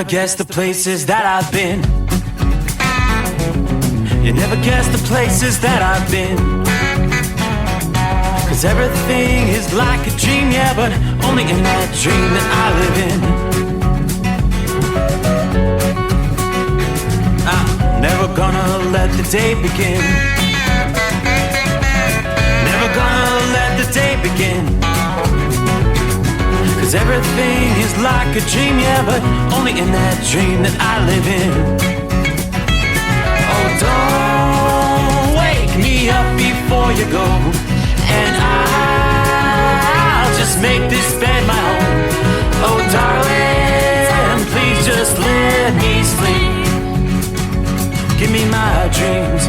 never guess the places that I've been. You never guess the places that I've been. 'Cause everything is like a dream, yeah, but only in that dream that I live in. I'm never gonna let the day begin. Never gonna let the day begin. 'Cause everything is like a dream, yeah, but only in that dream that I live in. Oh, don't wake me up before you go, and I'll just make this bed my home. Oh, darling, please just let me sleep. Give me my dreams.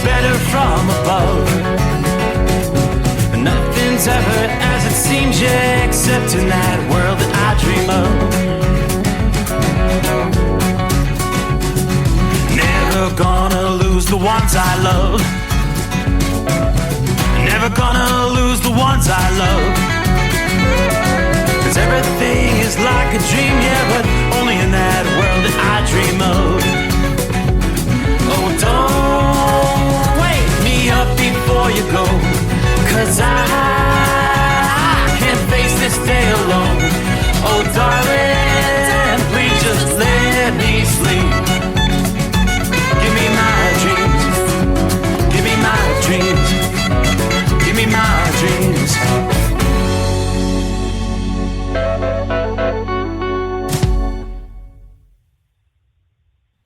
Better from above. Nothing's ever as it seems, yeah, except in that world that I dream of. Never gonna lose the ones I love. Never gonna lose the ones I love. 'Cause everything is like a dream, yeah, but only in that world that I dream of. Oh, don't wake me up before you go, 'cause I can't face this day alone. Oh, darling, please just let me sleep. Give me my dreams. Give me my dreams. Give me my dreams.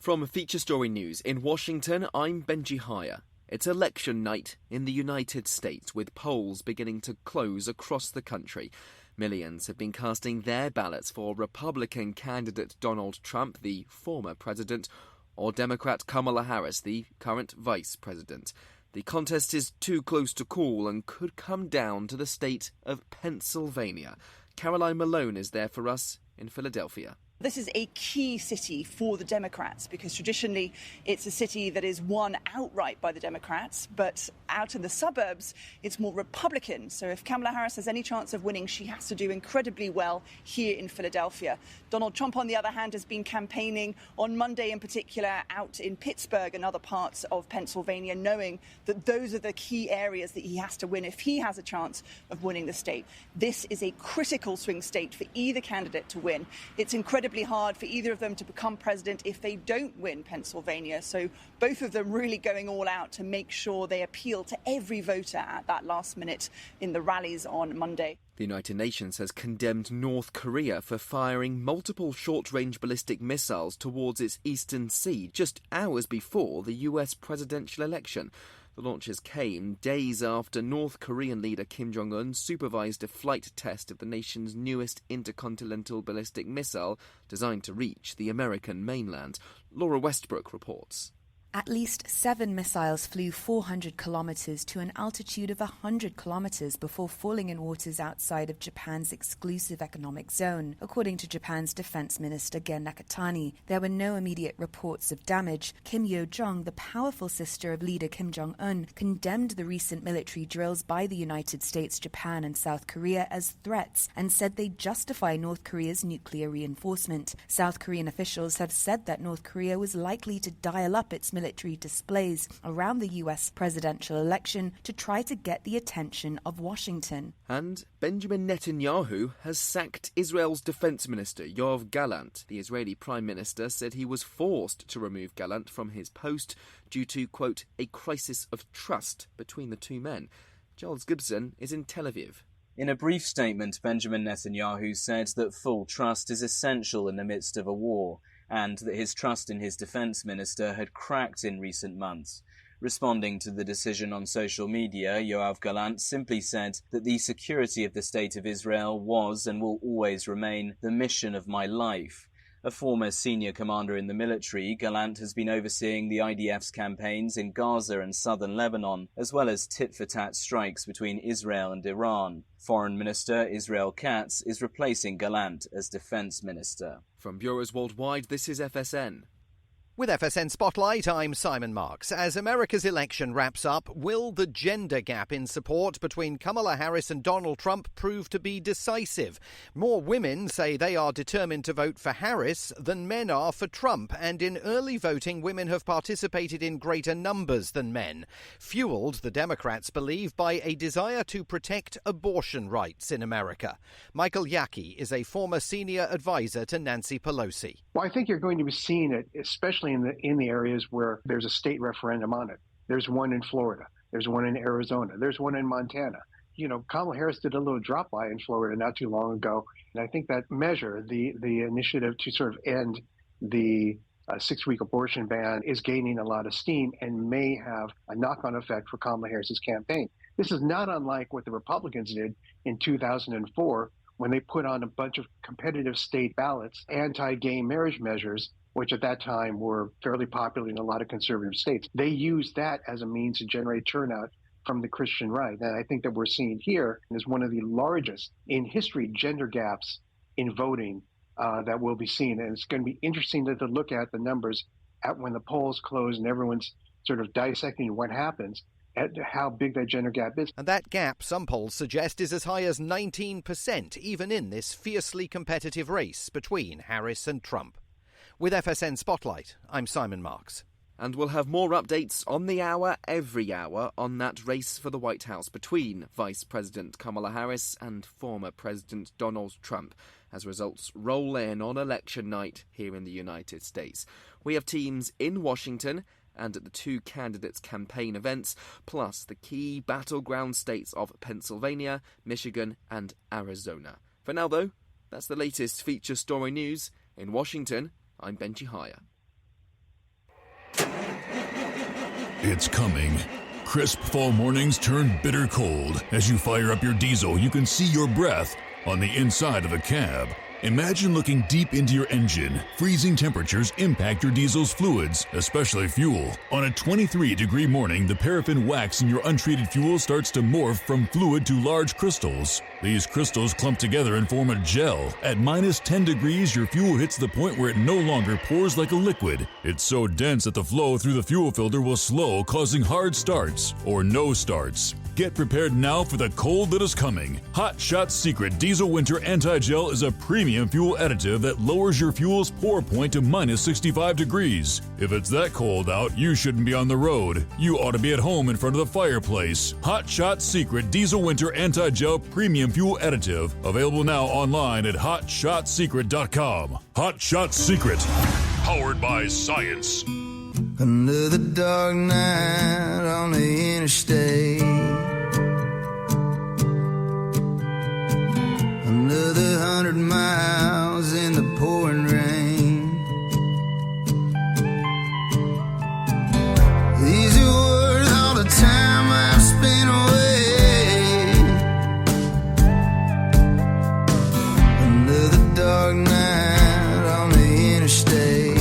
From Feature Story News in Washington, I'm Benji Hire. It's election night in the United States, with polls beginning to close across the country. Millions have been casting their ballots for Republican candidate Donald Trump, the former president, or Democrat Kamala Harris, the current vice president. The contest is too close to call and could come down to the state of Pennsylvania. Caroline Malone is there for us in Philadelphia. This is a key city for the Democrats because traditionally it's a city that is won outright by the Democrats, but out in the suburbs it's more Republican. So if Kamala Harris has any chance of winning, she has to do incredibly well here in Philadelphia. Donald Trump, on the other hand, has been campaigning on Monday in particular out in Pittsburgh and other parts of Pennsylvania, knowing that those are the key areas that he has to win if he has a chance of winning the state. This is a critical swing state for either candidate to win. It's incredibly hard for either of them to become president if they don't win Pennsylvania. So both of them really going all out to make sure they appeal to every voter at that last minute in the rallies on Monday. The United Nations has condemned North Korea for firing multiple short-range ballistic missiles towards its eastern sea just hours before the US presidential election. The launches came days after North Korean leader Kim Jong-un supervised a flight test of the nation's newest intercontinental ballistic missile designed to reach the American mainland. Laura Westbrook reports. At least 7 missiles flew 400 kilometers to an altitude of 100 kilometers before falling in waters outside of Japan's exclusive economic zone. According to Japan's defense minister Gen Nakatani, there were no immediate reports of damage. Kim Yo-jong, the powerful sister of leader Kim Jong-un, condemned the recent military drills by the United States, Japan and South Korea as threats and said they justify North Korea's nuclear reinforcement. South Korean officials have said that North Korea was likely to dial up its military displays around the US presidential election to try to get the attention of Washington. And Benjamin Netanyahu has sacked Israel's defense minister, Yoav Gallant. The Israeli prime minister said he was forced to remove Gallant from his post due to, quote, a crisis of trust between the two men. Charles Gibson is in Tel Aviv. In a brief statement, Benjamin Netanyahu said that full trust is essential in the midst of a war. and that his trust in his defense minister had cracked in recent months. Responding to the decision on social media, Yoav Gallant simply said that the security of the State of Israel was and will always remain the mission of my life. A former senior commander in the military, Gallant has been overseeing the IDF's campaigns in Gaza and southern Lebanon, as well as tit-for-tat strikes between Israel and Iran. Foreign Minister Israel Katz is replacing Gallant as defense minister. From bureaus worldwide, this is FSN. With FSN Spotlight, I'm Simon Marks. As America's election wraps up, will the gender gap in support between Kamala Harris and Donald Trump prove to be decisive? More women say they are determined to vote for Harris than men are for Trump, and in early voting, women have participated in greater numbers than men, fueled, the Democrats believe, by a desire to protect abortion rights in America. Michael Yaki is a former senior advisor to Nancy Pelosi. Well, I think you're going to be seeing it, especially in the areas where there's a state referendum on it. There's one in Florida. There's one in Arizona. There's one in Montana. You know, Kamala Harris did a little drop-by in Florida not too long ago. And I think that measure, the initiative to sort of end the 6-week abortion ban, is gaining a lot of steam and may have a knock-on effect for Kamala Harris's campaign. This is not unlike what the Republicans did in 2004 when they put on a bunch of competitive state ballots, anti-gay marriage measures, which at that time were fairly popular in a lot of conservative states. They used that as a means to generate turnout from the Christian right. And I think that we're seeing here is one of the largest in history gender gaps in voting that we'll be seeing. And it's going to be interesting to look at the numbers at when the polls close and everyone's sort of dissecting what happens, at how big that gender gap is. And that gap, some polls suggest, is as high as 19%, even in this fiercely competitive race between Harris and Trump. With FSN Spotlight, I'm Simon Marks. And we'll have more updates on the hour, every hour, on that race for the White House between Vice President Kamala Harris and former President Donald Trump, as results roll in on election night here in the United States. We have teams in Washington and at the two candidates' campaign events, plus the key battleground states of Pennsylvania, Michigan and Arizona. For now, though, that's the latest feature story news. In Washington, I'm Benji Hire. It's coming. Crisp fall mornings turn bitter cold. As you fire up your diesel, you can see your breath on the inside of a cab. Imagine looking deep into your engine. Freezing temperatures impact your diesel's fluids, especially fuel. On a 23-degree morning, the paraffin wax in your untreated fuel starts to morph from fluid to large crystals. These crystals clump together and form a gel. At minus 10 degrees, your fuel hits the point where it no longer pours like a liquid. It's so dense that the flow through the fuel filter will slow, causing hard starts or no starts. Get prepared now for the cold that is coming. Hot Shot Secret Diesel Winter Anti-Gel is a premium fuel additive that lowers your fuel's pour point to minus 65 degrees. If it's that cold out, you shouldn't be on the road. You ought to be at home in front of the fireplace. Hot Shot Secret Diesel Winter Anti-Gel Premium Fuel Additive. Available now online at HotShotSecret.com. Hot Shot Secret. Powered by science. Under the dark night on the interstate, under the 100 miles in the pouring rain, these are worth all the time I've spent away. Under the dark night on the interstate,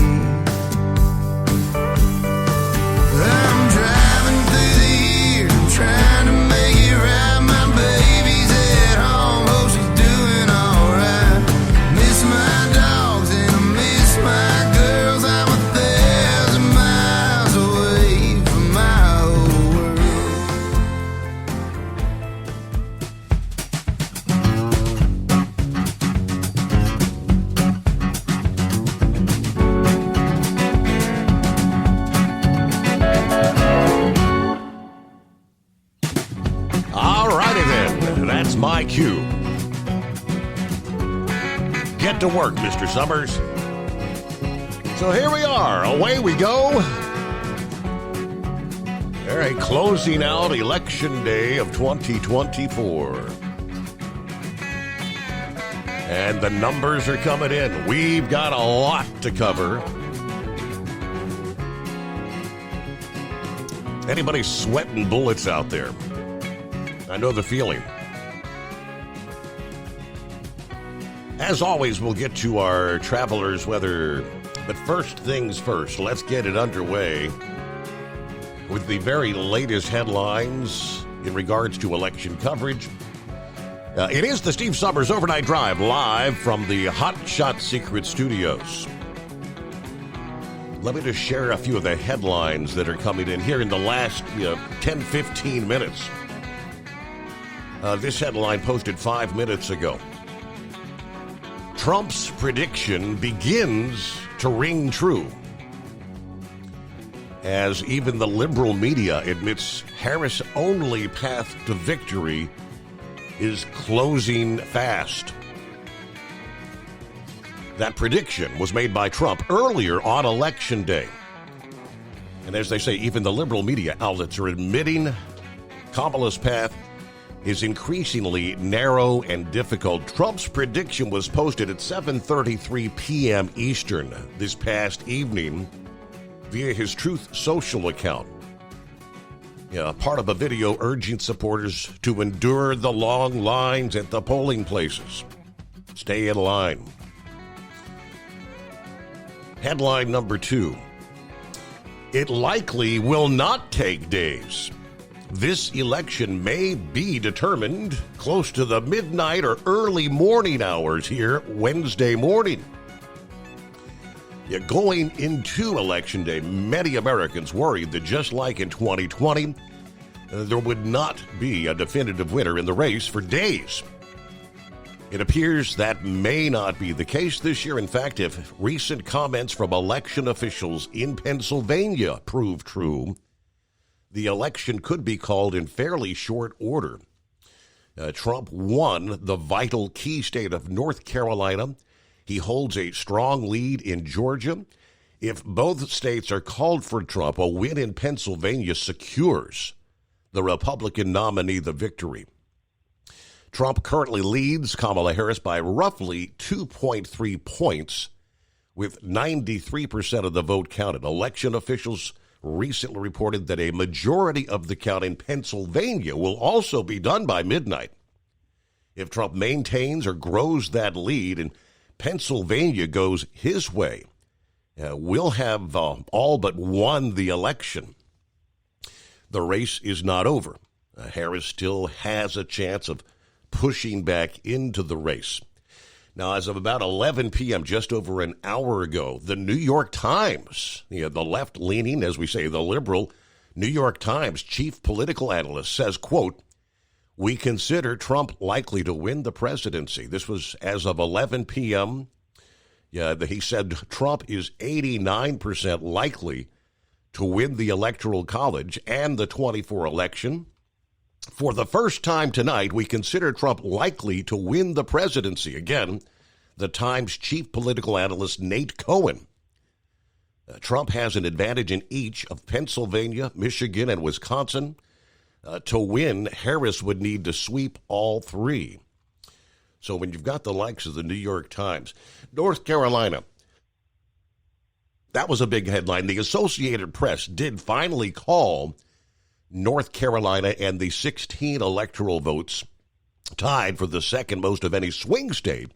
I'm driving through the year, trying to make it right. My baby's at home, hope she's doing alright. Miss my dogs and I miss my girls. I'm 1,000 miles away from my old world. All righty then, that's my cue. Get to work, Mr. Summers. So here we are, away we go. All right, closing out Election Day of 2024. And the numbers are coming in. We've got a lot to cover. Anybody sweating bullets out there? I know the feeling. As always, we'll get to our travelers' weather. But first things first, let's get it underway with the very latest headlines in regards to election coverage. It is the Steve Summers Overnight Drive live from the Hot Shot Secret Studios. Let me just share a few of the headlines that are coming in here in the last 10, 15 minutes. This headline posted 5 minutes ago. Trump's prediction begins to ring true, as even the liberal media admits Harris' only path to victory is closing fast. That prediction was made by Trump earlier on Election Day. And as they say, even the liberal media outlets are admitting Kamala's path is increasingly narrow and difficult. Trump's prediction was posted at 7:33 p.m. Eastern this past evening via his Truth Social account. Part of a video urging supporters to endure the long lines at the polling places. Stay in line. Headline number 2. It likely will not take days. This election may be determined close to the midnight or early morning hours here Wednesday morning. Going into Election Day, many Americans worried that just like in 2020, there would not be a definitive winner in the race for days. It appears that may not be the case this year. In fact, if recent comments from election officials in Pennsylvania prove true, the election could be called in fairly short order. Trump won the vital key state of North Carolina. He holds a strong lead in Georgia. If both states are called for Trump, a win in Pennsylvania secures the Republican nominee the victory. Trump currently leads Kamala Harris by roughly 2.3 points, with 93% of the vote counted. Election officials recently reported that a majority of the count in Pennsylvania will also be done by midnight. If Trump maintains or grows that lead and Pennsylvania goes his way, we'll have all but won the election. The race is not over. Harris still has a chance of pushing back into the race. Now, as of about 11 p.m., just over an hour ago, the New York Times, the left-leaning, as we say, the liberal New York Times chief political analyst says, quote, "We consider Trump likely to win the presidency." This was as of 11 p.m. He said Trump is 89% likely to win the Electoral College and the 24 election. For the first time tonight, we consider Trump likely to win the presidency. Again, the Times chief political analyst Nate Cohen. Trump has an advantage in each of Pennsylvania, Michigan, and Wisconsin. To win, Harris would need to sweep all three. So when you've got the likes of the New York Times, North Carolina, that was a big headline. The Associated Press did finally call North Carolina and the 16 electoral votes tied for the second most of any swing state,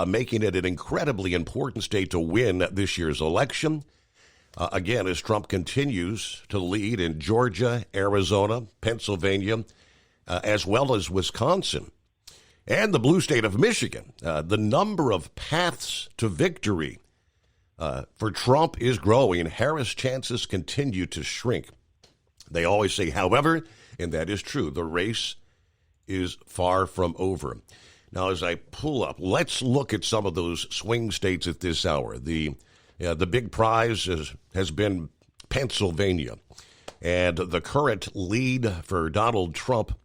making it an incredibly important state to win this year's election. Again, as Trump continues to lead in Georgia, Arizona, Pennsylvania, as well as Wisconsin, and the blue state of Michigan, the number of paths to victory for Trump is growing. Harris' chances continue to shrink. They always say, however, and that is true, the race is far from over. Now, as I pull up, let's look at some of those swing states at this hour. The big prize has been Pennsylvania, and the current lead for Donald Trump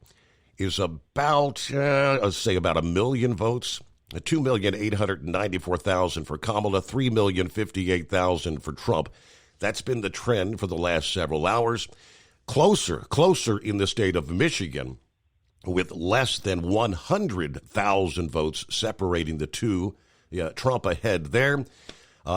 is about, let's say, about 1 million votes. 2,894,000 for Kamala, 3,058,000 for Trump. That's been the trend for the last several hours. Closer in the state of Michigan, with less than 100,000 votes separating the two. Yeah, Trump ahead there.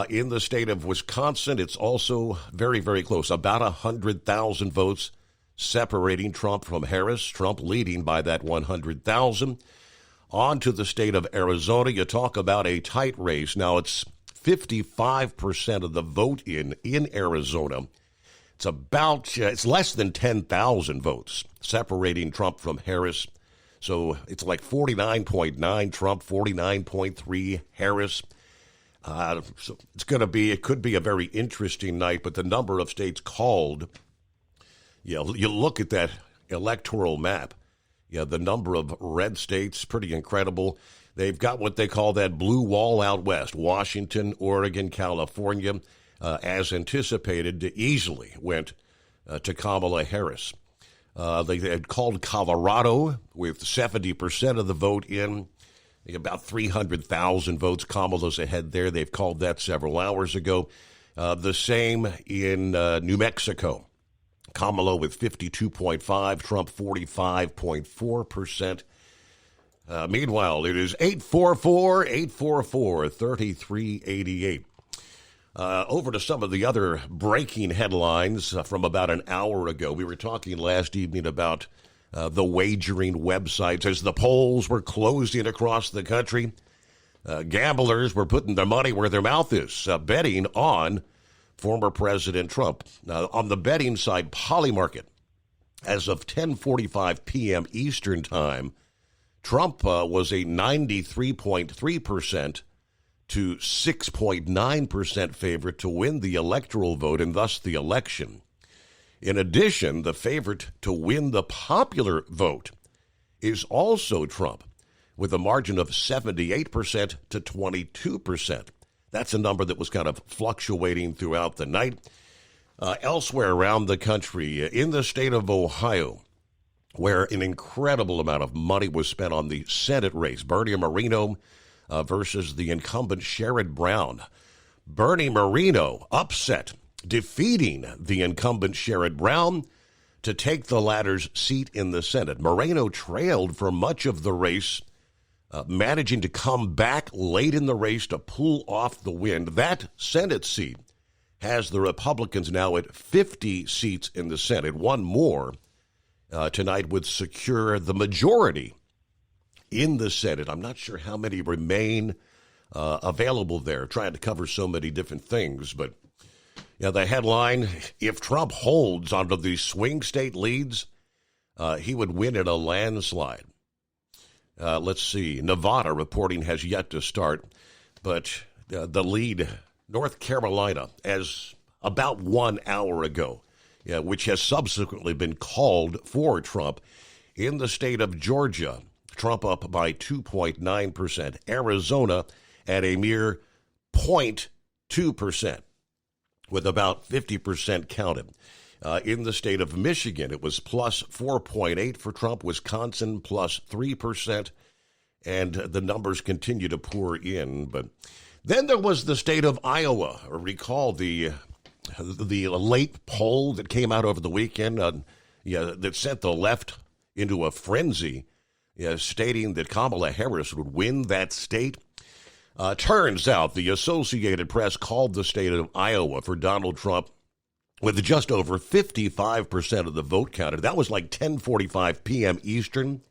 In the state of Wisconsin, it's also very, very close. About 100,000 votes separating Trump from Harris. Trump leading by that 100,000. On to the state of Arizona. You talk about a tight race. Now, it's 55% of the vote in Arizona. It's less than 10,000 votes separating Trump from Harris. So it's like 49.9 Trump, 49.3 Harris. So it could be a very interesting night, but the number of states called, you look at that electoral map. Yeah, the number of red states, pretty incredible. They've got what they call that blue wall out west. Washington, Oregon, California, as anticipated, easily went to Kamala Harris. They had called Colorado with 70% of the vote in. About 300,000 votes. Kamala's ahead there. They've called that several hours ago. The same in New Mexico. Kamala with 52.5%, Trump 45.4%. Meanwhile, it is 844-844-3388. Over to some of the other breaking headlines from about an hour ago. We were talking last evening about the wagering websites. As the polls were closing across the country, gamblers were putting their money where their mouth is, betting on former President Trump. Now, on the betting side, Polymarket, as of 10:45 p.m. Eastern Time, Trump was a 93.3% to 6.9% favorite to win the electoral vote and thus the election. In addition, the favorite to win the popular vote is also Trump, with a margin of 78% to 22%. That's a number that was kind of fluctuating throughout the night. Elsewhere around the country, in the state of Ohio, where an incredible amount of money was spent on the Senate race, Bernie Moreno versus the incumbent Sherrod Brown. Bernie Moreno upset, defeating the incumbent Sherrod Brown to take the latter's seat in the Senate. Moreno trailed for much of the race, managing to come back late in the race to pull off the win. That Senate seat has the Republicans now at 50 seats in the Senate. One more tonight would secure the majority in the Senate. I'm not sure how many remain available there, trying to cover so many different things. But the headline, if Trump holds onto the swing state leads, he would win in a landslide. Let's see. Nevada reporting has yet to start, but the lead, North Carolina, as about 1 hour ago, which has subsequently been called for Trump. In the state of Georgia, Trump up by 2.9%. Arizona at a mere 0.2%, with about 50% counted. In the state of Michigan, it was plus 4.8 for Trump. Wisconsin plus 3%, and the numbers continue to pour in. But then there was the state of Iowa. Recall the late poll that came out over the weekend that sent the left into a frenzy, stating that Kamala Harris would win that state. Turns out the Associated Press called the state of Iowa for Donald Trump with just over 55% of the vote counted. That was like 10:45 p.m. Eastern.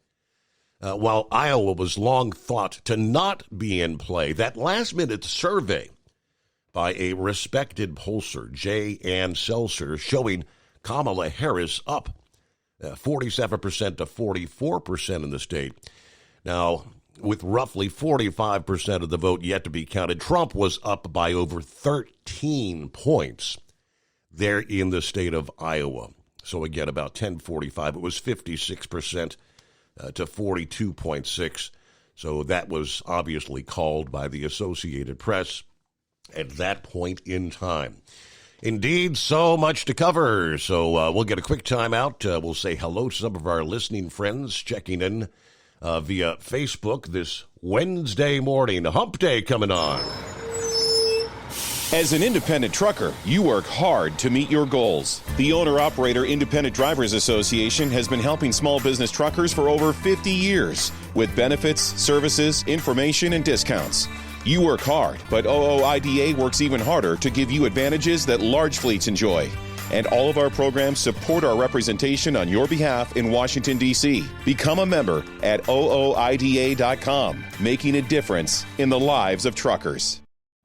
While Iowa was long thought to not be in play, that last-minute survey by a respected pollster, J. Ann Seltzer, showing Kamala Harris up 47% to 44% in the state. Now, with roughly 45% of the vote yet to be counted, Trump was up by over 13 points there in the state of Iowa. So again, about 10:45, it was 56% to 42.6. So that was obviously called by the Associated Press at that point in time. Indeed, so much to cover. So we'll get a quick time out. We'll say hello to some of our listening friends checking in via Facebook this Wednesday morning. Hump Day coming on. As an independent trucker, you work hard to meet your goals. The Owner-Operator Independent Drivers Association has been helping small business truckers for over 50 years with benefits, services, information, and discounts. You work hard, but OOIDA works even harder to give you advantages that large fleets enjoy. And all of our programs support our representation on your behalf in Washington, D.C. Become a member at OOIDA.com, making a difference in the lives of truckers.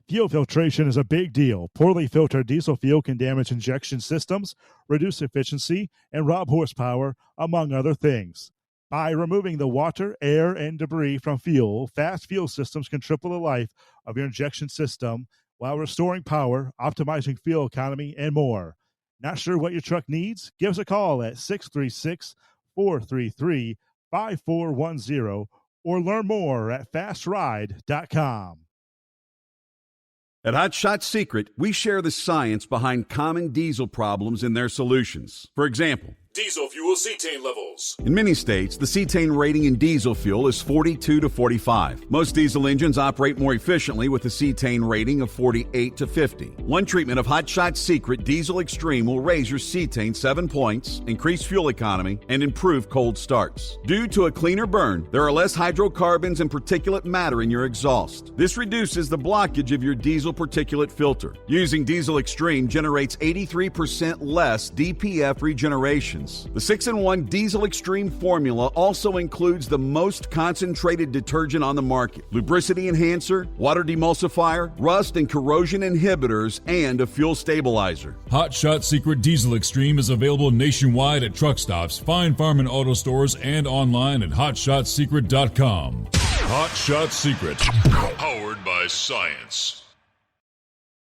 Fuel filtration is a big deal. Poorly filtered diesel fuel can damage injection systems, reduce efficiency, and rob horsepower, among other things. By removing the water, air, and debris from fuel, fast fuel systems can triple the life of your injection system while restoring power, optimizing fuel economy, and more. Not sure what your truck needs? Give us a call at 636-433-5410 or learn more at fastride.com. At Hot Shot Secret, we share the science behind common diesel problems and their solutions. For example, Diesel fuel cetane levels. in many states, the cetane rating in diesel fuel is 42 to 45. Most diesel engines operate more efficiently with a cetane rating of 48 to 50. One treatment of Hot Shot Secret Diesel Extreme will raise your cetane 7 points, increase fuel economy, and improve cold starts. Due to a cleaner burn, there are less hydrocarbons and particulate matter in your exhaust. This reduces the blockage of your diesel particulate filter. Using Diesel Extreme generates 83% less DPF regeneration. The 6-in-1 Diesel Extreme formula also includes the most concentrated detergent on the market, lubricity enhancer, water demulsifier, rust and corrosion inhibitors, and a fuel stabilizer. Hot Shot Secret Diesel Extreme is available nationwide at truck stops, fine farm and auto stores, and online at hotshotsecret.com. Hot Shot Secret, powered by science.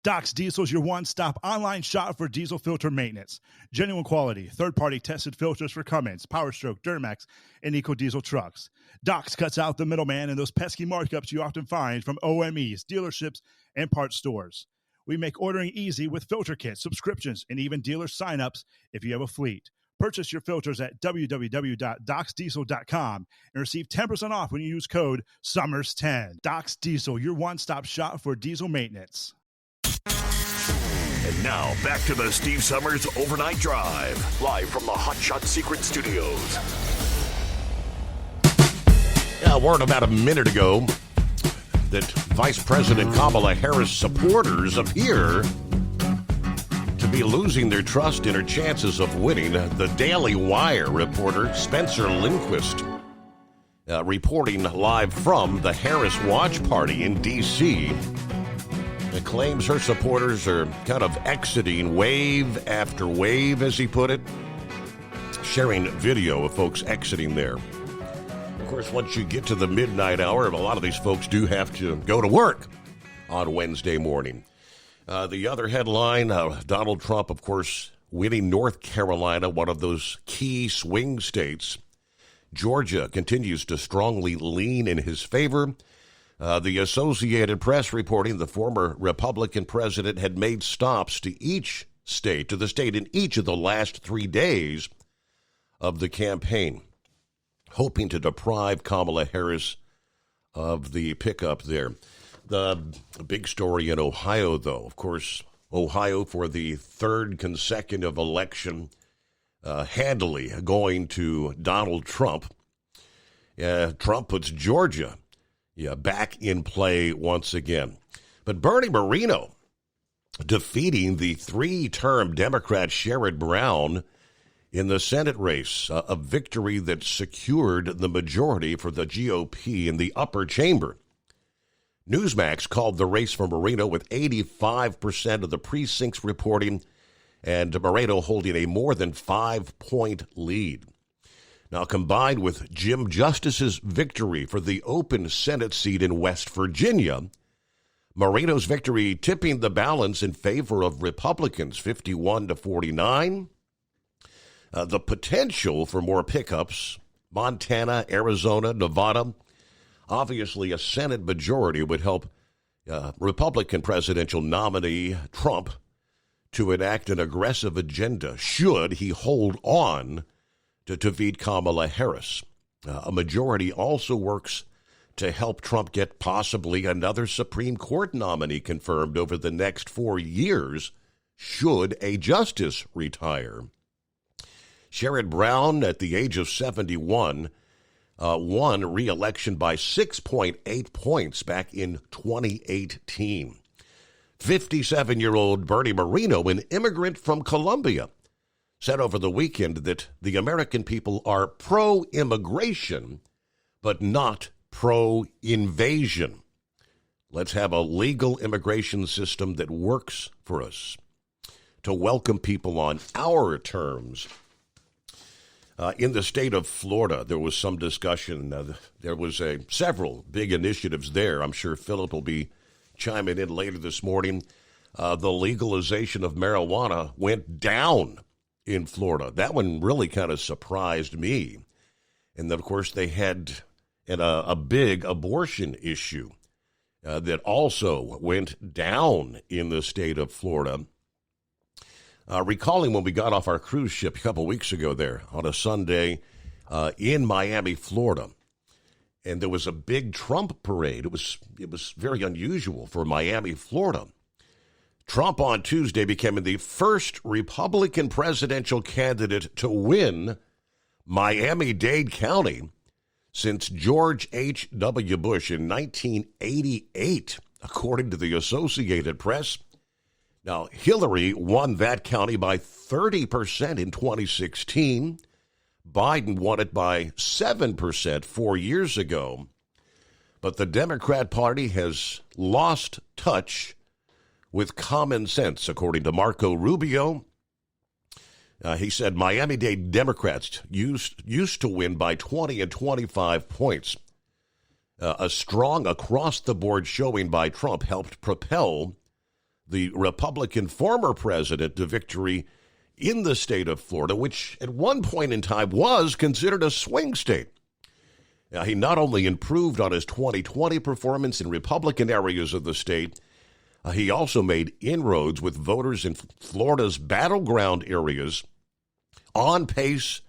Doc's Diesel is your one-stop online shop for diesel filter maintenance. Genuine quality, third-party tested filters for Cummins, PowerStroke, Duramax, and EcoDiesel trucks. Doc's cuts out the middleman and those pesky markups you often find from OMEs, dealerships, and parts stores. We make ordering easy with filter kits, subscriptions, and even dealer sign-ups if you have a fleet. Purchase your filters at www.docsdiesel.com and receive 10% off when you use code SUMMERS10. Doc's Diesel, your one-stop shop for diesel maintenance. And now, back to the Steve Summers Overnight Drive, live from the Hot Shot Secret Studios. Yeah, word about a minute ago that Vice President Kamala Harris supporters appear to be losing their trust in her chances of winning. The Daily Wire reporter Spencer Lindquist reporting live from the Harris Watch Party in D.C., claims her supporters are kind of exiting wave after wave, as he put it, sharing video of folks exiting there. Of course, once you get to the midnight hour, a lot of these folks do have to go to work on Wednesday morning. The other headline, Donald Trump, of course, winning North Carolina, one of those key swing states. Georgia continues to strongly lean in his favor. The Associated Press reporting the former Republican president had made stops to the state in each of the last 3 days of the campaign, hoping to deprive Kamala Harris of the pickup there. The big story in Ohio, though, of course, Ohio for the third consecutive election, handily going to Donald Trump. Trump puts Georgia back in play once again. But Bernie Moreno defeating the three-term Democrat Sherrod Brown in the Senate race, a victory that secured the majority for the GOP in the upper chamber. Newsmax called the race for Moreno with 85% of the precincts reporting, and Moreno holding a more than 5-point lead. Now, combined with Jim Justice's victory for the open Senate seat in West Virginia, Moreno's victory tipping the balance in favor of Republicans, 51 to 49. The potential for more pickups, Montana, Arizona, Nevada. Obviously, a Senate majority would help Republican presidential nominee Trump to enact an aggressive agenda should he hold on to defeat Kamala Harris. A majority also works to help Trump get possibly another Supreme Court nominee confirmed over the next 4 years should a justice retire. Sherrod Brown, at the age of 71, won re-election by 6.8 points back in 2018. 57-year-old Bernie Moreno, an immigrant from Colombia, said over the weekend that the American people are pro-immigration, but not pro-invasion. Let's have a legal immigration system that works for us, to welcome people on our terms. In the state of Florida, there was some discussion. There was several big initiatives there. I'm sure Philip will be chiming in later this morning. The legalization of marijuana went down in Florida. That one really kind of surprised me. And then, of course, they had a big abortion issue that also went down in the state of Florida. Recalling when we got off our cruise ship a couple weeks ago there on a Sunday in Miami, Florida, and there was a big Trump parade. It was very unusual for Miami, Florida. Trump on Tuesday became the first Republican presidential candidate to win Miami-Dade County since George H.W. Bush in 1988, according to the Associated Press. Now, Hillary won that county by 30% in 2016. Biden won it by 7% 4 years ago. But the Democrat Party has lost touch with common sense, according to Marco Rubio. He said Miami-Dade Democrats used to win by 20 and 25 points. A strong across-the-board showing by Trump helped propel the Republican former president to victory in the state of Florida, which at one point in time was considered a swing state. Now, he not only improved on his 2020 performance in Republican areas of the state, he also made inroads with voters in Florida's battleground areas, on pace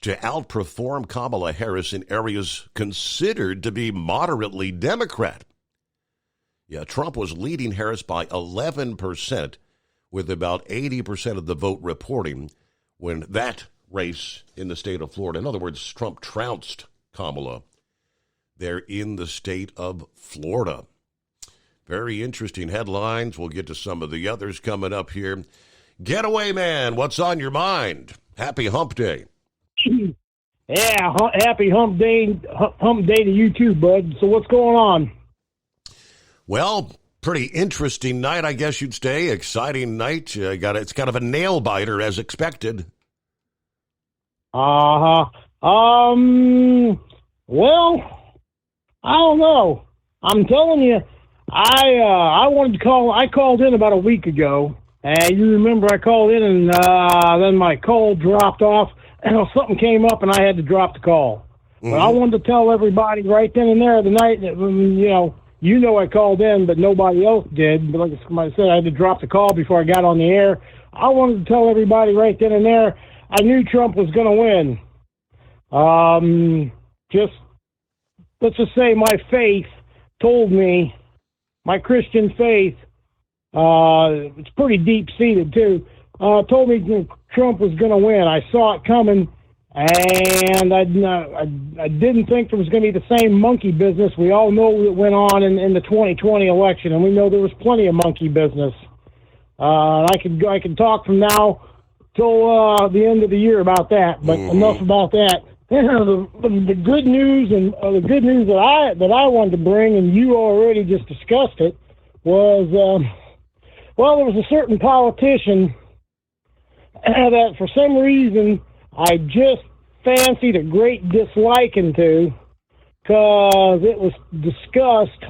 to outperform Kamala Harris in areas considered to be moderately Democrat. Yeah, Trump was leading Harris by 11%, with about 80% of the vote reporting when that race in the state of Florida. In other words, Trump trounced Kamala there in the state of Florida. Very interesting headlines. We'll get to some of the others coming up here. Getaway Man, what's on your mind? Happy Hump Day. Yeah, happy Hump Day to you too, bud. So what's going on? Well, pretty interesting night, I guess you'd say. Exciting night. It's kind of a nail biter as expected. Well, I don't know. I'm telling you, I wanted to call. I called in about a week ago, and you remember I called in, and then my call dropped off, and something came up, and I had to drop the call. Mm-hmm. But I wanted to tell everybody right then and there the night that I called in, but nobody else did. But like I said, I had to drop the call before I got on the air. I wanted to tell everybody right then and there, I knew Trump was going to win. Let's just say my faith told me, my Christian faith, it's pretty deep-seated too, told me Trump was going to win. I saw it coming, and I didn't think there was going to be the same monkey business we all know that went on in the 2020 election, and we know there was plenty of monkey business. I could talk from now till the end of the year about that, but enough about that. The good news and the good news that I wanted to bring, and you already just discussed it, was there was a certain politician that for some reason I just fancied a great disliking to, because it was discussed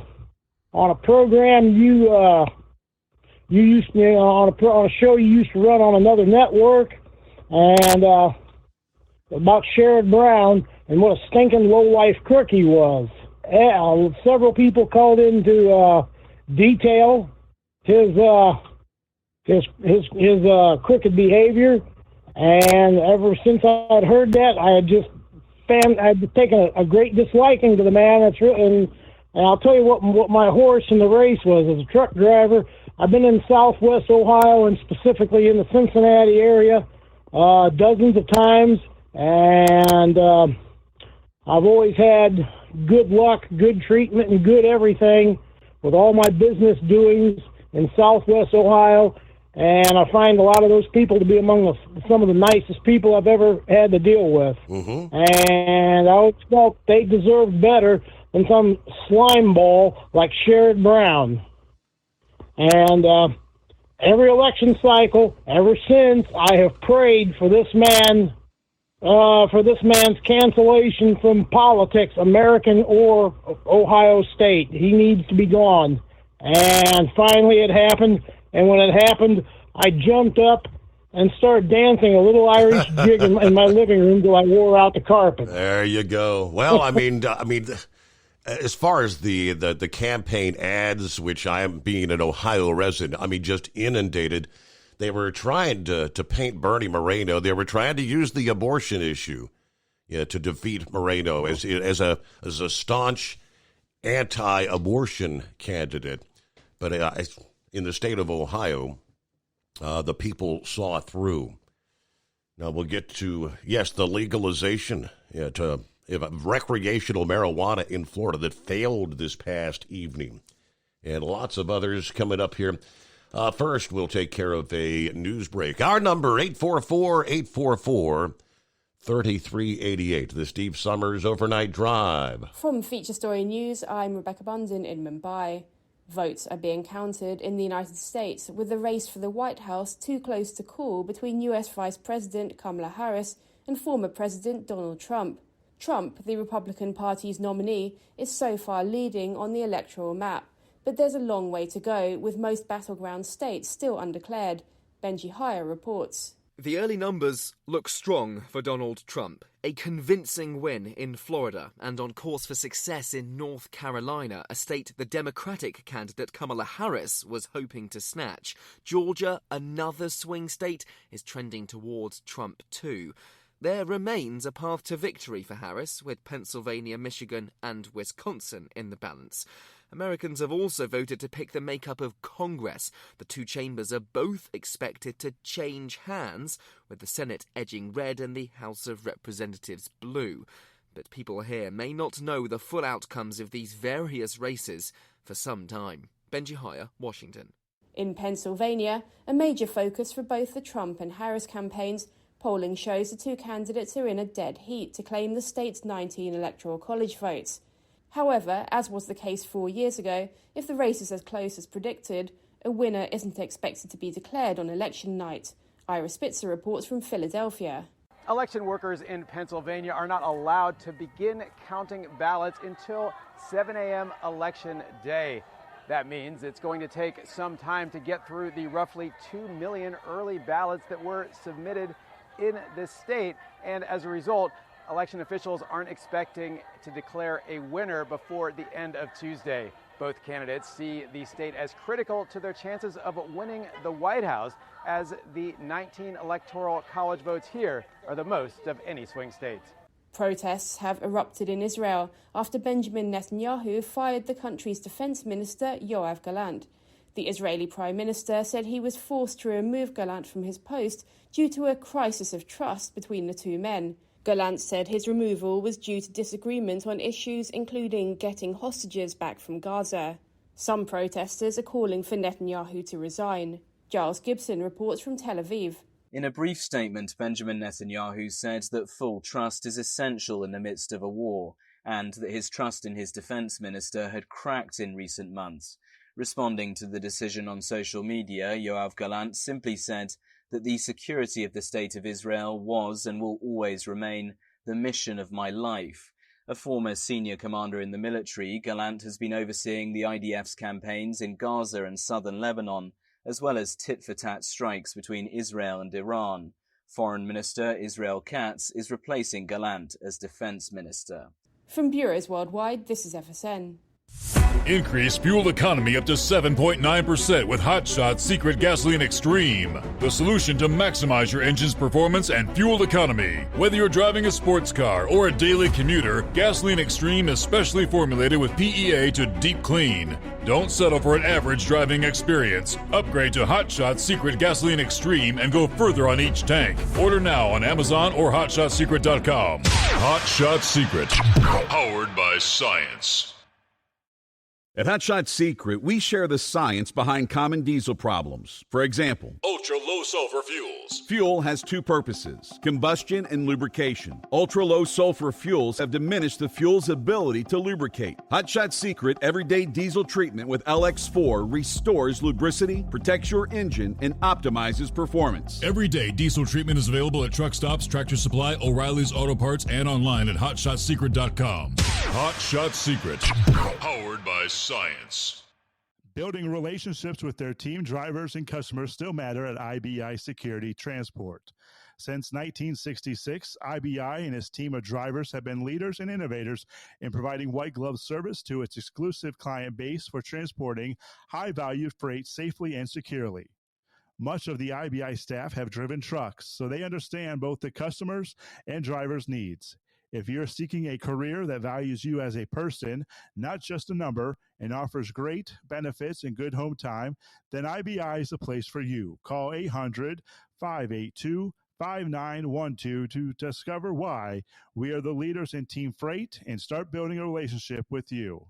on a program you used to, on a show you used to run on another network, and about Sherrod Brown and what a stinking low-life crook he was. Several people called in to detail his crooked behavior, and ever since I'd heard that, I had just taken a great disliking to the man. And I'll tell you what my horse in the race was. As a truck driver, I've been in Southwest Ohio and specifically in the Cincinnati area dozens of times, and I've always had good luck, good treatment, and good everything with all my business doings in Southwest Ohio. And I find a lot of those people to be among some of the nicest people I've ever had to deal with. Mm-hmm. And I always felt they deserved better than some slime ball like Sherrod Brown. And every election cycle, ever since, I have prayed for this man's cancellation from politics, American or Ohio State. He needs to be gone. And finally it happened. And when it happened, I jumped up and started dancing a little Irish jig in my living room till I wore out the carpet. There you go. Well, I mean, as far as the campaign ads, which I am being an Ohio resident, I mean, just inundated. They were trying to paint Bernie Moreno. They were trying to use the abortion issue, to defeat Moreno as a staunch anti-abortion candidate. But in the state of Ohio, the people saw through. Now we'll get to, yes, the legalization of recreational marijuana in Florida that failed this past evening, and lots of others coming up here. First, we'll take care of a news break. Our number, 844-844-3388. The Steve Summers Overnight Drive. From Feature Story News, I'm Rebecca Bundin in Mumbai. Votes are being counted in the United States, with the race for the White House too close to call between U.S. Vice President Kamala Harris and former President Donald Trump. Trump, the Republican Party's nominee, is so far leading on the electoral map, but there's a long way to go, with most battleground states still undeclared. Benji Heyer reports. The early numbers look strong for Donald Trump. A convincing win in Florida and on course for success in North Carolina, a state the Democratic candidate Kamala Harris was hoping to snatch. Georgia, another swing state, is trending towards Trump too. There remains a path to victory for Harris, with Pennsylvania, Michigan and Wisconsin in the balance. Americans have also voted to pick the makeup of Congress. The two chambers are both expected to change hands, with the Senate edging red and the House of Representatives blue. But people here may not know the full outcomes of these various races for some time. Benji Heyer, Washington. In Pennsylvania, a major focus for both the Trump and Harris campaigns, polling shows the two candidates are in a dead heat to claim the state's 19 electoral college votes. However, as was the case 4 years ago, if the race is as close as predicted, a winner isn't expected to be declared on election night. Ira Spitzer reports from Philadelphia. Election workers in Pennsylvania are not allowed to begin counting ballots until 7 a.m. election day. That means it's going to take some time to get through the roughly 2 million early ballots that were submitted in this state, and as a result, election officials aren't expecting to declare a winner before the end of Tuesday. Both candidates see the state as critical to their chances of winning the White House, as the 19 electoral college votes here are the most of any swing state. Protests have erupted in Israel after Benjamin Netanyahu fired the country's defense minister, Yoav Gallant. The Israeli Prime Minister said he was forced to remove Gallant from his post due to a crisis of trust between the two men. Gallant said his removal was due to disagreement on issues including getting hostages back from Gaza. Some protesters are calling for Netanyahu to resign. Giles Gibson reports from Tel Aviv. In a brief statement, Benjamin Netanyahu said that full trust is essential in the midst of a war, and that his trust in his defense minister had cracked in recent months. Responding to the decision on social media, Yoav Gallant simply said that the security of the State of Israel was and will always remain the mission of my life. A former senior commander in the military, Gallant has been overseeing the IDF's campaigns in Gaza and southern Lebanon, as well as tit-for-tat strikes between Israel and Iran. Foreign Minister Israel Katz is replacing Gallant as defense minister. From bureaus worldwide, this is FSN. Increase fuel economy up to 7.9% with Hot Shot Secret Gasoline Extreme, the solution to maximize your engine's performance and fuel economy. Whether you're driving a sports car or a daily commuter, Gasoline Extreme is specially formulated with PEA to deep clean. Don't settle for an average driving experience. Upgrade to Hot Shot Secret Gasoline Extreme and go further on each tank. Order now on Amazon or HotShotSecret.com. Hot Shot Secret, powered by science. At Hot Shot Secret, we share the science behind common diesel problems. For example, ultra-low sulfur fuels. Fuel has two purposes, combustion and lubrication. Ultra-low sulfur fuels have diminished the fuel's ability to lubricate. Hot Shot Secret Everyday Diesel Treatment with LX4 restores lubricity, protects your engine, and optimizes performance. Everyday diesel treatment is available at truck stops, Tractor Supply, O'Reilly's Auto Parts, and online at HotShotSecret.com. Hot Shot Secret, powered by science. Building relationships with their team drivers and customers still matter at IBI Security Transport. Since 1966, IBI and its team of drivers have been leaders and innovators in providing white glove service to its exclusive client base for transporting high-value freight safely and securely. Much of the IBI staff have driven trucks, so they understand both the customers' and drivers' needs. If you're seeking a career that values you as a person, not just a number, and offers great benefits and good home time, then IBI is the place for you. Call 800-582-5912 to discover why we are the leaders in team freight and start building a relationship with you.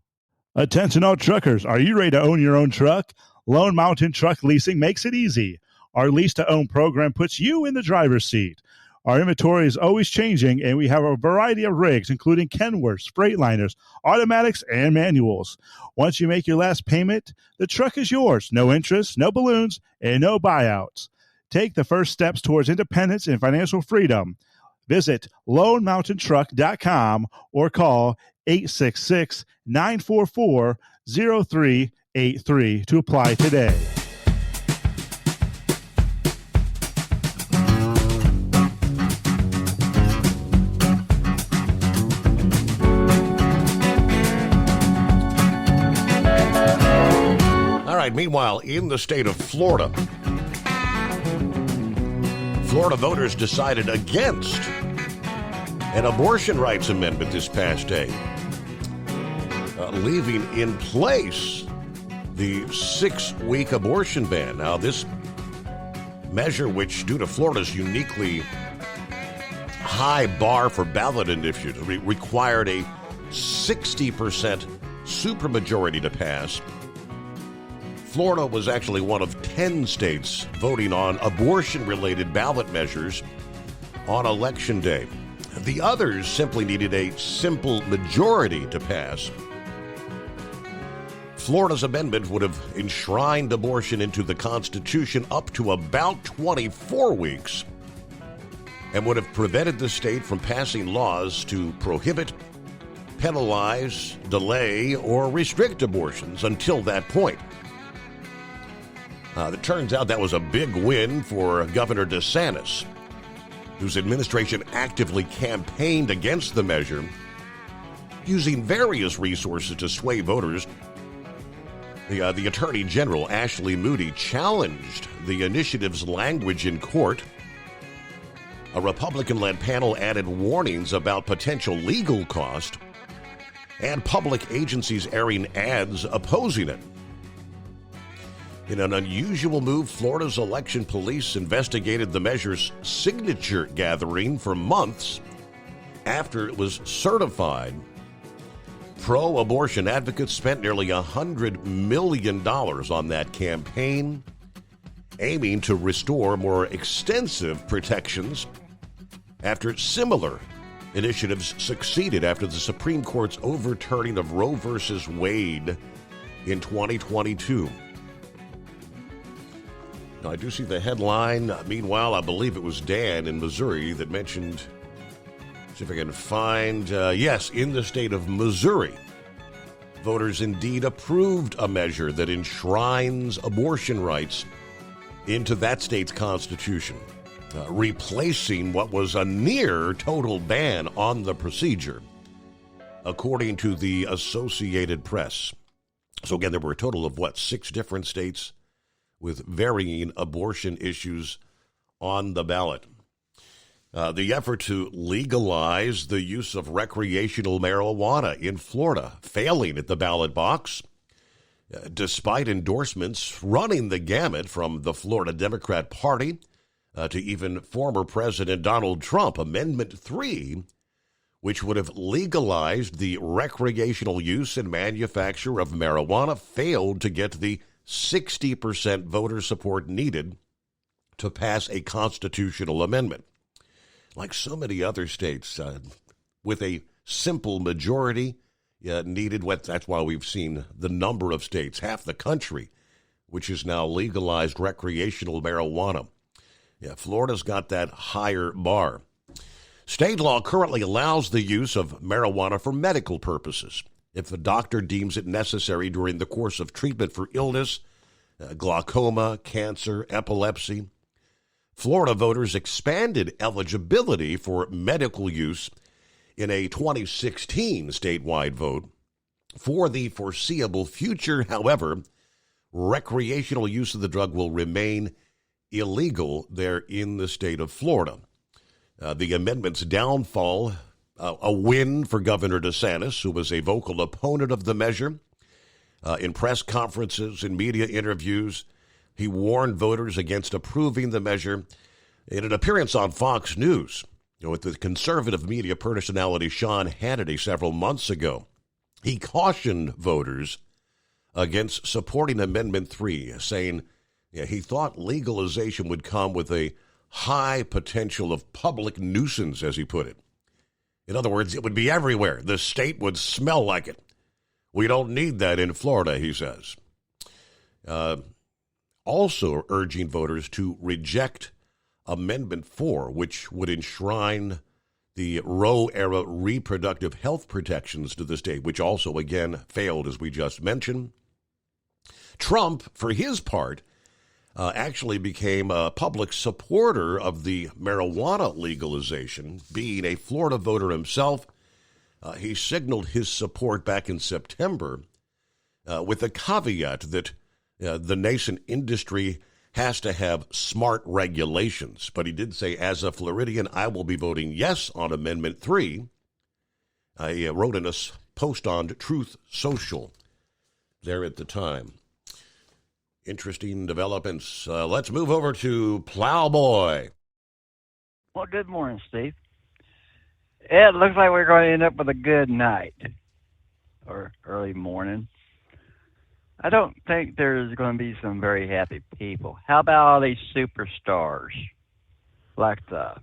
Attention all truckers, are you ready to own your own truck? Lone Mountain Truck Leasing makes it easy. Our lease-to-own program puts you in the driver's seat. Our inventory is always changing, and we have a variety of rigs, including Kenworths, Freightliners, automatics, and manuals. Once you make your last payment, the truck is yours. No interest, no balloons, and no buyouts. Take the first steps towards independence and financial freedom. Visit LoneMountainTruck.com or call 866-944-0383 to apply today. Meanwhile, in the state of Florida, Florida voters decided against an abortion rights amendment this past day, leaving in place the 6-week abortion ban. Now, this measure, which due to Florida's uniquely high bar for ballot initiatives, required a 60% supermajority to pass. Florida was actually one of 10 states voting on abortion-related ballot measures on Election Day. The others simply needed a simple majority to pass. Florida's amendment would have enshrined abortion into the Constitution up to about 24 weeks and would have prevented the state from passing laws to prohibit, penalize, delay, or restrict abortions until that point. It turns out that was a big win for Governor DeSantis, whose administration actively campaigned against the measure, using various resources to sway voters. The Attorney General, Ashley Moody, challenged the initiative's language in court. A Republican-led panel added warnings about potential legal cost, and public agencies airing ads opposing it. In an unusual move, Florida's election police investigated the measure's signature gathering for months after it was certified. Pro-abortion advocates spent nearly $100 million on that campaign, aiming to restore more extensive protections after similar initiatives succeeded after the Supreme Court's overturning of Roe v. Wade in 2022. Now, I do see the headline. Meanwhile, I believe it was Dan in Missouri that mentioned, see if I can find, yes, in the state of Missouri, voters indeed approved a measure that enshrines abortion rights into that state's constitution, replacing what was a near total ban on the procedure, according to the Associated Press. So again, there were a total of, 6 different states with varying abortion issues on the ballot. The effort to legalize the use of recreational marijuana in Florida failing at the ballot box, despite endorsements running the gamut from the Florida Democrat Party to even former President Donald Trump. Amendment 3, which would have legalized the recreational use and manufacture of marijuana, failed to get the 60% voter support needed to pass a constitutional amendment. Like so many other states, with a simple majority needed. That's why we've seen the number of states, half the country, which is now legalized recreational marijuana. Yeah, Florida's got that higher bar. State law currently allows the use of marijuana for medical purposes if a doctor deems it necessary during the course of treatment for illness, glaucoma, cancer, epilepsy. Florida voters expanded eligibility for medical use in a 2016 statewide vote. For the foreseeable future, however, recreational use of the drug will remain illegal there in the state of Florida. The amendment's downfall, a win for Governor DeSantis, who was a vocal opponent of the measure. In press conferences and media interviews, he warned voters against approving the measure. In an appearance on Fox News with the conservative media personality Sean Hannity several months ago, he cautioned voters against supporting Amendment 3, saying he thought legalization would come with a high potential of public nuisance, as he put it. In other words, it would be everywhere. The state would smell like it. We don't need that in Florida, he says. Also urging voters to reject Amendment 4, which would enshrine the Roe-era reproductive health protections to the state, which also, again, failed, as we just mentioned. Trump, for his part, actually became a public supporter of the marijuana legalization. Being a Florida voter himself, he signaled his support back in September with a caveat that the nascent industry has to have smart regulations. But he did say, as a Floridian, I will be voting yes on Amendment 3. He wrote in a post on Truth Social there at the time. Interesting developments. Let's move over to Plowboy. Well, good morning, Steve. It looks like we're going to end up with a good night or early morning. I don't think there's going to be some very happy people. How about all these superstars like the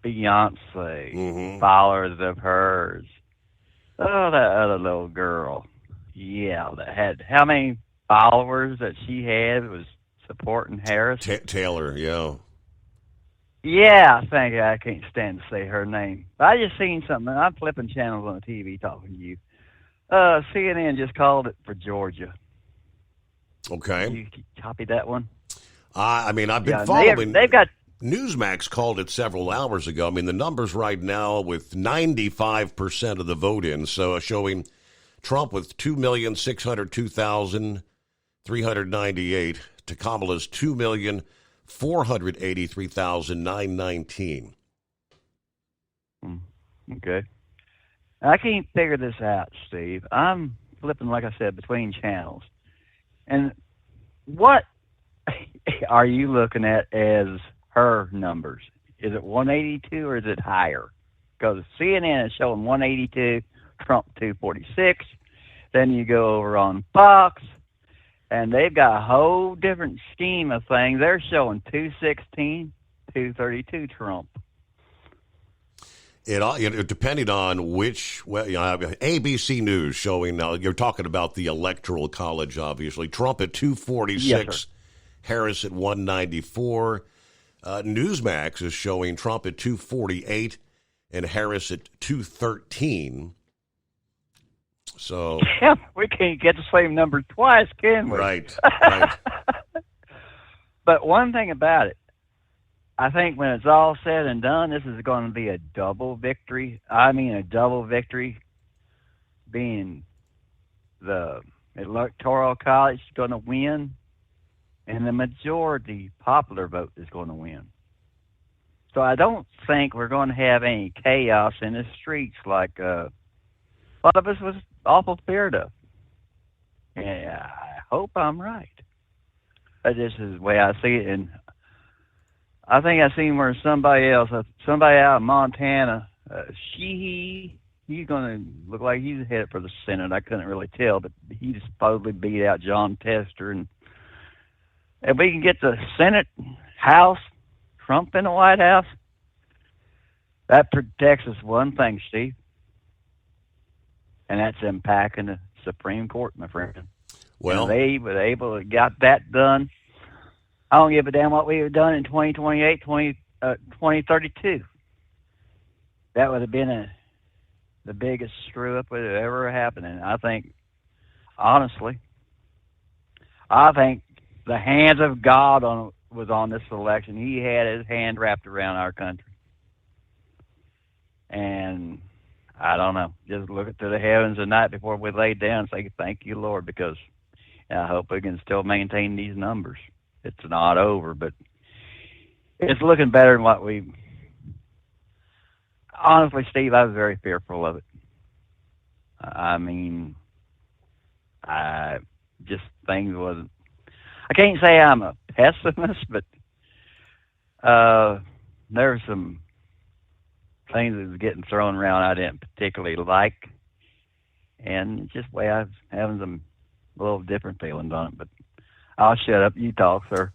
Beyonce, followers of hers? Oh, that other little girl. Yeah, that had how many followers that she had was supporting Harris? Taylor, yeah. Yeah, I can't stand to say her name. But I just seen something. I'm flipping channels on the TV talking to you. CNN just called it for Georgia. Okay. You copy that one? I've been following. They've got Newsmax called it several hours ago. I mean, the numbers right now with 95% of the vote in, so showing Trump with 2,602,398 to Kamala's 2,483,919. Okay. I can't figure this out, Steve. I'm flipping, like I said, between channels. And what are you looking at as her numbers? Is it 182 or is it higher? Because CNN is showing 182, Trump 246. Then you go over on Fox, and they've got a whole different scheme of things. They're showing 216, 232 Trump. It depending on which, ABC News showing, you're talking about the Electoral College, obviously. Trump at 246, yes, Harris at 194. Newsmax is showing Trump at 248 and Harris at 213. So yeah, we can't get the same number twice, can we? Right. But one thing about it, I think when it's all said and done, this is going to be a double victory. I mean, a double victory being the Electoral College is going to win, and the majority popular vote is going to win. So I don't think we're going to have any chaos in the streets like a lot of us was awful feared of. And I hope I'm right. But this is the way I see it. And I think I seen where somebody out of Montana, he's going to look like he's headed for the Senate. I couldn't really tell, but he just supposedly beat out John Tester. And if we can get the Senate, House, Trump in the White House, that protects us one thing, Steve, and that's impacting the Supreme Court, my friend. Well, if they were able to get that done, I don't give a damn what we have done in 2028, 2032. That would have been the biggest screw-up that would ever happened. And I think, honestly, the hands of God was on this election. He had his hand wrapped around our country. And I don't know. Just look to the heavens the night before we lay down and say, thank you, Lord, because I hope we can still maintain these numbers. It's not over, but it's looking better than what we... Honestly, Steve, I was very fearful of it. I mean, things wasn't... I can't say I'm a pessimist, but there's some things that was getting thrown around I didn't particularly like, and it's just the way I was having some little different feelings on it. But I'll shut up. You talk, sir.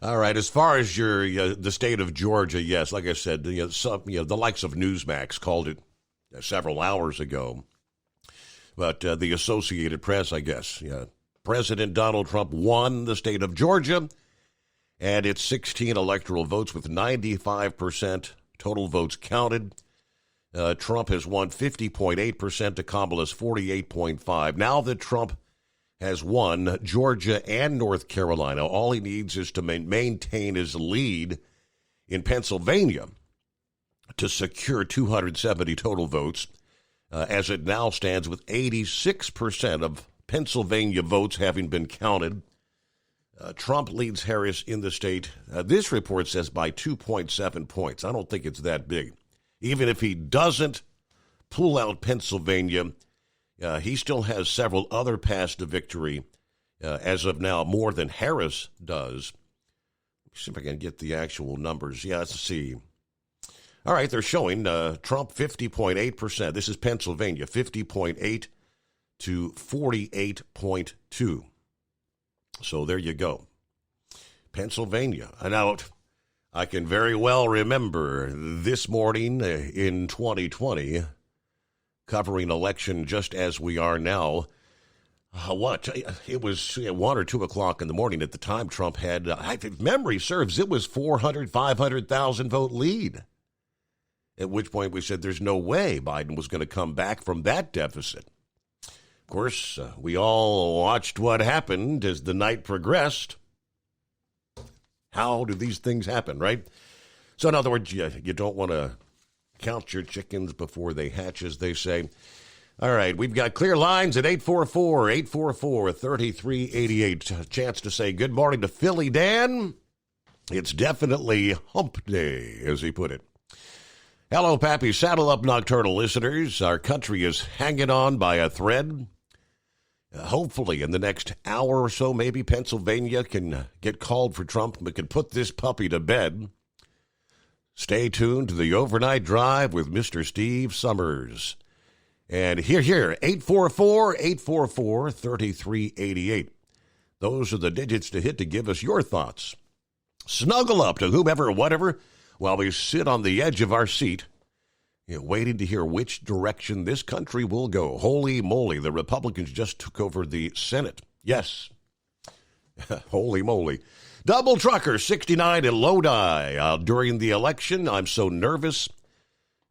All right. As far as the state of Georgia, yes, like I said, the likes of Newsmax called it several hours ago, but the Associated Press, I guess, President Donald Trump won the state of Georgia, and its 16 electoral votes with 95% total votes counted. Trump has won 50.8% to Kamala's 48.5%. Now that Trump has won Georgia and North Carolina, all he needs is to maintain his lead in Pennsylvania to secure 270 total votes, as it now stands with 86% of Pennsylvania votes having been counted. Trump leads Harris in the state. This report says by 2.7 points. I don't think it's that big. Even if he doesn't pull out Pennsylvania, he still has several other paths to victory, as of now, more than Harris does. Let's see if I can get the actual numbers. Yeah, let's see. All right, they're showing Trump 50.8%. This is Pennsylvania, 50.8 to 48.2. So there you go. Pennsylvania. Now, I can very well remember this morning in 2020, covering election just as we are now. It was 1 or 2 o'clock in the morning at the time. Trump had, if memory serves, it was 500,000 vote lead. At which point we said there's no way Biden was going to come back from that deficit. Of course, we all watched what happened as the night progressed. How do these things happen, right? So in other words, you don't want to count your chickens before they hatch, as they say. All right, we've got clear lines at 844-844-3388. A chance to say good morning to Philly Dan. It's definitely hump day, as he put it. Hello, Pappy. Saddle up, nocturnal listeners. Our country is hanging on by a thread. Hopefully, in the next hour or so, maybe Pennsylvania can get called for Trump and can put this puppy to bed. Stay tuned to the Overnight Drive with Mr. Steve Summers. And here, 844-844-3388. Those are the digits to hit to give us your thoughts. Snuggle up to whomever or whatever while we sit on the edge of our seat, waiting to hear which direction this country will go. Holy moly, the Republicans just took over the Senate. Yes. Holy moly. Double trucker, 69 in Lodi. During the election, I'm so nervous.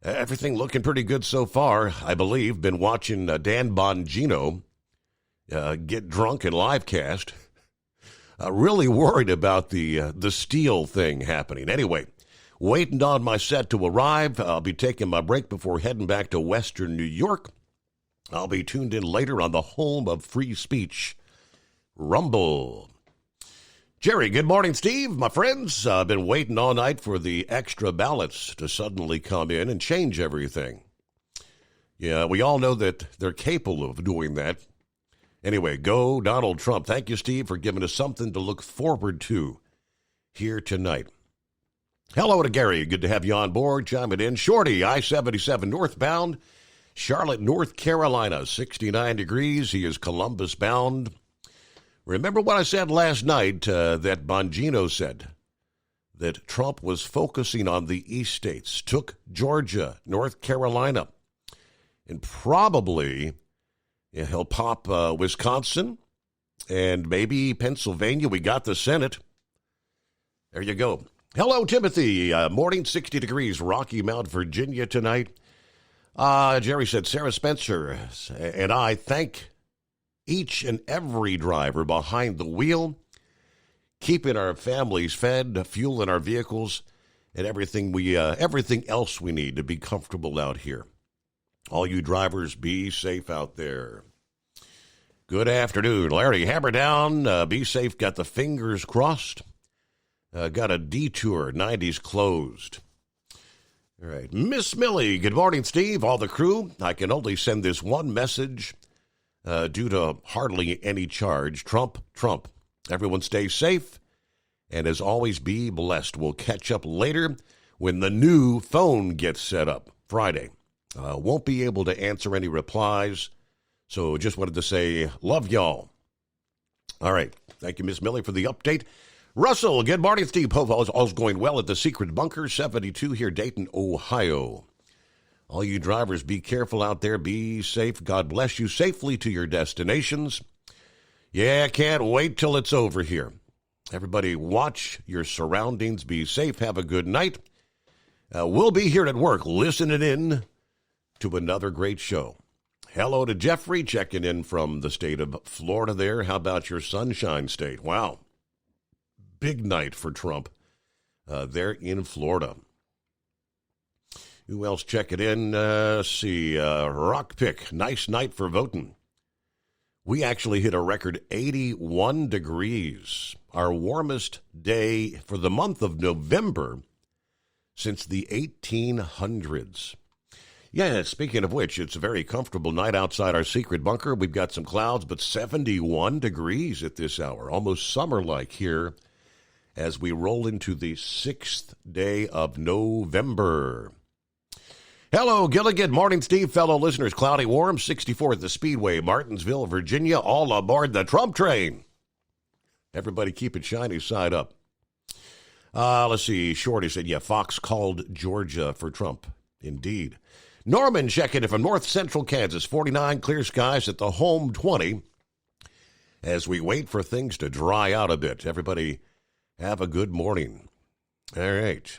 Everything looking pretty good so far, I believe. Been watching Dan Bongino get drunk in live cast. Really worried about the Steele thing happening. Anyway, waiting on my set to arrive. I'll be taking my break before heading back to Western New York. I'll be tuned in later on the home of free speech, Rumble. Jerry, good morning, Steve. My friends, I've been waiting all night for the extra ballots to suddenly come in and change everything. Yeah, we all know that they're capable of doing that. Anyway, go Donald Trump. Thank you, Steve, for giving us something to look forward to here tonight. Hello to Gary. Good to have you on board. Chiming in. Shorty, I-77 northbound. Charlotte, North Carolina, 69 degrees. He is Columbus bound. Remember what I said last night that Bongino said? That Trump was focusing on the east states, took Georgia, North Carolina, and probably he'll pop Wisconsin and maybe Pennsylvania. We got the Senate. There you go. Hello, Timothy. Morning, 60 degrees, Rocky Mount, Virginia tonight. Jerry said, Sarah Spencer and I thank each and every driver behind the wheel, keeping our families fed, fueling our vehicles, and everything else we need to be comfortable out here. All you drivers, be safe out there. Good afternoon. Larry Hammerdown, be safe. Got the fingers crossed. Got a detour. 90's closed. All right. Miss Millie, good morning, Steve. All the crew. I can only send this one message due to hardly any charge. Trump. Everyone stay safe. And as always, be blessed. We'll catch up later when the new phone gets set up Friday. Won't be able to answer any replies. So just wanted to say, love y'all. All right. Thank you, Miss Millie, for the update. Russell, good morning, Steve. Hope all's going well at the Secret Bunker, 72 here, Dayton, Ohio. All you drivers, be careful out there. Be safe. God bless you safely to your destinations. Yeah, can't wait till it's over here. Everybody watch your surroundings. Be safe. Have a good night. We'll be here at work listening in to another great show. Hello to Jeffrey, checking in from the state of Florida there. How about your Sunshine State? Wow. Big night for Trump there in Florida. Who else checking in? Rock Pick. Nice night for voting. We actually hit a record 81 degrees. Our warmest day for the month of November since the 1800s. Yeah, speaking of which, it's a very comfortable night outside our secret bunker. We've got some clouds, but 71 degrees at this hour. Almost summer-like here as we roll into the 6th day of November. Hello, Gilligan. Morning, Steve. Fellow listeners, cloudy, warm, 64 at the Speedway, Martinsville, Virginia, all aboard the Trump train. Everybody keep it shiny side up. Let's see. Shorty said, yeah, Fox called Georgia for Trump. Indeed. Norman checking in from north central Kansas, 49, clear skies at the home 20. As we wait for things to dry out a bit, everybody have a good morning. All right.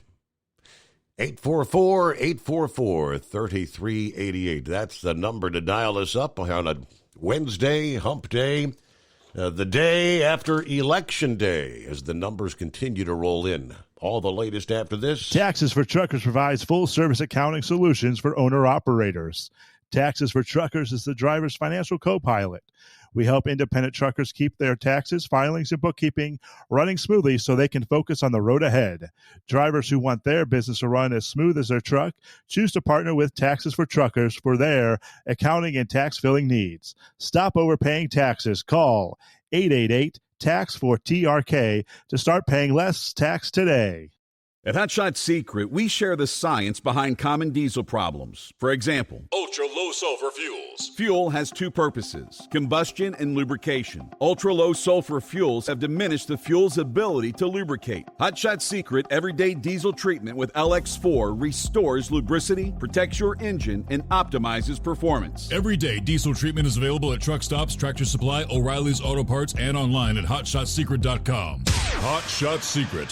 844-844-3388. That's the number to dial us up on a Wednesday, hump day, the day after Election Day, as the numbers continue to roll in. All the latest after this. Taxes for Truckers provides full-service accounting solutions for owner-operators. Taxes for Truckers is the driver's financial co-pilot. We help independent truckers keep their taxes, filings, and bookkeeping running smoothly so they can focus on the road ahead. Drivers who want their business to run as smooth as their truck choose to partner with Taxes for Truckers for their accounting and tax filing needs. Stop overpaying taxes. Call 888-TAX-4TRK to start paying less tax today. At Hot Shot Secret, we share the science behind common diesel problems. For example, ultra-low sulfur fuels. Fuel has two purposes, combustion and lubrication. Ultra-low sulfur fuels have diminished the fuel's ability to lubricate. Hot Shot Secret Everyday Diesel Treatment with LX4 restores lubricity, protects your engine, and optimizes performance. Everyday diesel treatment is available at truck stops, Tractor Supply, O'Reilly's Auto Parts, and online at HotShotSecret.com. Hot Shot Secret,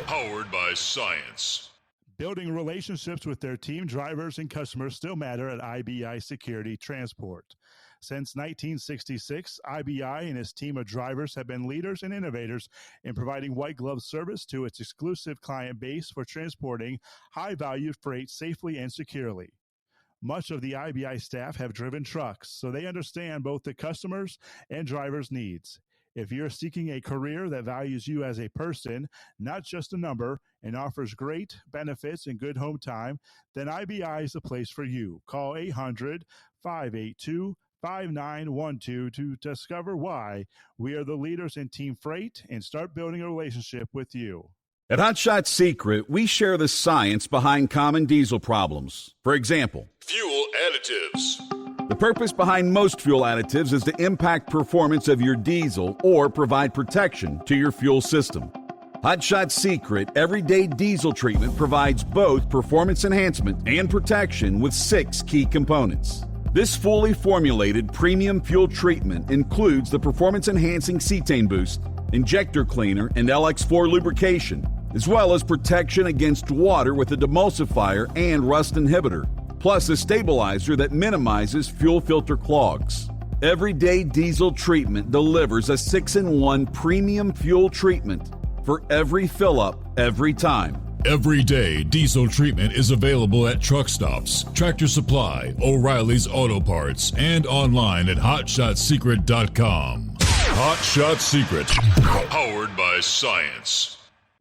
powered by science. Building relationships with their team drivers and customers still matter at IBI Security Transport. Since 1966, IBI and its team of drivers have been leaders and innovators in providing white glove service to its exclusive client base for transporting high-value freight safely and securely. Much of the IBI staff have driven trucks, so they understand both the customers' and drivers' needs. If you're seeking a career that values you as a person, not just a number, and offers great benefits and good home time, then IBI is the place for you. Call 800-582-5912 to discover why we are the leaders in team freight and start building a relationship with you. At Hot Shot Secret, we share the science behind common diesel problems. For example, Fuel additives. the purpose behind most fuel additives is to impact performance of your diesel or provide protection to your fuel system. Hot Shot Secret Everyday Diesel Treatment provides both performance enhancement and protection with 6 key components. This fully formulated premium fuel treatment includes the performance-enhancing cetane boost, injector cleaner, and LX4 lubrication, as well as protection against water with a demulsifier and rust inhibitor, plus a stabilizer that minimizes fuel filter clogs. Everyday Diesel Treatment delivers a 6-in-1 premium fuel treatment for every fill-up, every time. Everyday Diesel Treatment is available at truck stops, Tractor Supply, O'Reilly's Auto Parts, and online at HotShotSecret.com. Hot Shot Secret, powered by science.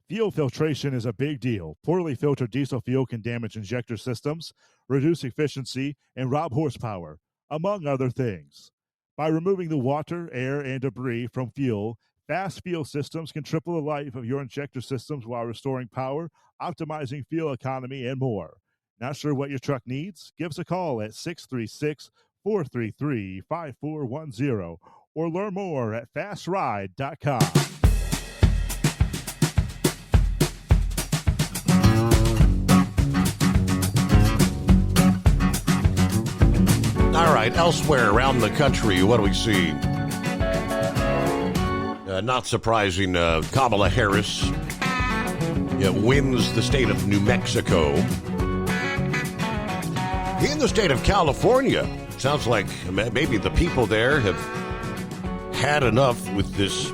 Fuel filtration is a big deal. Poorly filtered diesel fuel can damage injector systems, reduce efficiency, and rob horsepower, among other things. By removing the water, air, and debris from fuel, Fast Fuel Systems can triple the life of your injector systems while restoring power, optimizing fuel economy, and more. Not sure what your truck needs? Give us a call at 636-433-5410 or learn more at fastride.com. All right, elsewhere around the country, what do we see? Not surprising, Kamala Harris wins the state of New Mexico. In the state of California, sounds like maybe the people there have had enough with this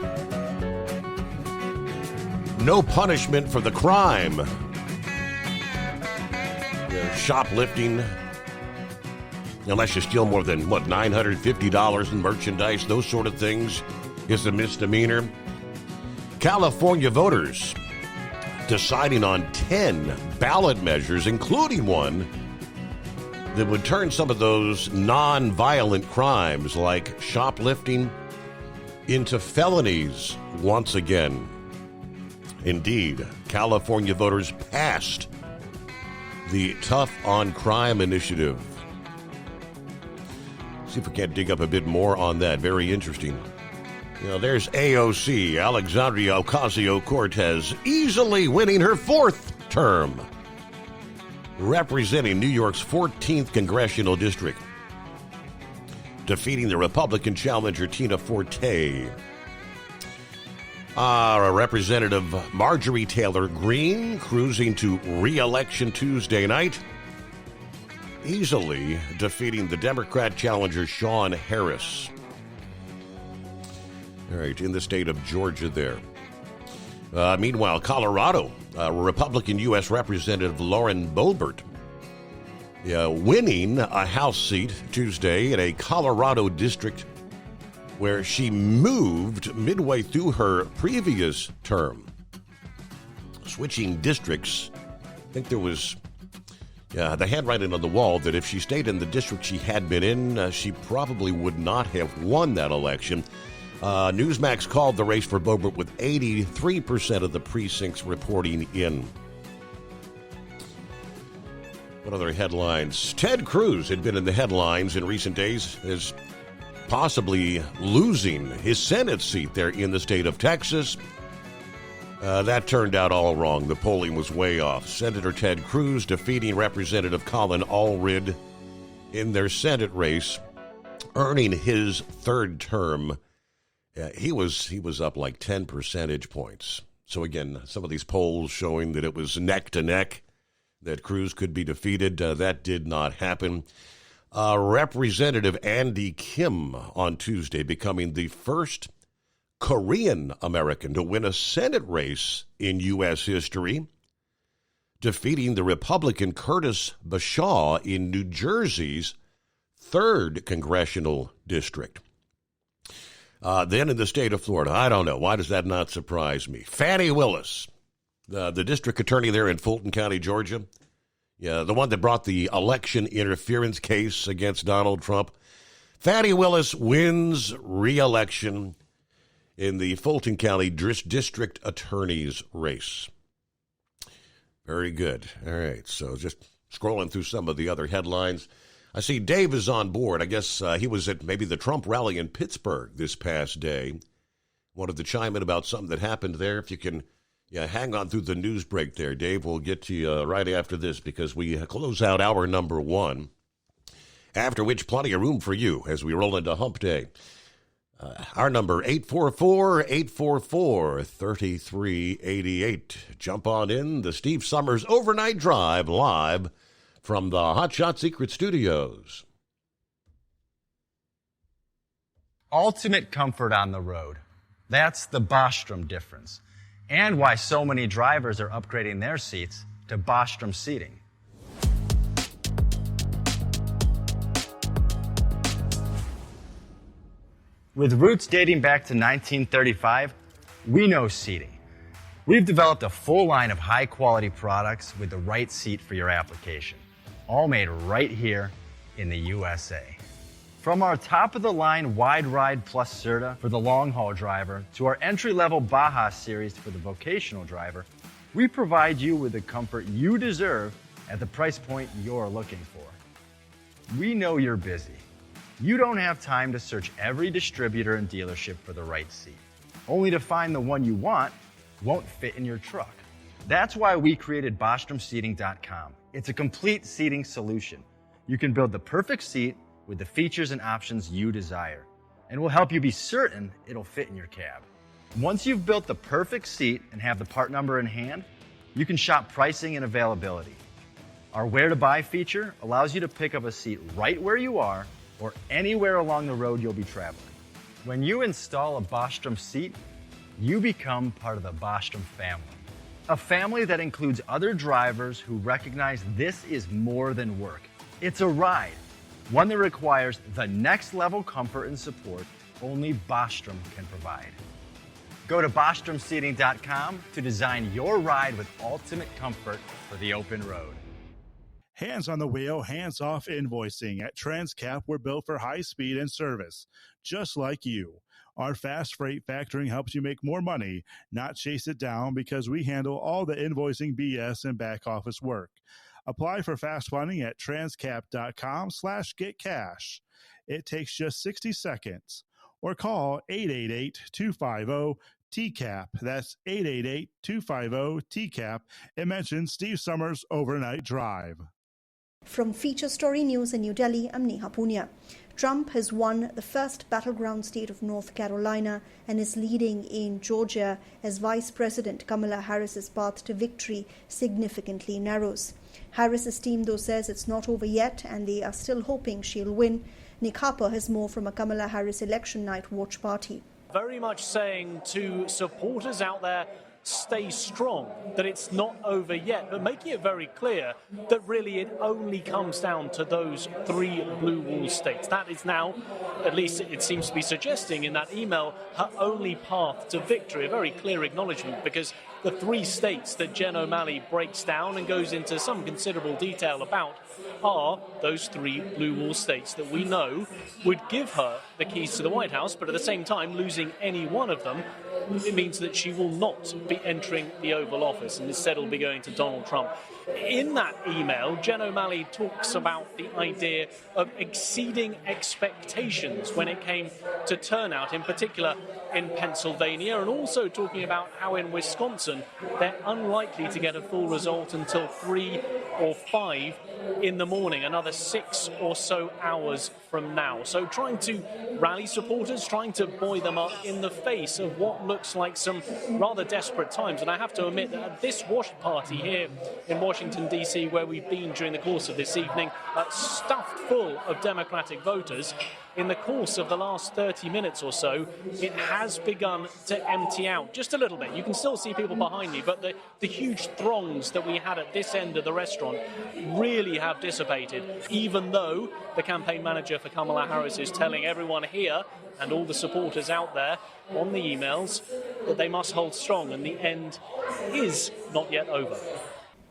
no punishment for the crime. Shoplifting, unless you steal more than, $950 in merchandise, those sort of things, is a misdemeanor. California voters deciding on 10 ballot measures, including one that would turn some of those non-violent crimes like shoplifting into felonies once again. Indeed, California voters passed the Tough on Crime initiative. See if we can't dig up a bit more on that. Very interesting. There's AOC, Alexandria Ocasio-Cortez, easily winning her 4th term, representing New York's 14th congressional district, defeating the Republican challenger Tina Forte. Representative Marjorie Taylor Greene cruising to re-election Tuesday night, easily defeating the Democrat challenger Sean Harris. All right, in the state of Georgia there. Meanwhile, Colorado, Republican U.S. Representative Lauren Boebert winning a House seat Tuesday in a Colorado district where she moved midway through her previous term. Switching districts, I think there was the handwriting on the wall that if she stayed in the district she had been in, she probably would not have won that election. Newsmax called the race for Boebert with 83% of the precincts reporting in. What other headlines? Ted Cruz had been in the headlines in recent days as possibly losing his Senate seat there in the state of Texas. That turned out all wrong. The polling was way off. Senator Ted Cruz defeating Representative Colin Allred in their Senate race, earning his 3rd term. He was up like 10 percentage points. So again, some of these polls showing that it was neck to neck, that Cruz could be defeated. That did not happen. Representative Andy Kim on Tuesday becoming the first Korean American to win a Senate race in U.S. history, defeating the Republican Curtis Bashaw in New Jersey's 3rd congressional district. Then in the state of Florida, I don't know. Why does that not surprise me? Fani Willis, the district attorney there in Fulton County, Georgia, the one that brought the election interference case against Donald Trump. Fani Willis wins re-election in the Fulton County district attorney's race. Very good. All right, so just scrolling through some of the other headlines. I see Dave is on board. I guess he was at maybe the Trump rally in Pittsburgh this past day. Wanted to chime in about something that happened there. If you can hang on through the news break there, Dave. We'll get to you right after this because we close out hour number 1, after which plenty of room for you as we roll into Hump Day. Our number, 844-844-3388. Jump on in. The Steve Summers Overnight Drive live from the Hot Shot Secret Studios. Ultimate comfort on the road. That's the Bostrom difference. And why so many drivers are upgrading their seats to Bostrom seating. With roots dating back to 1935, we know seating. We've developed a full line of high-quality products with the right seat for your application, all made right here in the USA. From our top-of-the-line Wide Ride Plus Certa for the long-haul driver to our entry-level Baja series for the vocational driver, we provide you with the comfort you deserve at the price point you're looking for. We know you're busy. You don't have time to search every distributor and dealership for the right seat, only to find the one you want won't fit in your truck. That's why we created BostromSeating.com. It's a complete seating solution. You can build the perfect seat with the features and options you desire, and we'll help you be certain it'll fit in your cab. Once you've built the perfect seat and have the part number in hand, you can shop pricing and availability. Our Where to Buy feature allows you to pick up a seat right where you are or anywhere along the road you'll be traveling. When you install a Bostrom seat, you become part of the Bostrom family. A family that includes other drivers who recognize this is more than work. It's a ride, one that requires the next level comfort and support only Bostrom can provide. Go to BostromSeating.com to design your ride with ultimate comfort for the open road. Hands on the wheel, hands off invoicing. At Transcap, we're built for high speed and service, just like you. Our fast freight factoring helps you make more money, not chase it down, because we handle all the invoicing BS and back office work. Apply for fast funding at transcap.com/getcash. It takes just 60 seconds. Or call 888-250-TCAP. That's 888-250-TCAP. And mention Steve Summers Overnight Drive. From Feature Story News in New Delhi, I'm Neha Punia. Trump has won the first battleground state of North Carolina and is leading in Georgia as Vice President Kamala Harris's path to victory significantly narrows. Harris's team, though, says it's not over yet and they are still hoping she'll win. Nick Harper has more from a Kamala Harris election night watch party. Very much saying to supporters out there, stay strong, that it's not over yet, but making it very clear that really it only comes down to those 3 blue wall states. That is now, at least it seems to be suggesting in that email, her only path to victory. A very clear acknowledgement, because the 3 states that Jen O'Malley breaks down and goes into some considerable detail about are those 3 blue wall states that we know would give her the keys to the White House, but at the same time, losing any one of them, it means that she will not be entering the Oval Office and instead will be going to Donald Trump. In that email, Jen O'Malley talks about the idea of exceeding expectations when it came to turnout, in particular in Pennsylvania, and also talking about how in Wisconsin they're unlikely to get a full result until 3 or 5 in the morning, another 6 or so hours from now. So trying to rally supporters, trying to buoy them up in the face of what looks like some rather desperate times. And I have to admit that at this wash party here in Washington, D.C., where we've been during the course of this evening, stuffed full of Democratic voters, in the course of the last 30 minutes or so, it has begun to empty out just a little bit. You can still see people behind me, but the huge throngs that we had at this end of the restaurant really have dissipated, even though the campaign manager for Kamala Harris is telling everyone here and all the supporters out there on the emails that they must hold strong and the end is not yet over.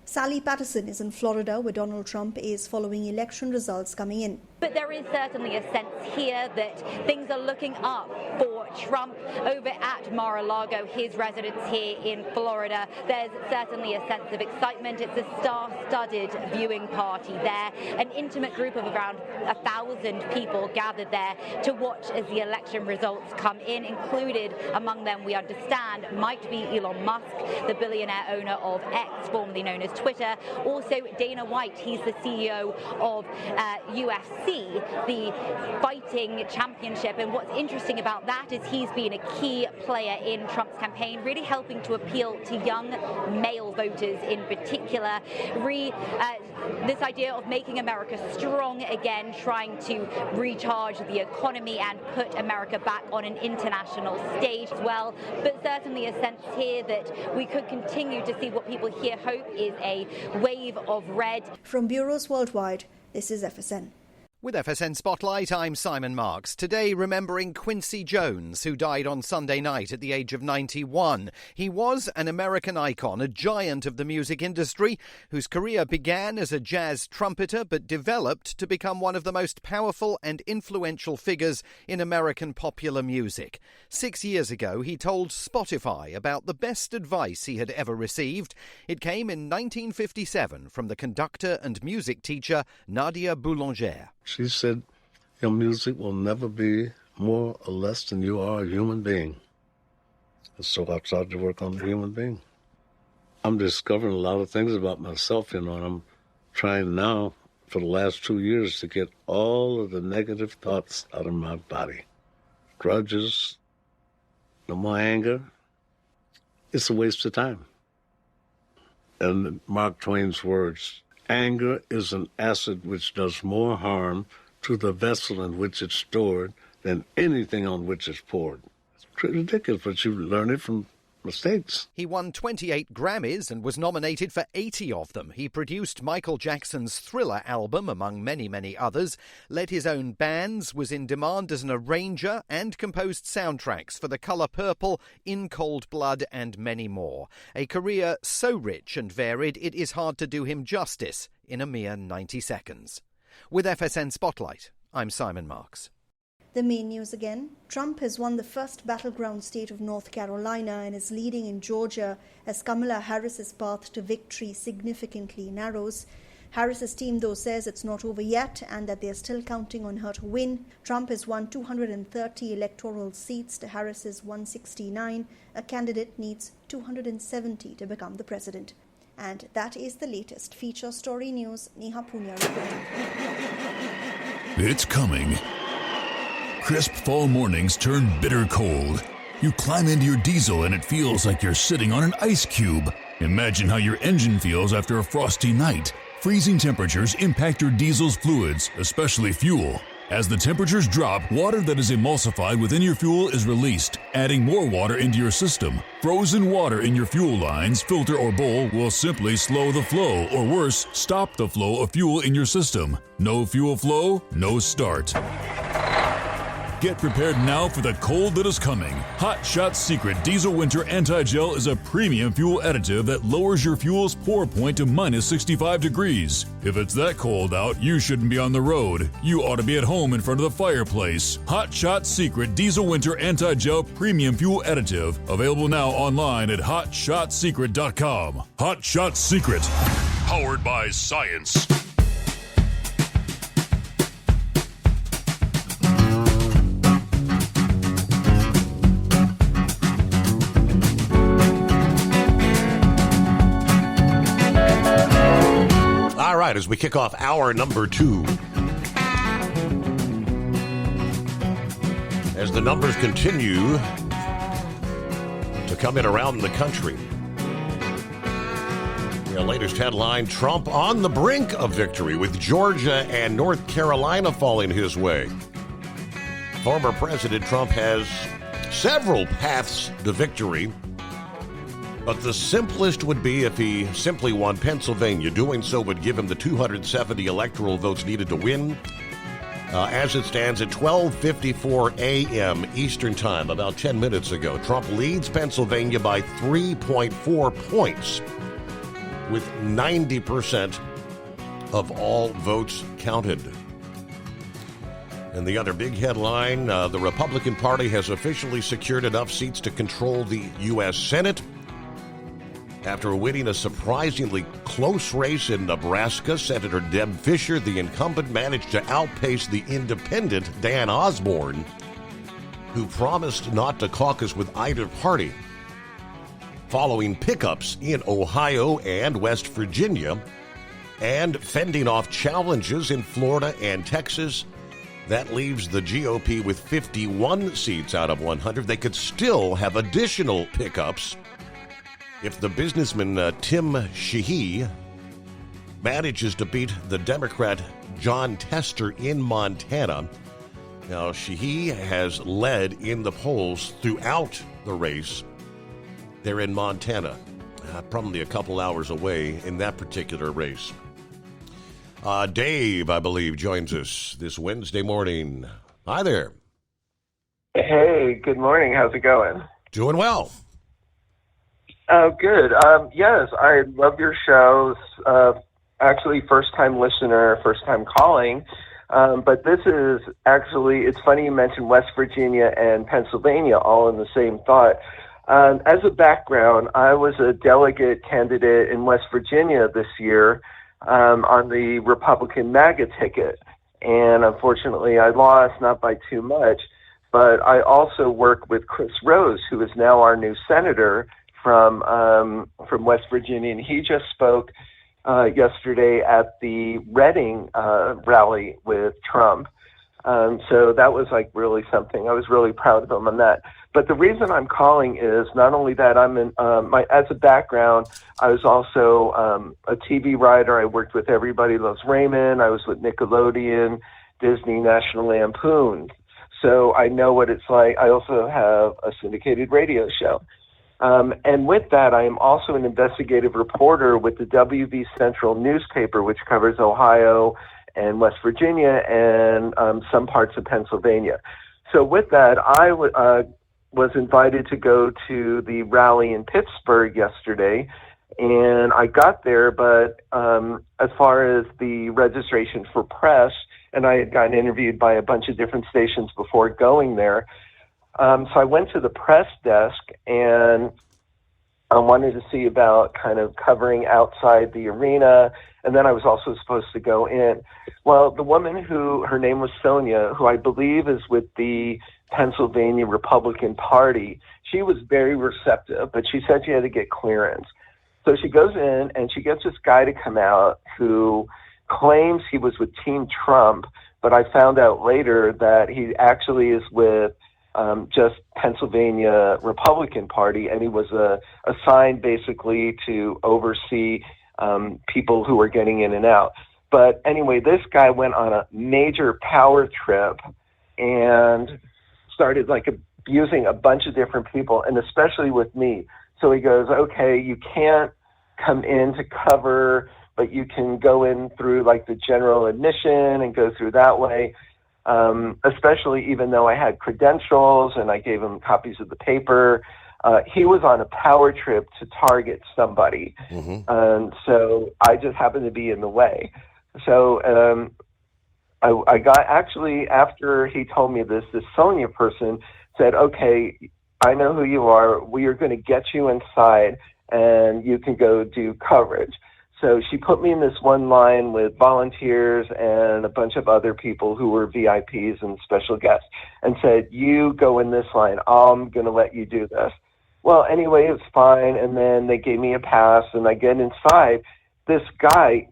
Sally Patterson is in Florida, where Donald Trump is following election results coming in. But there is certainly a sense here that things are looking up for Trump over at Mar-a-Lago, his residence here in Florida. There's certainly a sense of excitement. It's a star-studded viewing party there. An intimate group of around 1,000 people gathered there to watch as the election results come in. Included among them, we understand, might be Elon Musk, the billionaire owner of X, formerly known as Twitter. Also, Dana White, he's the CEO of UFC, the fighting championship. And what's interesting about that is he's been a key player in Trump's campaign, really helping to appeal to young male voters in particular. This idea of making America strong again, trying to recharge the economy and put America back on an international stage as well. But certainly a sense here that we could continue to see what people here hope is a wave of red. From bureaus worldwide, this is FSN. With FSN Spotlight, I'm Simon Marks. Today, remembering Quincy Jones, who died on Sunday night at the age of 91. He was an American icon, a giant of the music industry, whose career began as a jazz trumpeter but developed to become one of the most powerful and influential figures in American popular music. 6 years ago, he told Spotify about the best advice he had ever received. It came in 1957 from the conductor and music teacher Nadia Boulanger. She said, your music will never be more or less than you are a human being. And so I started to work on the human being. I'm discovering a lot of things about myself, and I'm trying now for the last 2 years to get all of the negative thoughts out of my body. Grudges, no more anger. It's a waste of time. And Mark Twain's words, anger is an acid which does more harm to the vessel in which it's stored than anything on which it's poured. It's pretty ridiculous, but you learn it from mistakes. He won 28 Grammys and was nominated for 80 of them. He produced Michael Jackson's Thriller album, among many, many others, led his own bands, was in demand as an arranger, and composed soundtracks for The Colour Purple, In Cold Blood, and many more. A career so rich and varied, it is hard to do him justice in a mere 90 seconds. With FSN Spotlight, I'm Simon Marks. The main news again. Trump has won the first battleground state of North Carolina and is leading in Georgia as Kamala Harris's path to victory significantly narrows. Harris's team, though, says it's not over yet and that they're still counting on her to win. Trump has won 230 electoral seats to Harris's 169. A candidate needs 270 to become the president. And that is the latest Feature Story News. Neha Punya reporting. It's coming. Crisp fall mornings turn bitter cold. You climb into your diesel and it feels like you're sitting on an ice cube. Imagine how your engine feels after a frosty night. Freezing temperatures impact your diesel's fluids, especially fuel. As the temperatures drop, water that is emulsified within your fuel is released, adding more water into your system. Frozen water in your fuel lines, filter, or bowl will simply slow the flow, or worse, stop the flow of fuel in your system. No fuel flow, no start. Get prepared now for the cold that is coming. Hot Shot Secret Diesel Winter Anti-Gel is a premium fuel additive that lowers your fuel's pour point to minus 65 degrees. If it's that cold out, you shouldn't be on the road. You ought to be at home in front of the fireplace. Hot Shot Secret Diesel Winter Anti-Gel Premium Fuel Additive. Available now online at HotShotSecret.com. Hot Shot Secret. Powered by science. All right, as we kick off hour number 2. As the numbers continue to come in around the country. The latest headline, Trump on the brink of victory with Georgia and North Carolina falling his way. Former President Trump has several paths to victory, but the simplest would be if he simply won Pennsylvania. Doing so would give him the 270 electoral votes needed to win. As it stands at 12:54 a.m. Eastern Time, about 10 minutes ago, Trump leads Pennsylvania by 3.4 points, with 90% of all votes counted. And the other big headline, the Republican Party has officially secured enough seats to control the U.S. Senate. After winning a surprisingly close race in Nebraska, Senator Deb Fischer, the incumbent, managed to outpace the independent Dan Osborne, who promised not to caucus with either party. Following pickups in Ohio and West Virginia, and fending off challenges in Florida and Texas, that leaves the GOP with 51 seats out of 100. They could still have additional pickups if the businessman Tim Sheehy manages to beat the Democrat John Tester in Montana. Now, Sheehy has led in the polls throughout the race there in Montana, probably a couple hours away in that particular race. Dave, I believe, joins us this Wednesday morning. Hi there. Hey, good morning. How's it going? Doing well. Oh, good. Yes, I love your shows. Actually, first-time listener, first-time calling. But this is actually, it's funny you mentioned West Virginia and Pennsylvania all in the same thought. As a background, I was a delegate candidate in West Virginia this year on the Republican MAGA ticket. And unfortunately, I lost, not by too much. But I also work with Chris Rose, who is now our new senator from West Virginia. And he just spoke yesterday at the Reading rally with Trump. So that was like really something. I was really proud of him on that. But the reason I'm calling is not only that I'm in as a background, I was also a TV writer. I worked with Everybody Loves Raymond. I was with Nickelodeon, Disney, National Lampoon. So I know what it's like. I also have a syndicated radio show. And with that, I am also an investigative reporter with the WV Central newspaper, which covers Ohio and West Virginia and some parts of Pennsylvania. So with that, I was invited to go to the rally in Pittsburgh yesterday, and I got there, but as far as the registration for press, and I had gotten interviewed by a bunch of different stations before going there, so I went to the press desk, and I wanted to see about kind of covering outside the arena, and then I was also supposed to go in. Well, the woman her name was Sonia, who I believe is with the Pennsylvania Republican Party, she was very receptive, but she said she had to get clearance. So she goes in, and she gets this guy to come out who claims he was with Team Trump, but I found out later that he actually is with just Pennsylvania Republican Party, and he was assigned basically to oversee people who were getting in and out. But anyway, this guy went on a major power trip and started like abusing a bunch of different people, and especially with me. So he goes, okay, you can't come in to cover, but you can go in through like the general admission and go through that way. Especially even though I had credentials and I gave him copies of the paper. He was on a power trip to target somebody. And so I just happened to be in the way. So I got, actually, after he told me this Sonia person said, okay, I know who you are. We are going to get you inside and you can go do coverage. So she put me in this one line with volunteers and a bunch of other people who were VIPs and special guests and said, you go in this line. I'm going to let you do this. Well, anyway, it was fine. And then they gave me a pass and I get inside. This guy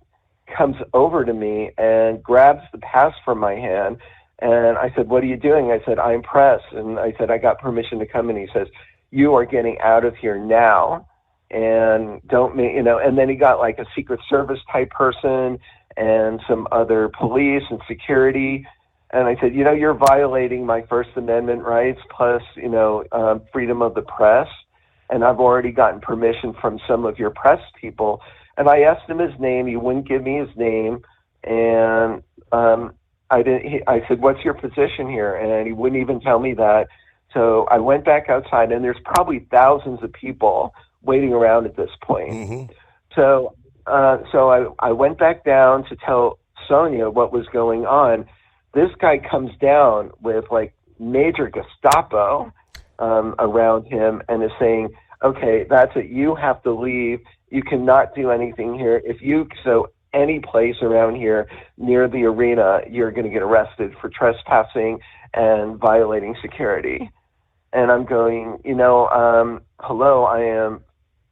comes over to me and grabs the pass from my hand. And I said, what are you doing? I said, I'm press. And I said, I got permission to come in. He says, you are getting out of here now. And and then he got like a Secret Service type person and some other police and security. And I said, you're violating my First Amendment rights plus, freedom of the press. And I've already gotten permission from some of your press people. And I asked him his name. He wouldn't give me his name. And I said, what's your position here? And he wouldn't even tell me that. So I went back outside, and there's probably thousands of people waiting around at this point. Mm-hmm. So I went back down to tell Sonia what was going on. This guy comes down with like major Gestapo around him and is saying, okay, that's it. You have to leave. You cannot do anything here. Any place around here near the arena, you're going to get arrested for trespassing and violating security. And I'm going, hello, I am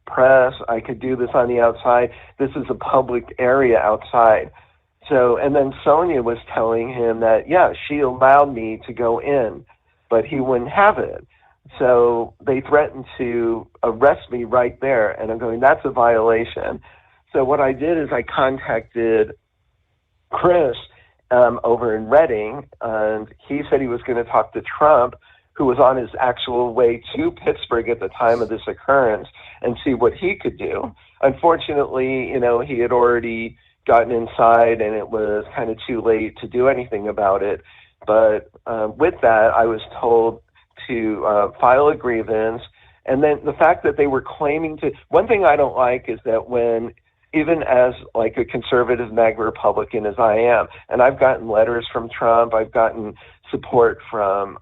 press. I could do this on the outside. This is a public area outside. So, and then Sonia was telling him that, yeah, she allowed me to go in, but he wouldn't have it. So they threatened to arrest me right there. And I'm going, that's a violation. So what I did is I contacted Chris over in Reading, and he said he was going to talk to Trump, who was on his actual way to Pittsburgh at the time of this occurrence, and see what he could do. Unfortunately, he had already gotten inside, and it was kind of too late to do anything about it. But with that, I was told to file a grievance. And then the fact that they were claiming to, one thing I don't like is that when, even as like a conservative MAGA Republican as I am, and I've gotten letters from Trump, I've gotten support from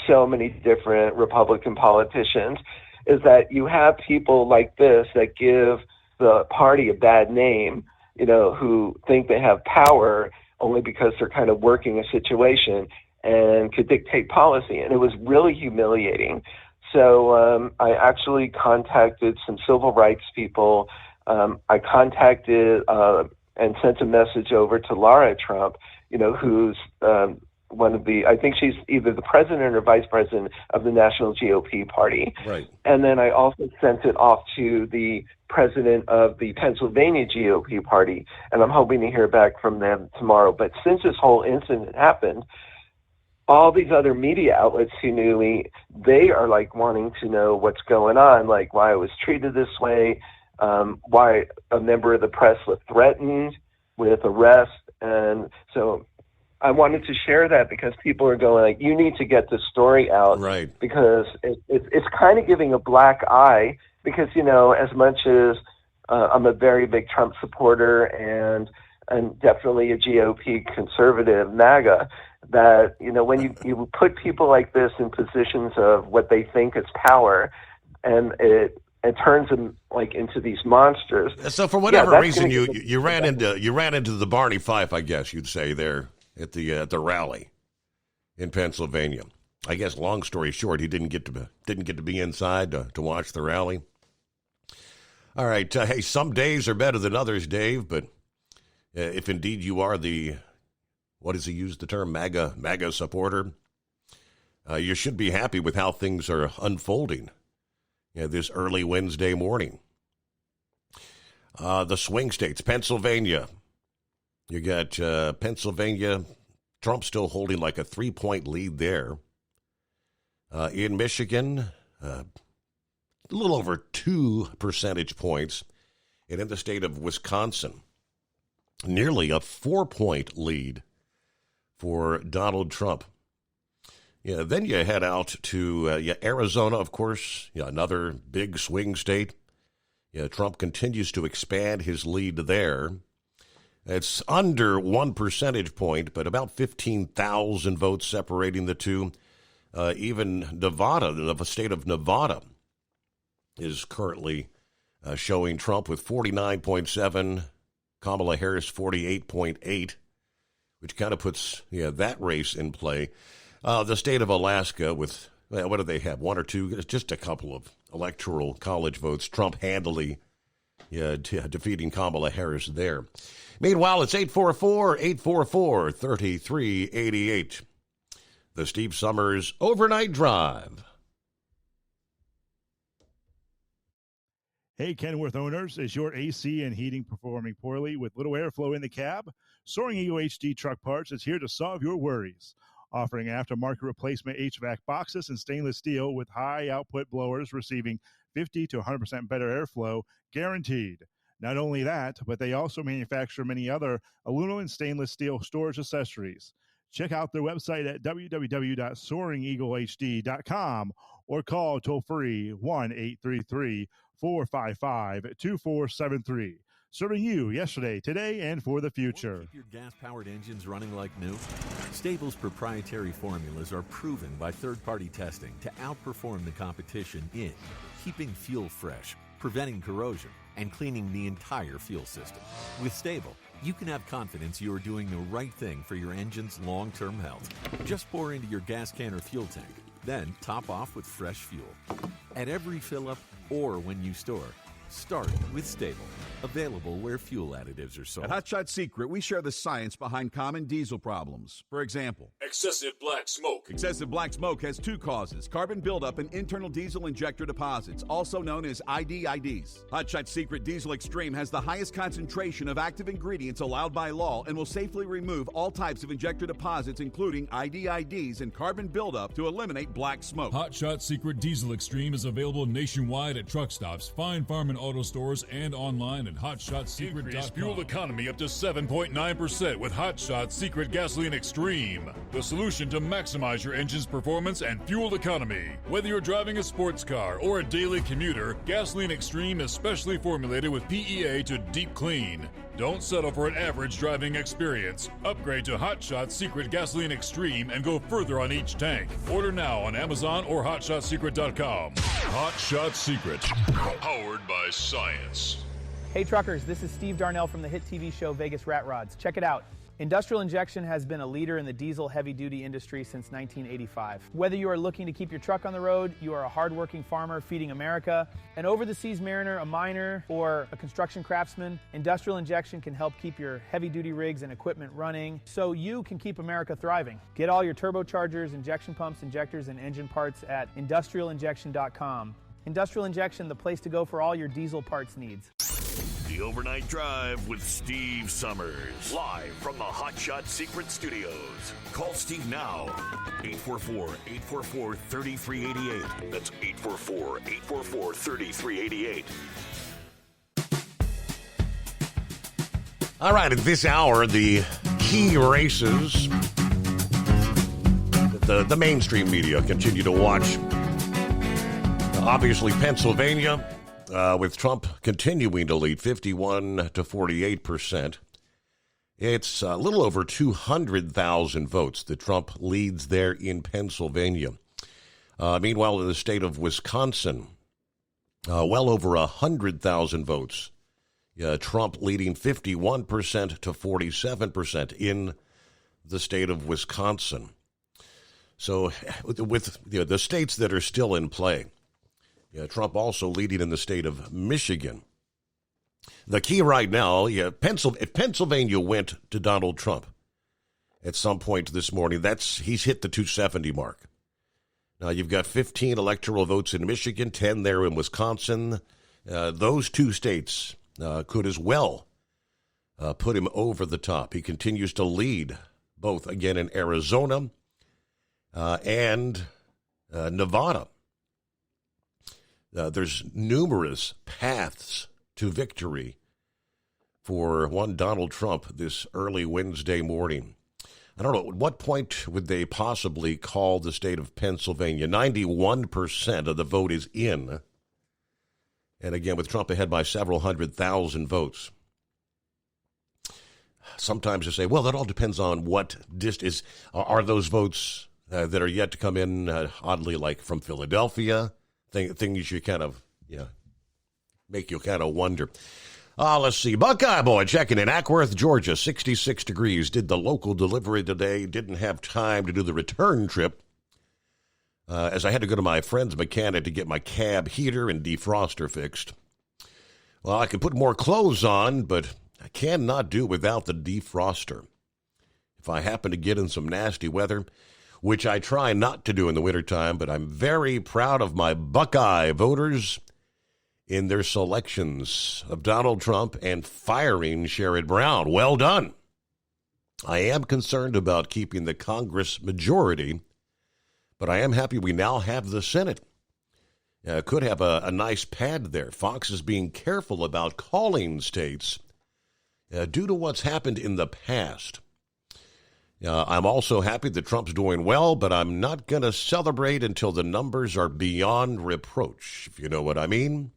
so many different Republican politicians, is that you have people like this that give the party a bad name, who think they have power only because they're kind of working a situation and could dictate policy. And it was really humiliating. So I actually contacted some civil rights people. I contacted and sent a message over to Lara Trump, who's one of the, I think she's either the president or vice president of the National GOP party. Right. And then I also sent it off to the president of the Pennsylvania GOP party, and I'm hoping to hear back from them tomorrow. But since this whole incident happened, all these other media outlets who knew me, they are like wanting to know what's going on, like why I was treated this way, why a member of the press was threatened with arrest. And so I wanted to share that because people are going like, you need to get this story out. Right. Because it's kind of giving a black eye because, as much as I'm a very big Trump supporter and definitely a GOP conservative MAGA, that, when you put people like this in positions of what they think is power, and it turns them like into these monsters. So for whatever reason, you ran into the Barney Fife, I guess you'd say, there at the rally in Pennsylvania. I guess, long story short, he didn't get to be inside to watch the rally. All right, hey, some days are better than others, Dave. But if indeed you are the, what does he use the term, MAGA supporter, you should be happy with how things are unfolding this early Wednesday morning. The swing states, Pennsylvania. You got Pennsylvania, Trump still holding like a 3-point lead there. In Michigan, a little over 2 percentage points. And in the state of Wisconsin, nearly a 4-point lead for Donald Trump. Yeah, then you head out to Arizona, of course, another big swing state. Trump continues to expand his lead there. It's under 1 percentage point, but about 15,000 votes separating the two. Even Nevada, the state of Nevada, is currently showing Trump with 49.7, Kamala Harris 48.8, which kind of puts that race in play. The state of Alaska with, what do they have, 1 or 2, just a couple of electoral college votes. Trump handily defeating Kamala Harris there. Meanwhile, it's 844-3388. The Steve Summers Overnight Drive. Hey, Kenworth owners, is your AC and heating performing poorly with little airflow in the cab? Soaring Eagle HD Truck Parts is here to solve your worries. Offering aftermarket replacement HVAC boxes and stainless steel with high output blowers receiving 50 to 100% better airflow, guaranteed. Not only that, but they also manufacture many other aluminum and stainless steel storage accessories. Check out their website at www.soaringeaglehd.com or call toll-free 1-833-455-2473. Serving you yesterday, today, and for the future. Keep your gas-powered engines running like new? Stable's proprietary formulas are proven by third-party testing to outperform the competition in keeping fuel fresh, preventing corrosion, and cleaning the entire fuel system. With Stable, you can have confidence you are doing the right thing for your engine's long-term health. Just pour into your gas can or fuel tank, then top off with fresh fuel. At every fill-up or when you store, start with Stable. Available where fuel additives are sold. At Hot Shot Secret, we share the science behind common diesel problems. For example, excessive black smoke. Excessive black smoke has two causes: carbon buildup and internal diesel injector deposits, also known as IDIDs. Hot Shot Secret Diesel Extreme has the highest concentration of active ingredients allowed by law and will safely remove all types of injector deposits, including IDIDs and carbon buildup, to eliminate black smoke. Hot Shot Secret Diesel Extreme is available nationwide at truck stops, Fine Farm and auto stores, and online at hotshotsecret.com. Increase fuel economy up to 7.9% with Hot Shot Secret Gasoline Extreme. The solution to maximize your engine's performance and fuel economy. Whether you're driving a sports car or a daily commuter, Gasoline Extreme is specially formulated with PEA to deep clean. Don't settle for an average driving experience. Upgrade to Hot Shot Secret Gasoline Extreme and go further on each tank. Order now on Amazon or hotshotsecret.com. Hot Shot Secret. Powered by science. Hey truckers, this is Steve Darnell from the hit TV show Vegas Rat Rods. Check it out. Industrial Injection has been a leader in the diesel heavy-duty industry since 1985. Whether you are looking to keep your truck on the road, you are a hard-working farmer feeding America, an over-the-seas mariner, a miner, or a construction craftsman, Industrial Injection can help keep your heavy-duty rigs and equipment running so you can keep America thriving. Get all your turbochargers, injection pumps, injectors, and engine parts at industrialinjection.com. Industrial Injection, the place to go for all your diesel parts needs. The Overnight Drive with Steve Summers. Live from the Hot Shot Secret Studios. Call Steve now. 844-844-3388. That's 844-844-3388. All right, at this hour, the key races that the mainstream media continue to watch. Obviously, Pennsylvania, with Trump continuing to lead 51 to 48%. It's a little over 200,000 votes that Trump leads there in Pennsylvania. Meanwhile, in the state of Wisconsin, well over 100,000 votes. Trump leading 51% to 47% in the state of Wisconsin. So with the states that are still in play, Trump also leading in the state of Michigan. The key right now, if Pennsylvania went to Donald Trump at some point this morning, he's hit the 270 mark. Now, you've got 15 electoral votes in Michigan, 10 there in Wisconsin. Those two states could as well put him over the top. He continues to lead both, again, in Arizona and Nevada. There's numerous paths to victory for one Donald Trump this early Wednesday morning. I don't know, at what point would they possibly call the state of Pennsylvania? 91% of the vote is in. And again, with Trump ahead by several 100,000 votes. Sometimes you say, well, that all depends on what are those votes that are yet to come in, oddly, like from Philadelphia, things you kind of, make you kind of wonder. Let's see. Buckeye Boy checking in Ackworth, Georgia, 66 degrees. Did the local delivery today. Didn't have time to do the return trip as I had to go to my friend's mechanic to get my cab heater and defroster fixed. Well, I could put more clothes on, but I cannot do without the defroster. If I happen to get in some nasty weather, which I try not to do in the wintertime, but I'm very proud of my Buckeye voters. in their selections of Donald Trump and firing Sherrod Brown. Well done. I am concerned about keeping the Congress majority, but I am happy we now have the Senate. Could have a nice pad there. Fox is being careful about calling states due to what's happened in the past. I'm also happy that Trump's doing well, but I'm not going to celebrate until the numbers are beyond reproach, if you know what I mean.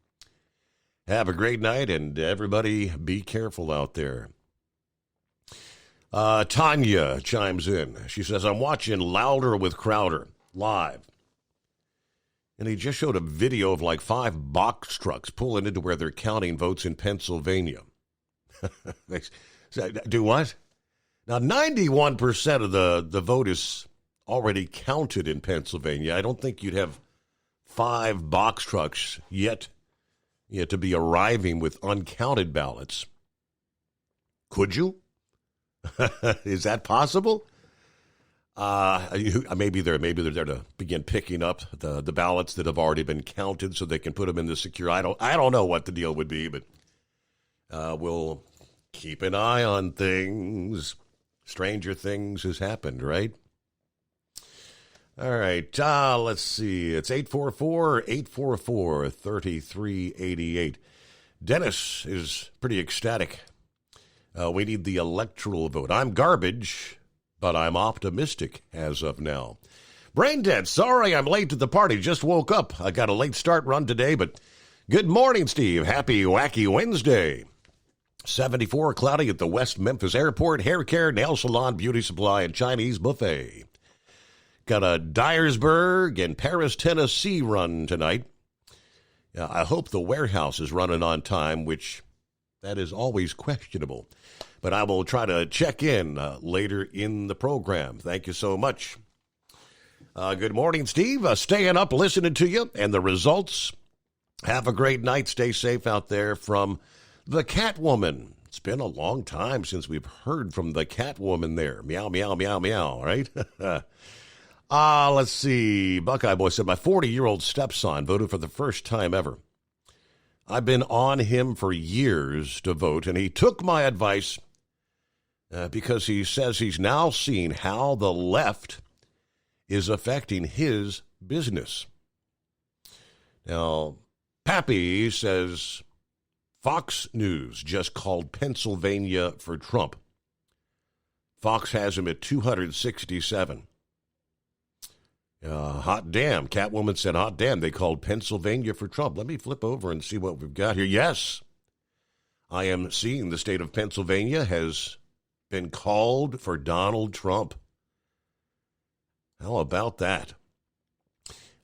Have a great night, and everybody be careful out there. Tanya chimes in. She says, I'm watching Louder with Crowder live. And he just showed a video of like 5 box trucks pulling into where they're counting votes in Pennsylvania. Do what? Now, 91% of the vote is already counted in Pennsylvania. I don't think you'd have 5 box trucks yet to be arriving with uncounted ballots. Could you? Is that possible? Maybe they're there to begin picking up the ballots that have already been counted so they can put them in the secure. I don't know what the deal would be, but we'll keep an eye on things. Stranger things has happened, right? All right, let's see. It's 844-844-3388. Dennis is pretty ecstatic. We need the electoral vote. I'm garbage, but I'm optimistic as of now. Brain dead. Sorry I'm late to the party. Just woke up. I got a late start run today, but good morning, Steve. Happy Wacky Wednesday. 74, cloudy at the West Memphis Airport. Hair care, nail salon, beauty supply, and Chinese buffet. Got a Dyersburg and Paris, Tennessee run tonight. I hope the warehouse is running on time, which that is always questionable. But I will try to check in later in the program. Thank you so much. Good morning, Steve. Staying up, listening to you, and the results. Have a great night. Stay safe out there from the Catwoman. It's been a long time since we've heard from the Catwoman there. Meow, meow, meow, meow, right? Let's see. Buckeye Boy said, my 40-year-old stepson voted for the first time ever. I've been on him for years to vote, and he took my advice because he says he's now seen how the left is affecting his business. Now, Pappy says, Fox News just called Pennsylvania for Trump. Fox has him at 267. Hot damn. Catwoman said, hot damn, they called Pennsylvania for Trump. Let me flip over and see what we've got here. Yes, I am seeing the state of Pennsylvania has been called for Donald Trump. How about that?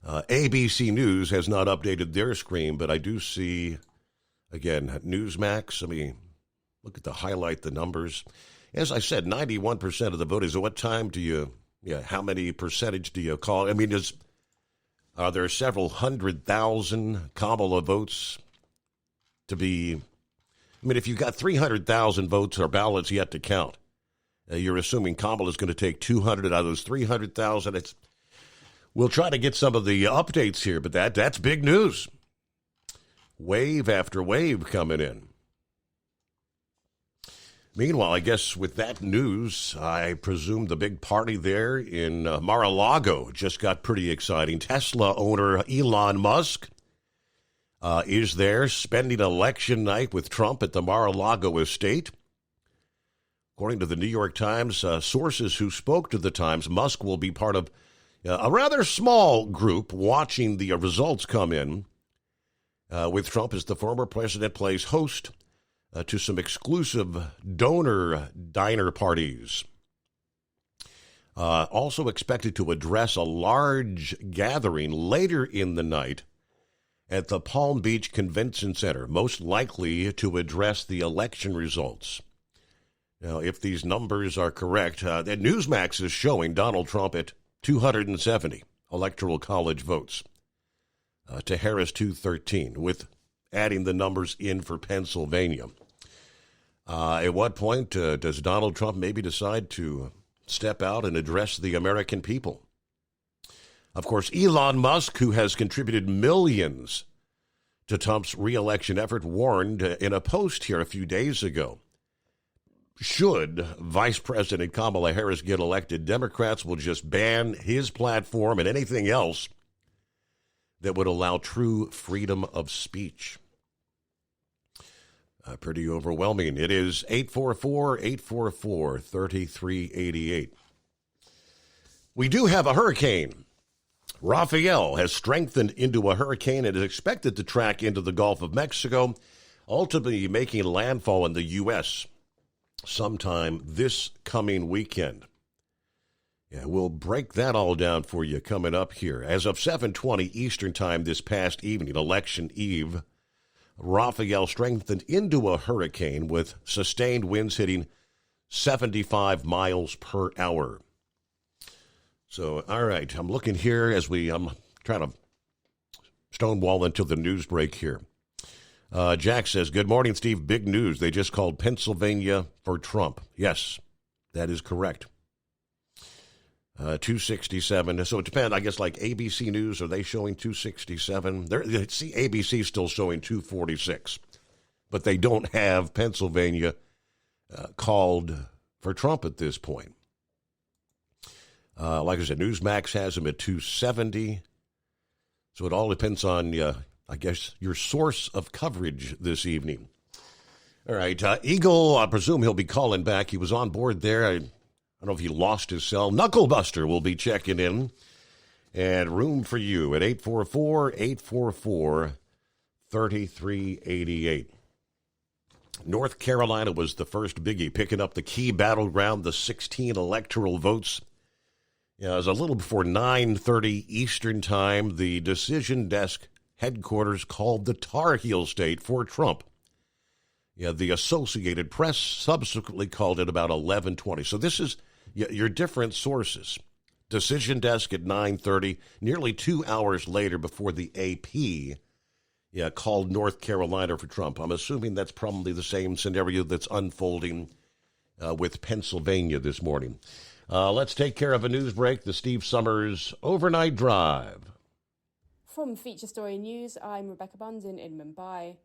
ABC News has not updated their screen, but I do see, again, Newsmax. Let me look at highlight the numbers. As I said, 91% of the voters. At what time do you... how many percentage do you call? I mean, are there several 100,000 Kamala votes to be? I mean, if you've got 300,000 votes or ballots yet to count, you're assuming Kamala is going to take 200 out of those 300,000. We'll try to get some of the updates here, but that's big news. Wave after wave coming in. Meanwhile, I guess with that news, I presume the big party there in Mar-a-Lago just got pretty exciting. Tesla owner Elon Musk is there spending election night with Trump at the Mar-a-Lago estate. According to the New York Times, sources who spoke to the Times, Musk will be part of a rather small group watching the results come in, with Trump as the former president plays host to some exclusive donor diner parties. Also expected to address a large gathering later in the night at the Palm Beach Convention Center, most likely to address the election results. Now, if these numbers are correct, Newsmax is showing Donald Trump at 270 Electoral College votes to Harris 213, with adding the numbers in for Pennsylvania. At what point does Donald Trump maybe decide to step out and address the American people? Of course, Elon Musk, who has contributed millions to Trump's re-election effort, warned in a post here a few days ago. Should Vice President Kamala Harris get elected, Democrats will just ban his platform and anything else that would allow true freedom of speech. Pretty overwhelming. It is 844-844-3388. We do have a hurricane. Rafael has strengthened into a hurricane and is expected to track into the Gulf of Mexico, ultimately making landfall in the U.S. sometime this coming weekend. Yeah, we'll break that all down for you coming up here. As of 7:20 Eastern Time this past evening, election eve, Rafael strengthened into a hurricane with sustained winds hitting 75 miles per hour. So, all right, I'm looking here as I'm trying to stonewall until the news break here. Jack says, good morning, Steve. Big news. They just called Pennsylvania for Trump. Yes, that is correct. 267. So it depends, I guess, like ABC News, are they showing 267? See, ABC still showing 246. But they don't have Pennsylvania called for Trump at this point. Like I said, Newsmax has him at 270. So it all depends on, I guess, your source of coverage this evening. All right. Eagle, I presume he'll be calling back. He was on board there. I don't know if he lost his cell. Knucklebuster will be checking in. And room for you at 844-844-3388. North Carolina was the first biggie, picking up the key battleground, the 16 electoral votes. Yeah, it was a little before 9:30 Eastern Time. The decision desk headquarters called the Tar Heel State for Trump. Yeah, the Associated Press subsequently called it about 11:20. So this is your different sources. Decision desk at 9:30, nearly 2 hours later before the AP called North Carolina for Trump. I'm assuming that's probably the same scenario that's unfolding with Pennsylvania this morning. Let's take care of a news break, the Steve Summers Overnight Drive. From Feature Story News, I'm Rebecca Bundin in Mumbai.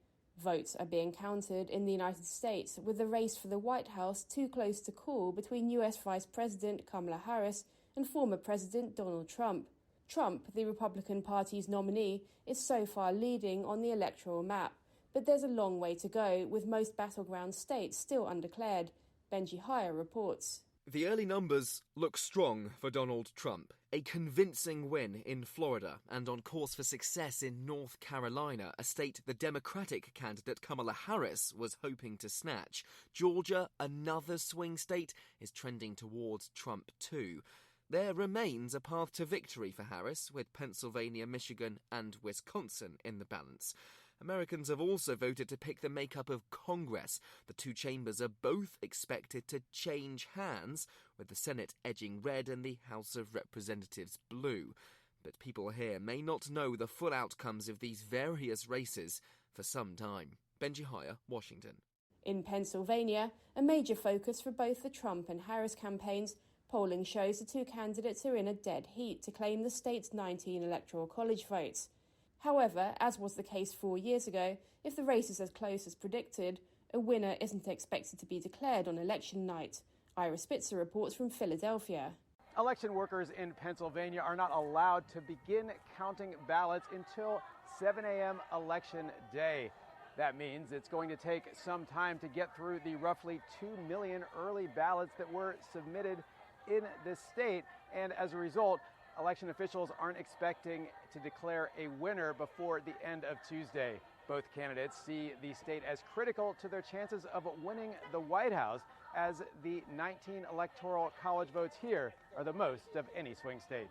Votes are being counted in the United States, with the race for the White House too close to call between U.S. Vice President Kamala Harris and former President Donald Trump. Trump, the Republican Party's nominee, is so far leading on the electoral map, but there's a long way to go, with most battleground states still undeclared. Benji Hire reports. The early numbers look strong for Donald Trump. A convincing win in Florida and on course for success in North Carolina, a state the Democratic candidate Kamala Harris was hoping to snatch. Georgia, another swing state, is trending towards Trump too. There remains a path to victory for Harris, with Pennsylvania, Michigan and Wisconsin in the balance. Americans have also voted to pick the makeup of Congress. The two chambers are both expected to change hands, with the Senate edging red and the House of Representatives blue. But people here may not know the full outcomes of these various races for some time. Benji Hire, Washington. In Pennsylvania, a major focus for both the Trump and Harris campaigns, polling shows the two candidates are in a dead heat to claim the state's 19 electoral college votes. However, as was the case 4 years ago, if the race is as close as predicted, a winner isn't expected to be declared on election night. Ira Spitzer reports from Philadelphia. Election workers in Pennsylvania are not allowed to begin counting ballots until 7 a.m. election day. That means it's going to take some time to get through the roughly 2 million early ballots that were submitted in this state, and as a result, election officials aren't expecting to declare a winner before the end of Tuesday. Both candidates see the state as critical to their chances of winning the White House, as the 19 electoral college votes here are the most of any swing state.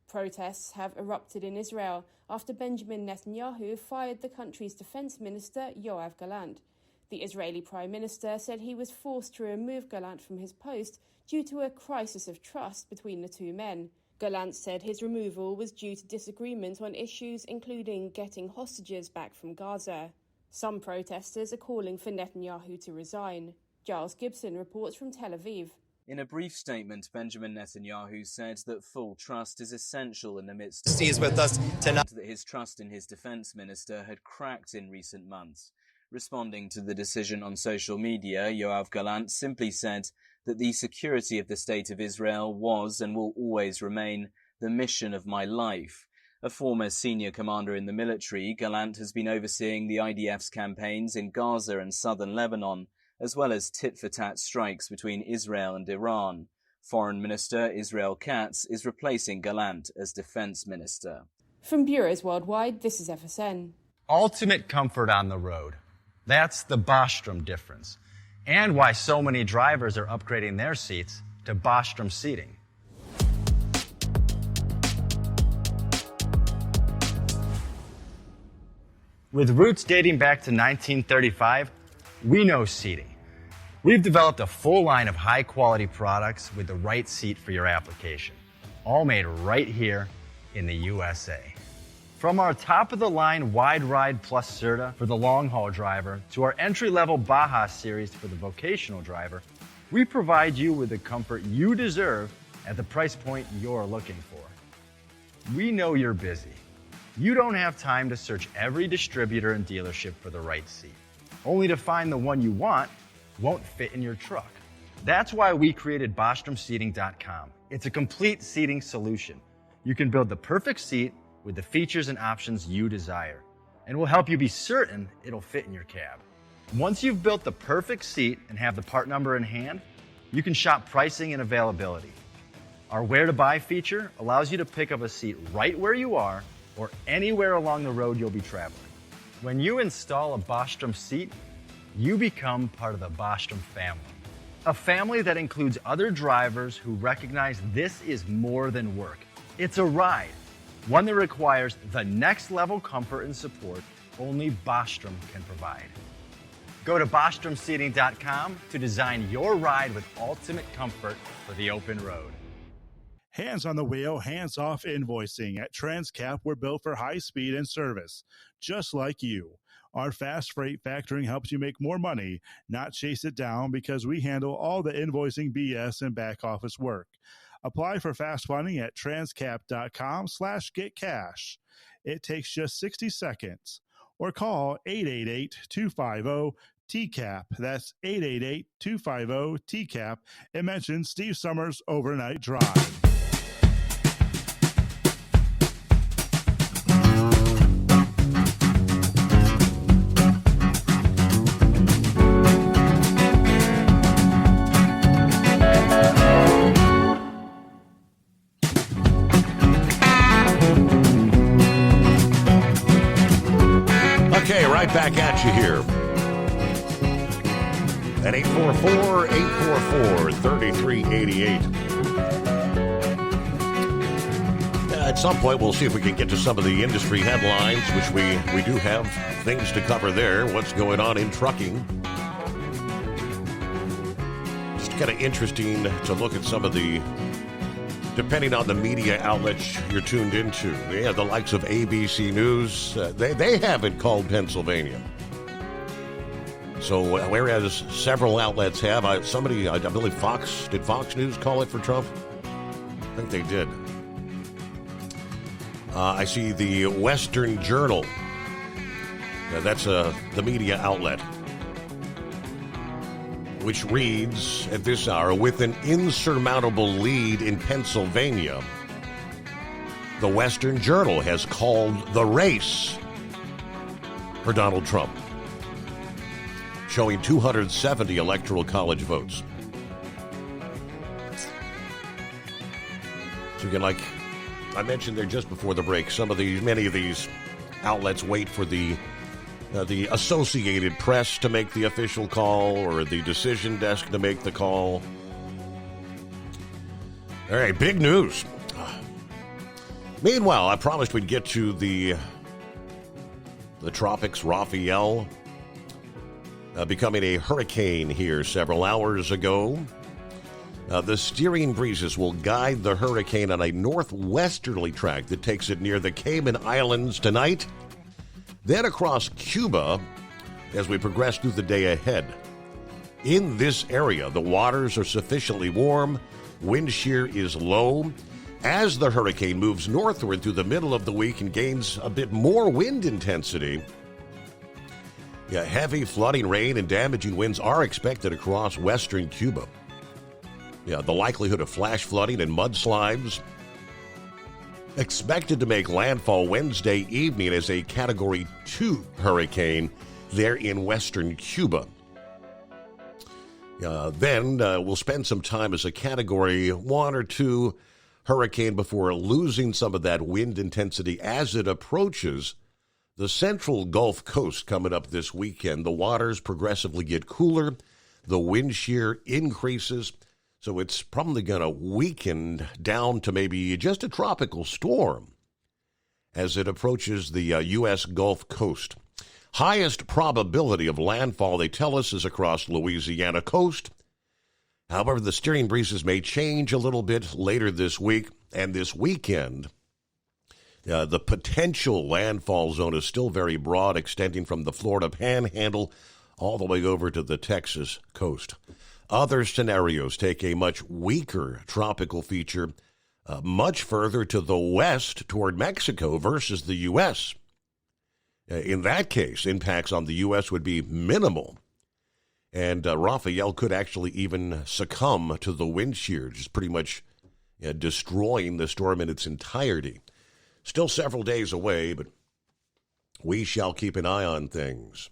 Protests have erupted in Israel after Benjamin Netanyahu fired the country's defense minister, Yoav Gallant. The Israeli Prime Minister said he was forced to remove Gallant from his post due to a crisis of trust between the two men. Gallant said his removal was due to disagreement on issues including getting hostages back from Gaza. Some protesters are calling for Netanyahu to resign. Giles Gibson reports from Tel Aviv. In a brief statement, Benjamin Netanyahu said that full trust is essential in the midst of... He is with us tonight. ...that his trust in his defense minister had cracked in recent months. Responding to the decision on social media, Yoav Gallant simply said that the security of the State of Israel was and will always remain the mission of my life. A former senior commander in the military, Gallant has been overseeing the IDF's campaigns in Gaza and southern Lebanon, as well as tit-for-tat strikes between Israel and Iran. Foreign Minister Israel Katz is replacing Gallant as Defense Minister. From bureaus worldwide, this is FSN. Ultimate comfort on the road. That's the Bostrom difference, and why so many drivers are upgrading their seats to Bostrom seating. With roots dating back to 1935, we know seating. We've developed a full line of high-quality products with the right seat for your application, all made right here in the USA. From our top-of-the-line Wide Ride Plus Certa for the long-haul driver to our entry-level Baja series for the vocational driver, we provide you with the comfort you deserve at the price point you're looking for. We know you're busy. You don't have time to search every distributor and dealership for the right seat, only to find the one you want won't fit in your truck. That's why we created BostromSeating.com. It's a complete seating solution. You can build the perfect seat with the features and options you desire, and we'll help you be certain it'll fit in your cab. Once you've built the perfect seat and have the part number in hand, you can shop pricing and availability. Our Where to Buy feature allows you to pick up a seat right where you are or anywhere along the road you'll be traveling. When you install a Bostrom seat, you become part of the Bostrom family. A family that includes other drivers who recognize this is more than work. It's a ride, one that requires the next level comfort and support only Bostrom can provide. Go to BostromSeating.com to design your ride with ultimate comfort for the open road. Hands on the wheel, hands off invoicing. At Transcap, we're built for high speed and service, just like you. Our fast freight factoring helps you make more money, not chase it down, because we handle all the invoicing BS and back office work. Apply for fast funding at transcap.com/getcash. It takes just 60 seconds. Or call 888-250-TCAP. That's 888-250-TCAP. And mention Steve Summers Overnight Drive. Back at you here at 844-844-3388. At some point, we'll see if we can get to some of the industry headlines, which we do have things to cover there. What's going on in trucking? Just kind of interesting to look at some of the, depending on the media outlets you're tuned into. Yeah, the likes of ABC News, they haven't called Pennsylvania. So whereas several outlets have, I believe did Fox News call it for Trump? I think they did. I see the Western Journal. That's the media outlet, which reads at this hour, with an insurmountable lead in Pennsylvania, the Western Journal has called the race for Donald Trump, showing 270 electoral college votes. So again, like I mentioned there just before the break, many of these outlets wait for the Associated Press to make the official call or the decision desk to make the call. All right, big news. Meanwhile, I promised we'd get to the tropics. Rafael becoming a hurricane here several hours ago. The steering breezes will guide the hurricane on a northwesterly track that takes it near the Cayman Islands tonight, then across Cuba as we progress through the day ahead. In this area, the waters are sufficiently warm, wind shear is low. As the hurricane moves northward through the middle of the week and gains a bit more wind intensity, heavy flooding, rain, and damaging winds are expected across western Cuba. The likelihood of flash flooding and mudslides expected to make landfall Wednesday evening as a Category 2 hurricane there in western Cuba. Then we'll spend some time as a Category 1 or 2 hurricane before losing some of that wind intensity as it approaches the central Gulf Coast coming up this weekend. The waters progressively get cooler. The wind shear increases. So it's probably going to weaken down to maybe just a tropical storm as it approaches the U.S. Gulf Coast. Highest probability of landfall, they tell us, is across Louisiana coast. However, the steering breezes may change a little bit later this week and this weekend. The potential landfall zone is still very broad, extending from the Florida Panhandle all the way over to the Texas coast. Other scenarios take a much weaker tropical feature much further to the west toward Mexico versus the U.S. In that case, impacts on the U.S. would be minimal. And Rafael could actually even succumb to the wind shear, just pretty much destroying the storm in its entirety. Still several days away, but we shall keep an eye on things.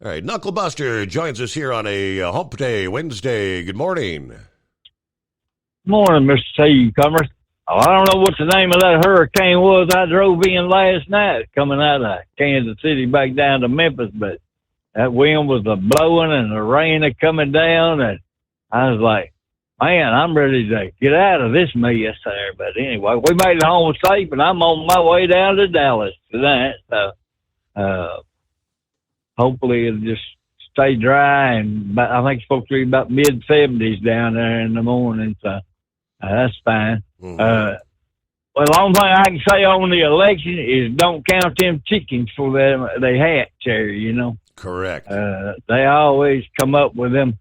All right, Knucklebuster joins us here on a Hump Day Wednesday. Good morning. Morning, Mr. Steve Cummers. I don't know what the name of that hurricane was I drove in last night coming out of Kansas City back down to Memphis, but that wind was blowing and the rain coming down, and I was like, man, I'm ready to get out of this mess there. But anyway, we made it home safe, and I'm on my way down to Dallas tonight. So hopefully it'll just stay dry, and I think it's supposed to be about mid-70s down there in the morning, so that's fine. Mm-hmm. Well, the only thing I can say on the election is don't count them chickens for them. They hatch there, you know. Correct. They always come up with them.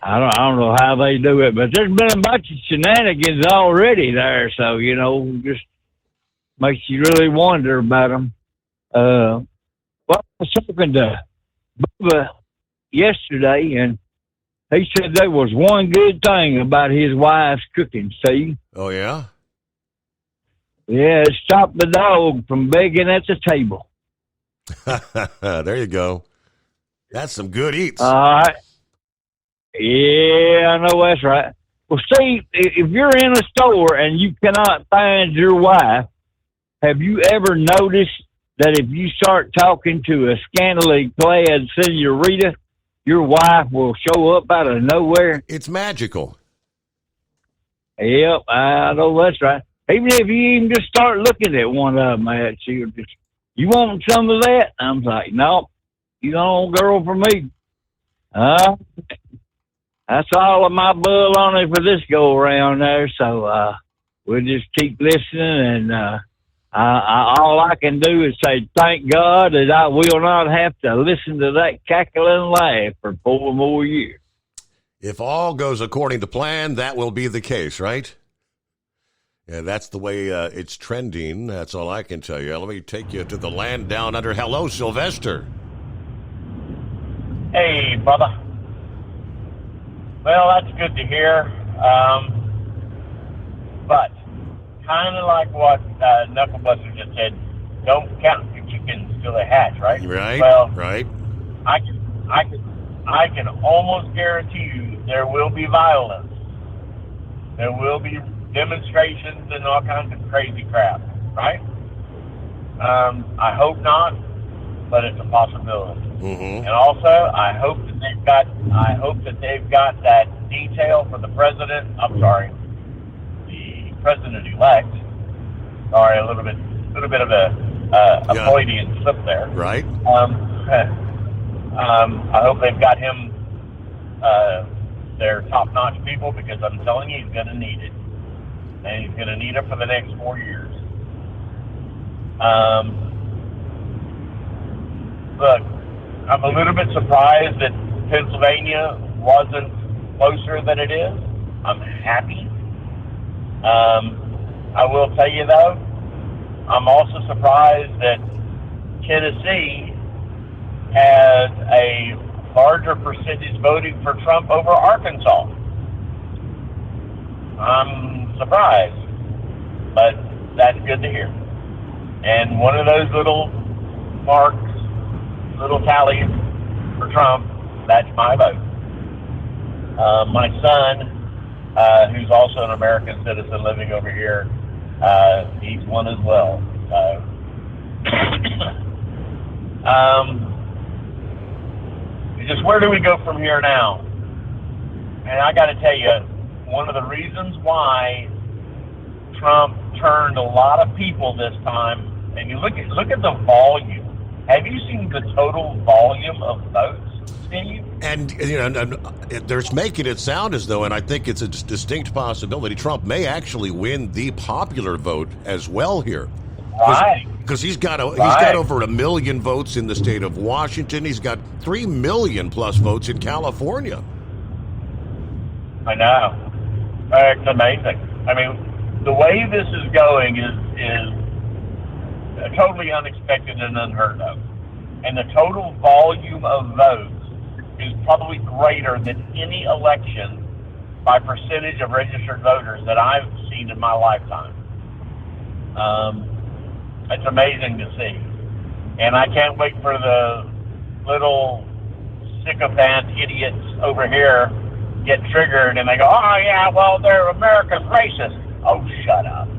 I don't know how they do it, but there's been a bunch of shenanigans already there, so, you know, just makes you really wonder about them. Well, I was talking to Bubba yesterday, and he said there was one good thing about his wife's cooking, Steve. Oh, yeah? Yeah, it stopped the dog from begging at the table. There you go. That's some good eats. All right. Yeah, I know that's right. Well, Steve, if you're in a store and you cannot find your wife, have you ever noticed that if you start talking to a scantily clad senorita, your wife will show up out of nowhere? It's magical. Yep, I know that's right. Even if you even just start looking at one of them, she'll just, you want some of that? I'm like, no, you don't, girl, for me. That's all of my bull on it for this go around there. So we'll just keep listening, and all I can do is say thank God that I will not have to listen to that cackling laugh for 4 more years. If all goes according to plan, that will be the case, right? Yeah, that's the way it's trending. That's all I can tell you. Let me take you to the land down under. Hello, Sylvester. Hey, brother. Well, that's good to hear. But kind of like what Knucklebuster just said, don't count your chickens till they hatch, right? Right. Well, right. I can almost guarantee you there will be violence. There will be demonstrations and all kinds of crazy crap, right? I hope not, but it's a possibility. Mm-hmm. And also, I hope that they've got that detail for the president. I'm sorry, the president-elect. Sorry, a little bit of a Freudian slip there. Right. I hope they've got him, their top-notch people, because I'm telling you, he's going to need it. And he's going to need it for the next 4 years. Look, I'm a little bit surprised that Pennsylvania wasn't closer than it is. I'm happy. I will tell you, though, I'm also surprised that Tennessee has a larger percentage voting for Trump over Arkansas. I'm surprised, but that's good to hear. And one of those little marks, little tallies for Trump, that's my vote. My son, who's also an American citizen living over here, he's one as well. Just where do we go from here now? And I got to tell you, one of the reasons why Trump turned a lot of people this time, and you look at the volume. Have you seen the total volume of votes, Steve? And they're making it sound as though, and I think it's a distinct possibility, Trump may actually win the popular vote as well here. Right. Because he's got over 1 million votes in the state of Washington. He's got 3 million plus votes in California. I know. It's amazing. I mean, the way this is going is totally unexpected and unheard of. And the total volume of votes is probably greater than any election by percentage of registered voters that I've seen in my lifetime. It's amazing to see. And I can't wait for the little sycophant idiots over here get triggered and they go, oh yeah, well, they're America's racist. Oh, shut up.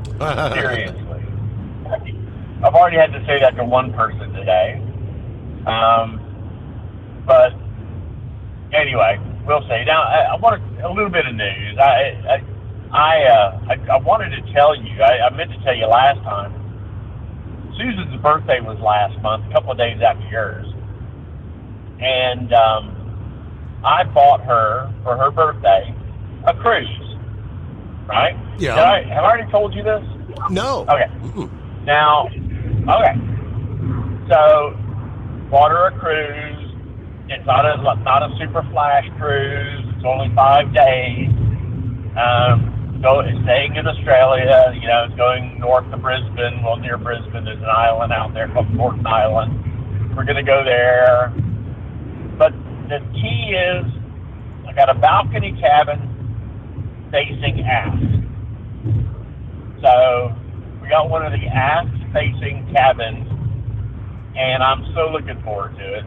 Seriously. I've already had to say that to one person today. But anyway, we'll see. Now, I want a little bit of news. I wanted to tell you, I meant to tell you last time, Susan's birthday was last month, a couple of days after yours. And I bought her, for her birthday, a cruise. Right? Yeah. Have I already told you this? No. Okay. Now, okay. So, bought her a cruise. It's not a super flash cruise. It's only 5 days. Staying in Australia, it's going north to Brisbane. Well, near Brisbane, there's an island out there called Norton Island. We're going to go there. But the key is, I got a balcony cabin facing aft. So, we got one of the aft-facing cabins, and I'm so looking forward to it.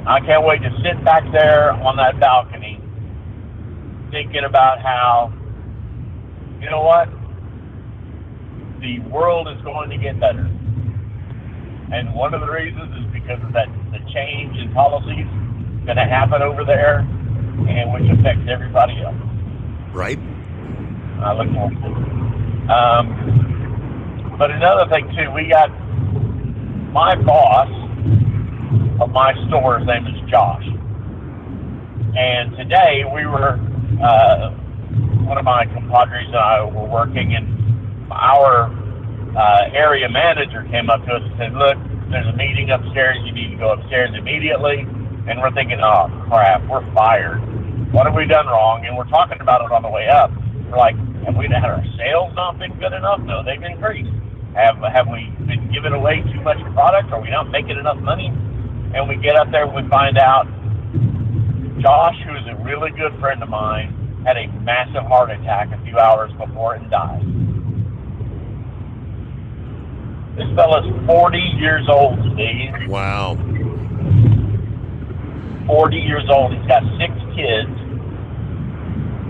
I can't wait to sit back there on that balcony thinking about how, you know what, the world is going to get better. And one of the reasons is because of the change in policies going to happen over there, and which affects everybody else. Right. I look forward to it. But another thing, too, we got my boss of my store, his name is Josh. And today we were, one of my compadres and I were working, and our area manager came up to us and said, look, there's a meeting upstairs. You need to go upstairs immediately. And we're thinking, oh, crap, we're fired. What have we done wrong? And we're talking about it on the way up. We're like, have our sales not been good enough? No, they've increased. Have we been giving away too much product? Are we not making enough money? And we get up there and we find out Josh, who is a really good friend of mine, had a massive heart attack a few hours before and died. This fella's 40 years old, Steve. Wow. 40 years old. He's got 6 kids.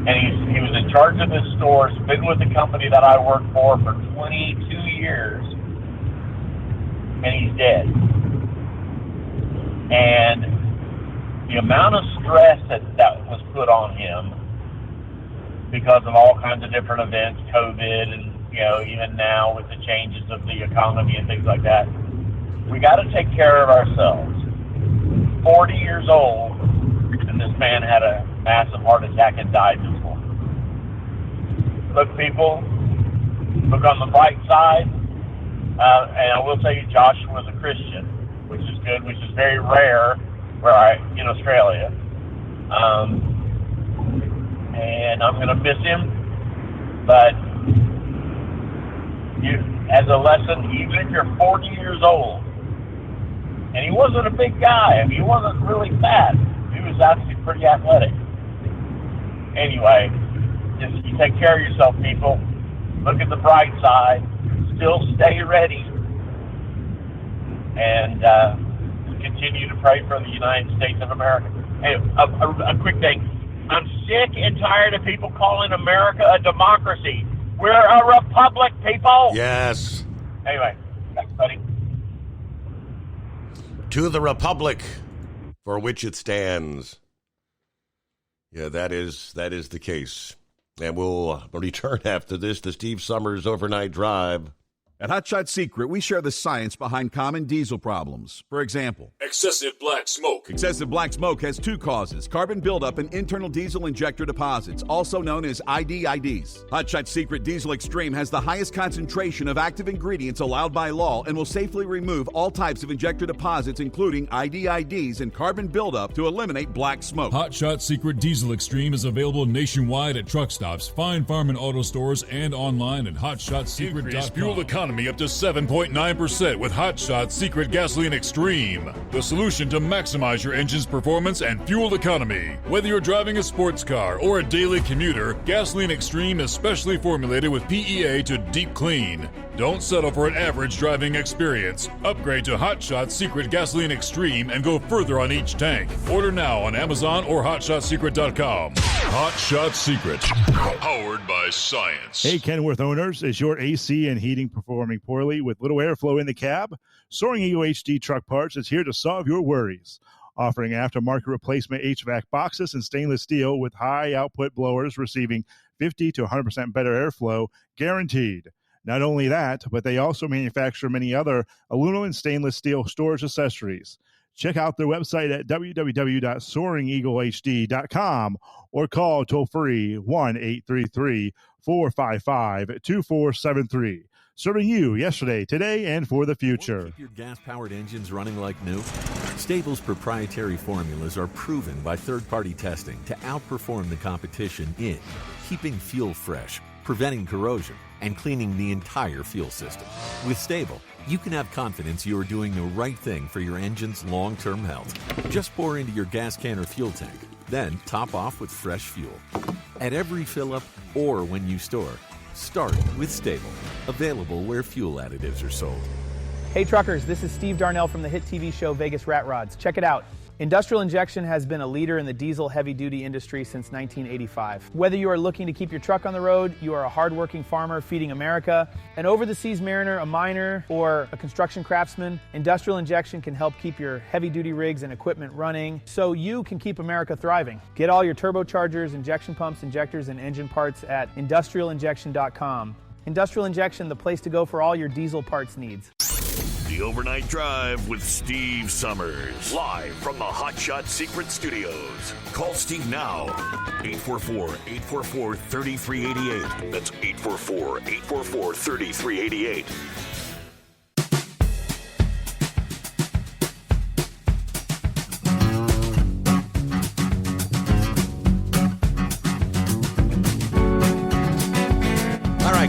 And he was in charge of his store. He's been with the company that I work for 22 years. And he's dead. And the amount of stress that was put on him because of all kinds of different events, COVID, and even now with the changes of the economy and things like that, we got to take care of ourselves. 40 years old, and this man had a massive heart attack and died this morning. Look, people, look on the bright side, and I will tell you, Josh was a Christian. which is good, which is very rare in Australia. And I'm going to miss him. But as a lesson, even if you're 40 years old, and he wasn't a big guy. I mean, he wasn't really fat. He was actually pretty athletic. Anyway, just you take care of yourself, people. Look at the bright side. Still stay ready. And continue to pray for the United States of America. Hey, a quick thing. I'm sick and tired of people calling America a democracy. We're a republic, people. Yes. Anyway, thanks, buddy. To the republic for which it stands. Yeah, that is the case. And we'll return after this to Steve Summers' Overnight Drive. At Hot Shot Secret, we share the science behind common diesel problems. For example, excessive black smoke. Excessive black smoke has two causes: carbon buildup and internal diesel injector deposits, also known as IDIDs. Hot Shot Secret Diesel Extreme has the highest concentration of active ingredients allowed by law and will safely remove all types of injector deposits, including IDIDs and carbon buildup, to eliminate black smoke. Hot Shot Secret Diesel Extreme is available nationwide at truck stops, fine farm and auto stores, and online at hotshotsecret.com. Fuel economy up to 7.9% with Hot Shot Secret Gasoline Extreme, the solution to maximize your engine's performance and fuel economy. Whether you're driving a sports car or a daily commuter, Gasoline Extreme is specially formulated with PEA to deep clean. Don't settle for an average driving experience. Upgrade to Hot Shot Secret Gasoline Extreme and go further on each tank. Order now on Amazon or hotshotsecret.com. Hot Shot Secret, powered by science. Hey, Kenworth owners, is your AC and heating performing poorly with little airflow in the cab? Soaring Eagle HD Truck Parts is here to solve your worries. Offering aftermarket replacement HVAC boxes and stainless steel with high output blowers receiving 50 to 100% better airflow guaranteed. Not only that, but they also manufacture many other aluminum and stainless steel storage accessories. Check out their website at www.soaringeaglehd.com or call toll-free 1-833-455-2473. Serving you yesterday, today, and for the future. Keep your gas-powered engines running like new? Stable's proprietary formulas are proven by third-party testing to outperform the competition in keeping fuel fresh, preventing corrosion, and cleaning the entire fuel system. With Stable, you can have confidence you are doing the right thing for your engine's long-term health. Just pour into your gas can or fuel tank, then top off with fresh fuel. At every fill-up or when you store, start with Stable. Available where fuel additives are sold. Hey truckers, this is Steve Darnell from the hit TV show Vegas Rat Rods. Check it out. Industrial Injection has been a leader in the diesel heavy-duty industry since 1985. Whether you are looking to keep your truck on the road, you are a hardworking farmer feeding America, an over-the-seas mariner, a miner, or a construction craftsman, Industrial Injection can help keep your heavy-duty rigs and equipment running so you can keep America thriving. Get all your turbochargers, injection pumps, injectors, and engine parts at industrialinjection.com. Industrial Injection, the place to go for all your diesel parts needs. The Overnight Drive with Steve Summers. Live from the Hot Shot Secret Studios. Call Steve now. 844-844-3388. That's 844-844-3388.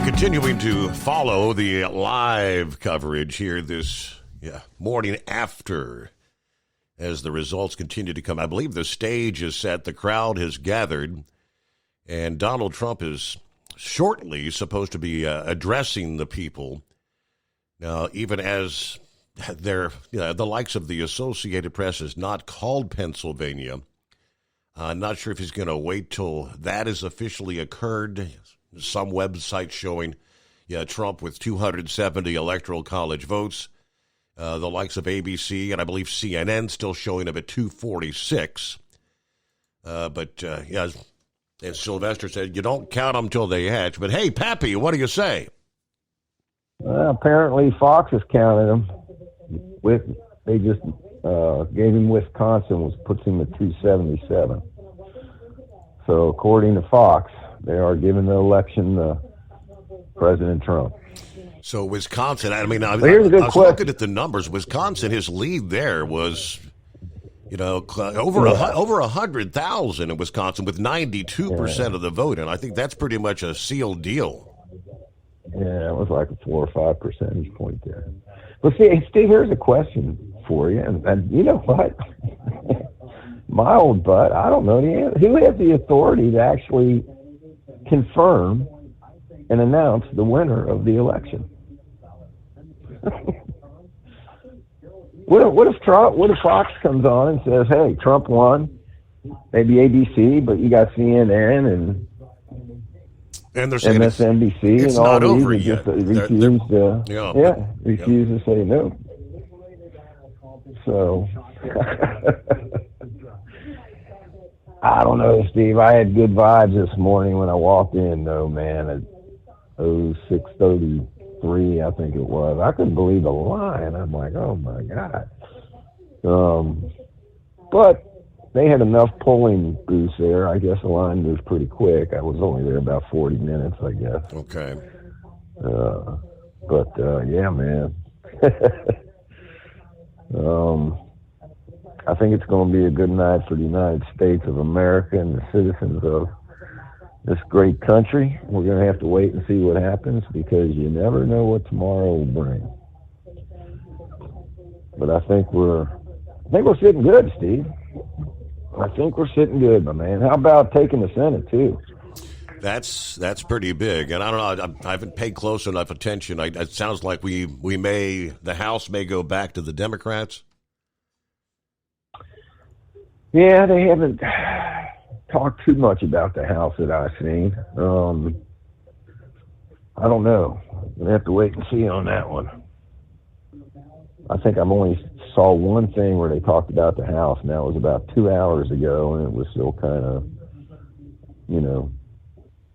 Continuing to follow the live coverage here this morning after as the results continue to come. I believe the stage is set, the crowd has gathered, and Donald Trump is shortly supposed to be addressing the people. Now, even as the likes of the Associated Press has not called Pennsylvania, I'm not sure if he's going to wait till that has officially occurred. Some websites showing, Trump with 270 Electoral College votes. The likes of ABC and I believe CNN still showing him at 246. As Sylvester said, you don't count them till they hatch. But hey, Pappy, what do you say? Well, apparently Fox has counted them. They just gave him Wisconsin, which puts him at 277. So according to Fox, they are giving the election to President Trump. So Wisconsin, I mean, I was looking at the numbers. Wisconsin, his lead there was, over 100,000 in Wisconsin with 92% of the vote, and I think that's pretty much a sealed deal. Yeah, it was like a 4 or 5 percentage point there. But see, Steve, here's a question for you, and you know what? My old butt, I don't know the answer. Who has the authority to actually confirm and announce the winner of the election? What if Fox comes on and says, "Hey, Trump won"? Maybe ABC, but you got CNN and they're saying MSNBC it's and all not over these yet. just refuse to say no. So I don't know, Steve. I had good vibes this morning when I walked in, though, man. At 6:33, I think it was. I couldn't believe the line. I'm like, oh my God. But they had enough polling booths there. I guess the line was pretty quick. I was only there about 40 minutes, I guess. Okay. Yeah, man. I think it's going to be a good night for the United States of America and the citizens of this great country. We're going to have to wait and see what happens because you never know what tomorrow will bring. But I think we're sitting good, Steve. I think we're sitting good, my man. How about taking the Senate too? That's pretty big, and I don't know. I haven't paid close enough attention. It sounds like the House may go back to the Democrats. Yeah, they haven't talked too much about the House that I've seen. I don't know. We'll have to wait and see on that one. I think I've only saw one thing where they talked about the House, and that was about 2 hours ago, and it was still kind of,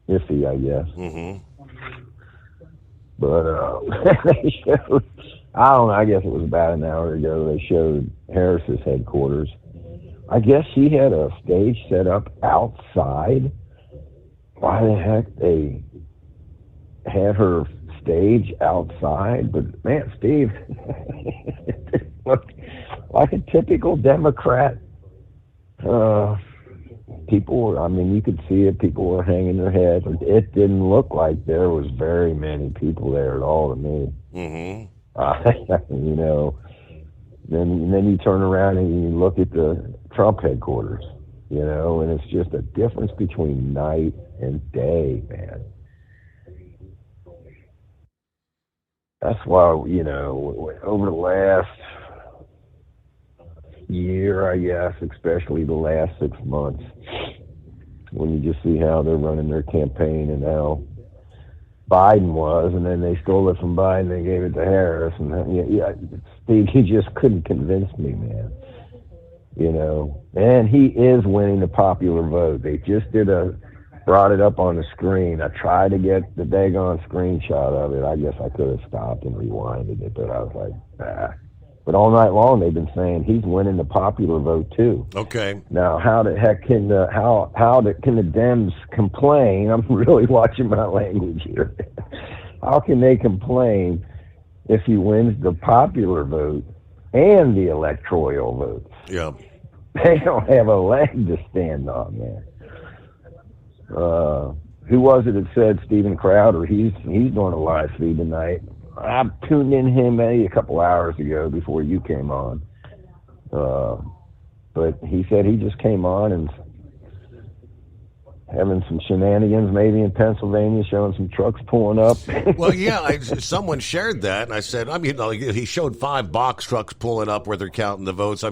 iffy, I guess. Mm-hmm. But they showed, I don't know, I guess it was about an hour ago, they showed Harris's headquarters. I guess she had a stage set up outside. Why the heck they had her stage outside? But man, Steve, it looked like a typical Democrat. People, you could see it. People were hanging their heads. It didn't look like there was very many people there at all to me. Mm-hmm. Then you turn around and you look at the Trump headquarters, and it's just a difference between night and day, man. That's why, over the last year, I guess, especially the last 6 months, when you just see how they're running their campaign and how Biden was, and then they stole it from Biden, they gave it to Harris, and Steve, he just couldn't convince me, man. And he is winning the popular vote. They just brought it up on the screen. I tried to get the daggone screenshot of it. I guess I could have stopped and rewinded it, but I was like, But all night long they've been saying he's winning the popular vote too. Okay. Now, how the heck can the Dems complain? I'm really watching my language here. How can they complain if he wins the popular vote and the electoral votes? Yeah. They don't have a leg to stand on, man. Who was it that said Steven Crowder? He's doing a live feed tonight. I tuned in him maybe a couple hours ago before you came on. But he said he just came on and having some shenanigans maybe in Pennsylvania, showing some trucks pulling up. Well, yeah, someone shared that, and I said, he showed 5 box trucks pulling up where they're counting the votes.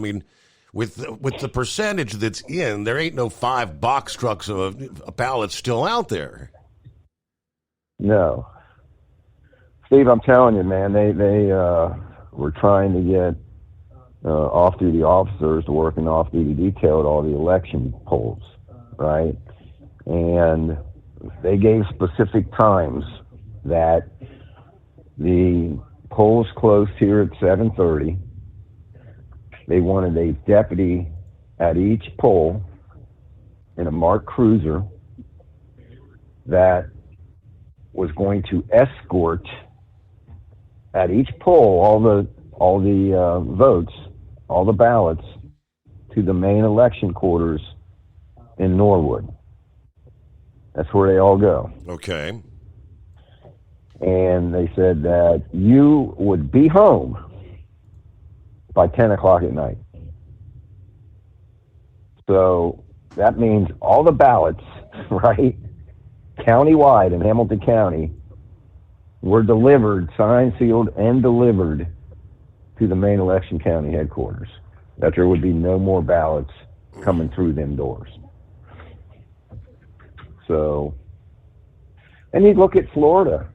With the percentage that's in, there ain't no 5 box trucks of ballots still out there. No. Steve, I'm telling you, man, they were trying to get off-duty officers to work in off-duty detail at all the election polls, right? And they gave specific times that the polls closed here at 7:30. They wanted a deputy at each poll in a marked cruiser that was going to escort at each poll all the votes, all the ballots to the main election quarters in Norwood. That's where they all go. Okay. And they said that you would be home by 10 o'clock at night. So that means all the ballots, right, countywide in Hamilton County, were delivered, signed, sealed, and delivered to the main election county headquarters. That there would be no more ballots coming through them doors. So, and you look at Florida,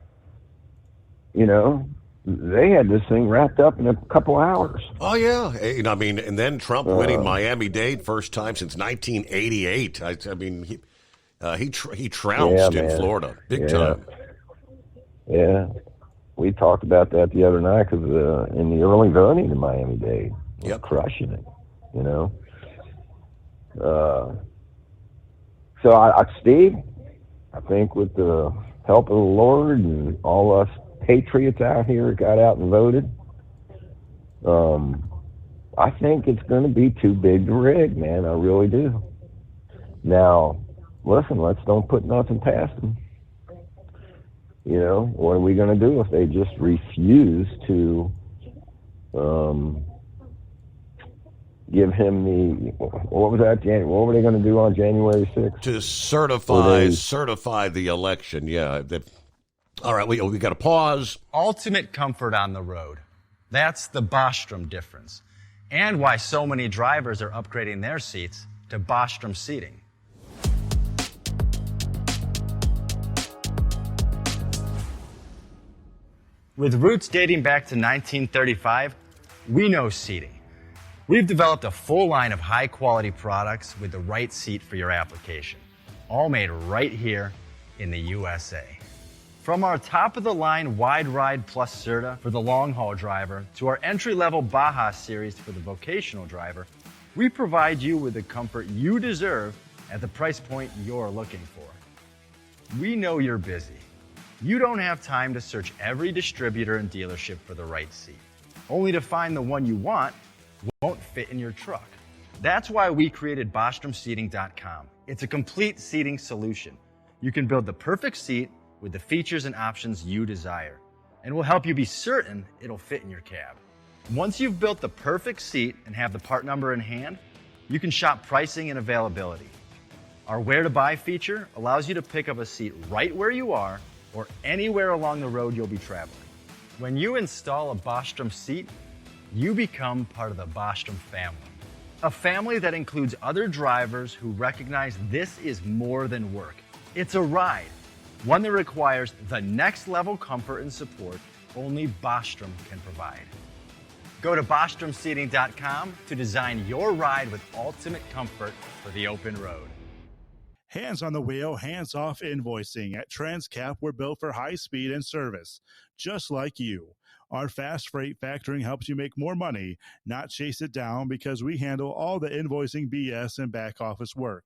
you know, they had this thing wrapped up in a couple hours. Oh, yeah. I mean, and then Trump winning Miami-Dade, first time since 1988. I mean, he trounced in Florida, big time. Yeah. We talked about that the other night because in the early voting in Miami-Dade, crushing it, you know. So, Steve, I think with the help of the Lord and all us patriots out here got out and voted, I think it's going to be too big to rig, man. I really do. Now, listen, let's don't put nothing past them. You know, what are we going to do if they just refuse to give him the, what was that, what were they going to do on January 6th? To certify the election, yeah. All right, we got to pause. Ultimate comfort on the road. That's the Bostrom difference. And why so many drivers are upgrading their seats to Bostrom seating. With roots dating back to 1935, we know seating. We've developed a full line of high-quality products with the right seat for your application, all made right here in the USA. From our top-of-the-line Wide Ride Plus Certa for the long-haul driver to our entry-level Baja series for the vocational driver, we provide you with the comfort you deserve at the price point you're looking for. We know you're busy. You don't have time to search every distributor and dealership for the right seat, only to find the one you want won't fit in your truck. That's why we created BostromSeating.com. It's a complete seating solution. You can build the perfect seat with the features and options you desire, and we'll help you be certain it'll fit in your cab. Once you've built the perfect seat and have the part number in hand, you can shop pricing and availability. Our Where to Buy feature allows you to pick up a seat right where you are or anywhere along the road you'll be traveling. When you install a Bostrom seat, you become part of the Bostrom family. A family that includes other drivers who recognize this is more than work. It's a ride, one that requires the next level comfort and support only Bostrom can provide. Go to BostromSeating.com to design your ride with ultimate comfort for the open road. Hands on the wheel, hands off invoicing. At Transcap, we're built for high speed and service, just like you. Our fast freight factoring helps you make more money, not chase it down, because we handle all the invoicing BS and back office work.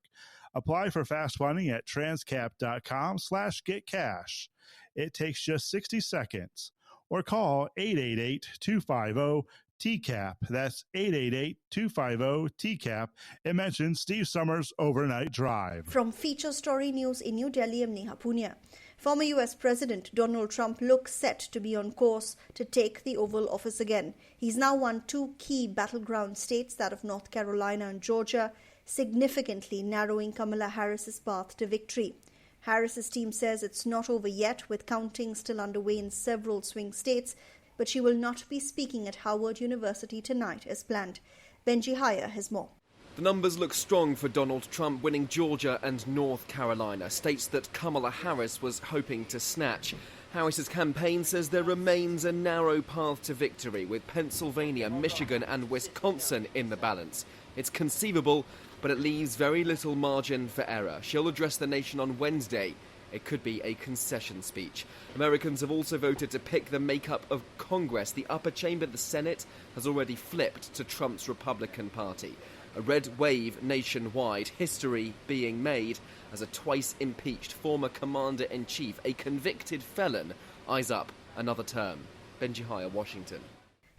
Apply for fast funding at transcap.com/getcash. It takes just 60 seconds. Or call 888-250-TCAP. That's 888-250-TCAP. And mention Steve Summers Overnight Drive. From Feature Story News in New Delhi, I'm Neha Punia. Former U.S. President Donald Trump looks set to be on course to take the Oval Office again. He's now won two key battleground states, that of North Carolina and Georgia, significantly narrowing Kamala Harris's path to victory. Harris's team says it's not over yet, with counting still underway in several swing states, but she will not be speaking at Howard University tonight as planned. Benji Haya has more. The numbers look strong for Donald Trump, winning Georgia and North Carolina, states that Kamala Harris was hoping to snatch. Harris's campaign says there remains a narrow path to victory, with Pennsylvania, Michigan and Wisconsin in the balance. It's conceivable, but it leaves very little margin for error. She'll address the nation on Wednesday. It could be a concession speech. Americans have also voted to pick the makeup of Congress. The upper chamber, the Senate, has already flipped to Trump's Republican Party. A red wave nationwide, history being made as a twice-impeached former commander-in-chief, a convicted felon, eyes up another term. Benji Hire, Washington.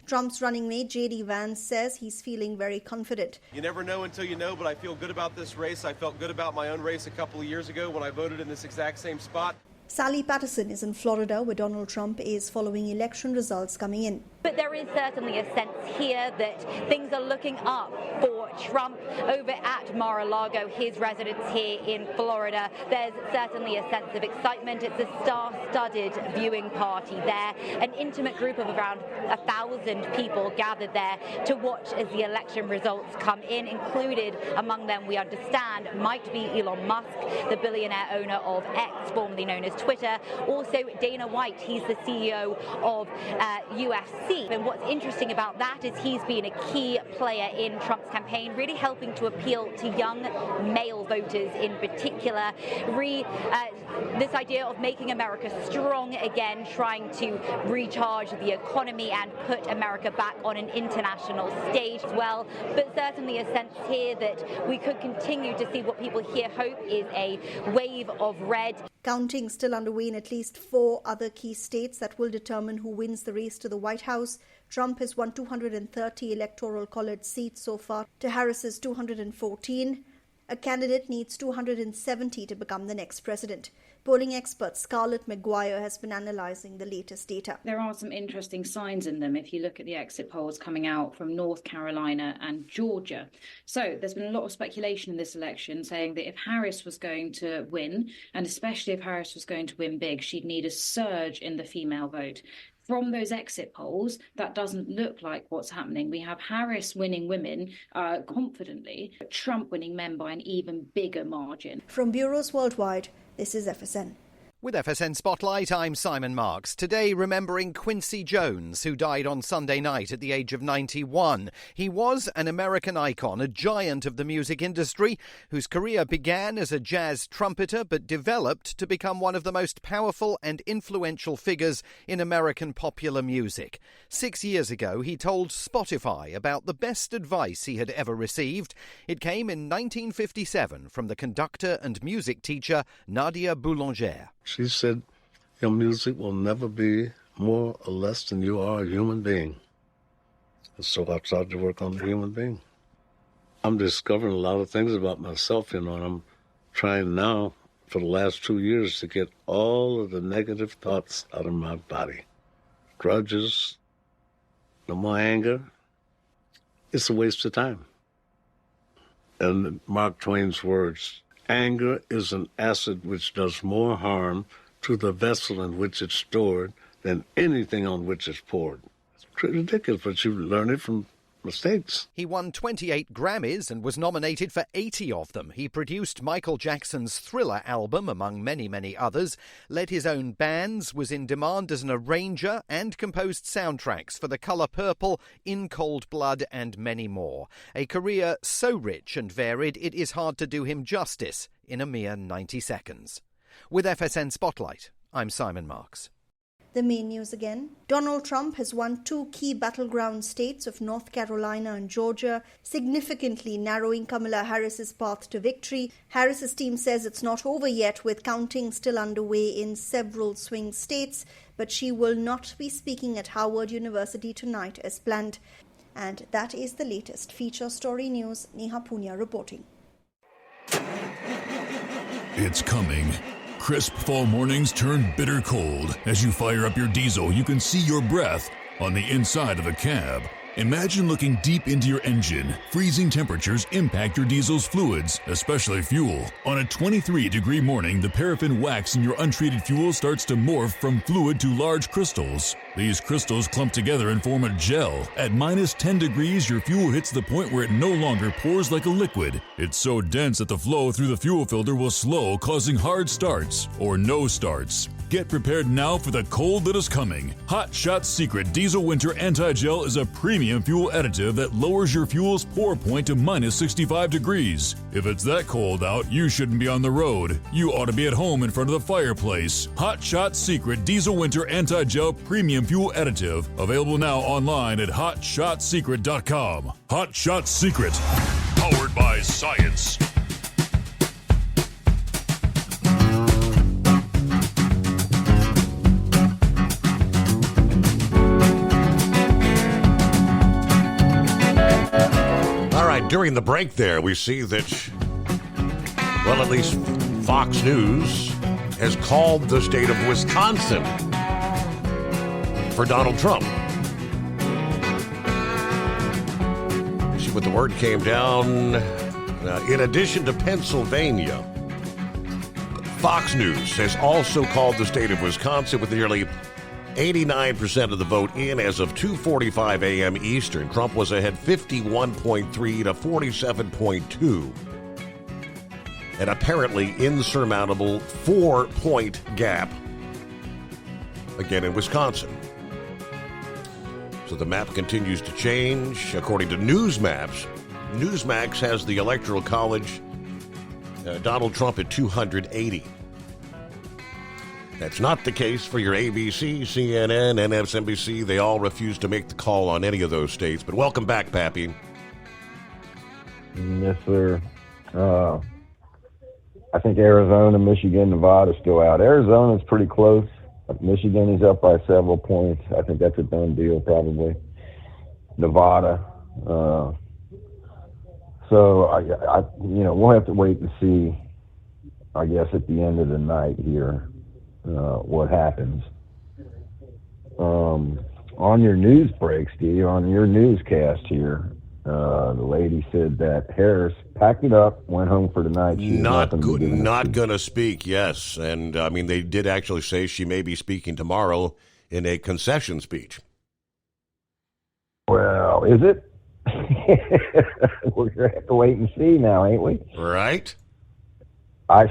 Trump's running mate J.D. Vance says he's feeling very confident. You never know until you know, but I feel good about this race. I felt good about my own race a couple of years ago when I voted in this exact same spot. Sally Patterson is in Florida, where Donald Trump is following election results coming in. But there is certainly a sense here that things are looking up for Trump over at Mar-a-Lago, his residence here in Florida. There's certainly a sense of excitement. It's a star-studded viewing party there. An intimate group of around 1,000 people gathered there to watch as the election results come in. Included among them, we understand, might be Elon Musk, the billionaire owner of X, formerly known as Twitter. Also, Dana White, he's the CEO of UFC. And what's interesting about that is he's been a key player in Trump's campaign, really helping to appeal to young male voters in particular. This idea of making America strong again, trying to recharge the economy and put America back on an international stage as well. But certainly a sense here that we could continue to see what people here hope is a wave of red. Counting still underway in at least 4 other key states that will determine who wins the race to the White House. Trump has won 230 electoral college seats so far to Harris's 214. A candidate needs 270 to become the next president. Polling expert Scarlett McGuire has been analysing the latest data. There are some interesting signs in them if you look at the exit polls coming out from North Carolina and Georgia. So there's been a lot of speculation in this election saying that if Harris was going to win, and especially if Harris was going to win big, she'd need a surge in the female vote. From those exit polls, that doesn't look like what's happening. We have Harris winning women confidently, but Trump winning men by an even bigger margin. From bureaus worldwide, this is FSN. With FSN Spotlight, I'm Simon Marks. Today remembering Quincy Jones, who died on Sunday night at the age of 91. He was an American icon, a giant of the music industry, whose career began as a jazz trumpeter but developed to become one of the most powerful and influential figures in American popular music. 6 years ago, he told Spotify about the best advice he had ever received. It came in 1957 from the conductor and music teacher Nadia Boulanger. She said, your music will never be more or less than you are a human being. And so I started to work on the human being. I'm discovering a lot of things about myself, and I'm trying now for the last 2 years to get all of the negative thoughts out of my body. Grudges, no more anger. It's a waste of time. And Mark Twain's words, anger is an acid which does more harm to the vessel in which it's stored than anything on which it's poured. It's pretty ridiculous, but you learn it from mistakes. He won 28 Grammys and was nominated for 80 of them. He produced Michael Jackson's Thriller album, among many, many others, led his own bands, was in demand as an arranger, and composed soundtracks for The Colour Purple, In Cold Blood, and many more. A career so rich and varied, it is hard to do him justice in a mere 90 seconds. With FSN Spotlight, I'm Simon Marks. The main news again. Donald Trump has won 2 key battleground states of North Carolina and Georgia, significantly narrowing Kamala Harris's path to victory. Harris's team says it's not over yet, with counting still underway in several swing states, but she will not be speaking at Howard University tonight as planned. And that is the latest. Feature Story News, Neha Punya reporting. It's coming. Crisp fall mornings turn bitter cold. As you fire up your diesel, you can see your breath on the inside of a cab. Imagine looking deep into your engine. Freezing temperatures impact your diesel's fluids, especially fuel. On a 23-degree morning, the paraffin wax in your untreated fuel starts to morph from fluid to large crystals. These crystals clump together and form a gel. At minus 10 degrees, your fuel hits the point where it no longer pours like a liquid. It's so dense that the flow through the fuel filter will slow, causing hard starts or no starts. Get prepared now for the cold that is coming. Hot Shot Secret Diesel Winter Anti-Gel is a premium fuel additive that lowers your fuel's pour point to minus 65 degrees. If it's that cold out, you shouldn't be on the road. You ought to be at home in front of the fireplace. Hot Shot Secret Diesel Winter Anti-Gel Premium Fuel Additive. Available now online at hotshotsecret.com. Hot Shot Secret. Powered by science. During the break there, we see that, well, at least Fox News has called the state of Wisconsin for Donald Trump. See what the word came down. In addition to Pennsylvania, Fox News has also called the state of Wisconsin with nearly 89% of the vote in as of 2:45 a.m. Eastern. Trump was ahead 51.3 to 47.2. An apparently insurmountable 4-point gap, again in Wisconsin. So the map continues to change. According to Newsmax, Newsmax has the Electoral College, Donald Trump at 280. That's not the case for your ABC, CNN, and MSNBC. They all refuse to make the call on any of those states. But welcome back, Pappy. Yes, sir. I think Arizona, Michigan, Nevada is still out. Arizona's pretty close. Michigan is up by several points. I think that's a done deal, probably. Nevada. So, I we'll have to wait and see, I guess, at the end of the night here. What happens. On your news break, Steve, on your newscast here, the lady said that Harris packed it up, went home for the night. Not going to speak, yes. And, I mean, they did actually say she may be speaking tomorrow in a concession speech. Well, is it? We're going to have to wait and see now, ain't we? Right.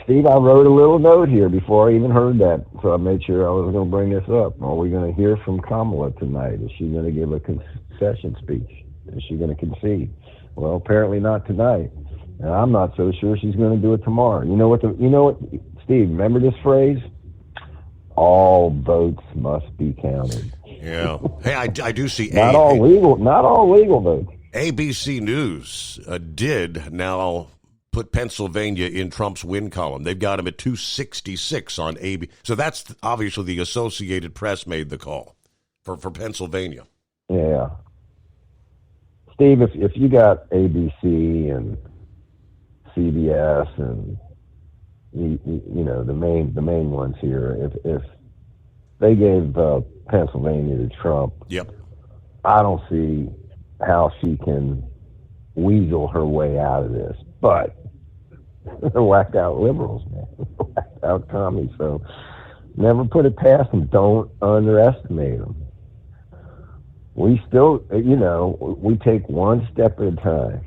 Steve, I wrote a little note here before I even heard that, so I made sure I was going to bring this up. Are we going to hear from Kamala tonight? Is she going to give a concession speech? Is she going to concede? Well, apparently not tonight, and I'm not so sure she's going to do it tomorrow. You know what, Steve? Remember this phrase? All votes must be counted. Yeah. Hey, I do see not all legal votes. ABC News did now put Pennsylvania in Trump's win column. They've got him at 266 on AB. So that's obviously the Associated Press made the call for Pennsylvania. Yeah. Steve, if you got ABC and CBS and the main ones here, if they gave Pennsylvania to Trump, yep, I don't see how she can weasel her way out of this. But they're whacked out liberals, man. Whacked out commies. So never put it past them. Don't underestimate them. We still, we take one step at a time.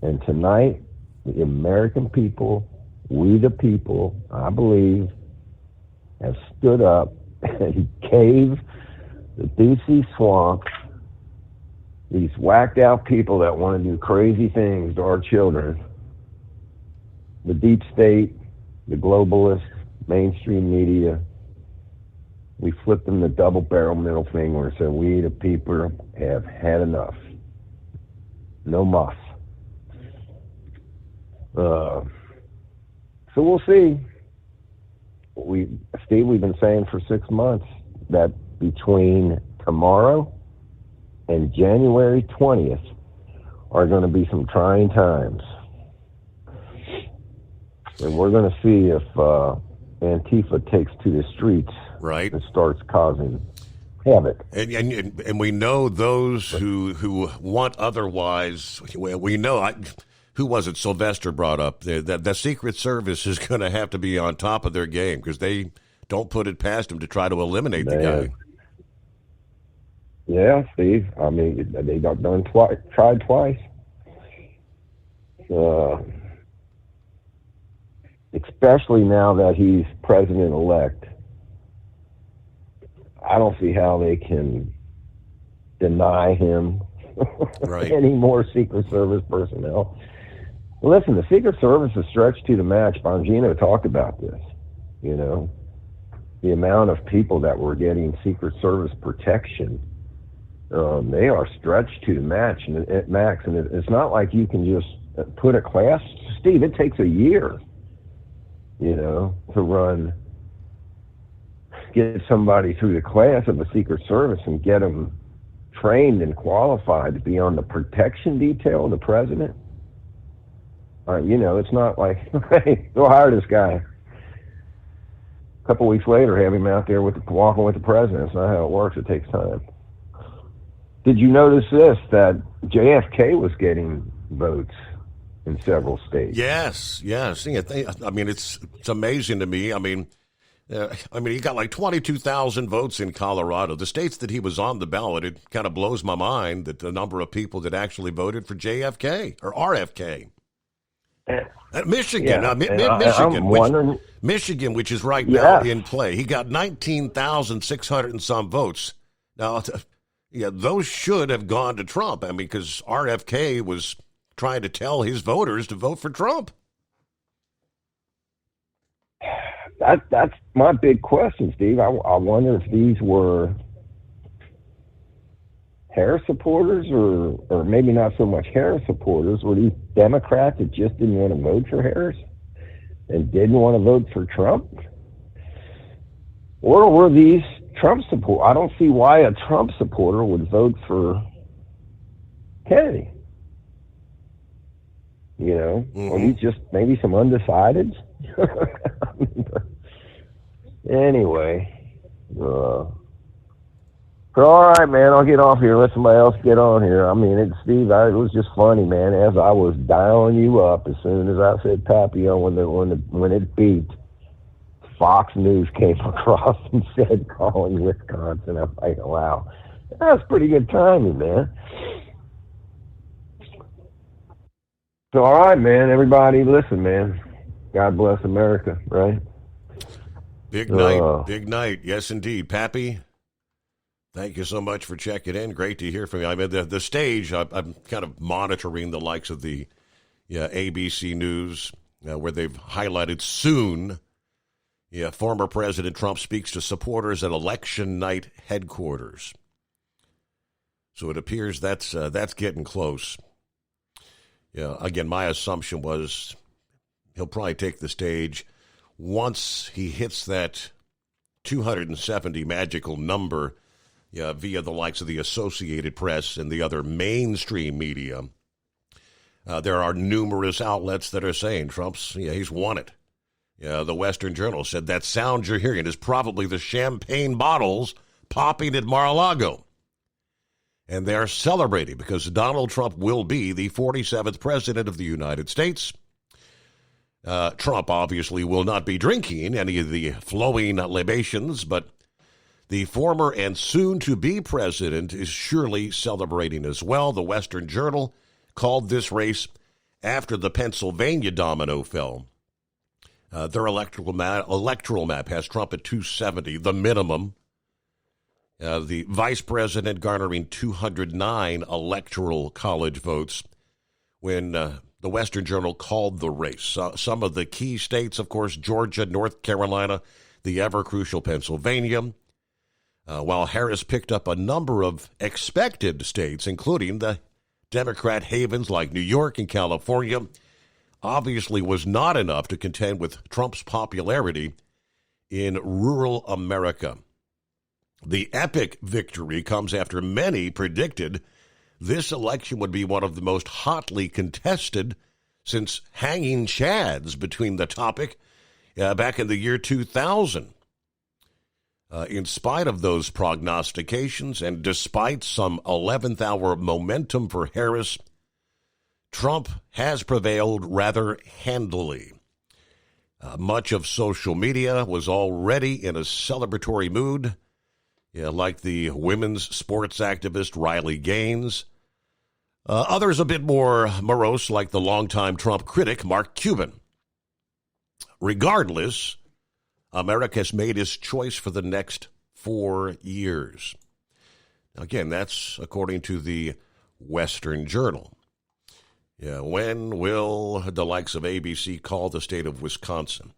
And tonight, the American people, we the people, I believe, have stood up and caved the D.C. swamp, these whacked out people that want to do crazy things to our children, the deep state, the globalists, mainstream media. We flipped them the double barrel middle finger and said, we the people have had enough. No muss. So we'll see. Steve, we've been saying for 6 months that between tomorrow and January 20th are going to be some trying times. And we're going to see if Antifa takes to the streets, right, and starts causing havoc. And we know those who want otherwise. We know. Who was it? Sylvester brought up that the Secret Service is going to have to be on top of their game because they don't put it past them to try to eliminate the guy. Yeah, Steve. I mean, they got done tried twice. Especially now that he's president-elect, I don't see how they can deny him any more Secret Service personnel. Listen, the Secret Service is stretched to the max. Bongino talked about this. The amount of people that were getting Secret Service protection, they are stretched to the max, and it's not like you can just put a class. Steve, it takes a year. To get somebody through the class of the Secret Service and get them trained and qualified to be on the protection detail of the president. it's not like, hey, go hire this guy. A couple weeks later, have him out there walking with the president. It's not how it works. It takes time. Did you notice this, that JFK was getting votes in several states? Yes. I mean, it's amazing to me. I mean, he got like 22,000 votes in Colorado. The states that he was on the ballot, it kind of blows my mind that the number of people that actually voted for JFK or RFK. Michigan, yeah. Michigan, which is right now in play. He got 19,600 and some votes. Now, those should have gone to Trump. I mean, because RFK was trying to tell his voters to vote for Trump. That's my big question, Steve. I wonder if these were Harris supporters or maybe not so much Harris supporters. Were these Democrats that just didn't want to vote for Harris and didn't want to vote for Trump? Or were these Trump supporters? I don't see why a Trump supporter would vote for Kennedy. Or these just maybe some undecideds? Anyway, all right, man, I'll get off here. Let somebody else get on here. I mean, Steve, it was just funny, man. As I was dialing you up, as soon as I said Papillon, when it beeped, Fox News came across and said calling Wisconsin. I'm like, wow, that's pretty good timing, man. So, all right, man, everybody, listen, man. God bless America, right? Big night. Yes, indeed. Pappy, thank you so much for checking in. Great to hear from you. I mean, the stage, I'm kind of monitoring the likes of the ABC News, where they've highlighted soon, former President Trump speaks to supporters at election night headquarters. So it appears that's getting close. Again, my assumption was he'll probably take the stage once he hits that 270 magical number via the likes of the Associated Press and the other mainstream media. There are numerous outlets that are saying Trump's, he's won it. The Western Journal said that sound you're hearing is probably the champagne bottles popping at Mar-a-Lago. And they're celebrating because Donald Trump will be the 47th president of the United States. Trump obviously will not be drinking any of the flowing libations, but the former and soon-to-be president is surely celebrating as well. The Western Journal called this race after the Pennsylvania domino fell. Their electoral map has Trump at 270, the minimum. The vice president garnering 209 electoral college votes when the Western Journal called the race. Some of the key states, of course, Georgia, North Carolina, the ever-crucial Pennsylvania, while Harris picked up a number of expected states, including the Democrat havens like New York and California, obviously was not enough to contend with Trump's popularity in rural America. The epic victory comes after many predicted this election would be one of the most hotly contested since hanging chads between the topic back in the year 2000. In spite of those prognostications and despite some 11th hour momentum for Harris, Trump has prevailed rather handily. Much of social media was already in a celebratory mood, like the women's sports activist Riley Gaines. Others a bit more morose, like the longtime Trump critic Mark Cuban. Regardless, America has made its choice for the next 4 years. Again, that's according to the Western Journal. When will the likes of ABC call the state of Wisconsin?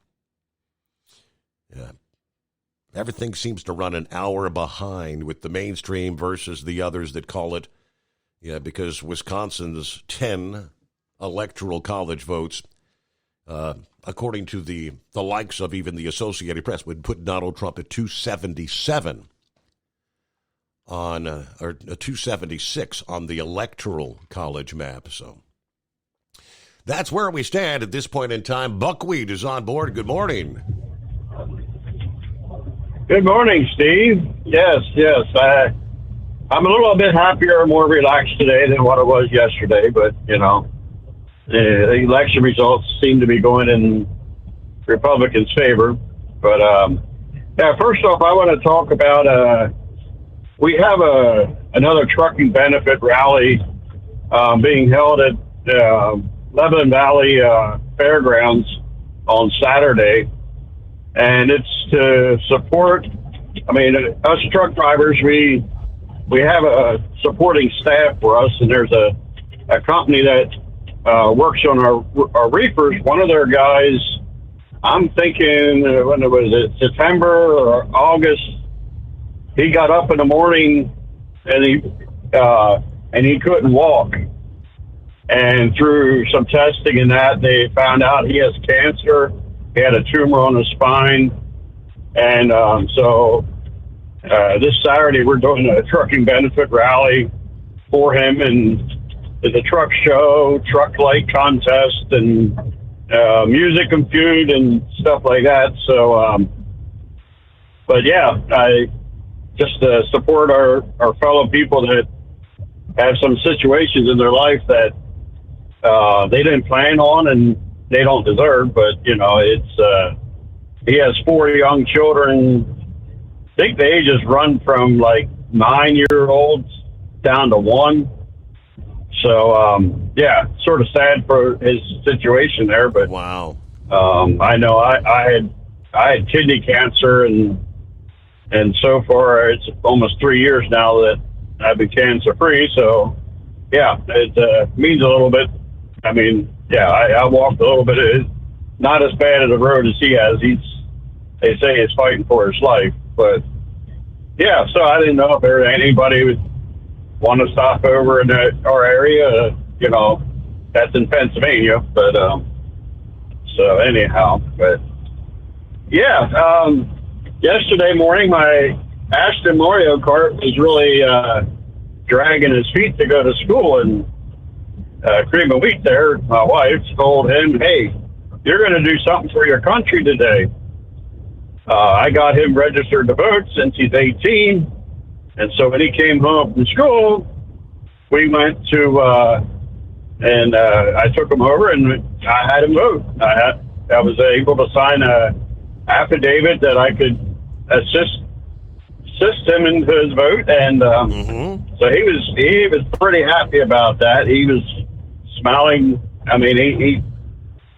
Everything seems to run an hour behind with the mainstream versus the others that call it. Because Wisconsin's 10 electoral college votes, according to the likes of even the Associated Press, would put Donald Trump at 277 or 276 on the electoral college map. So That's where we stand at this point in time. Buckwheat is on board. Good morning. Good morning, Steve. Yes. I'm a little bit happier, more relaxed today than what I was yesterday, but, the election results seem to be going in Republicans' favor. But, first off, I want to talk about, we have another trucking benefit rally being held at Lebanon Valley Fairgrounds on Saturday. And it's to support, us truck drivers, we have a supporting staff for us, and there's a company that works on our reefers. One of their guys, I'm thinking, when it was September or August, he got up in the morning and he couldn't walk. And through some testing and that, they found out he has cancer. He had a tumor on his spine. And so this Saturday, we're doing a trucking benefit rally for him, and there's a truck show, truck light contest, and music and food and stuff like that. So, but yeah, I just support our fellow people that have some situations in their life that they didn't plan on and they don't deserve, but it's he has 4 young children. I think the ages run from like 9-year-olds down to 1. So sort of sad for his situation there, but wow. I know I had kidney cancer, and so far it's almost 3 years now that I've been cancer free. So yeah, it means a little bit. I walked a little bit. It's not as bad of a road as he has. They say he's fighting for his life, but yeah. So I didn't know if anybody would want to stop over in our area. That's in Pennsylvania, but so anyhow, but yeah. Yesterday morning, my Aston Mario Kart was really dragging his feet to go to school, and Cream of Wheat there, my wife, told him, "Hey, you're going to do something for your country today." I got him registered to vote since he's 18, and so when he came home from school, we went to and I took him over and I had him vote. I was able to sign a affidavit that I could assist him in his vote, and so he was pretty happy about that. He was smiling. He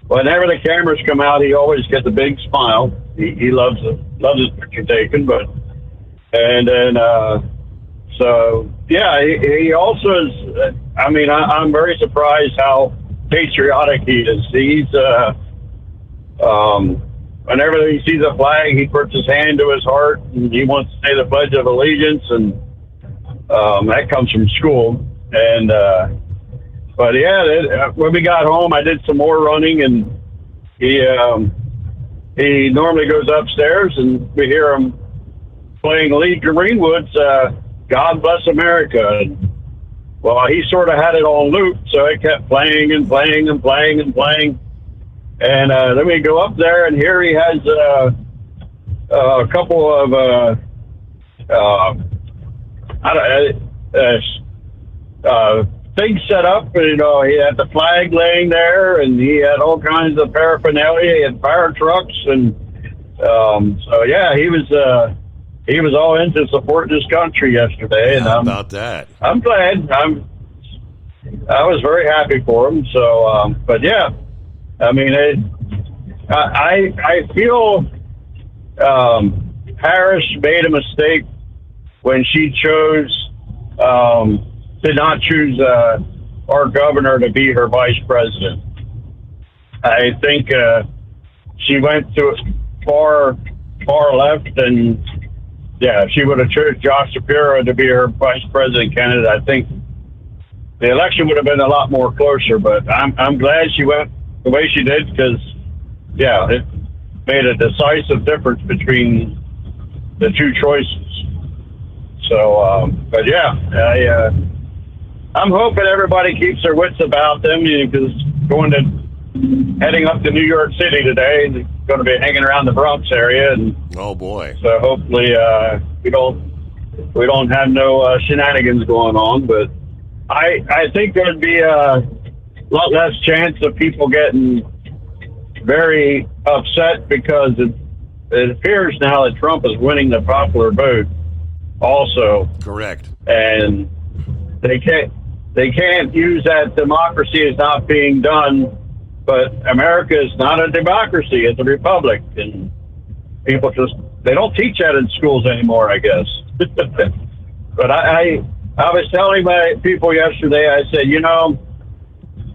whenever the cameras come out, he always gets a big smile. He loves his picture taken, and then so yeah, he also is. I'm very surprised how patriotic he is. He's whenever he sees a flag, he puts his hand to his heart and he wants to say the Pledge of Allegiance, and that comes from school. And but yeah, when we got home, I did some more running, and he normally goes upstairs, and we hear him playing Lee Greenwood's "God Bless America." And, well, he sort of had it on loop, so it kept playing and playing and playing and playing. And then we go up there, and here he has a couple of things set up. He had the flag laying there, and he had all kinds of paraphernalia. He had fire trucks, and so yeah, he was all into supporting his country yesterday. And how about that? I'm glad. I was very happy for him. So, but yeah, I feel Harris made a mistake when she did not choose our governor to be her vice president. I think she went to far left, and yeah, if she would have chosen Josh Shapiro to be her vice president candidate, I think the election would have been a lot more closer. But I'm glad she went the way she did, because yeah, it made a decisive difference between the two choices. So, but yeah, I'm hoping everybody keeps their wits about them, because heading up to New York City today, going to be hanging around the Bronx area, and oh boy! So hopefully we don't have no shenanigans going on. But I think there'd be a lot less chance of people getting very upset, because it appears now that Trump is winning the popular vote. Also, correct, and they can't use that democracy is not being done. But America is not a democracy; it's a republic, and people they don't teach that in schools anymore, I guess. But I was telling my people yesterday, I said,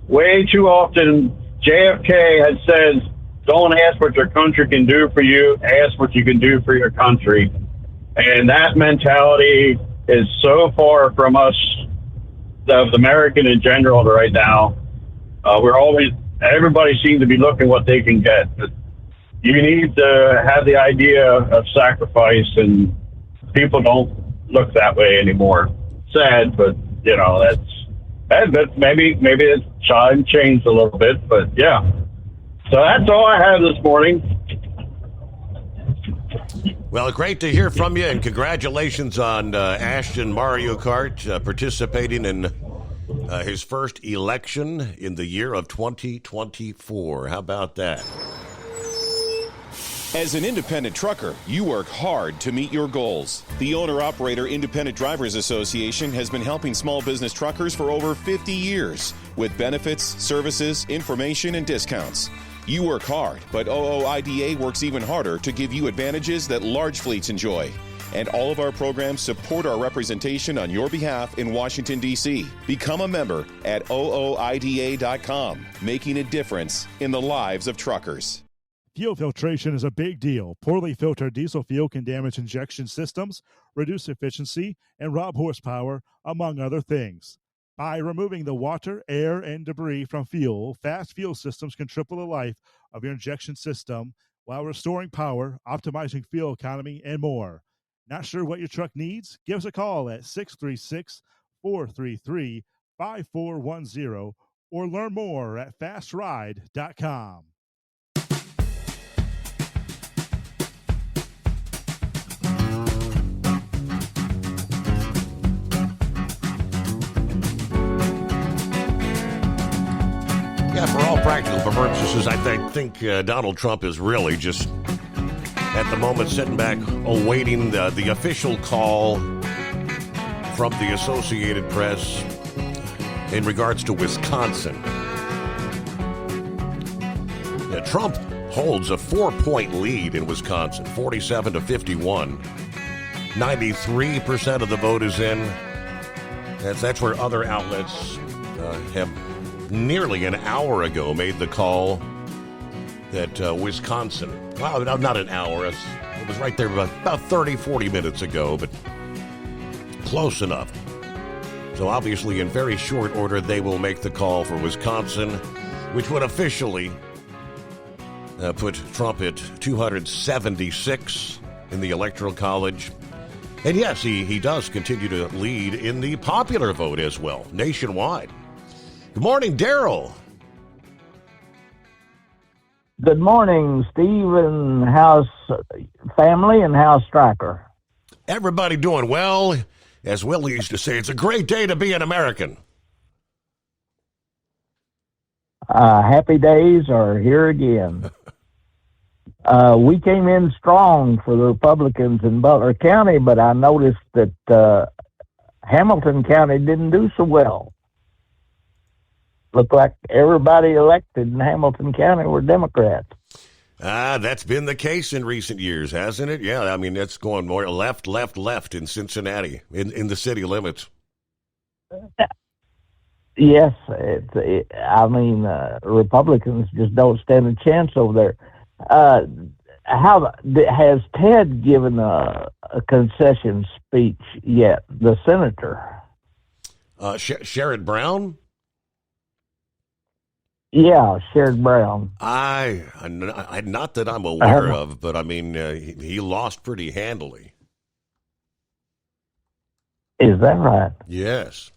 way too often JFK had said, "Don't ask what your country can do for you; ask what you can do for your country." And that mentality is so far from us, of the American in general, right now. Everybody seems to be looking what they can get. But you need to have the idea of sacrifice, and people don't look that way anymore. Sad, but but maybe it's time changed a little bit. But yeah, so that's all I have this morning. Well, great to hear from you, and congratulations on Ashton Mario Kart participating in his first election in the year of 2024. How about that? As an independent trucker, you work hard to meet your goals. The Owner-Operator Independent Drivers Association has been helping small business truckers for over 50 years with benefits, services, information, and discounts. You work hard, but OOIDA works even harder to give you advantages that large fleets enjoy. And all of our programs support our representation on your behalf in Washington, D.C. Become a member at OOIDA.com, making a difference in the lives of truckers. Fuel filtration is a big deal. Poorly filtered diesel fuel can damage injection systems, reduce efficiency, and rob horsepower, among other things. By removing the water, air, and debris from fuel, fast fuel systems can triple the life of your injection system while restoring power, optimizing fuel economy, and more. Not sure what your truck needs? Give us a call at 636-433-5410 or learn more at fastride.com. Yeah, for all practical purposes, I think Donald Trump is really just at the moment sitting back awaiting the official call from the Associated Press in regards to Wisconsin. Yeah, Trump holds a 4-point lead in Wisconsin, 47-51. 93% of the vote is in. That's where other outlets have nearly an hour ago made the call that Wisconsin, well, not an hour, it was right there about 30, 40 minutes ago, but close enough. So obviously in very short order, they will make the call for Wisconsin, which would officially put Trump at 276 in the Electoral College. And yes, he does continue to lead in the popular vote as well, nationwide. Good morning, Daryl. Good morning, Steve, and how's family and how's Stryker? Everybody doing well. As Will used to say, it's a great day to be an American. Happy days are here again. We came in strong for the Republicans in Butler County, but I noticed that Hamilton County didn't do so well. Looked like everybody elected in Hamilton County were Democrats. That's been the case in recent years, hasn't it? Yeah, I mean, it's going more left in Cincinnati, in the city limits. Yes, Republicans just don't stand a chance over there. Has Ted given a concession speech yet, the senator? Sherrod Brown? Yeah, Sherrod Brown. I not that I'm aware of, but I mean, he lost pretty handily. Is that right? Yes.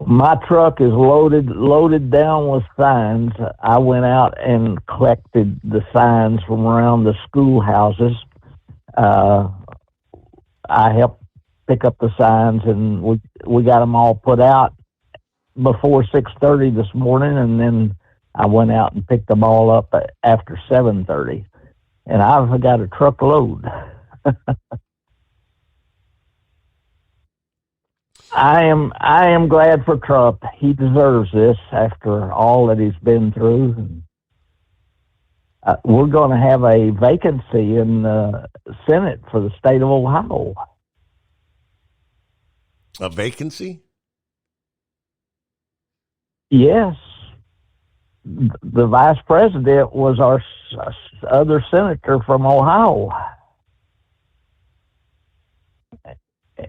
My truck is loaded down with signs. I went out and collected the signs from around the schoolhouses. I helped pick up the signs, and we got them all put out before 6:30 this morning, and then I went out and picked them all up after 7:30, and I've got a truckload. I am glad for Trump. He deserves this after all that he's been through. We're going to have a vacancy in the Senate for the state of Ohio. A vacancy? Yes. The vice president was our other senator from Ohio.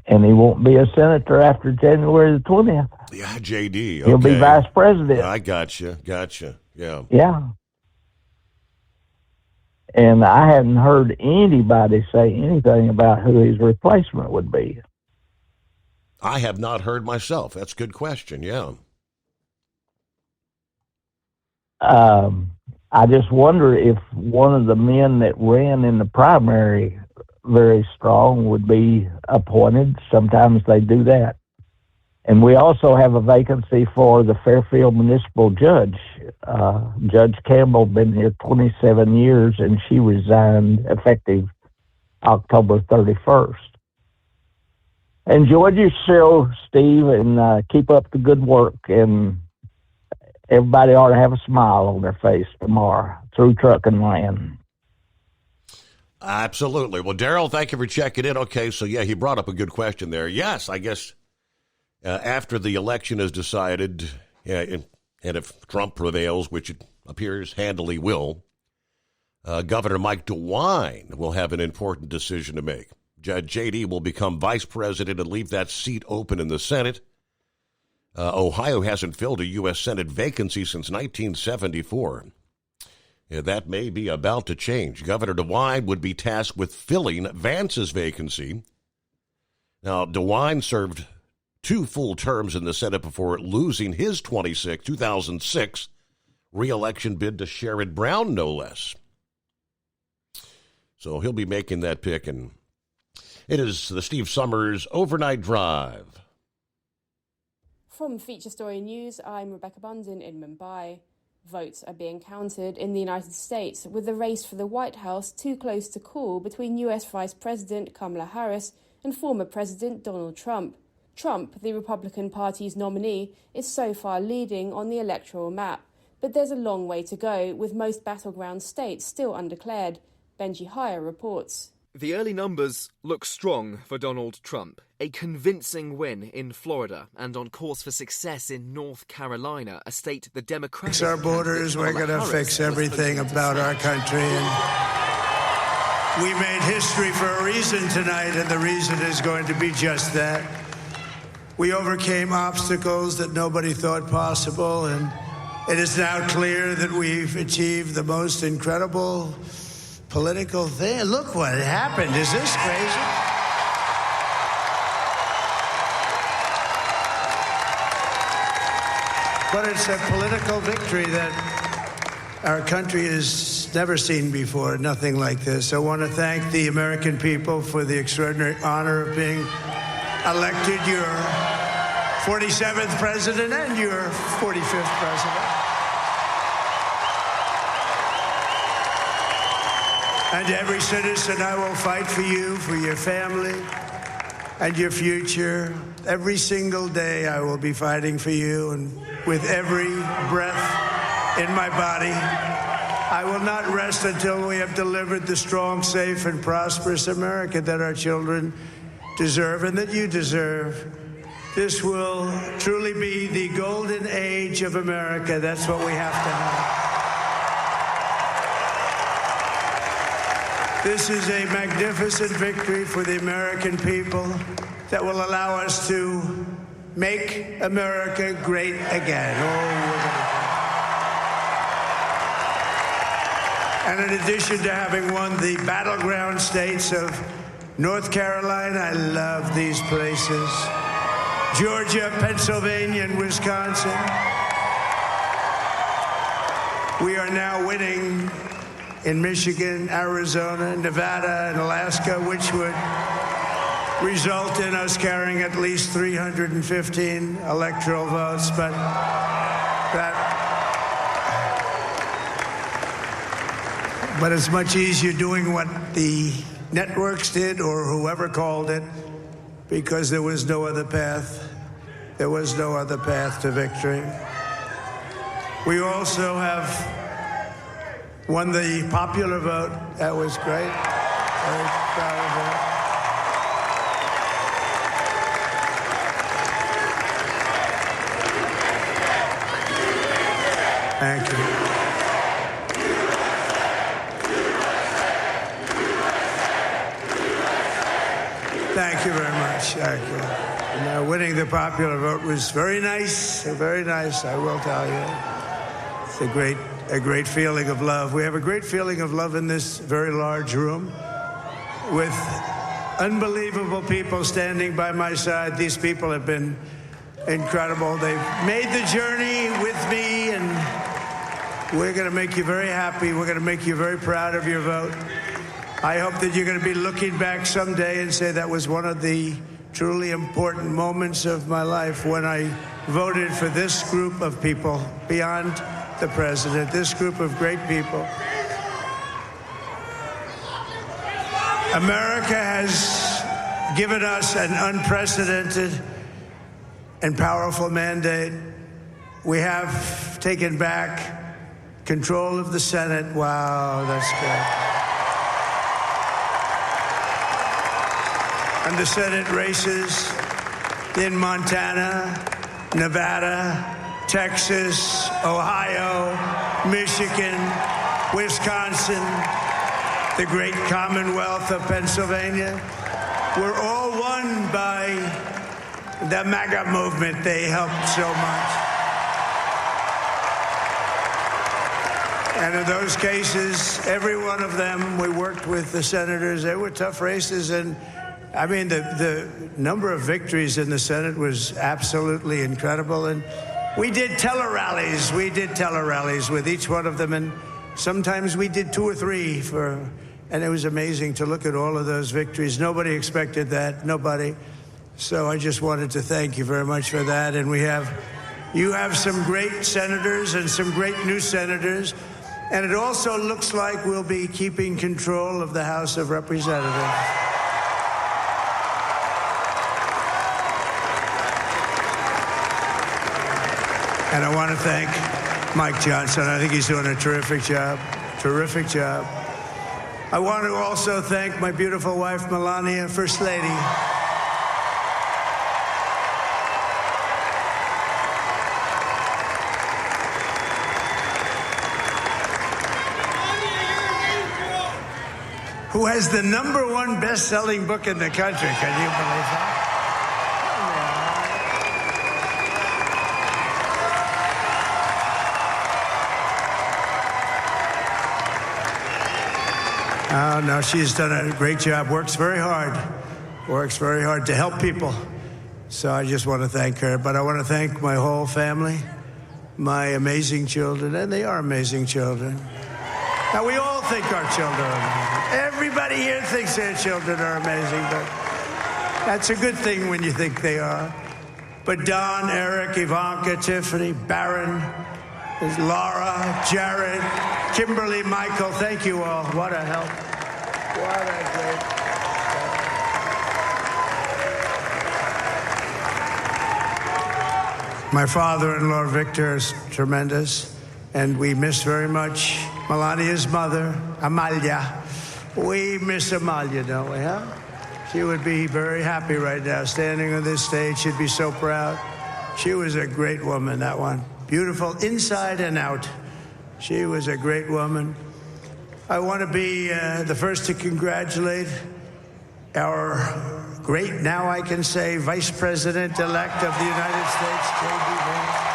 And he won't be a senator after January the 20th. Yeah, JD. Okay. He'll be vice president. I gotcha. Yeah. Yeah. And I hadn't heard anybody say anything about who his replacement would be. I have not heard myself. That's a good question, yeah. I just wonder if one of the men that ran in the primary very strong would be appointed. Sometimes they do that. And we also have a vacancy for the Fairfield Municipal Judge. Judge Campbell been here 27 years, and she resigned effective October 31st. Enjoyed your show, Steve, and keep up the good work. And everybody ought to have a smile on their face tomorrow through trucking land. Absolutely. Well, Daryl, thank you for checking in. Okay, so yeah, he brought up a good question there. Yes, I guess after the election is decided, and if Trump prevails, which it appears handily will, Governor Mike DeWine will have an important decision to make. Judge JD will become vice president and leave that seat open in the Senate. Ohio hasn't filled a U.S. Senate vacancy since 1974. That may be about to change. Governor DeWine would be tasked with filling Vance's vacancy. Now, DeWine served 2 full terms in the Senate before losing his 2006 re-election bid to Sherrod Brown, no less. So he'll be making that pick, and it is the Steve Summers Overnight Drive. From Feature Story News, I'm Rebecca Bundin in Mumbai. Votes are being counted in the United States, with the race for the White House too close to call between U.S. Vice President Kamala Harris and former President Donald Trump. Trump, the Republican Party's nominee, is so far leading on the electoral map, but there's a long way to go, with most battleground states still undeclared. Benji Hire reports. The early numbers look strong for Donald Trump. A convincing win in Florida and on course for success in North Carolina, a state the Democrats... Fix our borders, we're going to fix everything about our country. And we made history for a reason tonight, and the reason is going to be just that. We overcame obstacles that nobody thought possible, and it is now clear that we've achieved the most incredible political thing. Look what happened. Is this crazy? But it's a political victory that our country has never seen before, nothing like this. I want to thank the American people for the extraordinary honor of being elected your 47th president and your 45th president. And to every citizen, I will fight for you, for your family, and your future. Every single day, I will be fighting for you, and with every breath in my body, I will not rest until we have delivered the strong, safe, and prosperous America that our children deserve and that you deserve. This will truly be the golden age of America. That's what we have to have. This is a magnificent victory for the American people that will allow us to make America great again. And in addition to having won the battleground states of North Carolina, I love these places. Georgia, Pennsylvania, and Wisconsin. We are now winning in Michigan, Arizona, Nevada, and Alaska, which would result in us carrying at least 315 electoral votes. But it's much easier doing what the networks did or whoever called it, because there was no other path. There was no other path to victory. We also have won the popular vote. That was great. Very proud of that. Thank you. Thank you very much. Thank you. And, winning the popular vote was very nice. Very nice, I will tell you. It's a great feeling of love. We have a great feeling of love in this very large room with unbelievable people standing by my side. These people have been incredible. They've made the journey with me, and we're going to make you very happy. We're going to make you very proud of your vote. I hope that you're going to be looking back someday and say that was one of the truly important moments of my life when I voted for this group of people beyond the president, this group of great people. America has given us an unprecedented and powerful mandate. We have taken back control of the Senate. Wow, that's good. And the Senate races in Montana, Nevada, Texas, Ohio, Michigan, Wisconsin, the great Commonwealth of Pennsylvania, were all won by the MAGA movement. They helped so much. And in those cases, every one of them, we worked with the senators. They were tough races, and I mean, the number of victories in the Senate was absolutely incredible. And we did tele-rallies. We did tele-rallies with each one of them. And sometimes we did 2 or 3 and it was amazing to look at all of those victories. Nobody expected that. Nobody. So I just wanted to thank you very much for that. And you have some great senators and some great new senators. And it also looks like we'll be keeping control of the House of Representatives. And I want to thank Mike Johnson. I think he's doing a terrific job. Terrific job. I want to also thank my beautiful wife, Melania, First Lady. Who has the #1 best-selling book in the country. Can you believe that? Oh, no, she's done a great job, works very hard to help people. So I just want to thank her. But I want to thank my whole family, my amazing children, and they are amazing children. Now, we all think our children are amazing. Everybody here thinks their children are amazing, but that's a good thing when you think they are. But Don, Eric, Ivanka, Tiffany, Barron, Laura, Jared, Kimberly, Michael, thank you all. What a help. What a great. My father-in-law, Victor, is tremendous, and we miss very much Melania's mother, Amalia. We miss Amalia, don't we, huh? She would be very happy right now, standing on this stage. She'd be so proud. She was a great woman, that one. Beautiful inside and out. She was a great woman. I want to be the first to congratulate our great, now I can say, Vice President-elect of the United States, J.D. Vance.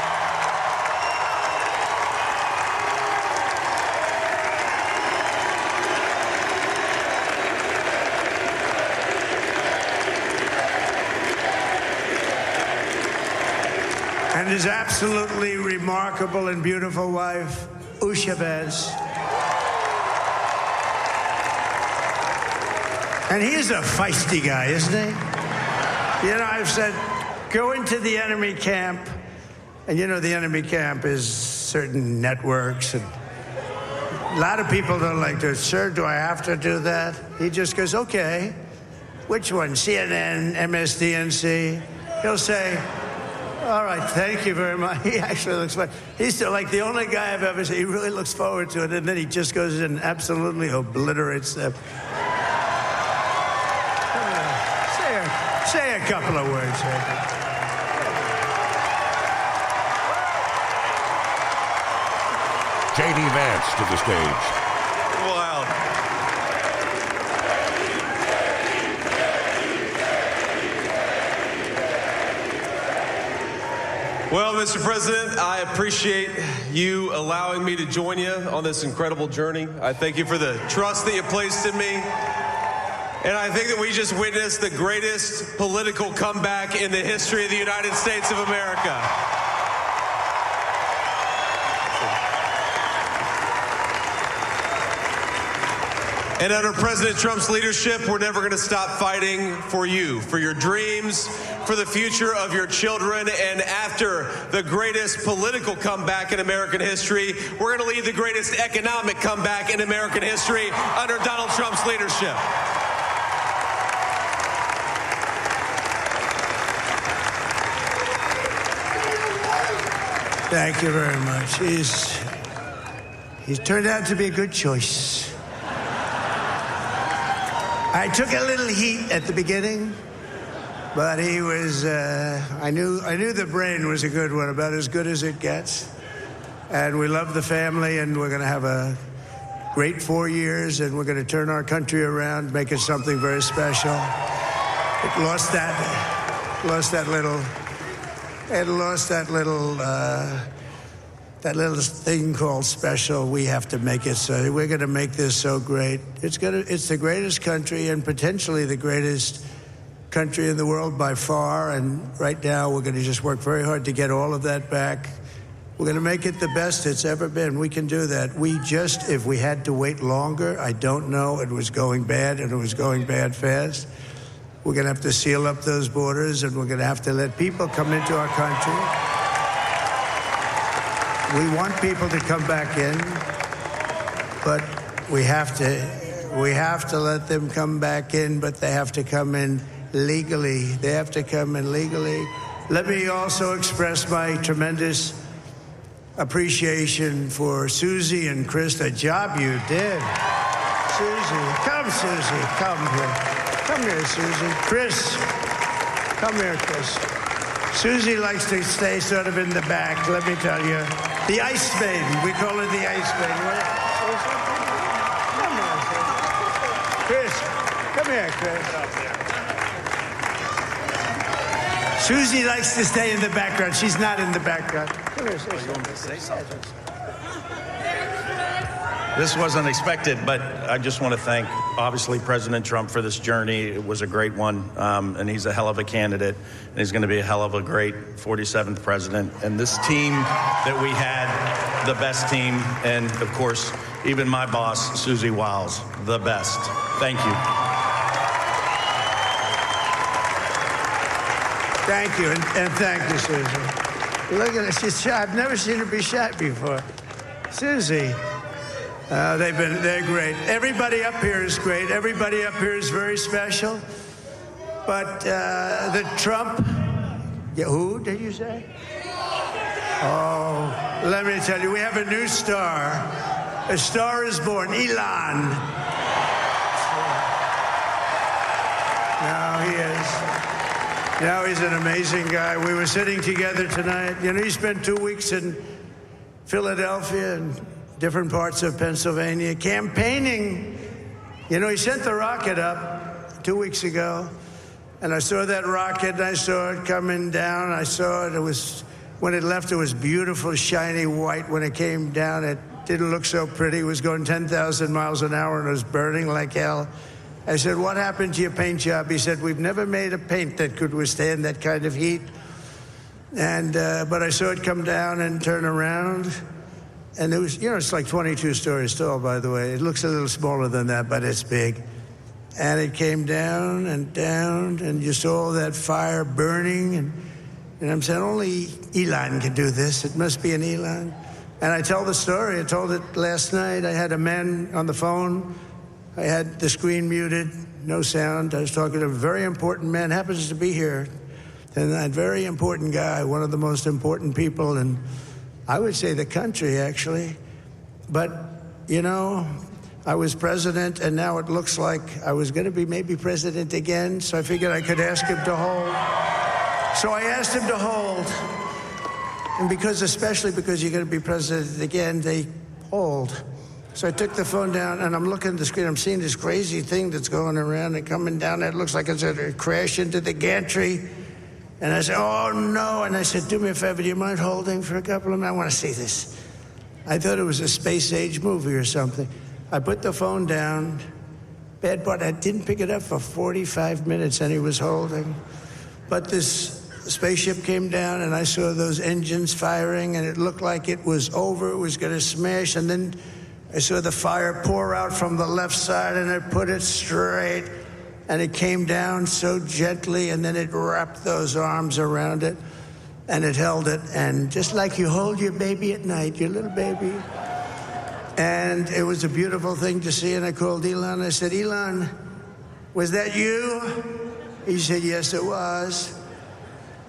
and his absolutely remarkable and beautiful wife, Usha Bez. And he's a feisty guy, isn't he? You know, I've said, go into the enemy camp, and you know the enemy camp is certain networks, and a lot of people don't like to, sir, do I have to do that? He just goes, okay. Which one? CNN, MSDNC? He'll say, all right, thank you very much. He actually looks fun. He's still like the only guy I've ever seen. He really looks forward to it, and then he just goes in and absolutely obliterates them. Say a couple of words. J.D. Vance to the stage. Wow. Well, Mr. President, I appreciate you allowing me to join you on this incredible journey. I thank you for the trust that you placed in me. And I think that we just witnessed the greatest political comeback in the history of the United States of America. And under President Trump's leadership, we're never going to stop fighting for you, for your dreams, for the future of your children. And after the greatest political comeback in American history, we're going to lead the greatest economic comeback in American history under Donald Trump's leadership. Thank you very much. He's turned out to be a good choice. I took a little heat at the beginning, but he was, I knew the brain was a good one, about as good as it gets. And we love the family, and we're going to have a great 4 years, and we're going to turn our country around, make it something very special. It lost that little thing called special. We have to make it so. We're going to make this so great. It's the greatest country and potentially the greatest country in the world by far. And right now we're going to just work very hard to get all of that back. We're going to make it the best it's ever been. We can do that. If we had to wait longer, I don't know. It was going bad, and it was going bad fast. We're going to have to seal up those borders, and we're going to have to let people come into our country. We want people to come back in, but we have to let them come back in, but they have to come in legally. They have to come in legally. Let me also express my tremendous appreciation for Susie and Chris, the job you did. Susie, come here. Come here, Susie. Chris, come here, Chris. Susie likes to stay sort of in the back, let me tell you. The Ice Maiden, we call her the Ice Maiden. Come here, Chris. Susie likes to stay in the background. She's not in the background. Come here, say something. This wasn't expected, but I just want to thank, obviously, President Trump for this journey. It was a great one, and he's a hell of a candidate, and he's going to be a hell of a great 47th president. And this team that we had, the best team, and, of course, even my boss, Susie Wiles, the best. Thank you. Thank you, and thank you, Susie. Look at her, she's shy. I've never seen her be shy before. Susie. They're great. Everybody up here is great. Everybody up here is very special. But the Trump, who did you say? Oh, let me tell you, we have a new star. A star is born, Elon. Now he is. Now he's an amazing guy. We were sitting together tonight. You know, he spent 2 weeks in Philadelphia and different parts of Pennsylvania, campaigning. You know, he sent the rocket up 2 weeks ago, and I saw that rocket, and I saw it coming down. I saw it. When it left, it was beautiful, shiny white. When it came down, it didn't look so pretty. It was going 10,000 miles an hour, and it was burning like hell. I said, what happened to your paint job? He said, we've never made a paint that could withstand that kind of heat. And but I saw it come down and turn around. And it was, it's like 22 stories tall, by the way. It looks a little smaller than that, but it's big. And it came down, and you saw that fire burning. And I'm saying, only Elon can do this. It must be an Elon. And I tell the story. I told it last night. I had a man on the phone. I had the screen muted, no sound. I was talking to a very important man, happens to be here. And that very important guy, one of the most important people in, I would say, the country, actually. But, I was president, and now it looks like I was going to be maybe president again, so I figured I could ask him to hold. So I asked him to hold. And especially because you're going to be president again, they hold. So I took the phone down, and I'm looking at the screen. I'm seeing this crazy thing that's going around and coming down. It looks like it's going to crash into the gantry. And I said, oh, no. And I said, do me a favor, do you mind holding for a couple of minutes? I want to see this. I thought it was a space-age movie or something. I put the phone down. Bad part, I didn't pick it up for 45 minutes, and he was holding. But this spaceship came down, and I saw those engines firing, and it looked like it was over. It was going to smash. And then I saw the fire pour out from the left side, and it put it straight. And it came down so gently, and then it wrapped those arms around it, and it held it. And just like you hold your baby at night, your little baby. And it was a beautiful thing to see. And I called Elon. I said, Elon, was that you? He said, yes, it was.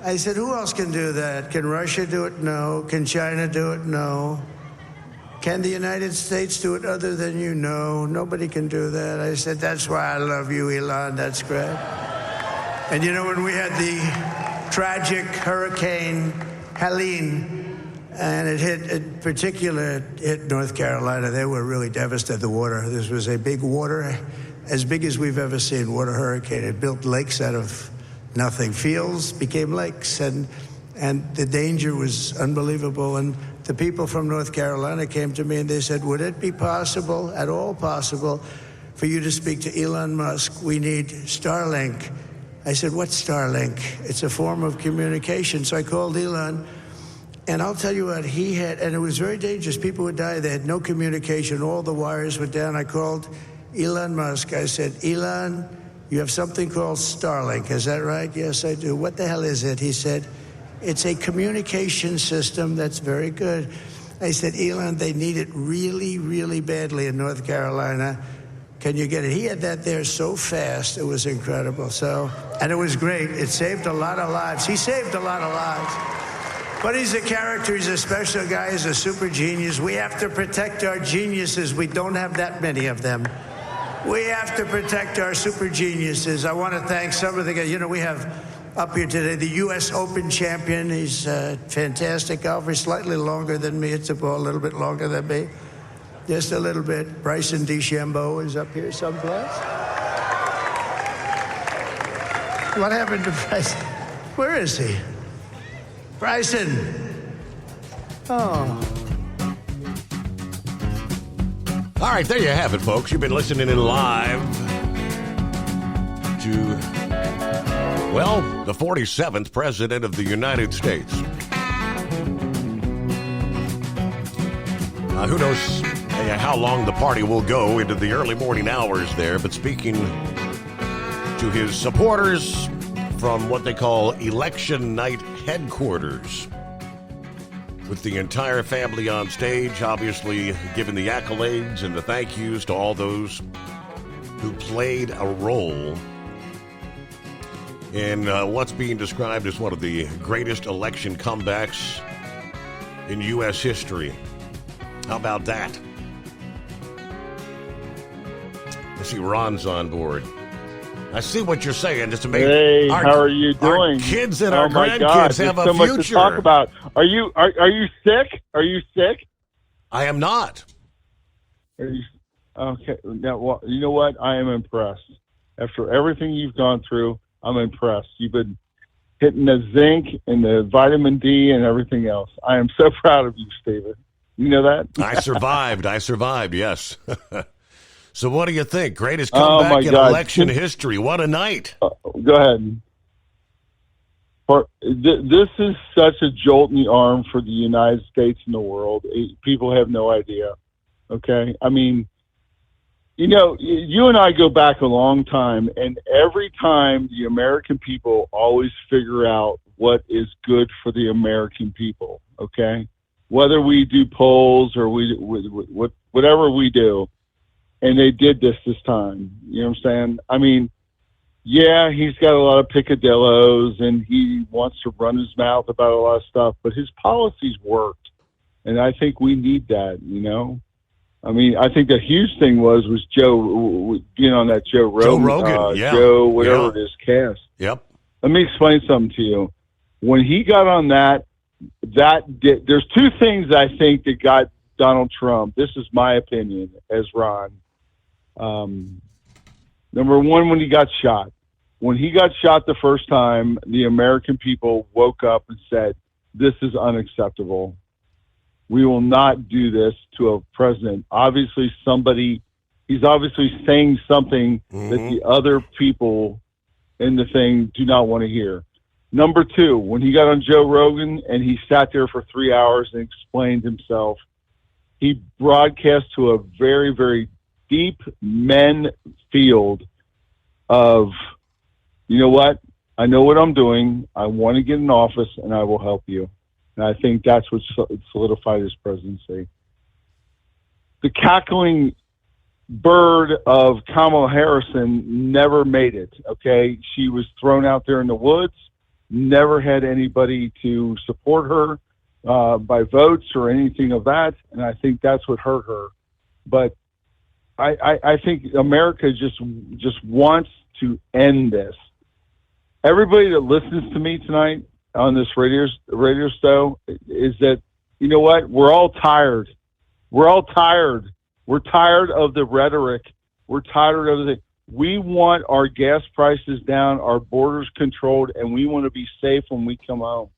I said, who else can do that? Can Russia do it? No. Can China do it? No. Can the United States do it other than you? No. Nobody can do that. I said, that's why I love you, Elon. That's great. And when we had the tragic Hurricane Helene, and it hit North Carolina, they were really devastated, the water. This was a big water, as big as we've ever seen, water hurricane. It built lakes out of nothing. Fields became lakes, and the danger was unbelievable. And the people from North Carolina came to me and they said, would it be possible, at all possible, for you to speak to Elon Musk? We need Starlink. I said, what's Starlink? It's a form of communication. So I called Elon, and I'll tell you what, he had, and it was very dangerous. People would die. They had no communication. All the wires were down. I called Elon Musk. I said, Elon, you have something called Starlink. Is that right? Yes, I do. What the hell is it? He said, it's a communication system that's very good. I said, Elon, they need it really, really badly in North Carolina. Can you get it? He had that there so fast. It was incredible. And it was great. It saved a lot of lives. He saved a lot of lives. But he's a character. He's a special guy. He's a super genius. We have to protect our geniuses. We don't have that many of them. We have to protect our super geniuses. I want to thank some of the guys. We have up here today the U.S. Open champion. He's a fantastic golfer. He's slightly longer than me. It's a little bit longer than me. Just a little bit. Bryson DeChambeau is up here someplace. What happened to Bryson? Where is he? Bryson. Oh. All right, there you have it, folks. You've been listening in live to, the 47th President of the United States. Who knows how long the party will go into the early morning hours there, but speaking to his supporters from what they call Election Night Headquarters, with the entire family on stage, obviously giving the accolades and the thank yous to all those who played a role in what's being described as one of the greatest election comebacks in U.S. history. How about that? I see Ron's on board. I see what you're saying. Just to make hey, how are you doing? Our kids and our grandkids God, have a so future. Much to talk about. Are you sick? Are you sick? I am not. Are you, okay. Now, well, you know what? I am impressed. After everything you've gone through, I'm impressed. You've been hitting the zinc and the vitamin D and everything else. I am so proud of you, Stephen. You know that? I survived. Yes. So what do you think? Greatest comeback in election history. What a night. Go ahead. This is such a jolt in the arm for the United States and the world. People have no idea. Okay? I mean, you know, you and I go back a long time, and every time the American people always figure out what is good for the American people, okay? Whether we do polls or whatever we do, and they did this time. You know what I'm saying? I mean, yeah, he's got a lot of picadillos, and he wants to run his mouth about a lot of stuff, but his policies worked, and I think we need that, you know? I mean, I think the huge thing was Joe being on that Joe Rogan, Joe, whatever it is, cast. Yep. Let me explain something to you. When he got on there's two things I think that got Donald Trump. This is my opinion as Ron. Number one, when he got shot. When he got shot the first time, the American people woke up and said, this is unacceptable. We will not do this to a president. Obviously, he's obviously saying something that the other people in the thing do not want to hear. Number two, when he got on Joe Rogan and he sat there for 3 hours and explained himself, he broadcast to a very, very deep men field of, you know what? I know what I'm doing. I want to get in office, and I will help you. And I think that's what solidified his presidency. The cackling bird of Kamala Harris never made it, okay? She was thrown out there in the woods, never had anybody to support her by votes or anything of that, and I think that's what hurt her. But I think America just wants to end this. Everybody that listens to me tonight on this radio show is that, you know what? We're all tired. We're all tired. We're tired of the rhetoric. We're tired of the. We want our gas prices down, our borders controlled, and we want to be safe when we come home.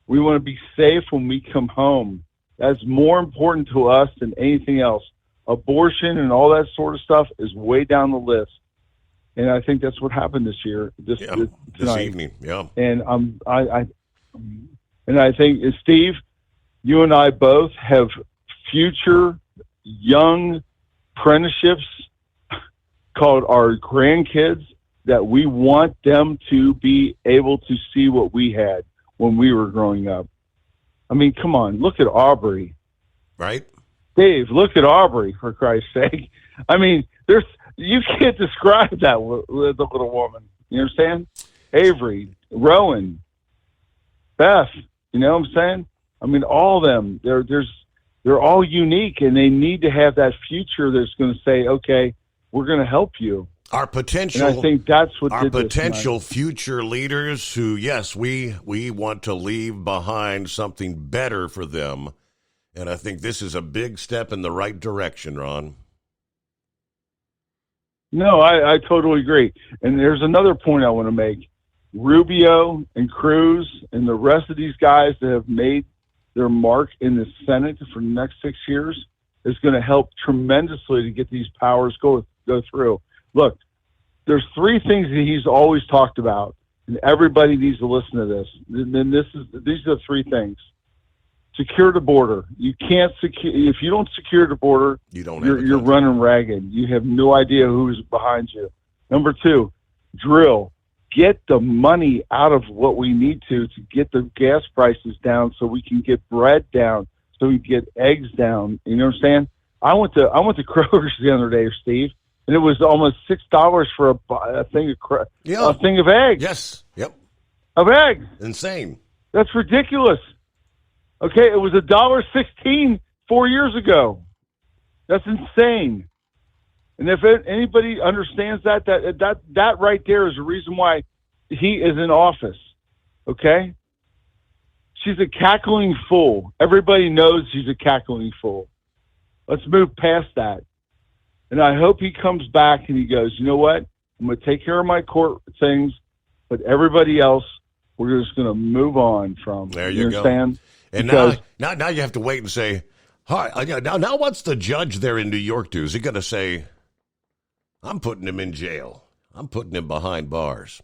We want to be safe when we come home. That's more important to us than anything else. Abortion and all that sort of stuff is way down the list. And I think that's what happened this year, this evening. Yeah. And I think, Steve, you and I both have future young apprenticeships called our grandkids that we want them to be able to see what we had when we were growing up. I mean, come on, look at Aubrey. Right. Dave, look at Aubrey, for Christ's sake. I mean, you can't describe that with the little woman. You know what I'm saying? Avery, Rowan, Beth, you know what I'm saying? I mean, all of them, they're all unique, and they need to have that future that's going to say, okay, we're going to help you. Our potential, and I think that's what our potential future leaders who, yes, we want to leave behind something better for them. And I think this is a big step in the right direction, Ron. No, I totally agree. And there's another point I want to make. Rubio and Cruz and the rest of these guys that have made their mark in the Senate for the next 6 years is going to help tremendously to get these powers go through. Look, there's three things that he's always talked about, and everybody needs to listen to this. And then these are the three things. Secure the border. You can't if you don't secure the border, you're running ragged. You have no idea who's behind you. Number two, drill. Get the money out of what we need to get the gas prices down so we can get bread down, so we can get eggs down. You know what I'm saying? I went to Kroger's the other day, Steve, and it was almost $6 for a thing of eggs. Yes. Yep. Of eggs. Insane. That's ridiculous. Okay, it was $1.16 4 years ago. That's insane. And if anybody understands that right there is the reason why he is in office. Okay? She's a cackling fool. Everybody knows she's a cackling fool. Let's move past that. And I hope he comes back and he goes, you know what? I'm going to take care of my court things, but everybody else, we're just going to move on from. There you go. Understand? And now you have to wait and say, hi. Now what's the judge there in New York do? Is he going to say, I'm putting him in jail. I'm putting him behind bars.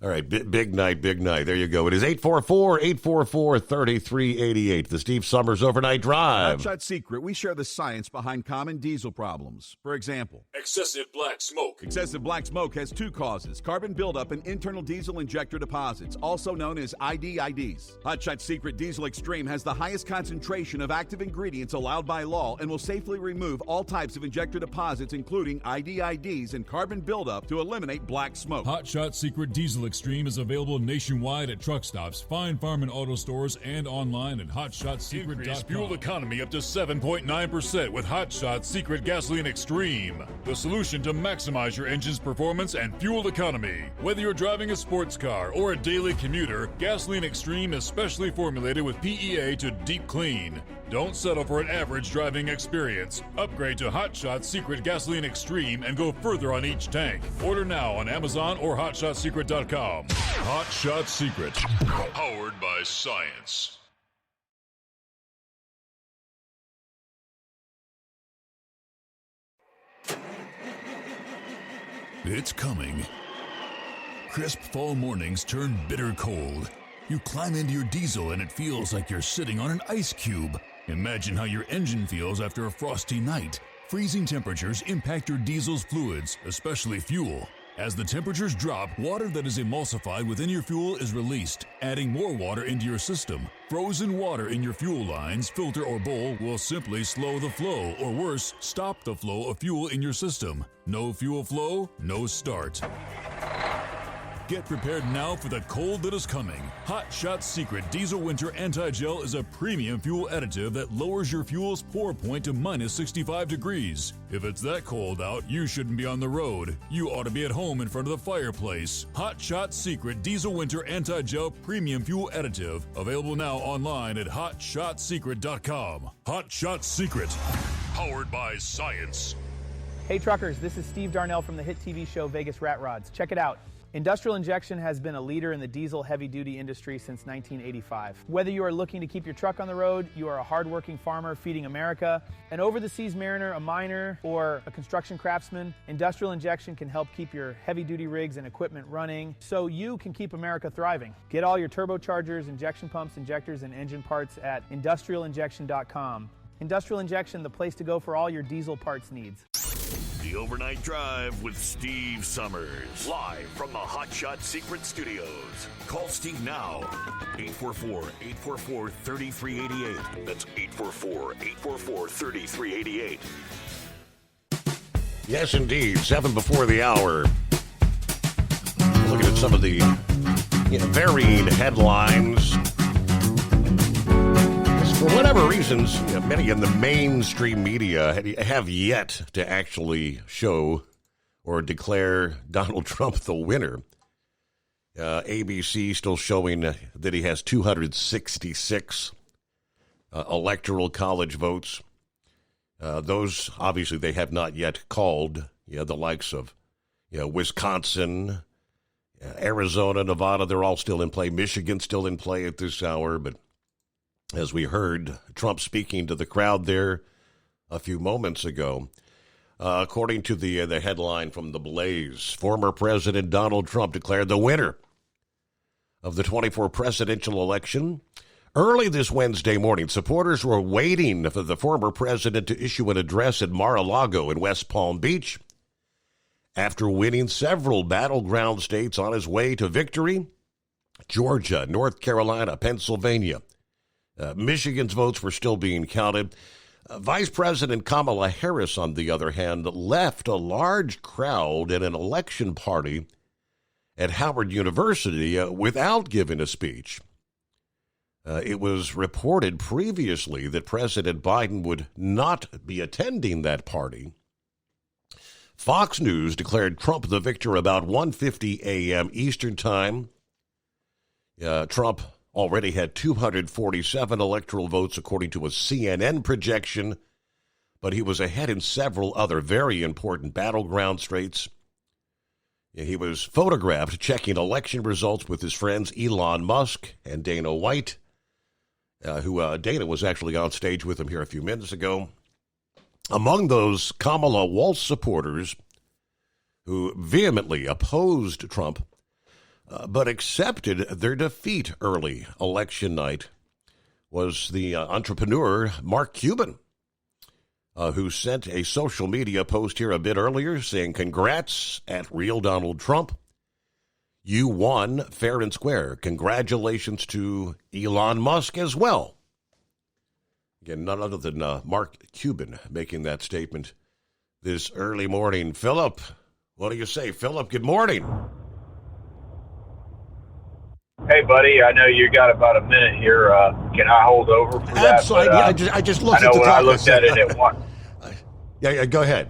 All right, big night. There you go. It is 844-844-3388. The Steve Summers Overnight Drive. Hot Shot Secret, we share the science behind common diesel problems. For example, Excessive black smoke. excessive black smoke has two causes: carbon buildup and internal diesel injector deposits, also known as IDIDs. Hot Shot Secret Diesel Extreme has the highest concentration of active ingredients allowed by law and will safely remove all types of injector deposits, including IDIDs and carbon buildup, to eliminate black smoke. Hot Shot Secret Diesel Extreme is available nationwide at truck stops, fine farm and auto stores, and online at hotshotsecret.com. Increase fuel economy up to 7.9% with Hot Shot Secret Gasoline Extreme. The solution to maximize your engine's performance and fuel economy. Whether you're driving a sports car or a daily commuter, Gasoline Extreme is specially formulated with PEA to deep clean. Don't settle for an average driving experience. Upgrade to Hot Shot Secret Gasoline Extreme and go further on each tank. Order now on Amazon or hotshotsecret.com. Hot Shot Secret, powered by science. It's coming. Crisp fall mornings turn bitter cold. You climb into your diesel and it feels like you're sitting on an ice cube. Imagine how your engine feels after a frosty night. Freezing temperatures impact your diesel's fluids, especially fuel. As the temperatures drop, water that is emulsified within your fuel is released, adding more water into your system. Frozen water in your fuel lines, filter, or bowl will simply slow the flow, or worse, stop the flow of fuel in your system. No fuel flow, no start. Get prepared now for the cold that is coming. Hot Shot Secret Diesel Winter Anti-Gel is a premium fuel additive that lowers your fuel's pour point to minus 65 degrees. If it's that cold out, you shouldn't be on the road. You ought to be at home in front of the fireplace. Hot Shot Secret Diesel Winter Anti-Gel Premium Fuel Additive. Available now online at hotshotsecret.com. Hot Shot Secret. Powered by science. Hey truckers, this is Steve Darnell from the hit TV show Vegas Rat Rods. Check it out. Industrial Injection has been a leader in the diesel heavy-duty industry since 1985. Whether you are looking to keep your truck on the road, you are a hard-working farmer feeding America, an over-the-seas mariner, a miner, or a construction craftsman, Industrial Injection can help keep your heavy-duty rigs and equipment running so you can keep America thriving. Get all your turbochargers, injection pumps, injectors, and engine parts at industrialinjection.com. Industrial Injection, the place to go for all your diesel parts needs. The Overnight Drive with Steve Summers. Live from the Hot Shot Secret Studios. Call Steve now. 844-844-3388. That's 844-844-3388. Yes, indeed. 7 before the hour. Looking at some of the varied headlines. For whatever reasons, many in the mainstream media have yet to actually show or declare Donald Trump the winner. ABC still showing that he has 266 electoral college votes. Those, obviously, they have not yet called. The likes of Wisconsin, Arizona, Nevada, they're all still in play. Michigan still in play at this hour, but as we heard Trump speaking to the crowd there a few moments ago, according to the headline from The Blaze, former President Donald Trump declared the winner of the 2024 presidential election. Early this Wednesday morning, supporters were waiting for the former president to issue an address at Mar-a-Lago in West Palm Beach. After winning several battleground states on his way to victory, Georgia, North Carolina, Pennsylvania, Michigan's votes were still being counted. Vice President Kamala Harris, on the other hand, left a large crowd at an election party at Howard University without giving a speech. It was reported previously that President Biden would not be attending that party. Fox News declared Trump the victor about 1:50 a.m. Eastern Time. Trump already had 247 electoral votes, according to a CNN projection, but he was ahead in several other very important battleground states. He was photographed checking election results with his friends Elon Musk and Dana White, who Dana was actually on stage with him here a few minutes ago. Among those Kamala Walsh supporters who vehemently opposed Trump but accepted their defeat early election night was the entrepreneur Mark Cuban, who sent a social media post here a bit earlier saying, "Congrats at Real Donald Trump. You won fair and square. Congratulations to Elon Musk as well." Again, none other than Mark Cuban making that statement this early morning. Philip, what do you say? Philip, good morning. Hey, buddy, I know you got about a minute here. Can I hold over for that? Absolutely. But, I just looked at the when clock. I looked at it at one. Yeah, go ahead.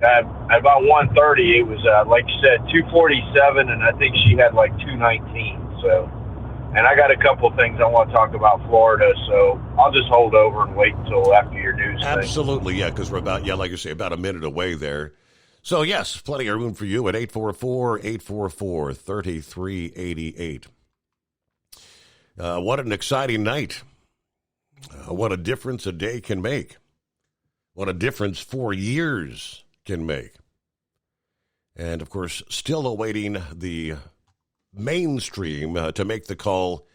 At about 1:30, it was, like you said, 247, and I think she had like 219. So, and I got a couple of things I want to talk about Florida, so I'll just hold over and wait until after your news thing. Absolutely, yeah, because we're about, like you say, about a minute away there. So, yes, plenty of room for you at 844-844-3388. What an exciting night. What a difference a day can make. What a difference 4 years can make. And, of course, still awaiting the mainstream to make the call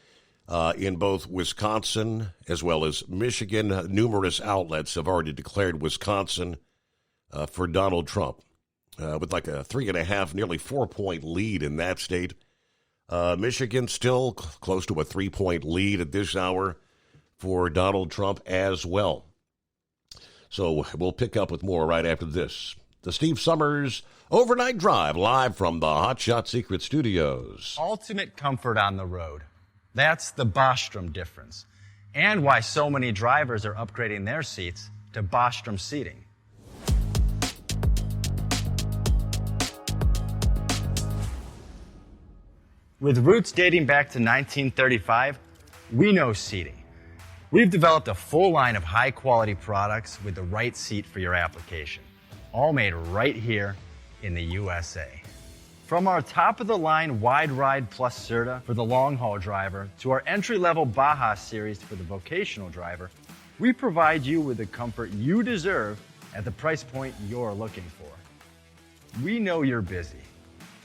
in both Wisconsin as well as Michigan. Numerous outlets have already declared Wisconsin for Donald Trump. With like a 3.5, nearly 4-point lead in that state. Michigan still close to a 3-point lead at this hour for Donald Trump as well. So we'll pick up with more right after this. The Steve Summers Overnight Drive, live from the Hot Shot Secret Studios. Ultimate comfort on the road. That's the Bostrom difference. And why so many drivers are upgrading their seats to Bostrom seating. With roots dating back to 1935, we know seating. We've developed a full line of high-quality products with the right seat for your application, all made right here in the USA. From our top-of-the-line Wide Ride Plus Certa for the long-haul driver to our entry-level Baja series for the vocational driver, we provide you with the comfort you deserve at the price point you're looking for. We know you're busy.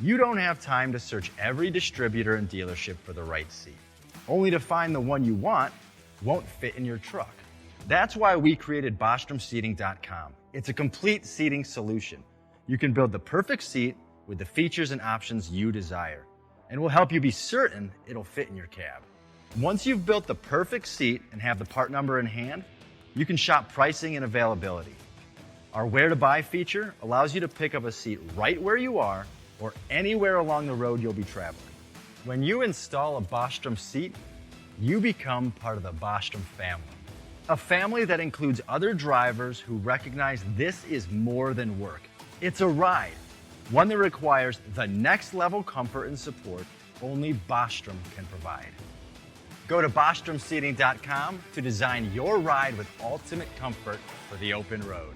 You don't have time to search every distributor and dealership for the right seat, only to find the one you want won't fit in your truck. That's why we created BostromSeating.com. It's a complete seating solution. You can build the perfect seat with the features and options you desire, and we'll help you be certain it'll fit in your cab. Once you've built the perfect seat and have the part number in hand, you can shop pricing and availability. Our Where to Buy feature allows you to pick up a seat right where you are or anywhere along the road you'll be traveling. When you install a Bostrom seat, you become part of the Bostrom family. A family that includes other drivers who recognize this is more than work. It's a ride, one that requires the next level comfort and support only Bostrom can provide. Go to BostromSeating.com to design your ride with ultimate comfort for the open road.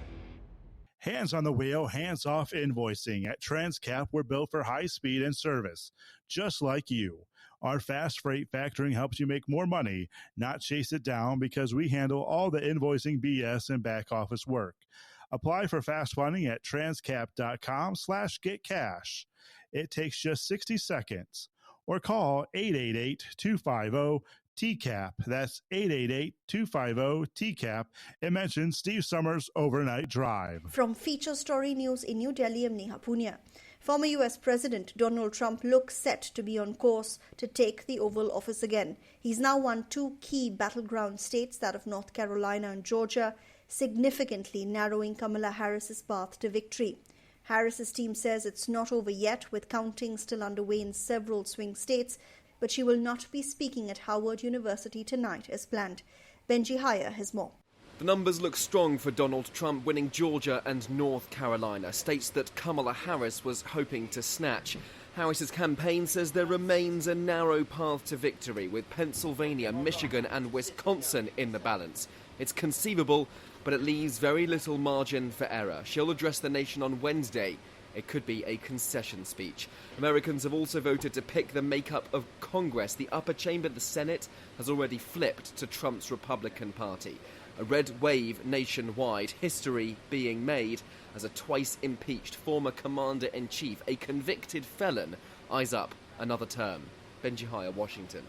Hands on the wheel, hands off invoicing. At Transcap, we're built for high speed and service, just like you. Our fast freight factoring helps you make more money, not chase it down, because we handle all the invoicing BS and back office work. Apply for fast funding at transcap.com/getcash. It takes just 60 seconds. Or call 888-250-TCAP. That's 888-250-TCAP. And mention Steve Summers Overnight Drive. From Feature Story News in New Delhi, I'm Neha Punia. Former U.S. President Donald Trump looks set to be on course to take the Oval Office again. He's now won two key battleground states, that of North Carolina and Georgia, significantly narrowing Kamala Harris's path to victory. Harris's team says it's not over yet, with counting still underway in several swing states, but she will not be speaking at Howard University tonight as planned. Benji Haya has more. The numbers look strong for Donald Trump winning Georgia and North Carolina, states that Kamala Harris was hoping to snatch. Harris's campaign says there remains a narrow path to victory, with Pennsylvania, Michigan and Wisconsin in the balance. It's conceivable, but it leaves very little margin for error. She'll address the nation on Wednesday. It could be a concession speech. Americans have also voted to pick the makeup of Congress. The upper chamber, the Senate, has already flipped to Trump's Republican Party. A red wave nationwide, history being made as a twice-impeached former commander-in-chief, a convicted felon, eyes up another term. Benji Haya, Washington.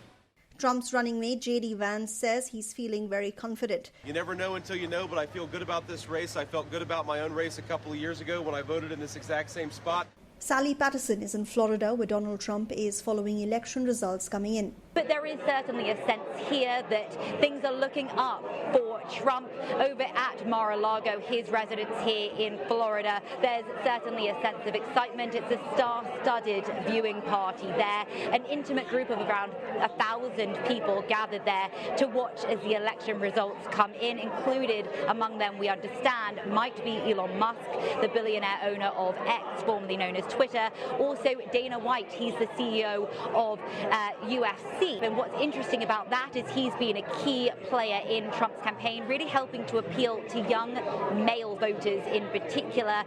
Trump's running mate J.D. Vance says he's feeling very confident. You never know until you know, but I feel good about this race. I felt good about my own race a couple of years ago when I voted in this exact same spot. Sally Patterson is in Florida, where Donald Trump is following election results coming in. But there is certainly a sense here that things are looking up for Trump over at Mar-a-Lago, his residence here in Florida. There's certainly a sense of excitement. It's a star-studded viewing party there. An intimate group of around 1,000 people gathered there to watch as the election results come in. Included among them, we understand, might be Elon Musk, the billionaire owner of X, formerly known as Twitter. Also, Dana White, he's the CEO of UFC. And what's interesting about that is he's been a key player in Trump's campaign, really helping to appeal to young male voters in particular.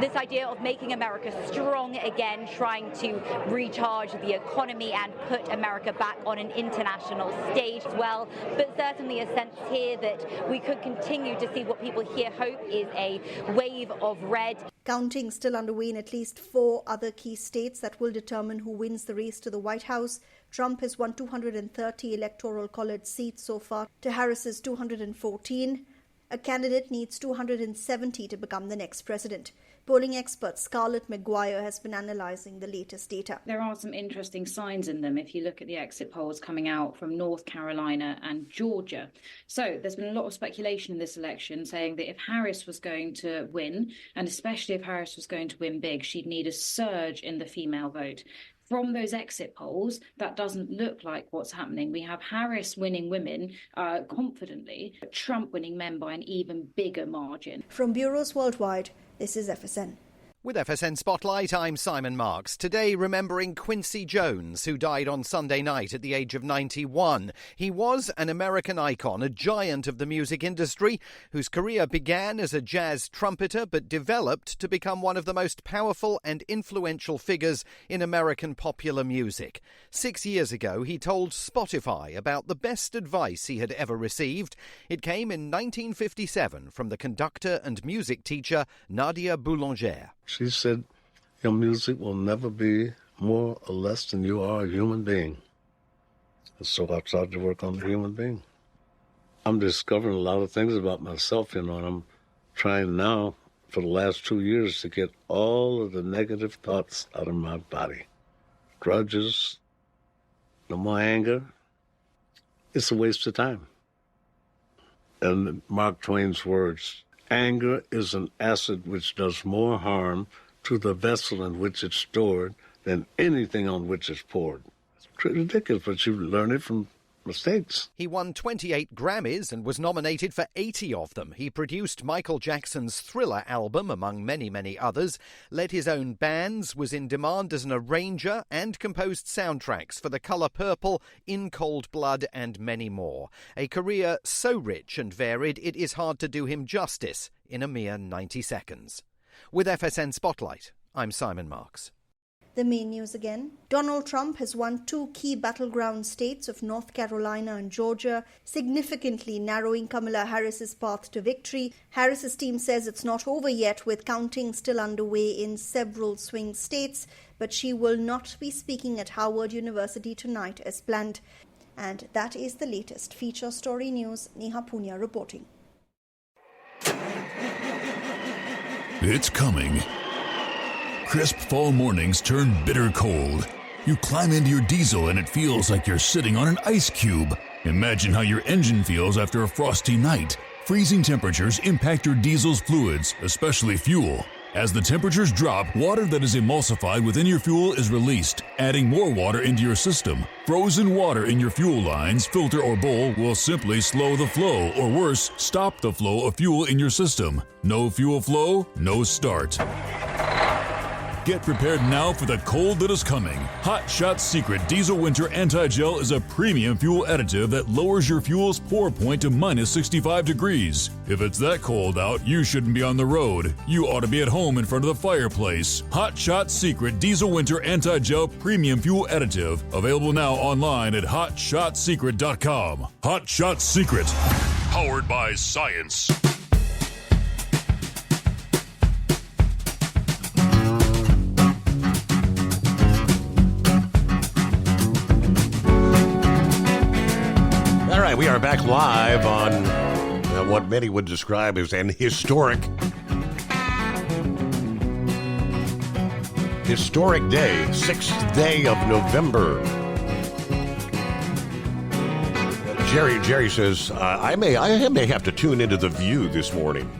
This idea of making America strong again, trying to recharge the economy and put America back on an international stage as well. But certainly a sense here that we could continue to see what people here hope is a wave of red. Counting still underway in at least 4 other key states that will determine who wins the race to the White House. Trump has won 230 Electoral College seats so far to Harris's 214. A candidate needs 270 to become the next president. Polling expert Scarlett McGuire has been analysing the latest data. There are some interesting signs in them if you look at the exit polls coming out from North Carolina and Georgia. So there's been a lot of speculation in this election saying that if Harris was going to win, and especially if Harris was going to win big, she'd need a surge in the female vote. From those exit polls, that doesn't look like what's happening. We have Harris winning women confidently, but Trump winning men by an even bigger margin. From bureaus worldwide, this is FSN. With FSN Spotlight, I'm Simon Marks. Today, remembering Quincy Jones, who died on Sunday night at the age of 91. He was an American icon, a giant of the music industry, whose career began as a jazz trumpeter but developed to become one of the most powerful and influential figures in American popular music. 6 years ago, he told Spotify about the best advice he had ever received. It came in 1957 from the conductor and music teacher Nadia Boulanger. She said, your music will never be more or less than you are a human being. And so I started to work on the human being. I'm discovering a lot of things about myself, and I'm trying now for the last 2 years to get all of the negative thoughts out of my body. Grudges, no more anger. It's a waste of time. And Mark Twain's words, anger is an acid which does more harm to the vessel in which it's stored than anything on which it's poured. It's pretty ridiculous, but you learn it from mistakes. He won 28 Grammys and was nominated for 80 of them. He produced Michael Jackson's Thriller album, among many, many others, led his own bands, was in demand as an arranger, and composed soundtracks for The Colour Purple, In Cold Blood, and many more. A career so rich and varied, it is hard to do him justice in a mere 90 seconds. With FSN Spotlight, I'm Simon Marks. The main news again. Donald Trump has won 2 key battleground states of North Carolina and Georgia, significantly narrowing Kamala Harris's path to victory. Harris's team says it's not over yet, with counting still underway in several swing states, but she will not be speaking at Howard University tonight as planned. And that is the latest feature story news. Neha Punya reporting. It's coming. Crisp fall mornings turn bitter cold. You climb into your diesel and it feels like you're sitting on an ice cube. Imagine how your engine feels after a frosty night. Freezing temperatures impact your diesel's fluids, especially fuel. As the temperatures drop, water that is emulsified within your fuel is released, adding more water into your system. Frozen water in your fuel lines, filter, or bowl will simply slow the flow, or worse, stop the flow of fuel in your system. No fuel flow, no start. Get prepared now for the cold that is coming. Hot Shot Secret Diesel Winter Anti-Gel is a premium fuel additive that lowers your fuel's pour point to minus 65 degrees. If it's that cold out, you shouldn't be on the road. You ought to be at home in front of the fireplace. Hot Shot Secret Diesel Winter Anti-Gel Premium Fuel Additive. Available now online at hotshotsecret.com. Hot Shot Secret. Powered by science. All right, we are back live on what many would describe as an historic day, 6th day of November. Jerry says, I may have to tune into The View this morning.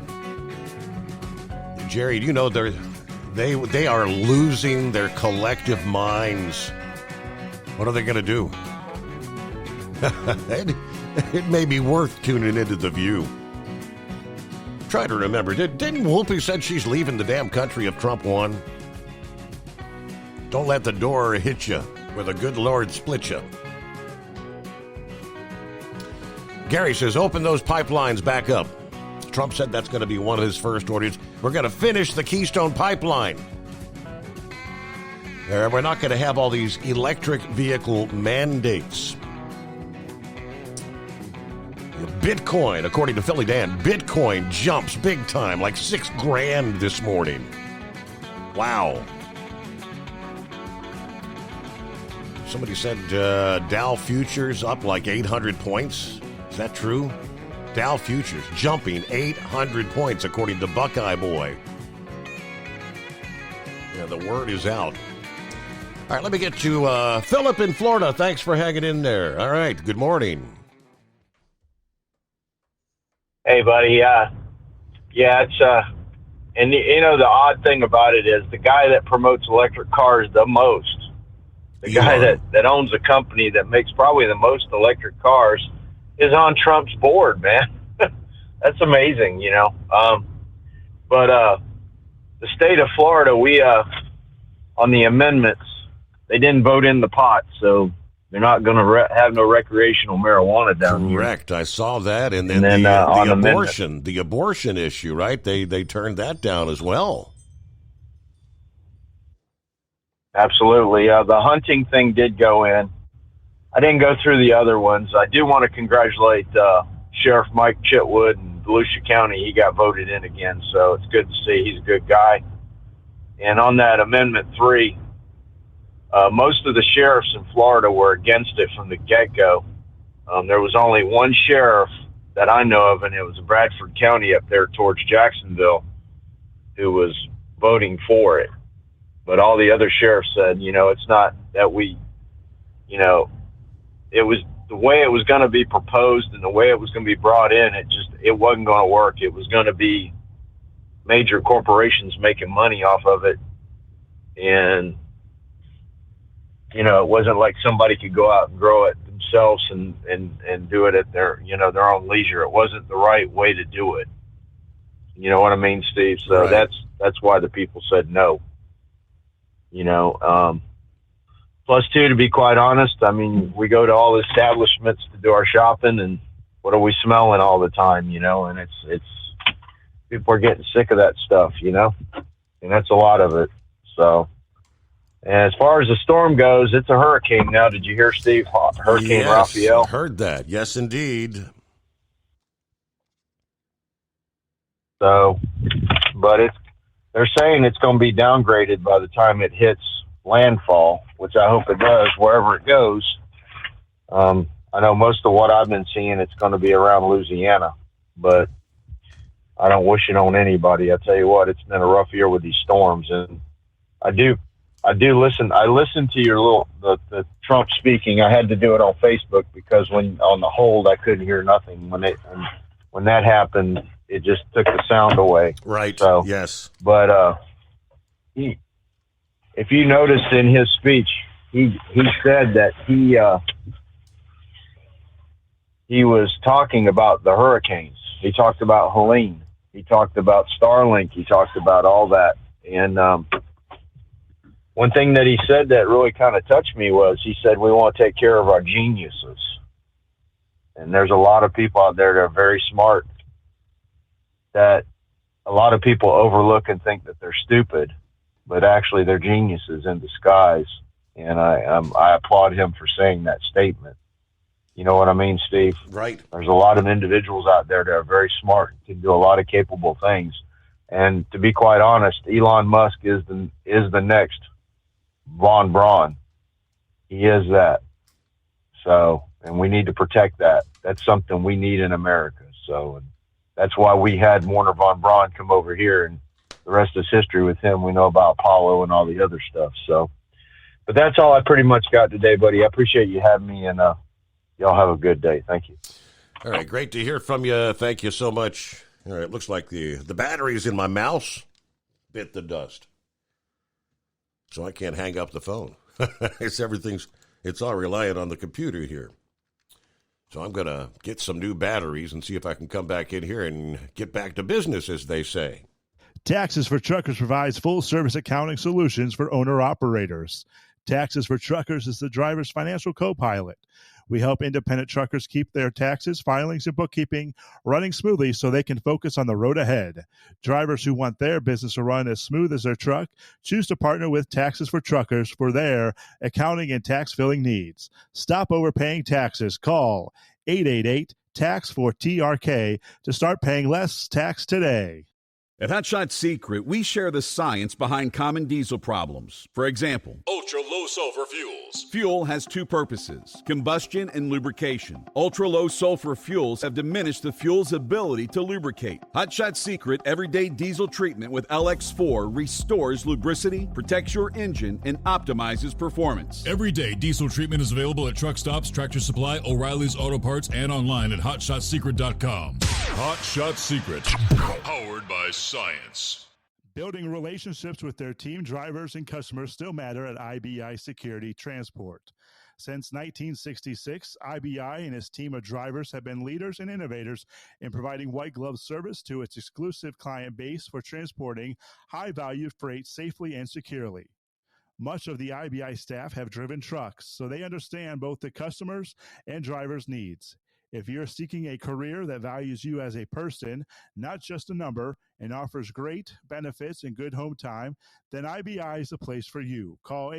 Jerry, do you know they are losing their collective minds? What are they going to do? It may be worth tuning into The View. Try to remember, didn't Whoopi said she's leaving the damn country if Trump won? Don't let the door hit you where the good Lord split you. Gary says, open those pipelines back up. Trump said that's going to be one of his first orders. We're going to finish the Keystone Pipeline. We're not going to have all these electric vehicle mandates. Bitcoin, according to Philly Dan, Bitcoin jumps big time, like $6,000 this morning. Wow. Somebody said Dow Futures up like 800 points. Is that true? Dow Futures jumping 800 points, according to Buckeye Boy. Yeah, the word is out. All right, let me get to Philip in Florida. Thanks for hanging in there. All right, good morning. Hey, buddy. Yeah, it's and you know the odd thing about it is the guy that promotes electric cars the most, the guy that owns a company that makes probably the most electric cars, is on Trump's board, man. That's amazing, you know. But the state of Florida, we on the amendments, they didn't vote in the pot, so they're not going to have no recreational marijuana down here. Correct. I saw that. And then the abortion issue, right? They turned that down as well. Absolutely. The hunting thing did go in. I didn't go through the other ones. I do want to congratulate Sheriff Mike Chitwood in Volusia County. He got voted in again, so it's good to see. He's a good guy. And on that Amendment 3, most of the sheriffs in Florida were against it from the get-go. There was only one sheriff that I know of, and it was Bradford County up there towards Jacksonville, who was voting for it. But all the other sheriffs said, you know, it's not that we, you know, it was the way it was going to be proposed and the way it was going to be brought in, it wasn't going to work. It was going to be major corporations making money off of it. And, you know, it wasn't like somebody could go out and grow it themselves and do it at their, you know, their own leisure. It wasn't the right way to do it. You know what I mean, Steve? So right. That's why the people said no. You know, plus too, to be quite honest, I mean, we go to all the establishments to do our shopping, and what are we smelling all the time, you know? And it's people are getting sick of that stuff, you know, and that's a lot of it. So, and as far as the storm goes, it's a hurricane now. Did you hear, Steve? Hurricane Raphael. Heard that. Yes, indeed. So, but they're saying it's going to be downgraded by the time it hits landfall, which I hope it does wherever it goes. I know most of what I've been seeing, it's going to be around Louisiana, but I don't wish it on anybody. I tell you what, it's been a rough year with these storms, and I do listen. I listened to your the Trump speaking. I had to do it on Facebook because when on the hold, I couldn't hear nothing. When that happened, it just took the sound away. Right. So, yes. But if you noticed in his speech, he said that he was talking about the hurricanes. He talked about Helene. He talked about Starlink. He talked about all that. And one thing that he said that really kind of touched me was he said, we want to take care of our geniuses. And there's a lot of people out there that are very smart that a lot of people overlook and think that they're stupid, but actually they're geniuses in disguise. And I applaud him for saying that statement. You know what I mean, Steve? Right. There's a lot of individuals out there that are very smart, can do a lot of capable things. And to be quite honest, Elon Musk is the next Von Braun. He is that. So, and we need to protect that. That's something we need in America. So, and that's why we had Warner Von Braun come over here, and the rest is history with him. We know about Apollo and all the other stuff. So, but that's all I pretty much got today, buddy. I appreciate you having me, and y'all have a good day. Thank you. All right, great to hear from you. Thank you so much. All right, it looks like the batteries in my mouse bit the dust, so I can't hang up the phone. It's all reliant on the computer here. So I'm going to get some new batteries and see if I can come back in here and get back to business, as they say. Taxes for Truckers provides full-service accounting solutions for owner-operators. Taxes for Truckers is the driver's financial co-pilot. We help independent truckers keep their taxes, filings, and bookkeeping running smoothly so they can focus on the road ahead. Drivers who want their business to run as smooth as their truck choose to partner with Taxes for Truckers for their accounting and tax filing needs. Stop overpaying taxes. Call 888-TAX-4TRK to start paying less tax today. At Hot Shot Secret, we share the science behind common diesel problems. For example, ultra-low sulfur fuels. Fuel has two purposes, combustion and lubrication. Ultra-low sulfur fuels have diminished the fuel's ability to lubricate. Hot Shot Secret Everyday Diesel Treatment with LX4 restores lubricity, protects your engine, and optimizes performance. Everyday Diesel Treatment is available at truck stops, Tractor Supply, O'Reilly's Auto Parts, and online at HotShotSecret.com. Hot Shot Secret, powered by science. Building relationships with their team drivers and customers still matter at IBI Security Transport. Since 1966, IBI and its team of drivers have been leaders and innovators in providing white glove service to its exclusive client base for transporting high-value freight safely and securely. Much of the IBI staff have driven trucks, so they understand both the customers' and drivers' needs. If you're seeking a career that values you as a person, not just a number, and offers great benefits and good home time, then IBI is the place for you. Call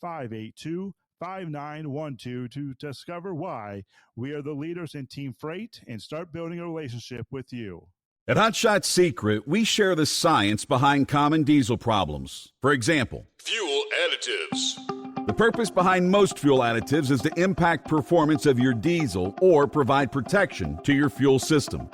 800-582-5912 to discover why we are the leaders in team freight and start building a relationship with you. At Hot Shot Secret, we share the science behind common diesel problems. For example, fuel additives. The purpose behind most fuel additives is to impact performance of your diesel or provide protection to your fuel system.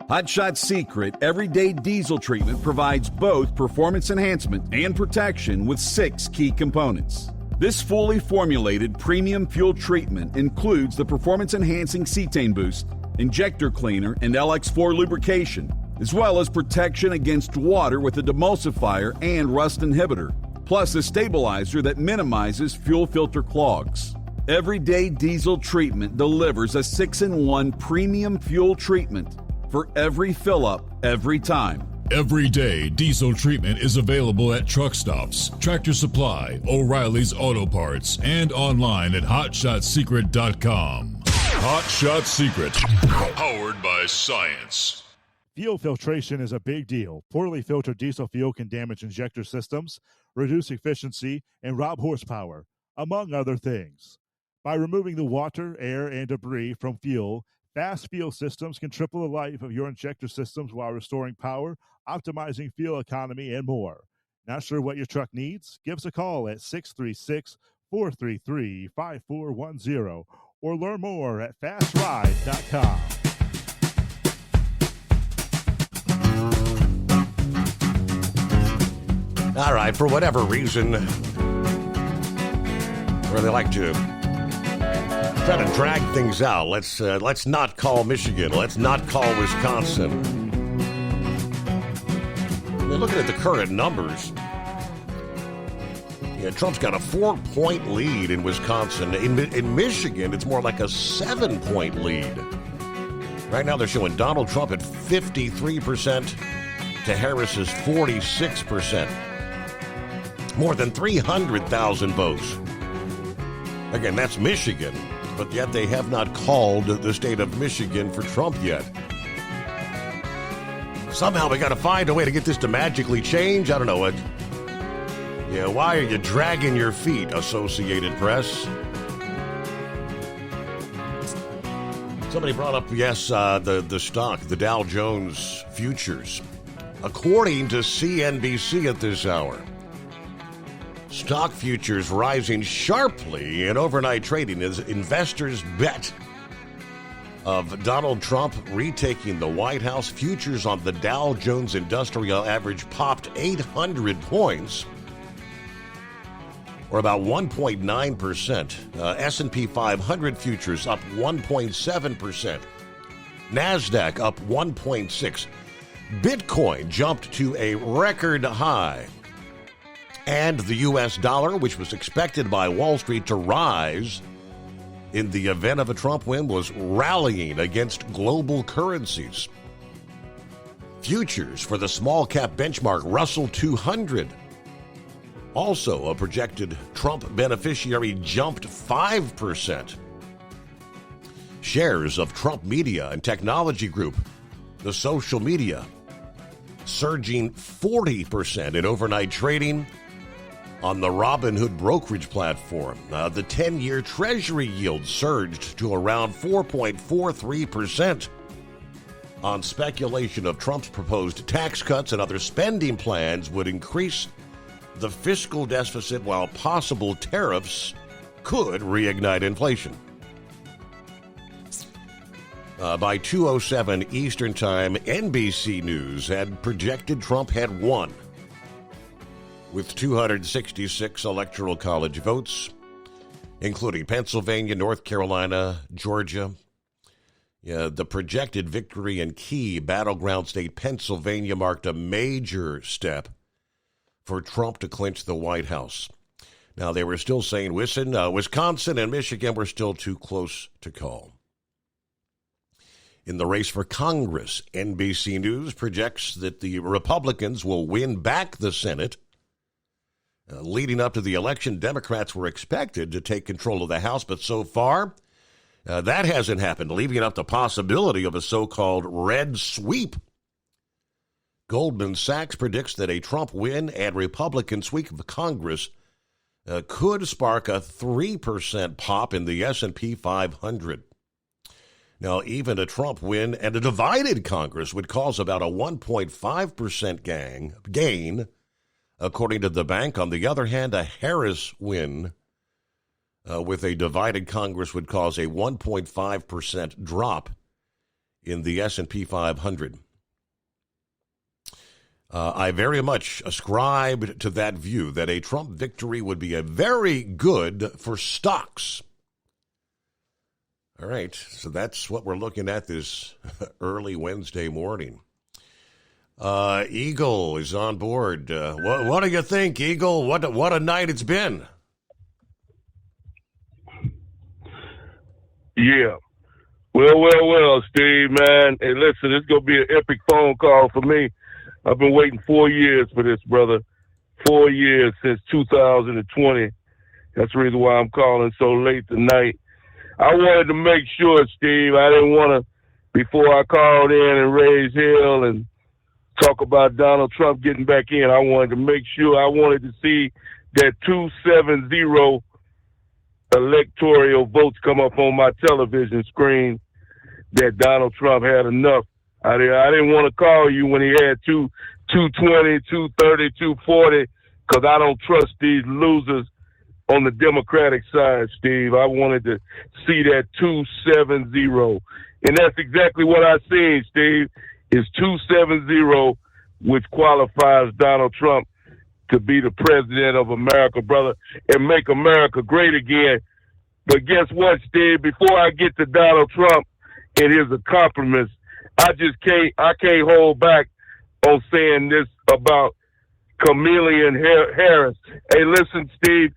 Hot Shot Secret Everyday Diesel Treatment provides both performance enhancement and protection with 6 key components. This fully formulated premium fuel treatment includes the performance-enhancing cetane boost, injector cleaner, and LX4 lubrication, as well as protection against water with a demulsifier and rust inhibitor, plus a stabilizer that minimizes fuel filter clogs. Everyday Diesel Treatment delivers a 6-in-1 premium fuel treatment for every fill-up, every time. Everyday Diesel Treatment is available at truck stops, Tractor Supply, O'Reilly's Auto Parts, and online at HotShotSecret.com. Hot Shot Secret, powered by science. Fuel filtration is a big deal. Poorly filtered diesel fuel can damage injector systems, reduce efficiency, and rob horsepower, among other things. By removing the water, air, and debris from fuel, fast fuel systems can triple the life of your injector systems while restoring power, optimizing fuel economy, and more. Not sure what your truck needs? Give us a call at 636-433-5410 or learn more at fastride.com. All right, for whatever reason, where they like to try to drag things out, let's not call Michigan, let's not call Wisconsin. I mean, looking at the current numbers, yeah, Trump's got a 4-point lead in Wisconsin. In Michigan, it's more like a 7-point lead. Right now, they're showing Donald Trump at 53% to Harris's 46%. More than 300,000 votes. Again, that's Michigan, but yet they have not called the state of Michigan for Trump yet. Somehow we got to find a way to get this to magically change. I don't know what. Yeah, why are you dragging your feet, Associated Press? Somebody brought up, the stock, the Dow Jones futures. According to CNBC at this hour, stock futures rising sharply in overnight trading as investors bet of Donald Trump retaking the White House. Futures on the Dow Jones Industrial Average popped 800 points, or about 1.9%. S&P 500 futures up 1.7%. NASDAQ up 1.6%. Bitcoin jumped to a record high. And the U.S. dollar, which was expected by Wall Street to rise in the event of a Trump win, was rallying against global currencies. Futures for the small cap benchmark Russell 200, also a projected Trump beneficiary, jumped 5%. Shares of Trump Media and Technology Group, the social media, surging 40% in overnight trading on the Robinhood brokerage platform. The 10-year Treasury yield surged to around 4.43% on speculation of Trump's proposed tax cuts and other spending plans would increase the fiscal deficit, while possible tariffs could reignite inflation. By 2:07 Eastern Time, NBC News had projected Trump had won with 266 electoral college votes, including Pennsylvania, North Carolina, Georgia. The projected victory in key battleground state Pennsylvania marked a major step for Trump to clinch the White House. Now, they were still saying Wisconsin and Michigan were still too close to call. In the race for Congress, NBC News projects that the Republicans will win back the Senate. Leading up to the election, Democrats were expected to take control of the House, but so far, that hasn't happened, leaving up the possibility of a so-called red sweep. Goldman Sachs predicts that a Trump win and Republican sweep of Congress could spark a 3% pop in the S&P 500. Now, even a Trump win and a divided Congress would cause about a 1.5% gain, according to the bank. On the other hand, a Harris win with a divided Congress would cause a 1.5% drop in the S&P 500. I very much ascribed to that view that a Trump victory would be a very good for stocks. All right, so that's what we're looking at this early Wednesday morning. Eagle is on board. What do you think, Eagle? What a night it's been. Yeah. Well, Steve, man. Hey, listen, it's going to be an epic phone call for me. I've been waiting 4 years for this, brother. 4 years since 2020. That's the reason why I'm calling so late tonight. I wanted to make sure, Steve, I didn't want to, before I called in and raised hell and talk about Donald Trump getting back in, I wanted to make sure, I wanted to see that 270 electoral votes come up on my television screen that Donald Trump had enough. I didn't want to call you when he had 220, 230, 240, because I don't trust these losers on the Democratic side, Steve. I wanted to see that 270. And that's exactly what I seen, Steve, is 270, which qualifies Donald Trump to be the president of America, brother, and make America great again. But guess what, Steve? Before I get to Donald Trump and his accomplishments, I can't hold back on saying this about Kamala Harris. Hey, listen, Steve,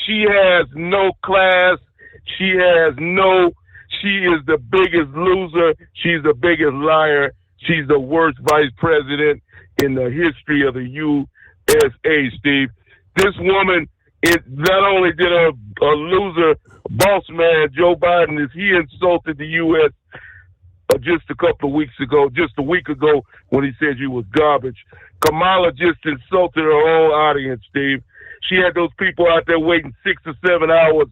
she has no class. She is the biggest loser. She's the biggest liar. She's the worst vice president in the history of the USA, Steve. This woman, not only did a loser boss man, Joe Biden, he insulted the U.S. Just a week ago, when he said she was garbage. Kamala just insulted her own audience, Steve. She had those people out there waiting 6 or 7 hours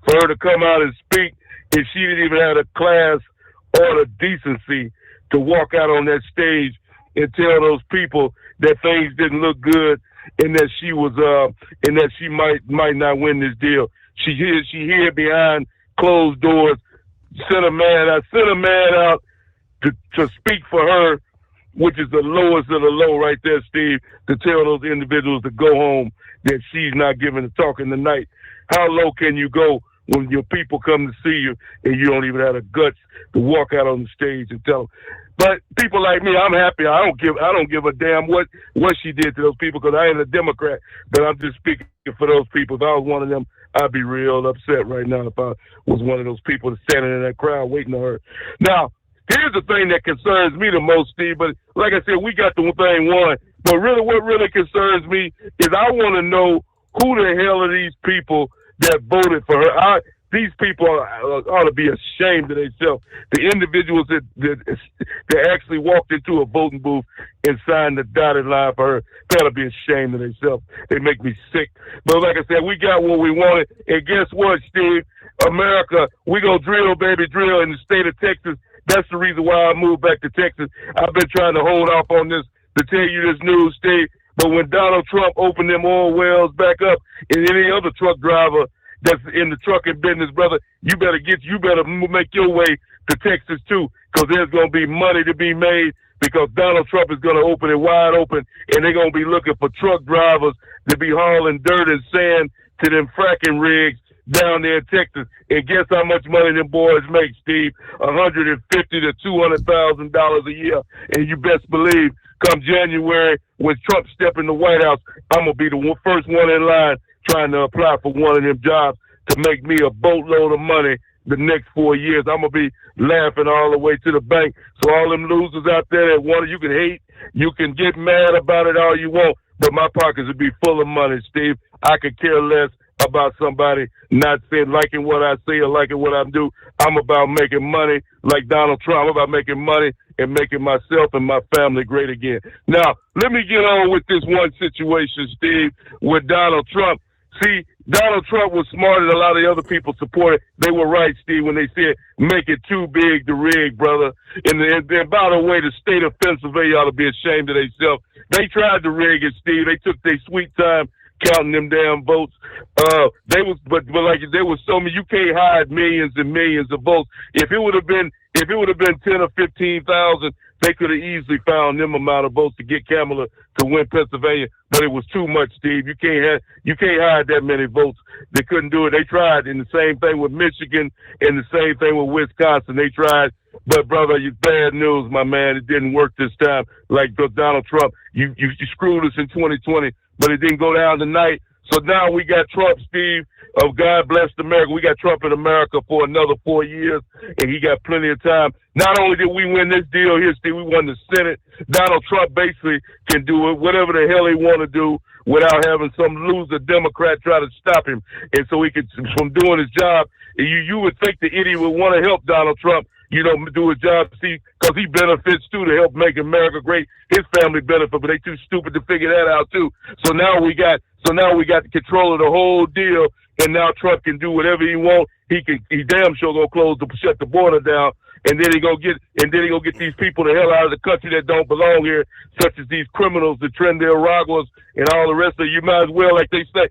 for her to come out and speak, and she didn't even have a class or the decency to walk out on that stage and tell those people that things didn't look good and that she was and that she might not win this deal. She hid behind closed doors. Sent a man out to speak for her, which is the lowest of the low right there, Steve, to tell those individuals to go home, that she's not giving a talking tonight. How low can you go when your people come to see you and you don't even have the guts to walk out on the stage and tell them? But people like me, I'm happy. I don't give a damn what she did to those people, because I ain't a Democrat. But I'm just speaking for those people. If I was one of them, I'd be real upset right now if I was one of those people standing in that crowd waiting on her. Now, here's the thing that concerns me the most, Steve. But like I said, we got the thing won. But really, what really concerns me is I want to know who the hell are these people that voted for her. These people ought to be ashamed of themselves. The individuals that actually walked into a voting booth and signed the dotted line for her, they ought to be ashamed of themselves. They make me sick. But like I said, we got what we wanted. And guess what, Steve? America, we go drill, baby, drill in the state of Texas. That's the reason why I moved back to Texas. I've been trying to hold off on this to tell you this news, Steve. But when Donald Trump opened them oil wells back up, and any other truck driver that's in the trucking business, brother, you better make your way to Texas too, because there's going to be money to be made, because Donald Trump is going to open it wide open, and they're going to be looking for truck drivers to be hauling dirt and sand to them fracking rigs down there in Texas. And guess how much money them boys make, Steve? $150,000 to $200,000 a year. And you best believe, come January, when Trump step in the White House, I'm gonna be the first one in line trying to apply for one of them jobs to make me a boatload of money the next 4 years. I'm gonna be laughing all the way to the bank. So all them losers out there that want it, you can hate, you can get mad about it all you want, but my pockets would be full of money, Steve. I could care less about somebody not saying, liking what I say or liking what I do. I'm about making money like Donald Trump. I'm about making money and making myself and my family great again. Now, let me get on with this one situation, Steve, with Donald Trump. See, Donald Trump was smarter than a lot of the other people supported. They were right, Steve, when they said, make it too big to rig, brother. And by the way, the state of Pennsylvania ought to be ashamed of themselves. They tried to rig it, Steve. They took their sweet time counting them damn votes. But there was so many, you can't hide millions and millions of votes. If it would have been 10 or 15,000, they could have easily found them amount of votes to get Kamala to win Pennsylvania. But it was too much, Steve. You can't hide that many votes. They couldn't do it. They tried, and the same thing with Michigan, and the same thing with Wisconsin. They tried. But, brother, it's bad news, my man. It didn't work this time. Like Donald Trump, you screwed us in 2020, but it didn't go down tonight. So now we got Trump, Steve, of God Bless America. We got Trump in America for another 4 years, and he got plenty of time. Not only did we win this deal here, Steve, we won the Senate. Donald Trump basically can do it, whatever the hell he want to do, without having some loser Democrat try to stop him. And so he could, from doing his job, you would think the idiot would want to help Donald Trump, do his job, see, because he benefits too, to help make America great. His family benefit, but they too stupid to figure that out too. So now we got control of the whole deal, and now Trump can do whatever he wants. He damn sure gonna shut the border down, and then he gonna get these people the hell out of the country that don't belong here, such as these criminals, the Trenderaguas, and all the rest of you. Might as well, like they said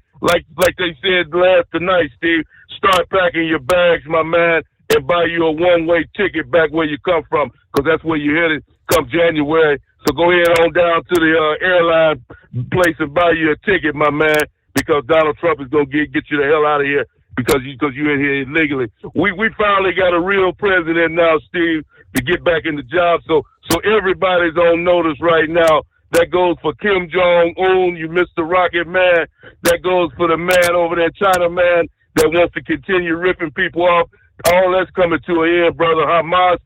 last night, Steve, start packing your bags, my man, and buy you a one-way ticket back where you come from, because that's where you're headed come January. So go ahead on down to the airline place and buy you a ticket, my man, because Donald Trump is going to get you the hell out of here because you're in here illegally. We finally got a real president now, Steve, to get back in the job. So everybody's on notice right now. That goes for Kim Jong-un, you Mr. Rocket Man. That goes for the man over there, China man, that wants to continue ripping people off. All that's coming to an end, brother. Hamas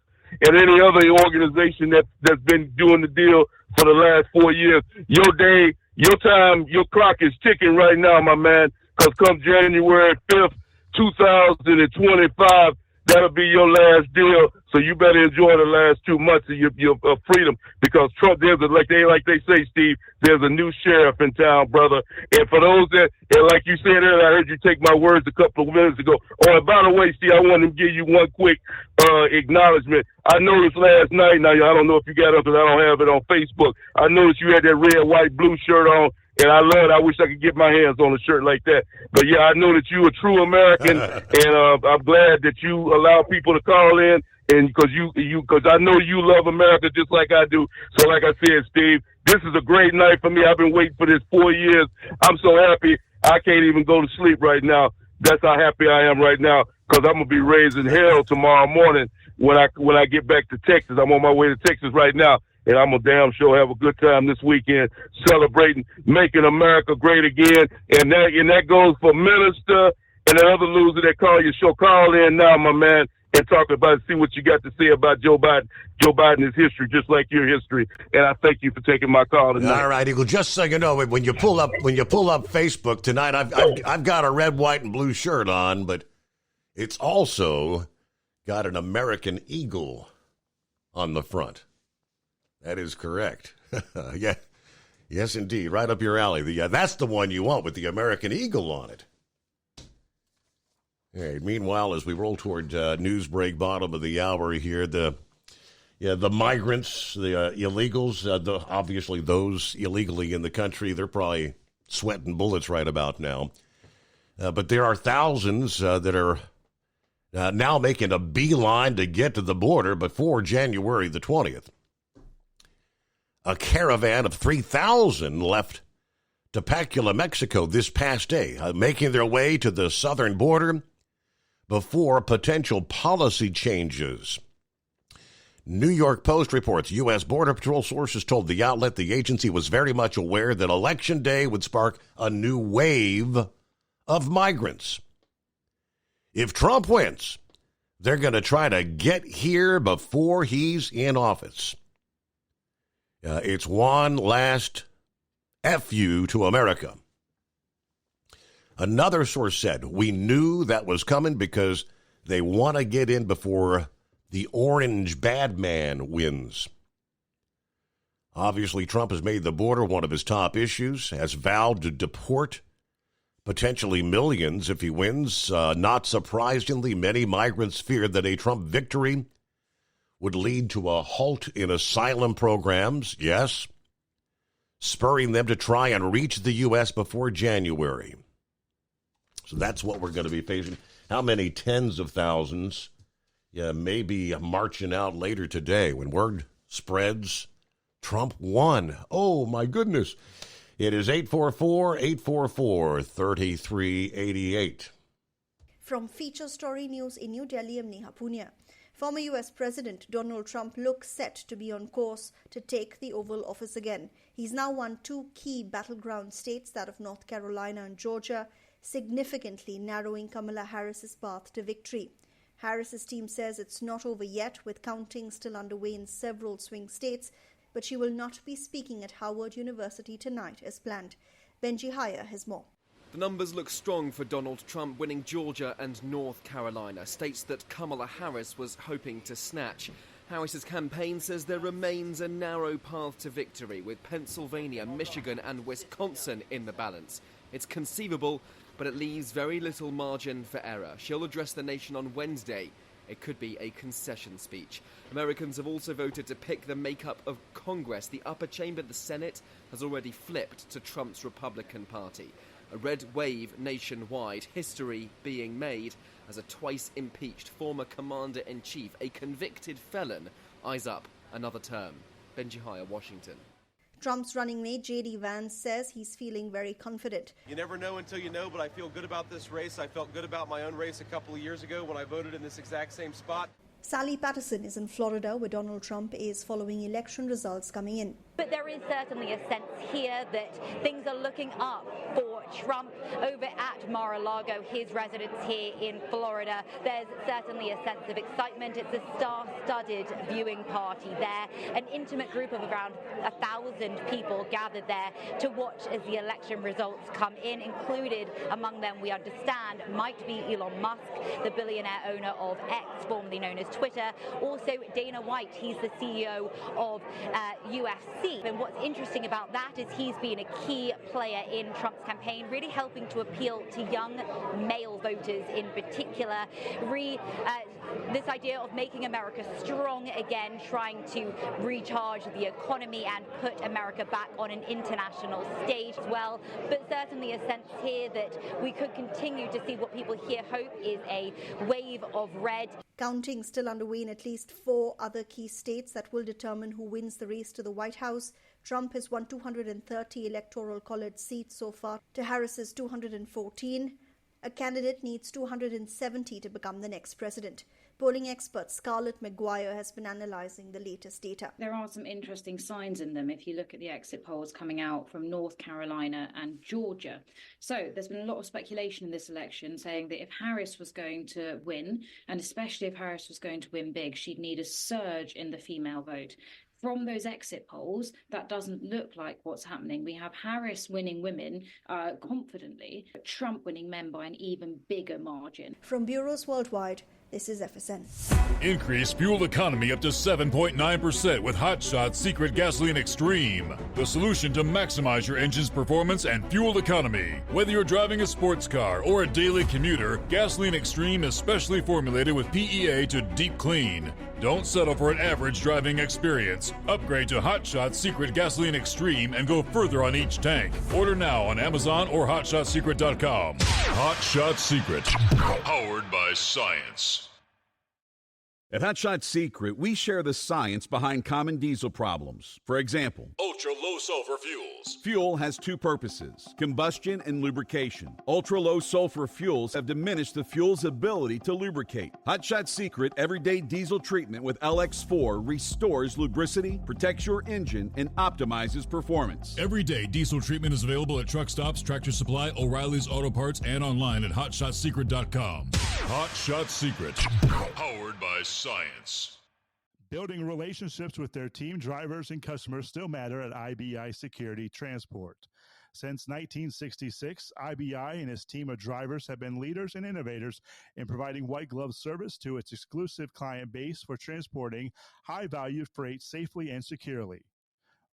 and any other organization that's been doing the deal for the last 4 years. Your day, your time, your clock is ticking right now, my man, because come January 5th, 2025, that'll be your last deal. So you better enjoy the last 2 months of your freedom, because Trump, like they say, Steve, there's a new sheriff in town, brother. And for those that, and like you said earlier, I heard you take my words a couple of minutes ago. Oh, and by the way, Steve, I wanted to give you one quick acknowledgement. I noticed last night, now I don't know if you got it because I don't have it on Facebook. I noticed you had that red, white, blue shirt on. And I wish I could get my hands on a shirt like that. But yeah, I know that you're a true American, and I'm glad that you allow people to call in, and because I know you love America just like I do. So like I said, Steve, this is a great night for me. I've been waiting for this 4 years. I'm so happy I can't even go to sleep right now. That's how happy I am right now, because I'm gonna be raising hell tomorrow morning when I get back to Texas. I'm on my way to Texas right now. And I'm a damn sure have a good time this weekend celebrating making America great again. And that goes for Minister and the other loser that call your show. Call in now, my man, and talk about it. See what you got to say about Joe Biden. Joe Biden is history, just like your history. And I thank you for taking my call tonight. All right, Eagle. Just so you know, when you pull up Facebook tonight, I've got a red, white, and blue shirt on, but it's also got an American eagle on the front. That is correct. Yeah, yes, indeed. Right up your alley. That's the one you want with the American eagle on it. Hey, meanwhile, as we roll toward news break, bottom of the hour here, the migrants, the illegals, obviously those illegally in the country, they're probably sweating bullets right about now. But there are thousands that are now making a beeline to get to the border before January the 20th. A caravan of 3,000 left Tapachula, Mexico this past day, making their way to the southern border before potential policy changes. New York Post reports U.S. Border Patrol sources told the outlet the agency was very much aware that Election Day would spark a new wave of migrants. If Trump wins, they're going to try to get here before he's in office. It's one last F-you to America. Another source said, we knew that was coming because they want to get in before the orange bad man wins. Obviously, Trump has made the border one of his top issues, has vowed to deport potentially millions if he wins. Not surprisingly, many migrants feared that a Trump victory would lead to a halt in asylum programs, yes, spurring them to try and reach the U.S. before January. So that's what we're going to be facing. How many tens of thousands may be marching out later today when word spreads Trump won? Oh, my goodness. It is 844-844-3388. From Feature Story News in New Delhi, I'm Neha Punia. Former U.S. President Donald Trump looks set to be on course to take the Oval Office again. He's now won 2 key battleground states, that of North Carolina and Georgia, significantly narrowing Kamala Harris's path to victory. Harris's team says it's not over yet, with counting still underway in several swing states, but she will not be speaking at Howard University tonight as planned. Benji Haya has more. The numbers look strong for Donald Trump winning Georgia and North Carolina, states that Kamala Harris was hoping to snatch. Harris's campaign says there remains a narrow path to victory, with Pennsylvania, Michigan and Wisconsin in the balance. It's conceivable, but it leaves very little margin for error. She'll address the nation on Wednesday. It could be a concession speech. Americans have also voted to pick the makeup of Congress. The upper chamber, the Senate, has already flipped to Trump's Republican Party. A red wave nationwide, history being made as a twice-impeached former commander-in-chief, a convicted felon, eyes up another term. Benji Haya, Washington. Trump's running mate J.D. Vance says he's feeling very confident. You never know until you know, but I feel good about this race. I felt good about my own race a couple of years ago when I voted in this exact same spot. Sally Patterson is in Florida, where Donald Trump is following election results coming in. But there is certainly a sense here that things are looking up for Trump over at Mar-a-Lago, his residence here in Florida. There's certainly a sense of excitement. It's a star-studded viewing party there. An intimate group of around 1,000 people gathered there to watch as the election results come in. Included among them, we understand, might be Elon Musk, the billionaire owner of X, formerly known as Twitter. Also, Dana White, he's the CEO of UFC. And what's interesting about that is he's been a key player in Trump's campaign, really helping to appeal to young male voters in particular. This idea of making America strong again, trying to recharge the economy and put America back on an international stage as well. But certainly a sense here that we could continue to see what people here hope is a wave of red. Counting still underway in at least 4 other key states that will determine who wins the race to the White House. Trump has won 230 electoral college seats so far to Harris's 214. A candidate needs 270 to become the next president. Polling expert Scarlett McGuire has been analysing the latest data. There are some interesting signs in them if you look at the exit polls coming out from North Carolina and Georgia. So there's been a lot of speculation in this election saying that if Harris was going to win, and especially if Harris was going to win big, she'd need a surge in the female vote. From those exit polls, that doesn't look like what's happening. We have Harris winning women confidently, but Trump winning men by an even bigger margin. From bureaus worldwide, this is FSN. Increase fuel economy up to 7.9% with Hot Shot Secret Gasoline Extreme. The solution to maximize your engine's performance and fuel economy. Whether you're driving a sports car or a daily commuter, Gasoline Extreme is specially formulated with PEA to deep clean. Don't settle for an average driving experience. Upgrade to Hot Shot Secret Gasoline Extreme and go further on each tank. Order now on Amazon or HotShotSecret.com. Hot Shot Secret. Powered by science. At Hot Shot Secret, we share the science behind common diesel problems. For example, ultra-low sulfur fuels. Fuel has 2 purposes, combustion and lubrication. Ultra-low sulfur fuels have diminished the fuel's ability to lubricate. Hot Shot Secret Everyday Diesel Treatment with LX4 restores lubricity, protects your engine, and optimizes performance. Everyday diesel treatment is available at truck stops, Tractor Supply, O'Reilly's Auto Parts, and online at HotShotSecret.com. Hot Shot Secret. Powered by science. Building relationships with their team drivers and customers still matter at IBI Security Transport. Since 1966, IBI and its team of drivers have been leaders and innovators in providing white glove service to its exclusive client base for transporting high-value freight safely and securely.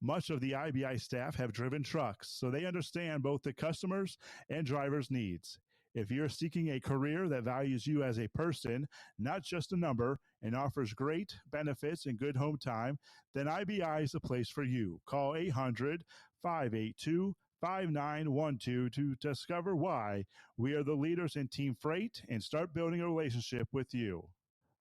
Much of the IBI staff have driven trucks, so they understand both the customers' and drivers' needs. If you're seeking a career that values you as a person, not just a number, and offers great benefits and good home time, then IBI is the place for you. Call 800-582-5912 to discover why we are the leaders in team freight and start building a relationship with you.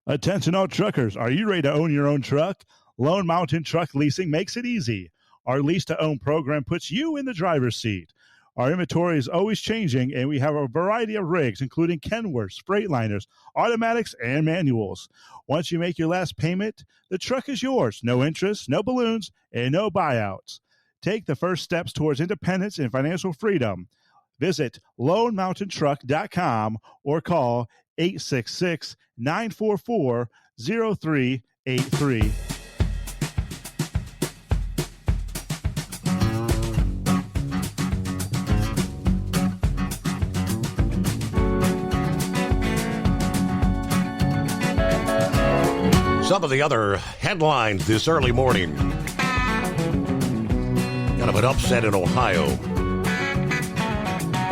Attention all truckers, are you ready to own your own truck? Lone Mountain Truck Leasing makes it easy. Our lease-to-own program puts you in the driver's seat. Our inventory is always changing, and we have a variety of rigs, including Kenworths, Freightliners, automatics, and manuals. Once you make your last payment, the truck is yours. No interest, no balloons, and no buyouts. Take the first steps towards independence and financial freedom. Visit LoneMountainTruck.com or call 866-944-0383. Some of the other headlines this early morning. Kind of an upset in Ohio.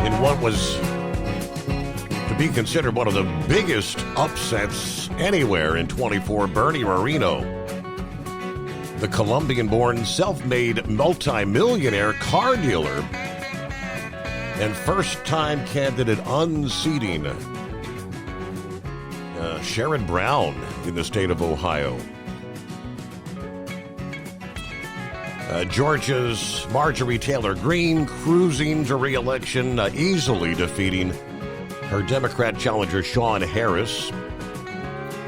In what was to be considered one of the biggest upsets anywhere in 24, Bernie Moreno, the Colombian-born self-made multi-millionaire car dealer and first-time candidate unseating Sherrod Brown in the state of Ohio. Georgia's Marjorie Taylor Greene cruising to re-election, easily defeating her Democrat challenger Sean Harris,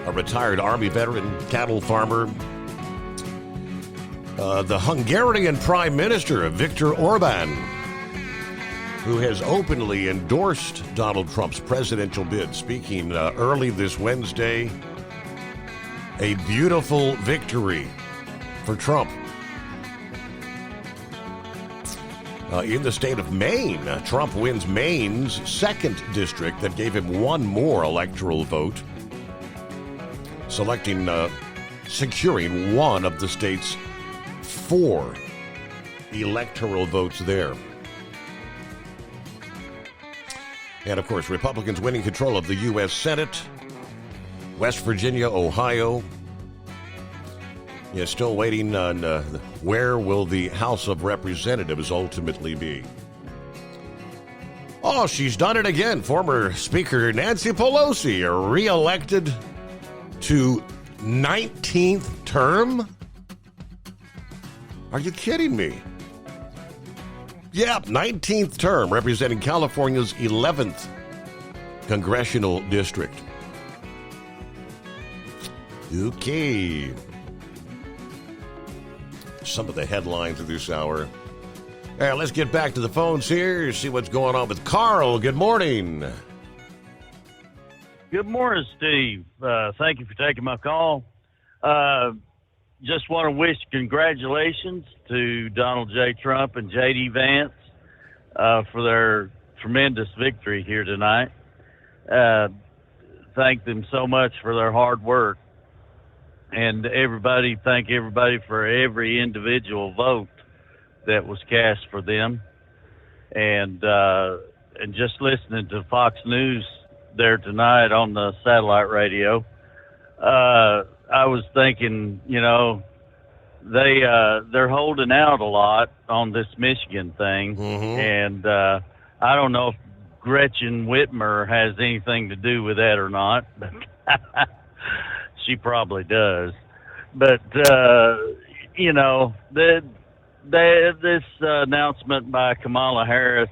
a retired Army veteran, cattle farmer. the Hungarian Prime Minister, Viktor Orban, who has openly endorsed Donald Trump's presidential bid, speaking early this Wednesday. A beautiful victory for Trump. In the state of Maine, Trump wins Maine's 2nd district that gave him one more electoral vote, securing one of the state's 4 electoral votes there. And, of course, Republicans winning control of the U.S. Senate, West Virginia, Ohio. Yeah, still waiting on where will the House of Representatives ultimately be. Oh, she's done it again. Former Speaker Nancy Pelosi reelected to 19th term? Are you kidding me? Yeah, 19th term, representing California's 11th congressional district. Okay. Some of the headlines of this hour. All right, let's get back to the phones here, see what's going on with Carl. Good morning. Good morning, Steve. Thank you for taking my call. Just want to wish congratulations to Donald J. Trump and J.D. Vance for their tremendous victory here tonight. Thank them so much for their hard work. And thank everybody for every individual vote that was cast for them. And just listening to Fox News there tonight on the satellite radio, I was thinking, they're holding out a lot on this Michigan thing. Mm-hmm. And I don't know if Gretchen Whitmer has anything to do with that or not. She probably does. But, this announcement by Kamala Harris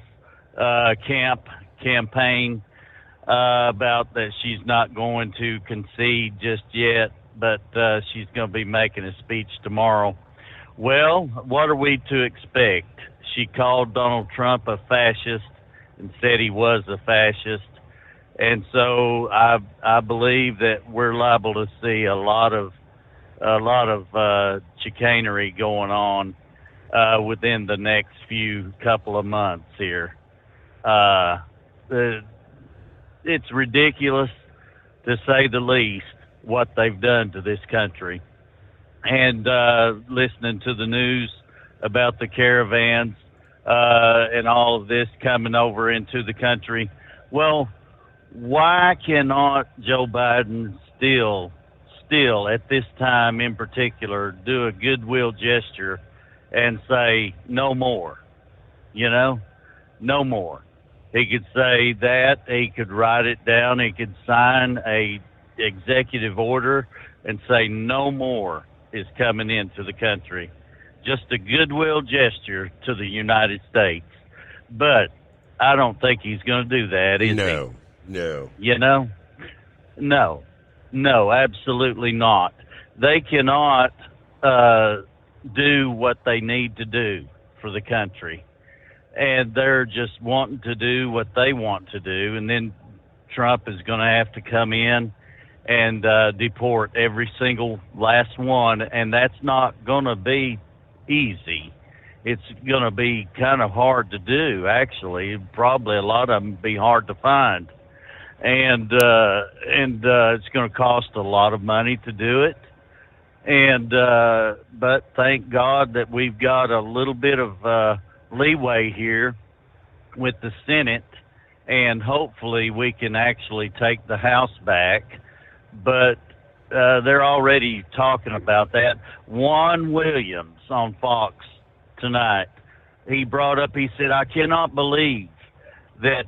campaign about that she's not going to concede just yet, but she's going to be making a speech tomorrow. Well, what are we to expect? She called Donald Trump a fascist and said he was a fascist. And so I believe that we're liable to see a lot of chicanery going on within the next couple of months here. It's ridiculous, to say the least, what they've done to this country. And listening to the news about the caravans and all of this coming over into the country, well, why cannot Joe Biden still at this time in particular do a goodwill gesture and say no more? No more. He could say that, he could write it down, he could sign a executive order and say no more is coming into the country. Just a goodwill gesture to the United States. But I don't think he's going to do that, is he? No. No, absolutely not. They cannot do what they need to do for the country. And they're just wanting to do what they want to do. And then Trump is going to have to come in and deport every single last one. And that's not going to be easy. It's going to be kind of hard to do, actually. Probably a lot of them be hard to find. And it's going to cost a lot of money to do it. But thank God that we've got a little bit of leeway here with the Senate, and hopefully we can actually take the House back. But they're already talking about that. Juan Williams on Fox tonight, he said, I cannot believe that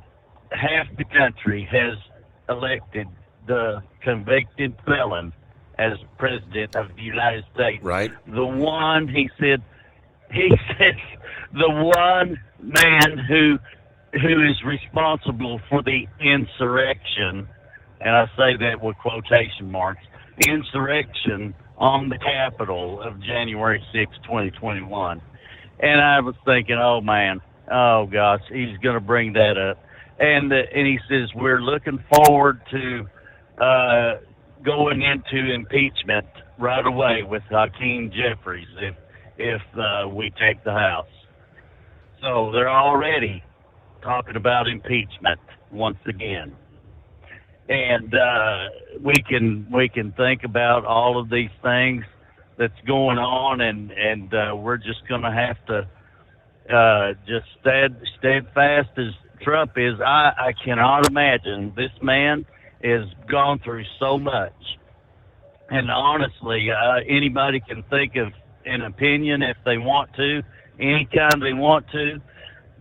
half the country has elected the convicted felon as president of the United States. Right. He said, the one man who is responsible for the insurrection, and I say that with quotation marks, insurrection on the Capitol of January 6, 2021. And I was thinking, oh, man, oh, gosh, he's going to bring that up. And he says, we're looking forward to going into impeachment right away with Hakeem Jeffries if we take the House. So they're already talking about impeachment once again. And we can think about all of these things that's going on, and we're just going to have to just steadfast as Trump is. I cannot imagine this man has gone through so much. And honestly, anybody can think of an opinion if they want to, any kind they want to.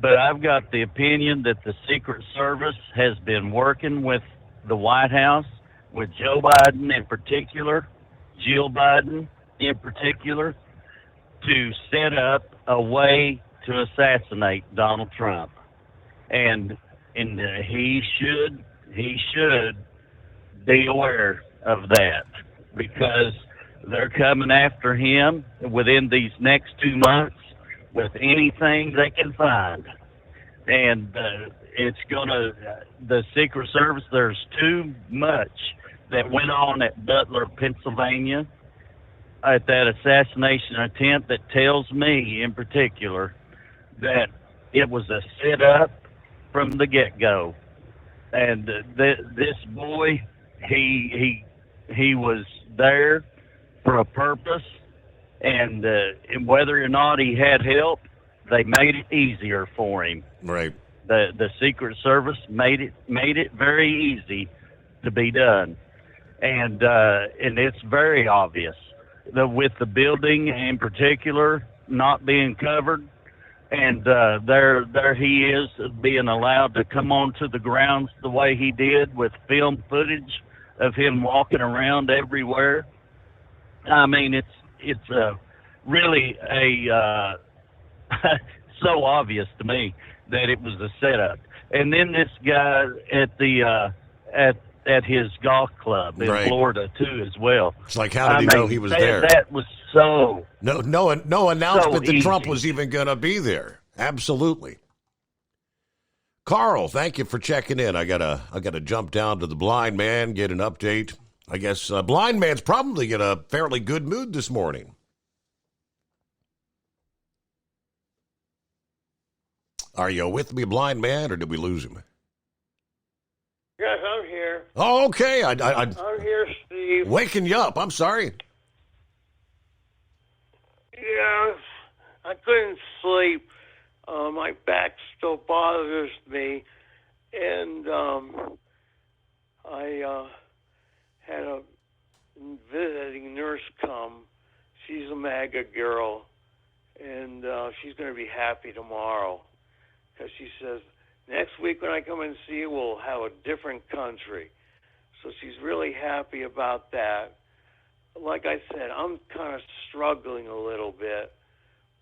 But I've got the opinion that the Secret Service has been working with the White House, with Joe Biden in particular, Jill Biden in particular, to set up a way to assassinate Donald Trump. And he should be aware of that, because they're coming after him within these next 2 months with anything they can find. And it's going to, the Secret Service, there's too much that went on at Butler, Pennsylvania, at that assassination attempt, that tells me in particular that it was a set-up from the get-go. And this boy, he was there for a purpose, and whether or not he had help, they made it easier for him. Right. The Secret Service made it very easy to be done, and it's very obvious that with the building in particular not being covered, and there he is being allowed to come onto the grounds the way he did, with film footage of him walking around everywhere. I mean, it's really so obvious to me that it was a setup. And then this guy at the at his golf club in Right. Florida too, as well. It's like, how did he know he was there? That was so no announcement so that Trump easy. was even going to be there. Absolutely. Carl, thank you for checking in. I gotta jump down to the blind man, get an update. I guess blind man's probably in a fairly good mood this morning. Are you with me, blind man, or did we lose him? Yes, I'm here. Oh, okay. I'm here, Steve. Waking you up. I'm sorry. Yes, I couldn't sleep. My back still bothers me, and I had a visiting nurse come. She's a MAGA girl, and she's going to be happy tomorrow, because she says, next week when I come and see you, we'll have a different country. So she's really happy about that. Like I said, I'm kind of struggling a little bit,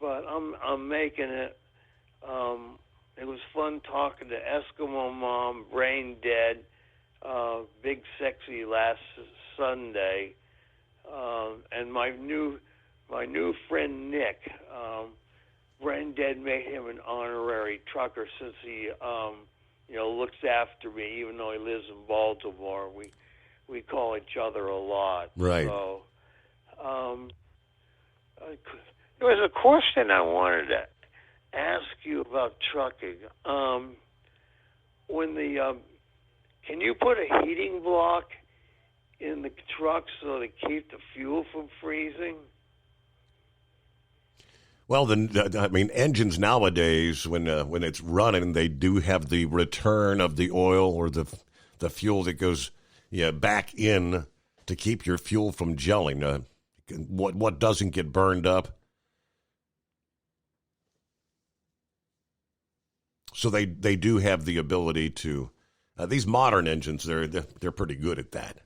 but I'm making it. It was fun talking to Eskimo Mom, brain dead, big sexy last Sunday, and my new friend Nick. Brain dead made him an honorary trucker since he looks after me, even though he lives in Baltimore. We call each other a lot. Right. So, there was a question I wanted to ask you about trucking. Can you put a heating block in the truck so to keep the fuel from freezing? Well, engines nowadays, when it's running, they do have the return of the oil or the fuel that goes back in to keep your fuel from gelling. What doesn't get burned up. So they do have the ability to. These modern engines, they're pretty good at that.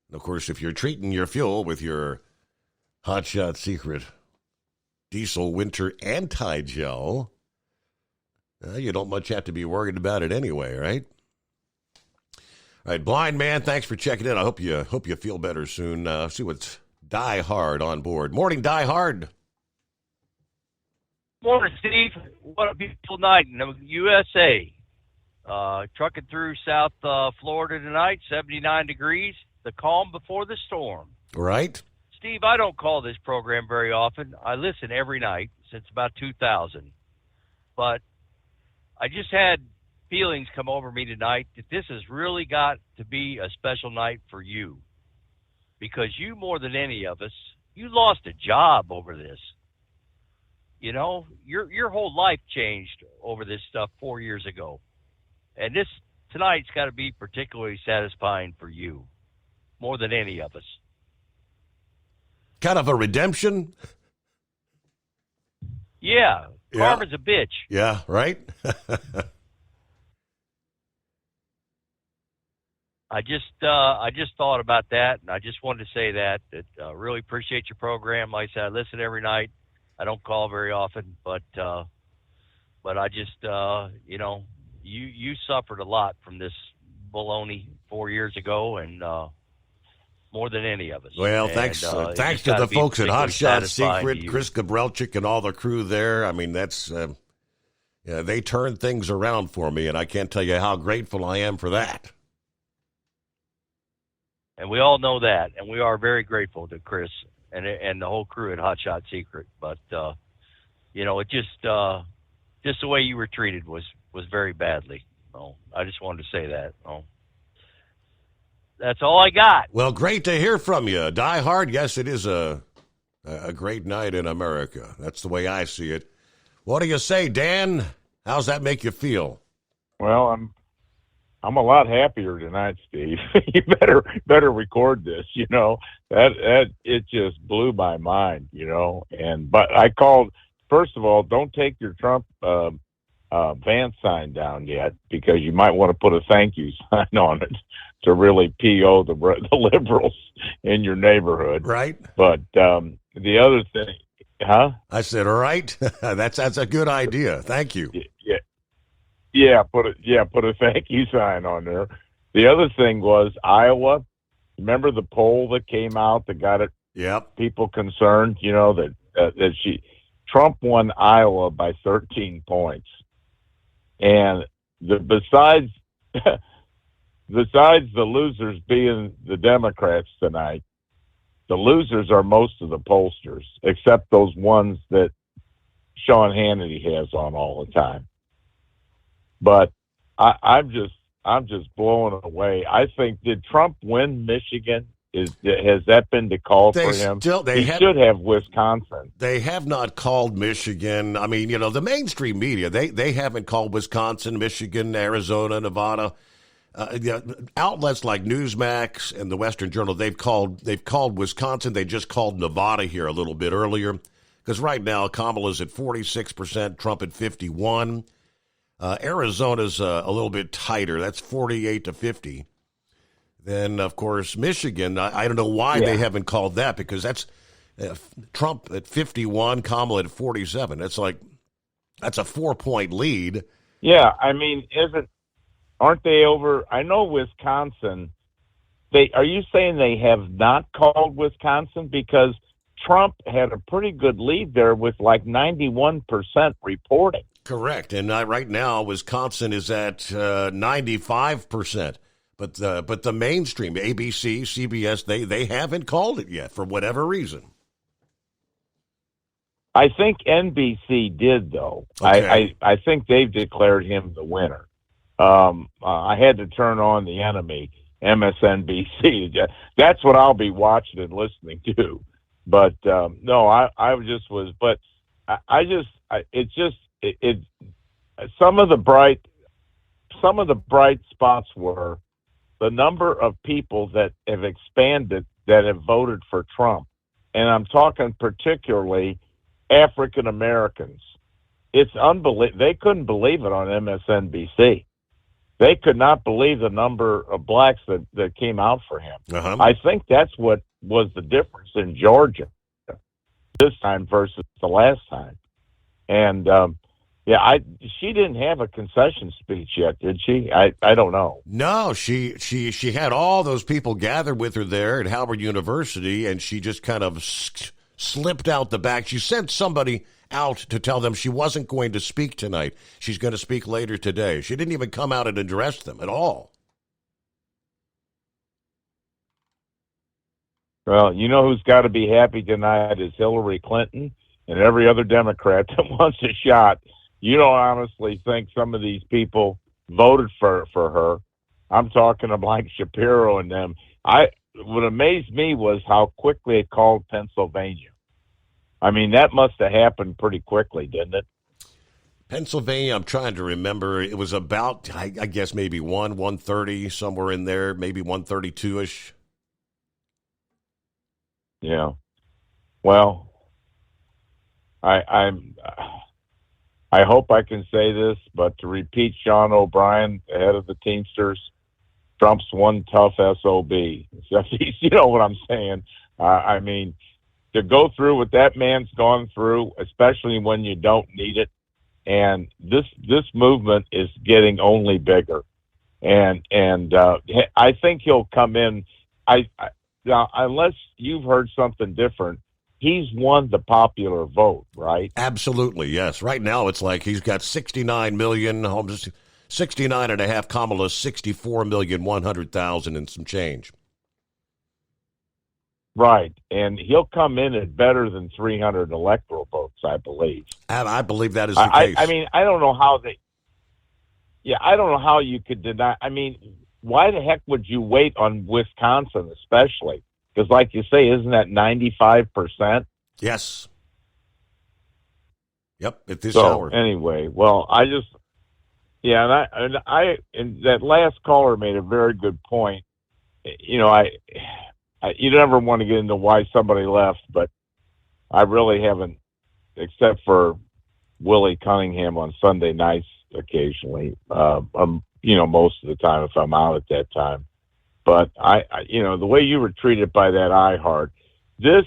And of course, if you're treating your fuel with your Hot Shot Secret Diesel Winter Anti-Gel, you don't much have to be worried about it anyway, right? All right, Blind Man, thanks for checking in. I hope you feel better soon. See what's Die Hard on board. Morning, Die Hard. Morning, Steve. What a beautiful night in the USA. Trucking through South Florida tonight, 79 degrees, the calm before the storm. Right. Steve, I don't call this program very often. I listen every night since about 2000. But I just had feelings come over me tonight that this has really got to be a special night for you. Because you, more than any of us, you lost a job over this. You know, your whole life changed over this stuff 4 years ago. And this tonight's got to be particularly satisfying for you, more than any of us. Kind of a redemption? Yeah. Karma's a bitch. Yeah, right? I just thought about that, and I just wanted to say that really appreciate your program. Like I said, I listen every night. I don't call very often, but I just you suffered a lot from this baloney 4 years ago, and more than any of us. Well, thanks to the folks at Hot Shot Secret, Chris Gabrelchik, and all the crew there. I mean, that's they turned things around for me, and I can't tell you how grateful I am for that. And we all know that, and we are very grateful to Chris and the whole crew at Hot Shot Secret. But it just the way you were treated was very badly. I just wanted to say that. That's all I got. Well, great to hear from you, Die Hard. Yes, it is a great night in America. That's the way I see it. What do you say, Dan? How's that make you feel? Well, I'm a lot happier tonight, Steve. You better record this. That it just blew my mind. But I called. First of all, don't take your Trump Vance sign down yet, because you might want to put a thank you sign on it to really PO the liberals in your neighborhood. Right. But the other thing, huh? I said, all right. That's a good idea. Thank you. Yeah, put a thank you sign on there. The other thing was Iowa. Remember the poll that came out that got it? Yep. People concerned, that Trump won Iowa by 13 points, and besides the losers being the Democrats tonight, the losers are most of the pollsters, except those ones that Sean Hannity has on all the time. But I'm just blown away. I think, did Trump win Michigan? Has that been the call for him? He should have Wisconsin. They have not called Michigan. I mean, the mainstream media, they haven't called Wisconsin, Michigan, Arizona, Nevada. Outlets like Newsmax and the Western Journal, they've called Wisconsin. They just called Nevada here a little bit earlier, because right now Kamala's at 46%, Trump at 51%. Arizona's a little bit tighter. That's 48-50. Then, of course, Michigan, I don't know why they haven't called that, because that's Trump at 51, Kamala at 47. That's a 4-point lead. Yeah, I mean, aren't they over? I know Wisconsin. Are you saying they have not called Wisconsin? Because Trump had a pretty good lead there with like 91% reporting. Correct. And right now, Wisconsin is at 95%. But the mainstream, ABC, CBS, they haven't called it yet for whatever reason. I think NBC did, though. Okay. I think they've declared him the winner. I had to turn on the enemy, MSNBC. That's what I'll be watching and listening to. But no, I just was. But some of the bright spots were the number of people that have expanded that have voted for Trump, and I'm talking particularly African Americans. It's unbelievable. They couldn't believe it on MSNBC. They could not believe the number of blacks that came out for him. Uh-huh. I think that's what was the difference in Georgia this time versus the last time. And she didn't have a concession speech yet, did she? I don't know. No, she had all those people gathered with her there at Howard University, and she just kind of slipped out the back. She sent somebody out to tell them she wasn't going to speak tonight. She's going to speak later today. She didn't even come out and address them at all. Well, you know who's got to be happy tonight is Hillary Clinton and every other Democrat that wants a shot. You don't honestly think some of these people voted for her. I'm talking of Mike Shapiro and them. What amazed me was how quickly it called Pennsylvania. I mean, that must have happened pretty quickly, didn't it? Pennsylvania, I'm trying to remember. It was about, I guess, maybe 1:30, somewhere in there, maybe 1:32-ish. Yeah. Well, I hope I can say this, but to repeat Sean O'Brien, the head of the Teamsters, Trump's one tough SOB. You know what I'm saying? I mean, to go through what that man's gone through, especially when you don't need it, and this movement is getting only bigger, and I think he'll come in. Now, unless you've heard something different, he's won the popular vote, right? Absolutely, yes. Right now, it's like he's got 69 million, almost 69.5. Kamala, 64,100,000 and some change. Right, and he'll come in at better than 300 electoral votes, I believe. And I believe that is the case. I mean, I don't know how I don't know how you could deny. I mean, why the heck would you wait on Wisconsin, especially? Because, like you say, isn't that 95%? Yes. Yep. At this hour. Anyway, well, and that last caller made a very good point. You know, you never want to get into why somebody left, but I really haven't, except for Willie Cunningham on Sunday nights occasionally. Most of the time if I'm out at that time. But the way you were treated by that iHeart, this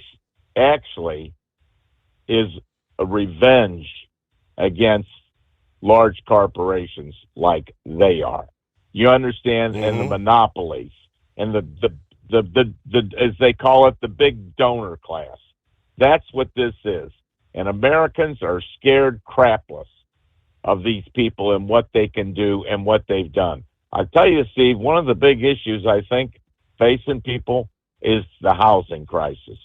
actually is a revenge against large corporations like they are. You understand? Mm-hmm. And the monopolies and the as they call it, the big donor class. That's what this is. And Americans are scared crapless of these people and what they can do and what they've done. I tell you, Steve, one of the big issues I think facing people is the housing crisis.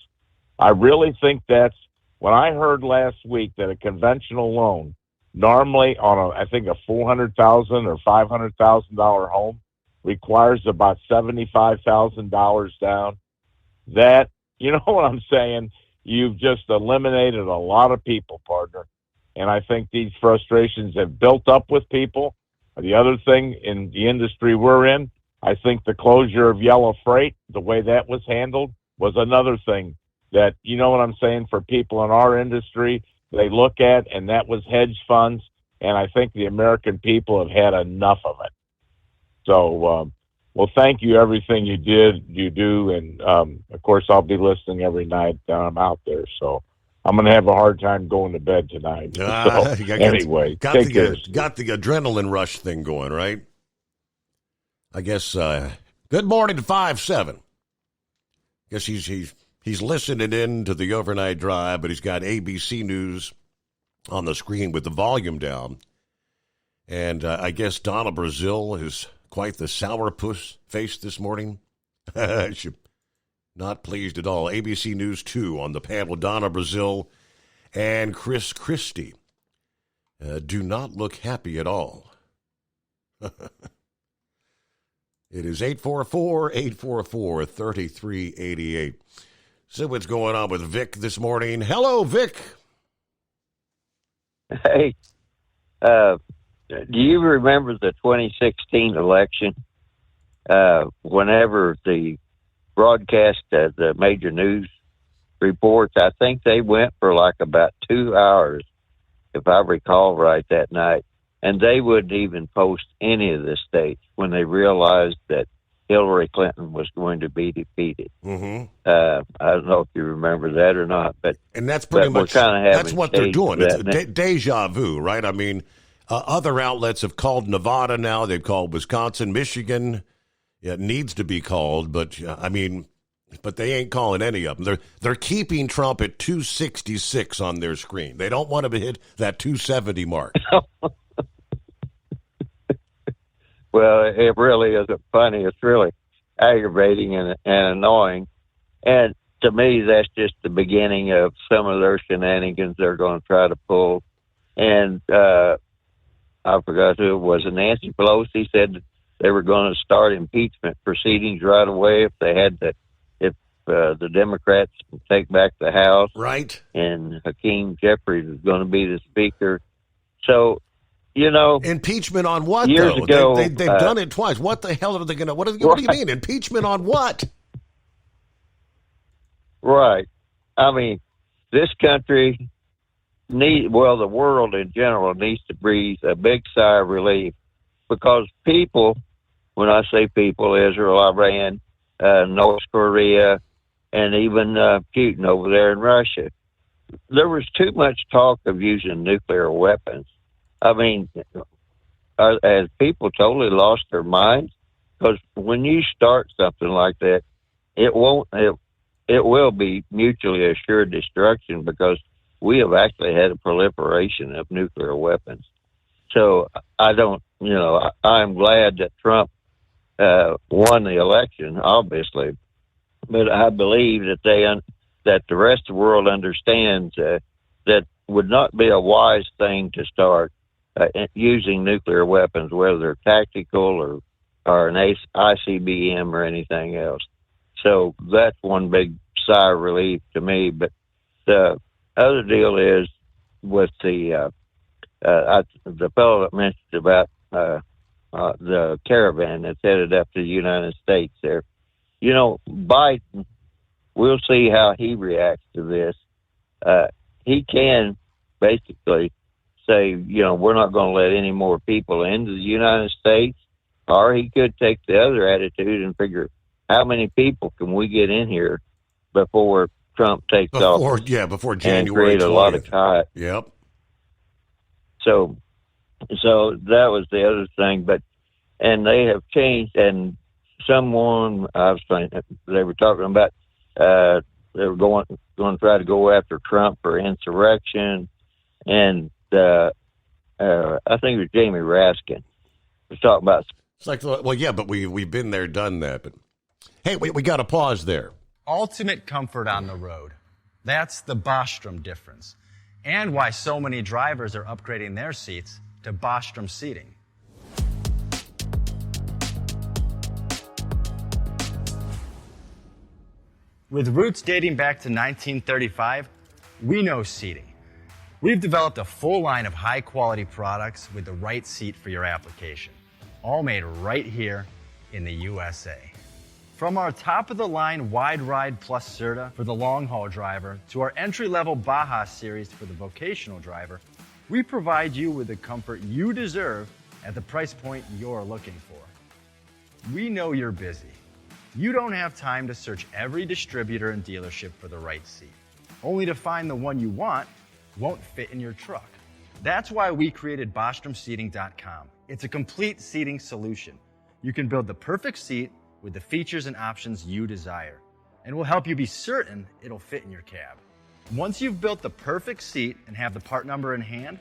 I really think that's when I heard last week that a conventional loan, normally on a $400,000 or $500,000 home, requires about $75,000 down. That, you know what I'm saying? You've just eliminated a lot of people, partner. And I think these frustrations have built up with people. The other thing in the industry we're in, I think the closure of Yellow Freight, the way that was handled, was another thing that, you know what I'm saying, for people in our industry, they look at, and that was hedge funds. And I think the American people have had enough of it. So, well, thank you, everything you do. And, of course, I'll be listening every night that I'm out there. So I'm going to have a hard time going to bed tonight. Anyway, got the adrenaline rush thing going, right? I guess, good morning to 5-7. Guess he's listening in to the overnight drive, but he's got ABC News on the screen with the volume down. And I guess Donna Brazile is quite the sourpuss face this morning. She's not pleased at all. ABC News 2 on the panel, Donna Brazile and Chris Christie do not look happy at all. It is 844-844-3388. See what's going on with Vic this morning. Hello, Vic. Hey, do you remember the 2016 election? Whenever the broadcast the major news reports, I think they went for like about 2 hours, if I recall right, that night. And they wouldn't even post any of the states when they realized that Hillary Clinton was going to be defeated. Mm-hmm. I don't know if you remember that or not, but that's pretty much that's what they're doing. It's deja vu, right? I mean, other outlets have called Nevada now. They've called Wisconsin, Michigan. It needs to be called, but but they ain't calling any of them. They're keeping Trump at 266 on their screen. They don't want him to hit that 270 mark. Well, it really isn't funny. It's really aggravating and annoying. And to me, that's just the beginning of some of their shenanigans they're going to try to pull. And I forgot who it was. Nancy Pelosi said they were going to start impeachment proceedings right away if they had to, if the Democrats take back the House. Right. And Hakeem Jeffries is going to be the Speaker. So, you know, impeachment on what? Years though? ago, they've done it twice. What the hell are they going to? What do you mean impeachment on what? Right. I mean, this country the world in general needs to breathe a big sigh of relief, because people, when I say people, Israel, Iran, North Korea, and even Putin over there in Russia, there was too much talk of using nuclear weapons. I mean, has people totally lost their minds? Because when you start something like that, it will be mutually assured destruction, because we have actually had a proliferation of nuclear weapons. So I'm glad that Trump won the election, obviously, but I believe that that the rest of the world understands that would not be a wise thing to start using nuclear weapons, whether they're tactical or an ICBM or anything else. So that's one big sigh of relief to me. But the other deal is with the fellow that mentioned about the caravan that's headed up to the United States there. You know, Biden, we'll see how he reacts to this. He can basically say, we're not going to let any more people into the United States, or he could take the other attitude and figure how many people can we get in here before Trump takes off. Before January and create 20th. A lot of chaos. Yep. So that was the other thing, and they have changed. And someone I was thinking, they were talking about they were going to try to go after Trump for insurrection, and I think it was Jamie Raskin was talking about. It's like, well, yeah, but we've been there, done that. But hey, we got to pause there. Ultimate comfort on the road. That's the Bostrom difference, and why so many drivers are upgrading their seats to Bostrom seating. With roots dating back to 1935, we know seating. We've developed a full line of high-quality products with the right seat for your application, all made right here in the USA. From our top-of-the-line Wide Ride Plus Certa for the long-haul driver to our entry-level Baja series for the vocational driver, we provide you with the comfort you deserve at the price point you're looking for. We know you're busy. You don't have time to search every distributor and dealership for the right seat, only to find the one you want won't fit in your truck. That's why we created BostromSeating.com. It's a complete seating solution. You can build the perfect seat with the features and options you desire, and we'll help you be certain it'll fit in your cab. Once you've built the perfect seat and have the part number in hand,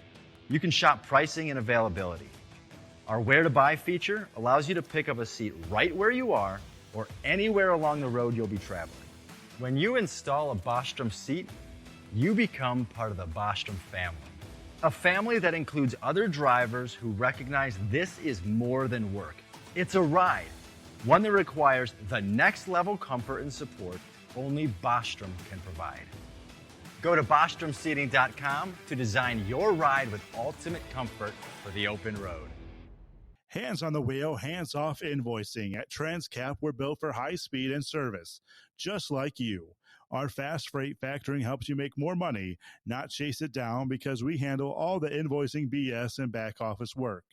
you can shop pricing and availability. Our Where to Buy feature allows you to pick up a seat right where you are or anywhere along the road you'll be traveling. When you install a Bostrom seat, you become part of the Bostrom family. A family that includes other drivers who recognize this is more than work. It's a ride, one that requires the next level comfort and support only Bostrom can provide. Go to BostromSeating.com to design your ride with ultimate comfort for the open road. Hands on the wheel, hands off invoicing. At Transcap, we're built for high speed and service, just like you. Our fast freight factoring helps you make more money, not chase it down, because we handle all the invoicing BS and back office work.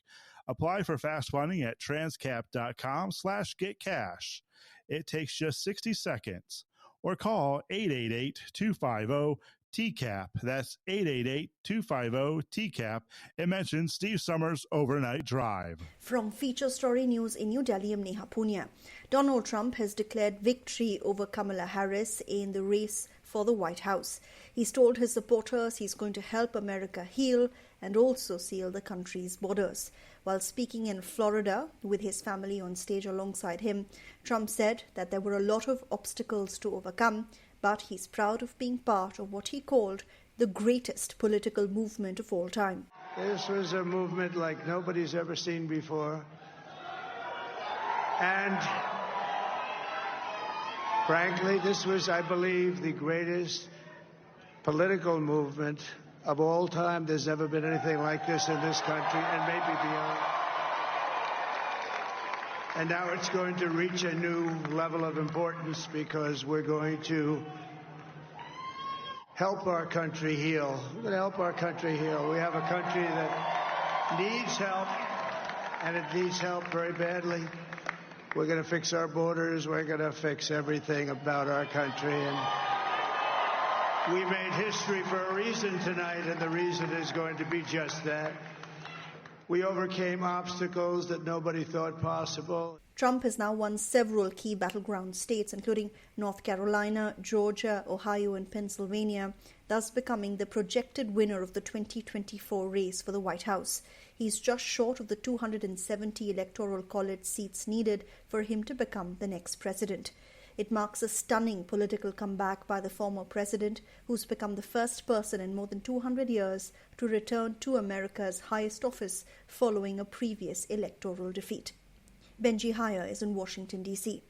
Apply for fast funding at transcap.com/getcash. It takes just 60 seconds. Or call 888-250-TCAP. That's 888-250-TCAP. And mention Steve Summers' Overnight Drive. From Feature Story News in New Delhi, I'm Neha Punya. Donald Trump has declared victory over Kamala Harris in the race for the White House. He's told his supporters he's going to help America heal and also seal the country's borders. While speaking in Florida with his family on stage alongside him, Trump said that there were a lot of obstacles to overcome, but he's proud of being part of what he called the greatest political movement of all time. This was a movement like nobody's ever seen before. And frankly, this was, I believe, the greatest political movement of all time. There's never been anything like this in this country and maybe beyond. And now it's going to reach a new level of importance because we're going to help our country heal. We're going to help our country heal. We have a country that needs help, and it needs help very badly. We're going to fix our borders. We're going to fix everything about our country. And we made history for a reason tonight, and the reason is going to be just that. We overcame obstacles that nobody thought possible. Trump has now won several key battleground states, including North Carolina, Georgia, Ohio, and Pennsylvania, thus becoming the projected winner of the 2024 race for the White House. He's just short of the 270 Electoral College seats needed for him to become the next president. It marks a stunning political comeback by the former president, who's become the first person in more than 200 years to return to America's highest office following a previous electoral defeat. Benji Haya is in Washington, D.C.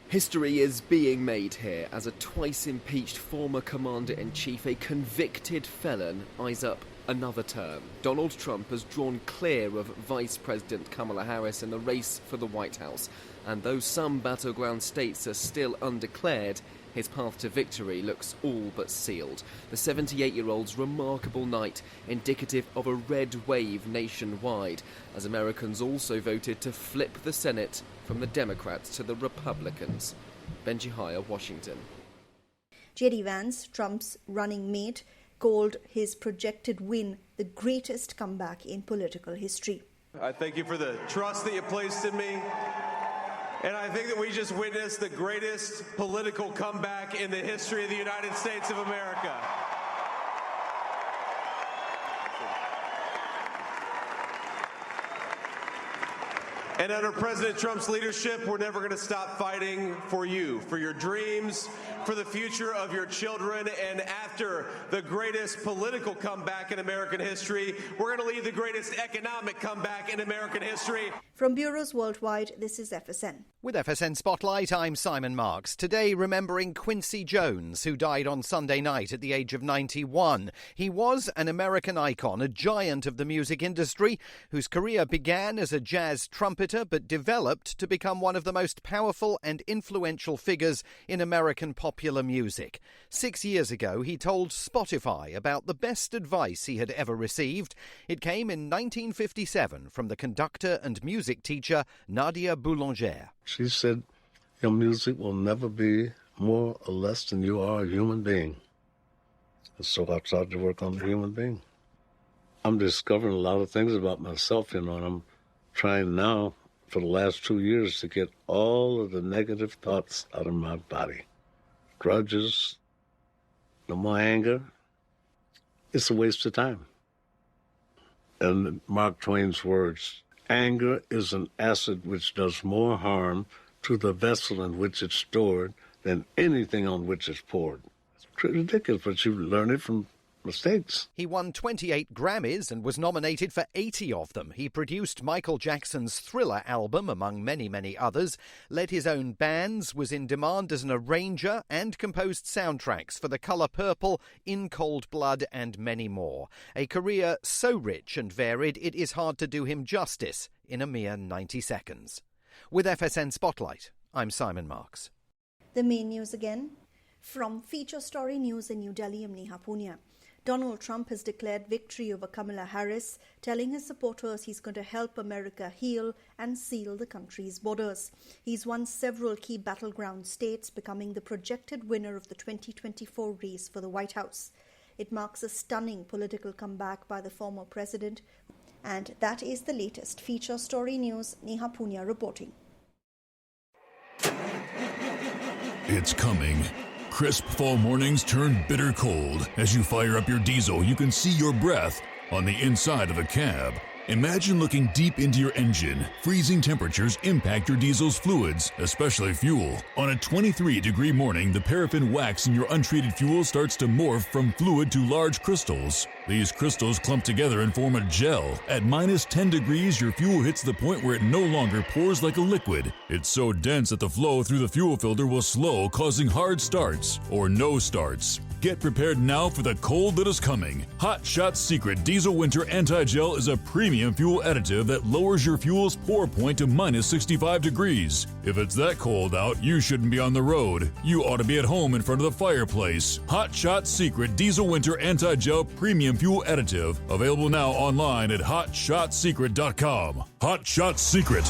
History is being made here as a twice-impeached former commander-in-chief, a convicted felon, eyes up another term. Donald Trump has drawn clear of Vice President Kamala Harris in the race for the White House. And though some battleground states are still undeclared, his path to victory looks all but sealed. The 78-year-old's remarkable night, indicative of a red wave nationwide, as Americans also voted to flip the Senate from the Democrats to the Republicans. Benji Haya, Washington. J.D. Vance, Trump's running mate, called his projected win the greatest comeback in political history. I thank you for the trust that you placed in me. And I think that we just witnessed the greatest political comeback in the history of the United States of America. And under President Trump's leadership, we're never going to stop fighting for you, for your dreams, for the future of your children. And after the greatest political comeback in American history, we're going to lead the greatest economic comeback in American history. From bureaus worldwide, this is FSN. With FSN Spotlight, I'm Simon Marks. Today, remembering Quincy Jones, who died on Sunday night at the age of 91. He was an American icon, a giant of the music industry, whose career began as a jazz trumpeter but developed to become one of the most powerful and influential figures in American popular music. 6 years ago, he told Spotify about the best advice he had ever received. It came in 1957 from the conductor and music teacher Nadia Boulanger. She said, your music will never be more or less than you are a human being. So I started to work on the human being. I'm discovering a lot of things about myself, and I'm trying now for the last 2 years to get all of the negative thoughts out of my body. Grudges, no more anger. It's a waste of time. And Mark Twain's words, anger is an acid which does more harm to the vessel in which it's stored than anything on which it's poured. It's pretty ridiculous, but you learn it from mistakes. He won 28 Grammys and was nominated for 80 of them. He produced Michael Jackson's Thriller album, among many, many others, led his own bands, was in demand as an arranger, and composed soundtracks for The Colour Purple, In Cold Blood, and many more. A career so rich and varied, it is hard to do him justice in a mere 90 seconds. With FSN Spotlight, I'm Simon Marks. The main news again. From Feature Story News in New Delhi, I'm Neha Punya. Donald Trump has declared victory over Kamala Harris, telling his supporters he's going to help America heal and seal the country's borders. He's won several key battleground states, becoming the projected winner of the 2024 race for the White House. It marks a stunning political comeback by the former president. And that is the latest Feature Story News. Neha Punya reporting. It's coming. Crisp fall mornings turn bitter cold. As you fire up your diesel, you can see your breath on the inside of a cab. Imagine looking deep into your engine. Freezing temperatures impact your diesel's fluids, especially fuel. On a 23-degree morning, the paraffin wax in your untreated fuel starts to morph from fluid to large crystals. These crystals clump together and form a gel. At minus 10 degrees, your fuel hits the point where it no longer pours like a liquid. It's so dense that the flow through the fuel filter will slow, causing hard starts or no starts. Get prepared now for the cold that is coming. Hot Shot Secret Diesel Winter Anti-Gel is a premium fuel additive that lowers your fuel's pour point to minus 65 degrees. If it's that cold out, you shouldn't be on the road. You ought to be at home in front of the fireplace. Hot Shot Secret Diesel Winter Anti-Gel Premium Fuel Additive. Available now online at HotShotSecret.com. Hot Shot Secret.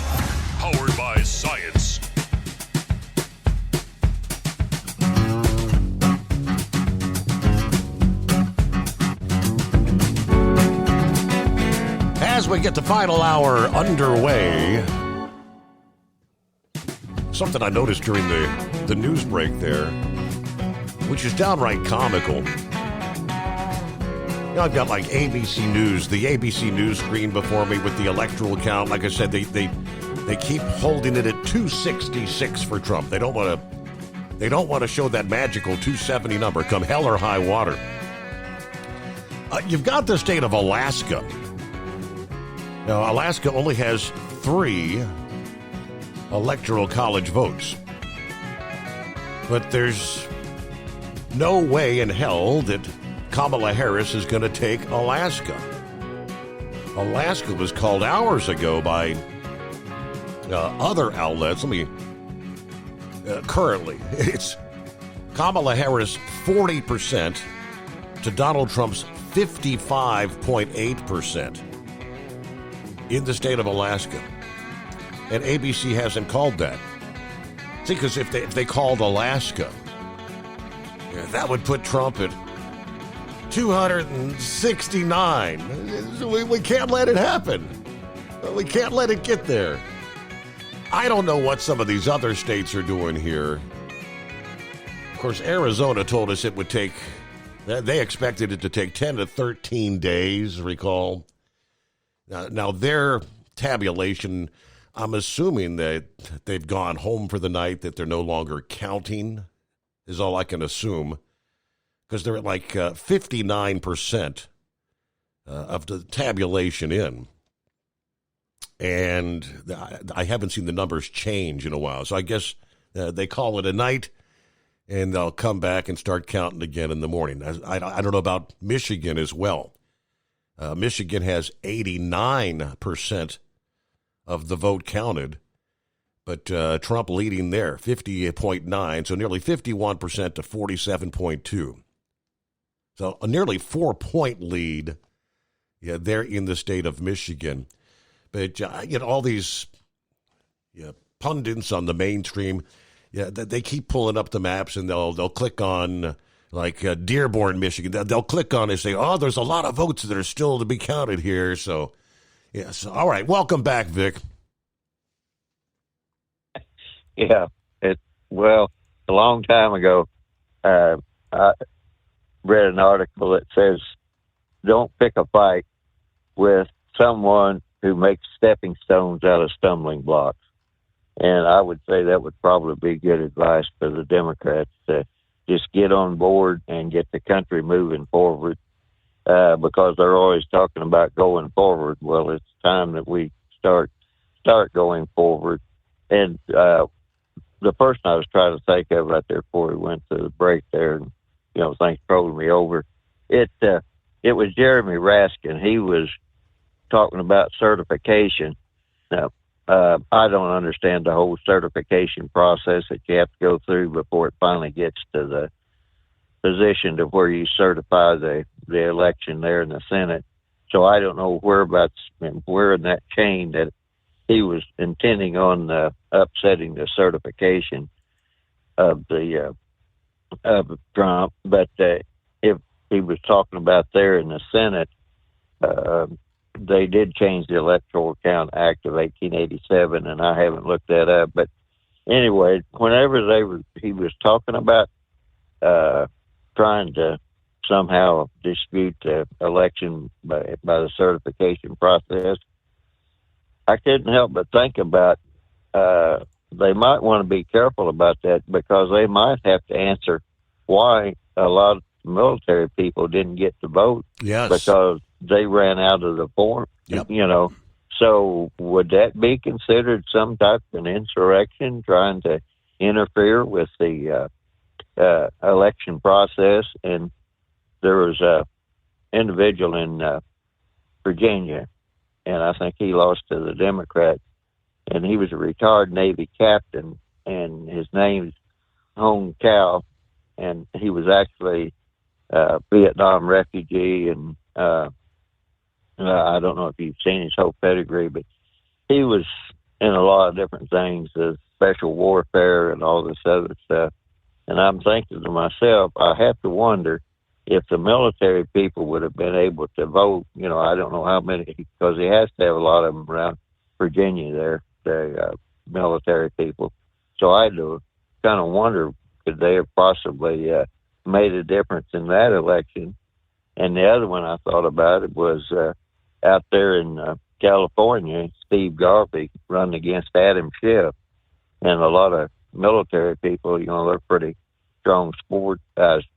Powered by science. As we get the final hour underway, something I noticed during the news break there, which is downright comical. You know, I've got like ABC News, the ABC News screen before me with the electoral count. Like I said, they keep holding it at 266 for Trump. They don't want to show that magical 270 number come hell or high water. You've got the state of Alaska. Now, Alaska only has 3 electoral college votes. But there's no way in hell that Kamala Harris is going to take Alaska. Alaska was called hours ago by other outlets. Currently, it's Kamala Harris 40% to Donald Trump's 55.8%. in the state of Alaska. And ABC hasn't called that. See, because if they called Alaska, that would put Trump at 269. We can't let it happen. We can't let it get there. I don't know what some of these other states are doing here. Of course, Arizona told us it would take, they expected it to take 10 to 13 days, recall. Now their tabulation, I'm assuming that they've gone home for the night, that they're no longer counting, is all I can assume. Because they're at like 59% of the tabulation in. And I haven't seen the numbers change in a while. So I guess they call it a night, and they'll come back and start counting again in the morning. I don't know about Michigan as well. Michigan has 89% of the vote counted, but Trump leading there, 50.9, so nearly 51% to 47.2. So a nearly 4-point lead there in the state of Michigan. But, all these pundits on the mainstream, they keep pulling up the maps, and they'll click on, like, Dearborn, Michigan. They'll click on it and say, oh, there's a lot of votes that are still to be counted here. So, yes. All right. Welcome back, Vic. Yeah. A long time ago, I read an article that says, don't pick a fight with someone who makes stepping stones out of stumbling blocks. And I would say that would probably be good advice for the Democrats to just get on board and get the country moving forward, because they're always talking about going forward. Well, it's time that we start going forward. And the person I was trying to think of right there before we went to the break there, and things thrown me over. It was Jeremy Raskin. He was talking about certification. Now, I don't understand the whole certification process that you have to go through before it finally gets to position to where you certify the election there in the Senate. So I don't know whereabouts and where in that chain that he was intending on upsetting the certification of the of Trump. But if he was talking about there in the Senate, they did change the Electoral Count Act of 1887, and I haven't looked that up. But anyway, whenever he was talking about trying to somehow dispute the election by the certification process, I couldn't help but think about they might want to be careful about that, because they might have to answer why a lot of military people didn't get to vote. Yes. Because they ran out of the form. Yep. So would that be considered some type of an insurrection, trying to interfere with the election process? And there was a individual in Virginia, and I think he lost to the Democrats, and he was a retired Navy captain, and his name's Hong Cao, and he was actually a Vietnam refugee, and I don't know if you've seen his whole pedigree, but he was in a lot of different things, special warfare and all this other stuff. And I'm thinking to myself, I have to wonder if the military people would have been able to vote. I don't know how many, because he has to have a lot of them around Virginia there, the military people. So I do kind of wonder, could they have possibly made a difference in that election? And the other one I thought about it was out there in California, Steve Garvey running against Adam Schiff. And a lot of military people, they're pretty strong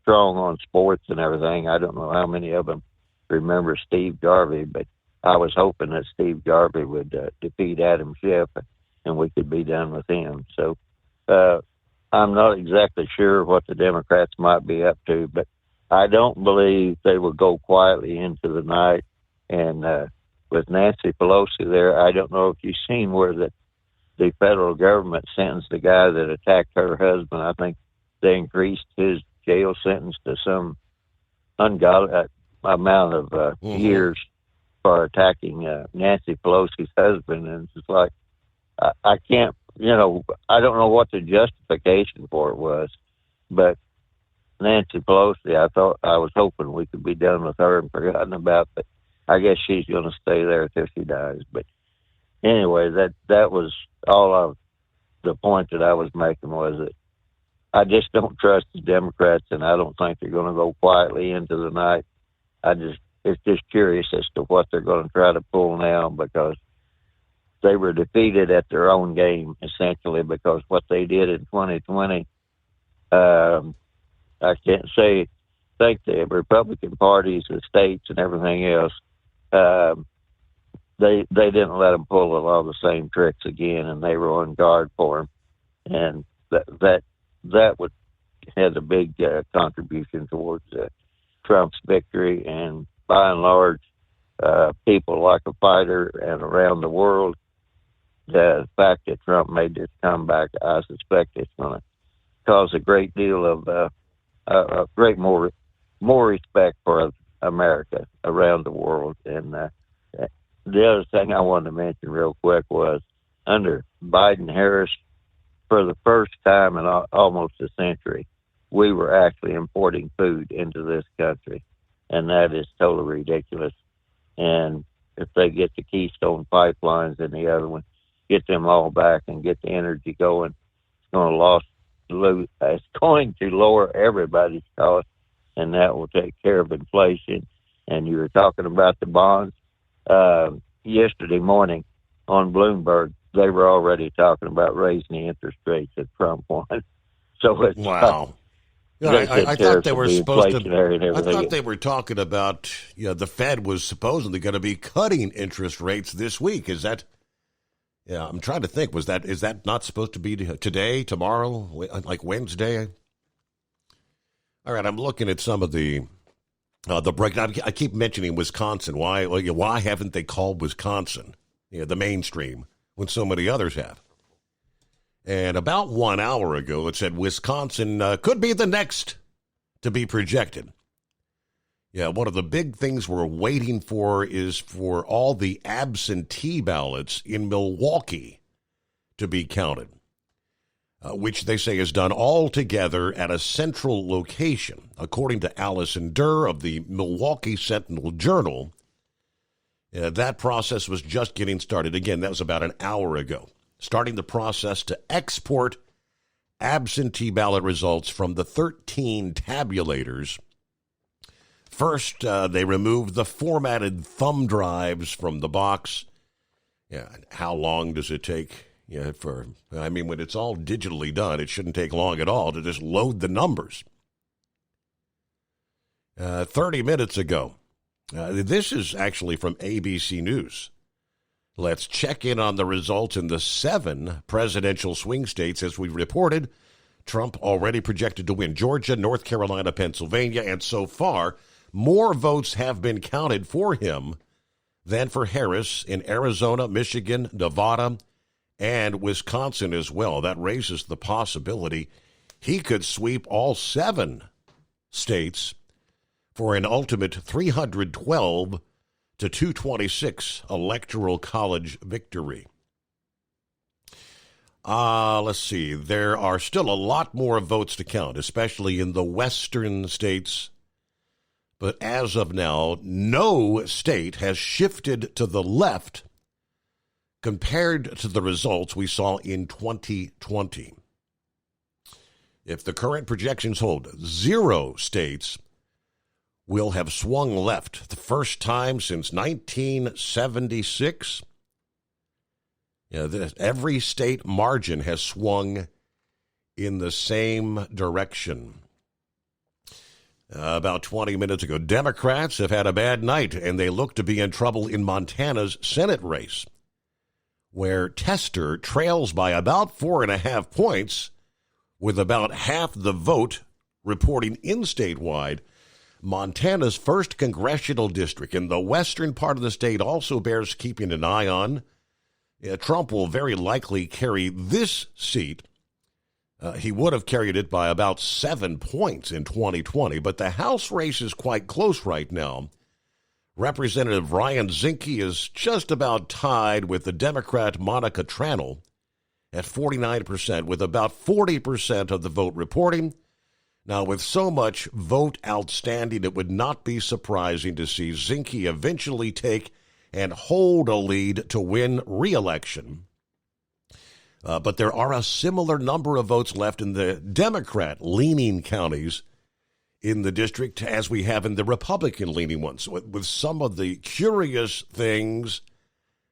on sports and everything. I don't know how many of them remember Steve Garvey, but I was hoping that Steve Garvey would defeat Adam Schiff and we could be done with him. So I'm not exactly sure what the Democrats might be up to, but I don't believe they will go quietly into the night. And with Nancy Pelosi there, I don't know if you've seen where the federal government sentenced the guy that attacked her husband. I think they increased his jail sentence to some ungodly amount of years for attacking Nancy Pelosi's husband. And it's just like, I can't, I don't know what the justification for it was, but Nancy Pelosi, I was hoping we could be done with her and forgotten about, but I guess she's going to stay there till she dies. But anyway, that was all the point that I was making, was that I just don't trust the Democrats, and I don't think they're going to go quietly into the night. It's just curious as to what they're going to try to pull now, because they were defeated at their own game, essentially, because what they did in 2020, I can't think the Republican parties, the states, and everything else, they didn't let them pull a lot of the same tricks again, and they were on guard for them, and that would had a big contribution towards Trump's victory. And by and large, people like a fighter, and around the world, the fact that Trump made this comeback, I suspect it's going to cause a great deal of more respect for America around the world. And the other thing I wanted to mention real quick was, under Biden-Harris, for the first time in almost a century, we were actually importing food into this country, and that is totally ridiculous. And if they get the Keystone pipelines and the other one, get them all back and get the energy going, it's going to lower everybody's costs, and that will take care of inflation. And you were talking about the bonds. Yesterday morning on Bloomberg, they were already talking about raising the interest rates if Trump won. So it's wow. I thought they were supposed to. I thought they were talking about the Fed was supposedly going to be cutting interest rates this week. Is that? Yeah, I'm trying to think. Is that not supposed to be today, tomorrow, like Wednesday? All right, I'm looking at some of the breakdown. I keep mentioning Wisconsin. Why haven't they called Wisconsin the mainstream when so many others have? And about 1 hour ago, it said Wisconsin could be the next to be projected. Yeah, one of the big things we're waiting for is for all the absentee ballots in Milwaukee to be counted, which they say is done all together at a central location. According to Allison Durr of the Milwaukee Sentinel-Journal, that process was just getting started. Again, that was about an hour ago, starting the process to export absentee ballot results from the 13 tabulators. First, they removed the formatted thumb drives from the box. Yeah, how long does it take? Yeah, when it's all digitally done, it shouldn't take long at all to just load the numbers. 30 minutes ago, this is actually from ABC News. Let's check in on the results in the 7 presidential swing states. As we reported, Trump already projected to win Georgia, North Carolina, Pennsylvania, and so far, more votes have been counted for him than for Harris in Arizona, Michigan, Nevada, and Wisconsin as well. That raises the possibility he could sweep all 7 states for an ultimate 312 to 226 electoral college victory. Let's see. There are still a lot more votes to count, especially in the western states. But as of now, no state has shifted to the left compared to the results we saw in 2020. If the current projections hold, 0 states will have swung left the first time since 1976. Every state margin has swung in the same direction. About 20 minutes ago, Democrats have had a bad night, and they look to be in trouble in Montana's Senate race, where Tester trails by about 4.5 points, with about half the vote reporting in statewide. Montana's first congressional district in the western part of the state also bears keeping an eye on. Trump will very likely carry this seat. He would have carried it by about 7 points in 2020, but the House race is quite close right now. Representative Ryan Zinke is just about tied with the Democrat Monica Tranel at 49%, with about 40% of the vote reporting. Now, with so much vote outstanding, it would not be surprising to see Zinke eventually take and hold a lead to win re-election. But there are a similar number of votes left in the Democrat-leaning counties in the district as we have in the Republican-leaning ones, with some of the curious things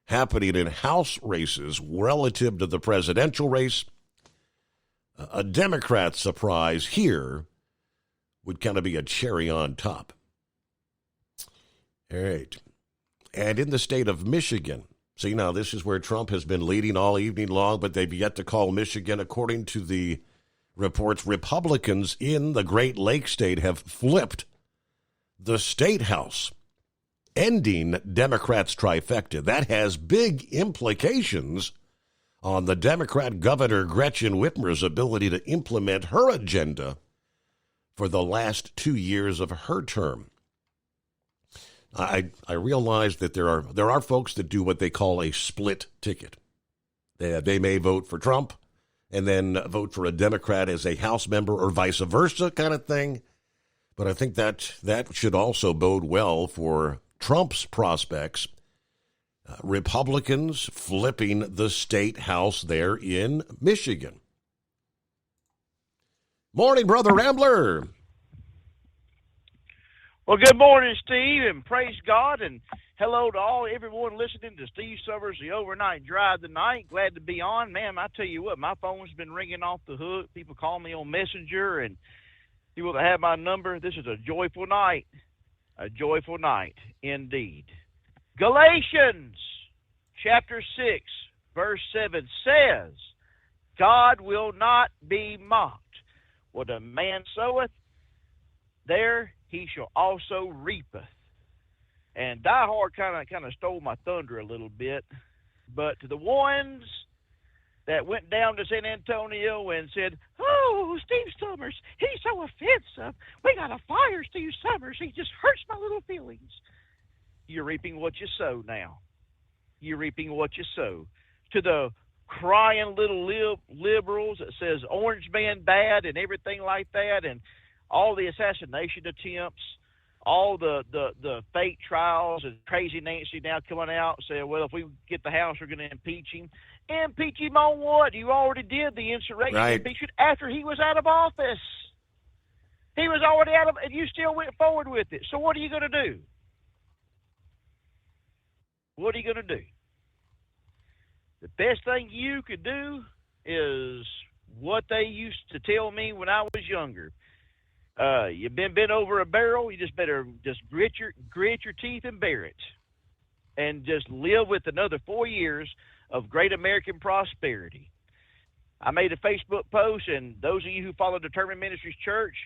happening in House races relative to the presidential race. A Democrat surprise here would kind of be a cherry on top. All right. And in the state of Michigan, see, now this is where Trump has been leading all evening long, but they've yet to call Michigan. According to the reports, Republicans in the Great Lakes state have flipped the state house, ending Democrats' trifecta. That has big implications on the Democrat Governor Gretchen Whitmer's ability to implement her agenda for the last 2 years of her term. I realize that there are folks that do what they call a split ticket. They may vote for Trump and then vote for a Democrat as a House member or vice versa kind of thing. But I think that should also bode well for Trump's prospects. Republicans flipping the state house there in Michigan. Morning, Brother Rambler. Well, good morning, Steve, and praise God, and hello to everyone listening to Steve Summers, the Overnight Drive tonight. Glad to be on. Man, I tell you what, my phone's been ringing off the hook. People call me on Messenger, and people that have my number. This is a joyful night indeed. Galatians chapter 6, verse 7 says, God will not be mocked. What a man soweth, there he shall also reapeth. And Die Hard kind of stole my thunder a little bit. But to the ones that went down to San Antonio and said, oh, oh, Steve Summers, he's so offensive. We got to fire Steve Summers. He just hurts my little feelings. You're reaping what you sow now. You're reaping what you sow. To the crying little liberals that says Orange Man bad and everything like that, and all the assassination attempts, all the fake trials, and crazy Nancy now coming out saying, well, if we get the House, we're going to impeach him. Impeach him on what? You already did the insurrection impeachment after he was out of office. He was already out of, and you still went forward with it. So what are you going to do? What are you going to do? The best thing you could do is what they used to tell me when I was younger. You've been bent over a barrel. You just better grit your teeth and bear it, and just live with another 4 years of great American prosperity. I made a Facebook post, and those of you who follow Determined Ministries Church,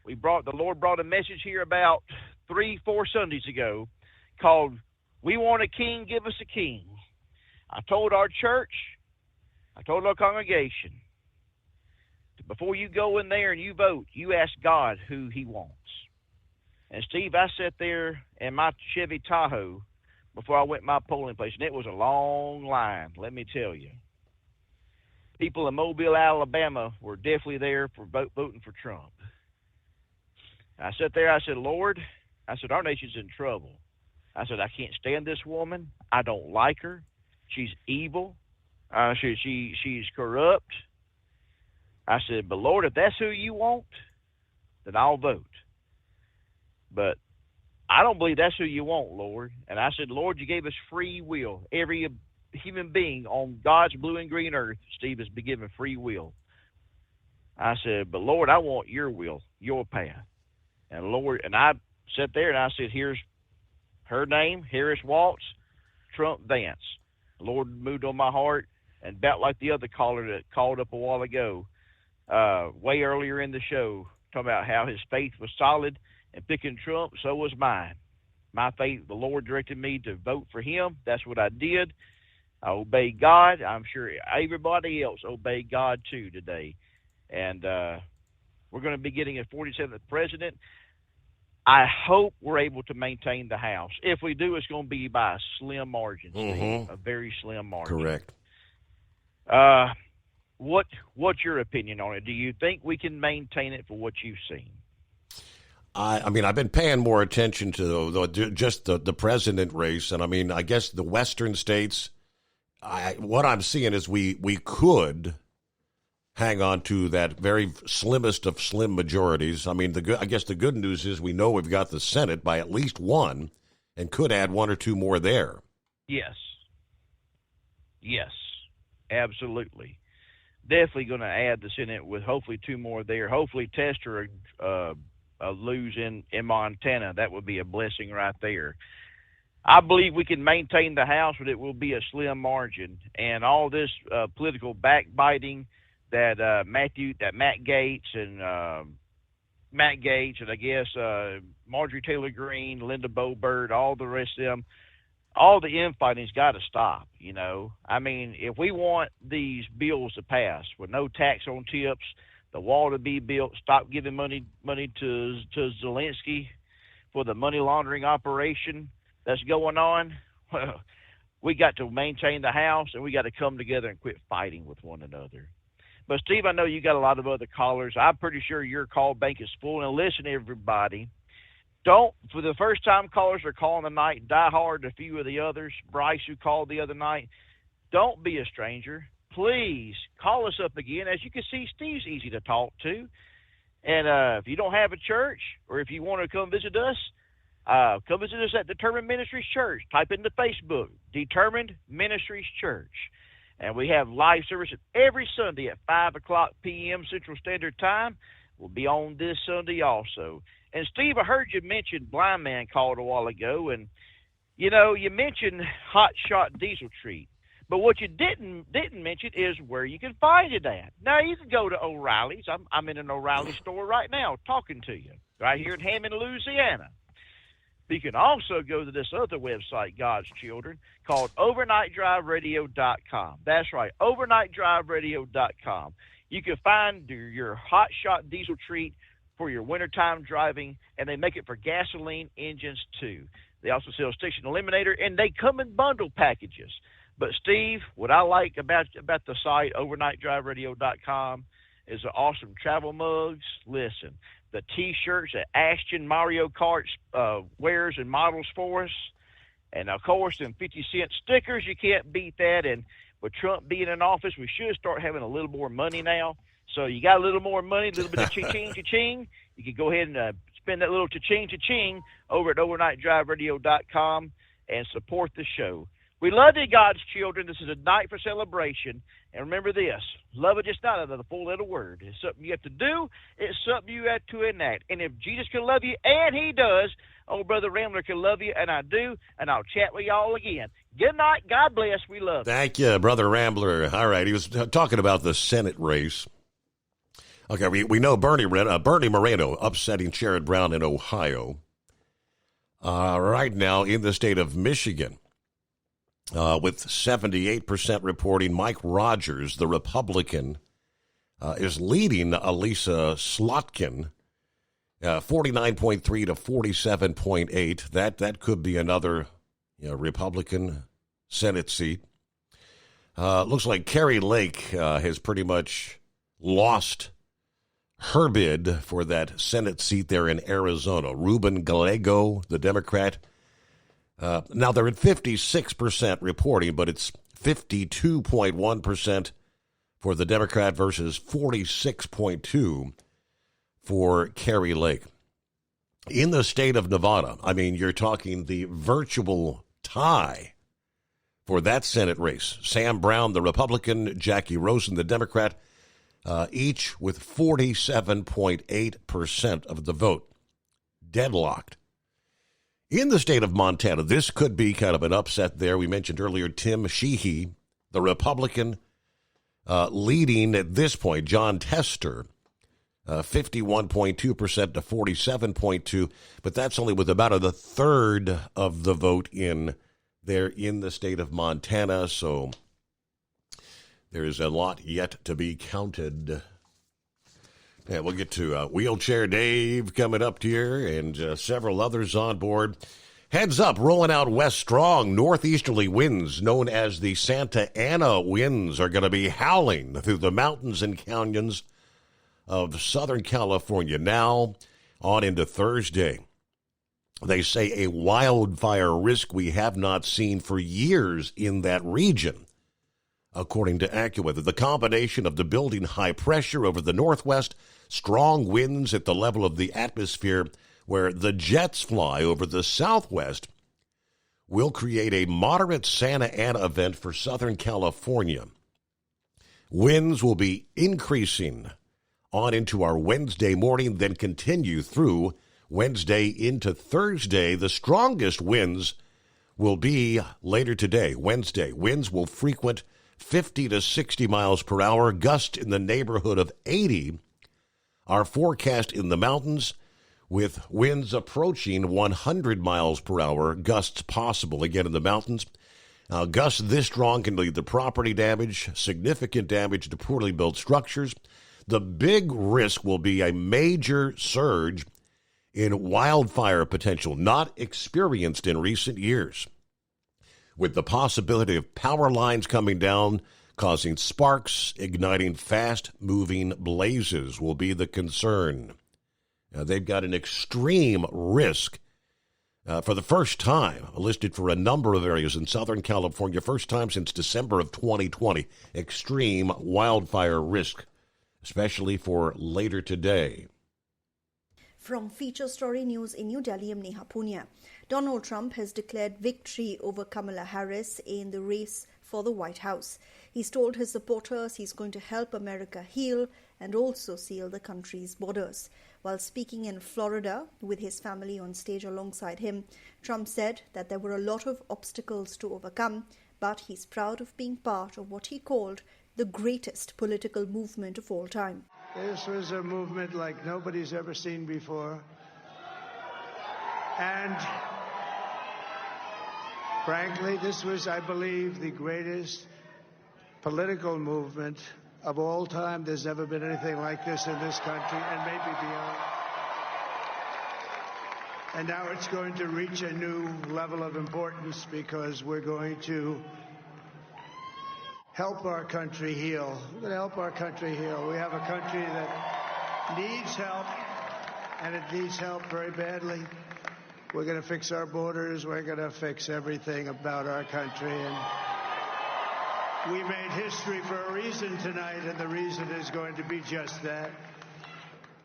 the Lord brought a message here about 3-4 Sundays ago called "We Want a King, Give Us a King." I told our church, I told our congregation, before you go in there and you vote, you ask God who he wants. And Steve, I sat there in my Chevy Tahoe before I went to my polling place, and it was a long line, let me tell you. People in Mobile, Alabama were definitely there for voting for Trump. I sat there, I said, Lord, I said, our nation's in trouble. I said, I can't stand this woman. I don't like her. She's evil. She's corrupt. I said, but Lord, if that's who you want, then I'll vote. But I don't believe that's who you want, Lord. And I said, Lord, you gave us free will. Every human being on God's blue and green earth, Steve, has been given free will. I said, but Lord, I want your will, your path. And Lord, and I sat there and I said, here's her name, Harris Waltz, Trump Vance. The Lord moved on my heart, and about like the other caller that called up a while ago, way earlier in the show, talking about how his faith was solid and picking Trump, so was mine. My faith, the Lord directed me to vote for him. That's what I did. I obeyed God. I'm sure everybody else obeyed God too today. And we're going to be getting a 47th president. I hope we're able to maintain the House. If we do, it's going to be by a slim margin, Steve, a very slim margin. Correct. What's your opinion on it? Do you think we can maintain it for what you've seen? I mean, I've been paying more attention to just the president race, and I mean, I guess the western states. What I'm seeing is we could hang on to that very slimmest of slim majorities. I mean, I guess the good news is we know we've got the Senate by at least one, and could add one or two more there. Yes, absolutely. Definitely going to add the Senate with hopefully two more there. Hopefully Tester lose in Montana. That would be a blessing right there. I believe we can maintain the House, but it will be a slim margin. And all this political backbiting that Matt Gaetz and I guess Marjorie Taylor Greene, Linda Boebert, all the rest of them, all the infighting's got to stop, you know. I mean, if we want these bills to pass with no tax on tips, the wall to be built, stop giving money to Zelensky for the money laundering operation that's going on, well, we got to maintain the House, and we got to come together and quit fighting with one another. But, Steve, I know you got a lot of other callers. I'm pretty sure your call bank is full. And listen, everybody, for the first-time callers are calling tonight, Die Hard, a few of the others, Bryce, who called the other night, don't be a stranger. Please call us up again. As you can see, Steve's easy to talk to. And if you don't have a church, or if you want to come visit us at Determined Ministries Church. Type into Facebook, Determined Ministries Church. And we have live services every Sunday at 5 o'clock p.m. Central Standard Time. We'll be on this Sunday also. And, Steve, I heard you mention Blind Man called a while ago. And, you know, you mentioned Hot Shot Diesel Treat. But what you didn't mention is where you can find it at. Now, you can go to O'Reilly's. I'm in an O'Reilly store right now talking to you, right here in Hammond, Louisiana. You can also go to this other website, God's Children, called OvernightDriveRadio.com. That's right, OvernightDriveRadio.com. You can find your Hot Shot diesel treat for your wintertime driving, and they make it for gasoline engines too. They also sell Station Eliminator, and they come in bundle packages. But Steve, what I like about the site, overnightdriveradio.com, is the awesome travel mugs. Listen, the T-shirts that Ashton Mario Kart wears and models for us. And, of course, them 50-cent stickers, you can't beat that. And with Trump being in office, we should start having a little more money now. So you got a little more money, a little bit of cha-ching, cha-ching. You can go ahead and spend that little cha-ching, cha-ching over at overnightdriveradio.com and support the show. We love you, God's children. This is a night for celebration. And remember this, love is just not another four-letter word. It's something you have to do. It's something you have to enact. And if Jesus can love you, and he does, old Brother Rambler can love you, and I do, and I'll chat with y'all again. Good night. God bless. We love you. Thank you, Brother Rambler. All right, he was talking about the Senate race. Okay, we know Bernie Moreno upsetting Sherrod Brown in Ohio. Right now in the state of Michigan, with 78% reporting, Mike Rogers, the Republican, is leading Elisa Slotkin, 49.3 to 47.8. That could be another Republican Senate seat. Looks like Carrie Lake has pretty much lost her bid for that Senate seat there in Arizona. Ruben Gallego, the Democrat. Now they're at 56% reporting, but it's 52.1% for the Democrat versus 46.2% for Carrie Lake. In the state of Nevada, I mean, you're talking the virtual tie for that Senate race. Sam Brown, the Republican, Jackie Rosen, the Democrat, each with 47.8% of the vote. Deadlocked. In the state of Montana, this could be kind of an upset there. We mentioned earlier Tim Sheehy, the Republican, leading at this point, John Tester, 51.2% to 47.2%, but that's only with about a third of the vote in there in the state of Montana, so there's a lot yet to be counted. Yeah, we'll get to Wheelchair Dave coming up here and several others on board. Heads up, rolling out west strong. Northeasterly winds known as the Santa Ana winds are going to be howling through the mountains and canyons of Southern California now on into Thursday. They say a wildfire risk we have not seen for years in that region. According to AccuWeather, the combination of the building high pressure over the northwest, strong winds at the level of the atmosphere where the jets fly over the southwest will create a moderate Santa Ana event for Southern California. Winds will be increasing on into our Wednesday morning, then continue through Wednesday into Thursday. The strongest winds will be later today, Wednesday. Winds will frequent 50 to 60 miles per hour, gusts in the neighborhood of 80 are forecast in the mountains, with winds approaching 100 miles per hour, gusts possible again in the mountains. Gusts this strong can lead to property damage, significant damage to poorly built structures. The big risk will be a major surge in wildfire potential not experienced in recent years, with the possibility of power lines coming down, causing sparks, igniting fast-moving blazes will be the concern. They've got an extreme risk for the first time listed for a number of areas in Southern California, first time since December of 2020. Extreme wildfire risk, especially for later today. From Feature Story News in New Delhi, I'm Neha Punya. Donald Trump has declared victory over Kamala Harris in the race for the White House. He's told his supporters he's going to help America heal and also seal the country's borders. While speaking in Florida with his family on stage alongside him, Trump said that there were a lot of obstacles to overcome, but he's proud of being part of what he called the greatest political movement of all time. This was a movement like nobody's ever seen before. And frankly, this was, I believe, the greatest political movement of all time. There's never been anything like this in this country and maybe beyond. And now it's going to reach a new level of importance because we're going to help our country heal. We're going to help our country heal. We have a country that needs help, and it needs help very badly. We're going to fix our borders. We're going to fix everything about our country. And we made history for a reason tonight, and the reason is going to be just that.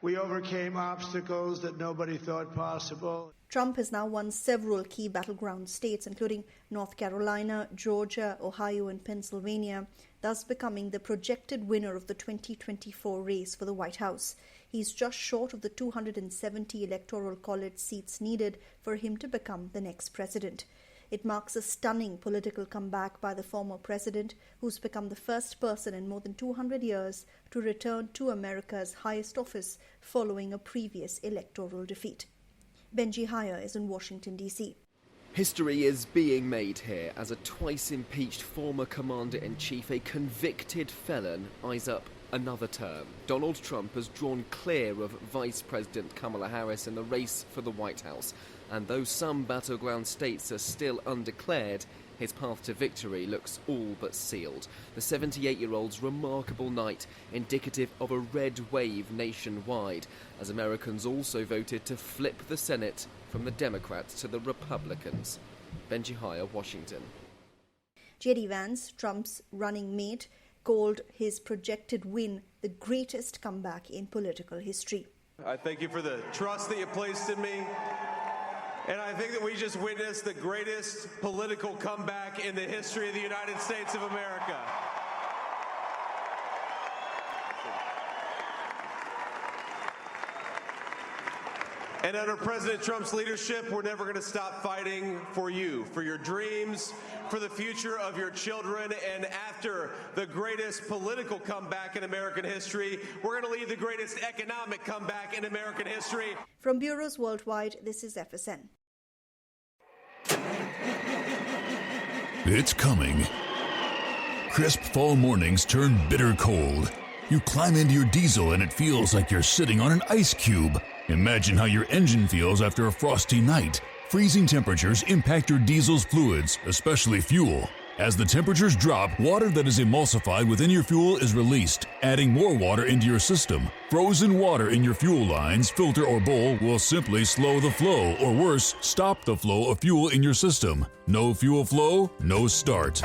We overcame obstacles that nobody thought possible. Trump has now won several key battleground states, including North Carolina, Georgia, Ohio, and Pennsylvania, thus becoming the projected winner of the 2024 race for the White House. He's just short of the 270 Electoral College seats needed for him to become the next president. It marks a stunning political comeback by the former president, who's become the first person in more than 200 years to return to America's highest office following a previous electoral defeat. Benji Haya is in Washington, D.C. History is being made here as a twice-impeached former commander-in-chief, a convicted felon, eyes up another term. Donald Trump has drawn clear of Vice President Kamala Harris in the race for the White House. And though some battleground states are still undeclared, his path to victory looks all but sealed. The 78-year-old's remarkable night, indicative of a red wave nationwide, as Americans also voted to flip the Senate from the Democrats to the Republicans. Benji Haya, Washington. J.D. Vance, Trump's running mate, called his projected win the greatest comeback in political history. I thank you for the trust that you placed in me. And I think that we just witnessed the greatest political comeback in the history of the United States of America. And under President Trump's leadership, we're never going to stop fighting for you, for your dreams, for the future of your children. And after the greatest political comeback in American history, we're going to lead the greatest economic comeback in American history. From bureaus worldwide, this is FSN. It's coming. Crisp fall mornings turn bitter cold. You climb into your diesel and it feels like you're sitting on an ice cube. Imagine how your engine feels after a frosty night. Freezing temperatures impact your diesel's fluids, especially fuel. As the temperatures drop, water that is emulsified within your fuel is released, adding more water into your system. Frozen water in your fuel lines, filter, or bowl will simply slow the flow, or worse, stop the flow of fuel in your system. No fuel flow, no start.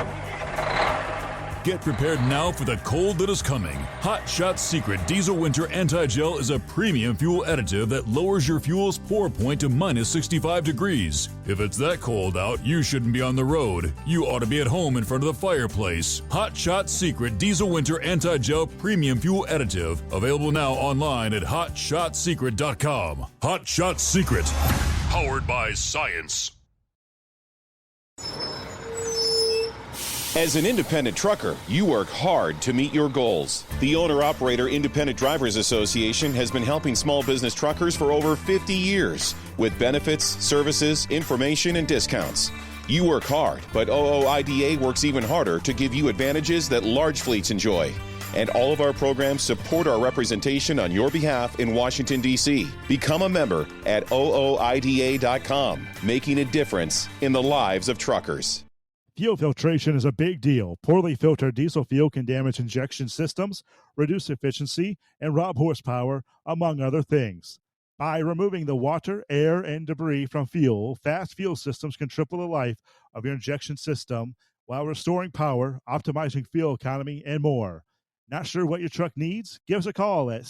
Get prepared now for the cold that is coming. Hot Shot Secret Diesel Winter Anti-Gel is a premium fuel additive that lowers your fuel's pour point to minus 65 degrees. If it's that cold out, you shouldn't be on the road. You ought to be at home in front of the fireplace. Hot Shot Secret Diesel Winter Anti-Gel Premium Fuel Additive. Available now online at HotShotSecret.com. Hot Shot Secret. Powered by science. As an independent trucker, you work hard to meet your goals. The Owner-Operator Independent Drivers Association has been helping small business truckers for over 50 years with benefits, services, information, and discounts. You work hard, but OOIDA works even harder to give you advantages that large fleets enjoy. And all of our programs support our representation on your behalf in Washington, D.C. Become a member at OOIDA.com, making a difference in the lives of truckers. Fuel filtration is a big deal. Poorly filtered diesel fuel can damage injection systems, reduce efficiency, and rob horsepower, among other things. By removing the water, air, and debris from fuel, fast fuel systems can triple the life of your injection system while restoring power, optimizing fuel economy, and more. Not sure what your truck needs? Give us a call at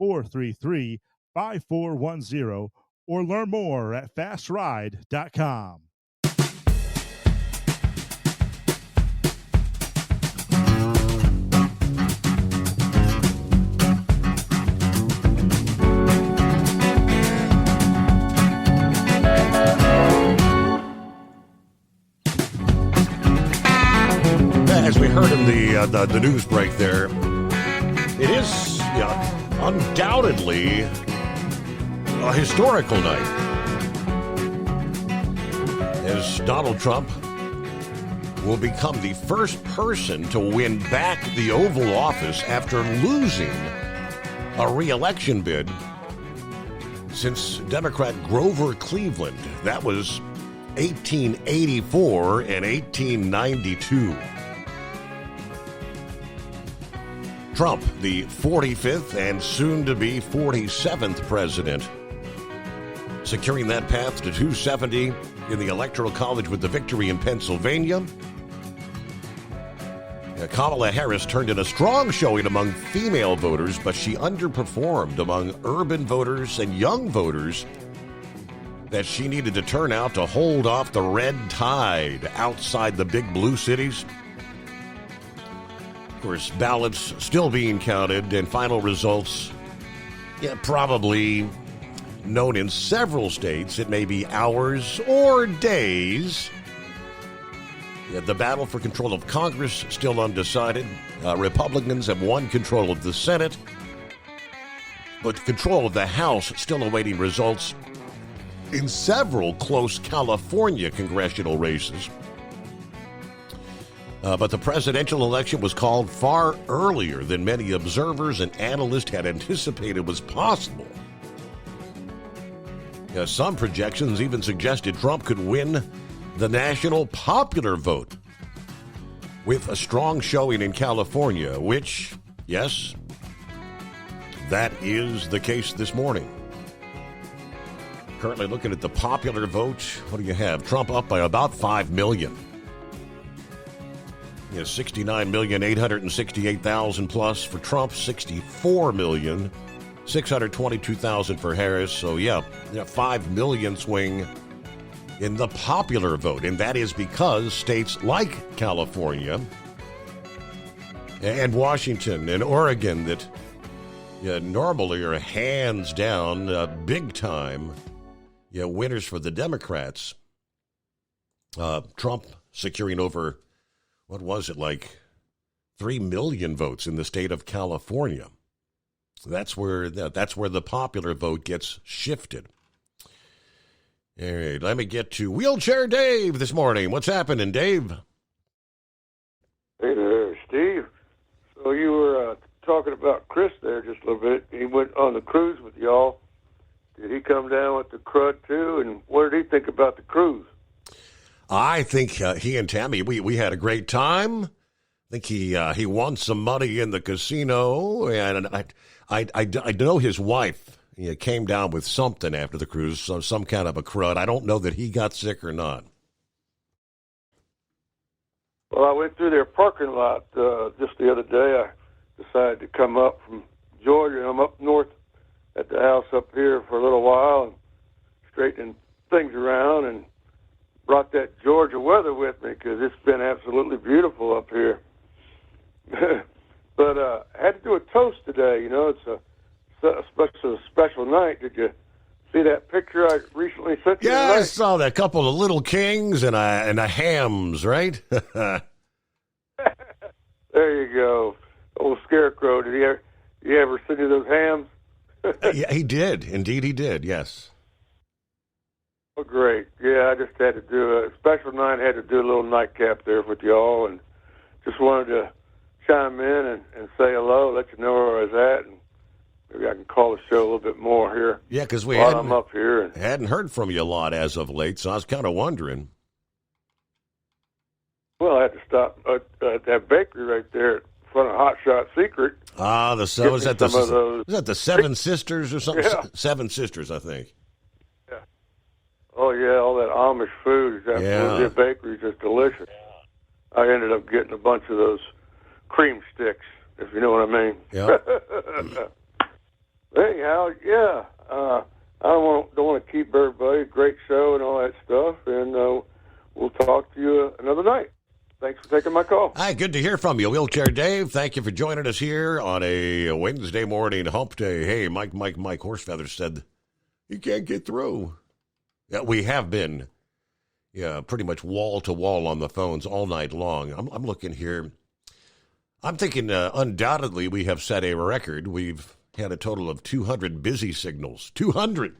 636-433-5410 or learn more at fastride.com. As we heard in the news break there, it is undoubtedly a historical night as Donald Trump will become the first person to win back the Oval Office after losing a re-election bid since Democrat Grover Cleveland. That was 1884 and 1892. Trump, the 45th and soon-to-be 47th president, securing that path to 270 in the Electoral College with the victory in Pennsylvania. Kamala Harris turned in a strong showing among female voters, but she underperformed among urban voters and young voters that she needed to turn out to hold off the red tide outside the big blue cities. Of course, ballots still being counted and final results probably known in several states. It may be hours or days. The battle for control of Congress still undecided. Republicans have won control of the Senate, but control of the House still awaiting results in several close California congressional races. But the presidential election was called far earlier than many observers and analysts had anticipated was possible. Some projections even suggested Trump could win the national popular vote with a strong showing in California, which, yes, that is the case this morning. Currently looking at the popular vote, what do you have? Trump up by about 5 million. 69,868,000 plus for Trump, 64,622,000 for Harris. So, 5 million swing in the popular vote. And that is because states like California and Washington and Oregon that normally are hands down, big time, winners for the Democrats. Trump securing over, 3 million votes in the state of California. That's where the popular vote gets shifted. All right, let me get to Wheelchair Dave this morning. What's happening, Dave? Hey there, Steve. So you were talking about Chris there just a little bit. He went on the cruise with y'all. Did he come down with the crud too? And what did he think about the cruise? I think he and Tammy, we had a great time. I think he won some money in the casino, and I know his wife came down with something after the cruise, some kind of a crud. I don't know that he got sick or not. Well, I went through their parking lot just the other day. I decided to come up from Georgia. I'm up north at the house up here for a little while and straightening things around, and brought that Georgia weather with me because it's been absolutely beautiful up here. But I had to do a toast today. It's a special night. Did you see that picture I recently sent you? Yeah, I saw that couple of little kings and a hams, right? There you go. Old Scarecrow. Did he ever send you those hams? Yeah, he did. Indeed, he did. Yes. Oh, great. Yeah, I just had to do a special night. Had to do a little nightcap there with y'all, and just wanted to chime in and say hello, let you know where I was at, and maybe I can call the show a little bit more here. Yeah, because I'm up here. Hadn't heard from you a lot as of late, so I was kind of wondering. Well, I had to stop at that bakery right there in front of Hot Shot Secret. Ah, is that the Seven Sisters or something? Yeah. Seven Sisters, I think. Yeah. Oh, yeah, all that Amish food. The bakery's just delicious. I ended up getting a bunch of those cream sticks, if you know what I mean. Yeah. Anyhow, yeah. I don't want to keep everybody. Great show and all that stuff, and we'll talk to you another night. Thanks for taking my call. Hi, good to hear from you, Wheelchair Dave. Thank you for joining us here on a Wednesday morning hump day. Hey, Mike Horsefeather said you can't get through. Yeah, we have been, pretty much wall to wall on the phones all night long. I'm looking here. I'm thinking undoubtedly we have set a record. We've had a total of 200 busy signals. 200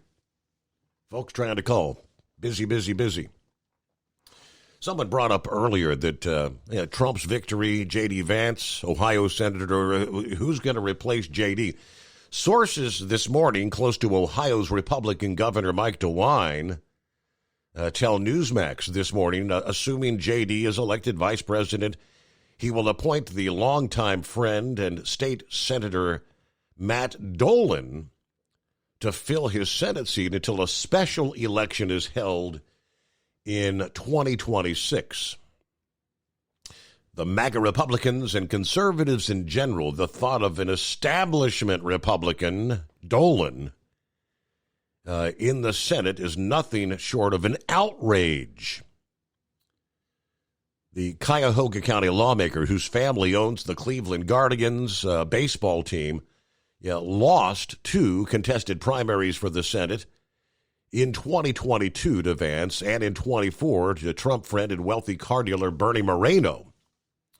folks trying to call. Busy. Someone brought up earlier that Trump's victory, J.D. Vance, Ohio Senator, who's going to replace J.D.? Sources this morning close to Ohio's Republican Governor Mike DeWine tell Newsmax this morning, assuming J.D. is elected vice president, he will appoint the longtime friend and state senator Matt Dolan to fill his Senate seat until a special election is held in 2026. The MAGA Republicans and conservatives in general, the thought of an establishment Republican, Dolan, in the Senate is nothing short of an outrage. The Cuyahoga County lawmaker, whose family owns the Cleveland Guardians baseball team, lost 2 contested primaries for the Senate in 2022 to Vance and in 24 to Trump friend and wealthy car dealer Bernie Moreno,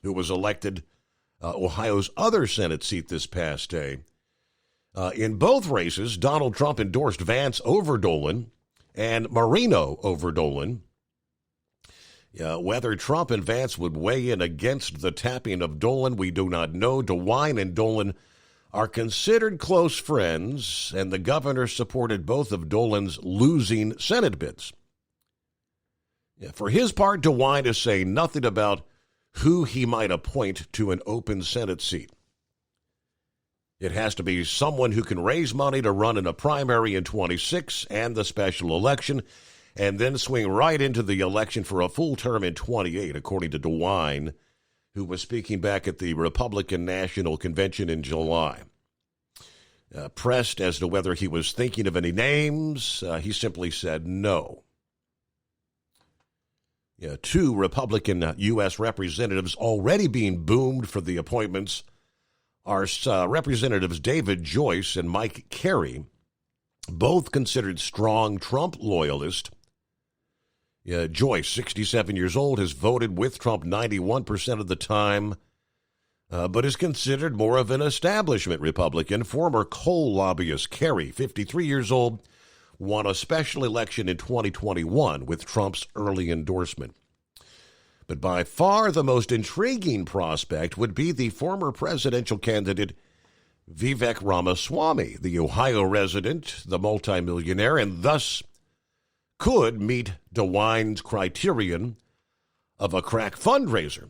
who was elected Ohio's other Senate seat this past day. In both races, Donald Trump endorsed Vance over Dolan and Moreno over Dolan. Whether Trump and Vance would weigh in against the tapping of Dolan, we do not know. DeWine and Dolan are considered close friends, and the governor supported both of Dolan's losing Senate bids. For his part, DeWine is saying nothing about who he might appoint to an open Senate seat. It has to be someone who can raise money to run in a primary in 26 and the special election, and then swing right into the election for a full term in 28, according to DeWine, who was speaking back at the Republican National Convention in July. Pressed as to whether he was thinking of any names, he simply said no. 2 Republican U.S. representatives already being boomed for the appointments are Representatives David Joyce and Mike Carey, both considered strong Trump loyalists. Joyce, 67 years old, has voted with Trump 91% of the time, but is considered more of an establishment Republican. Former coal lobbyist Carey, 53 years old, won a special election in 2021 with Trump's early endorsement. But by far the most intriguing prospect would be the former presidential candidate Vivek Ramaswamy, the Ohio resident, the multimillionaire, and thus could meet DeWine's criterion of a crack fundraiser.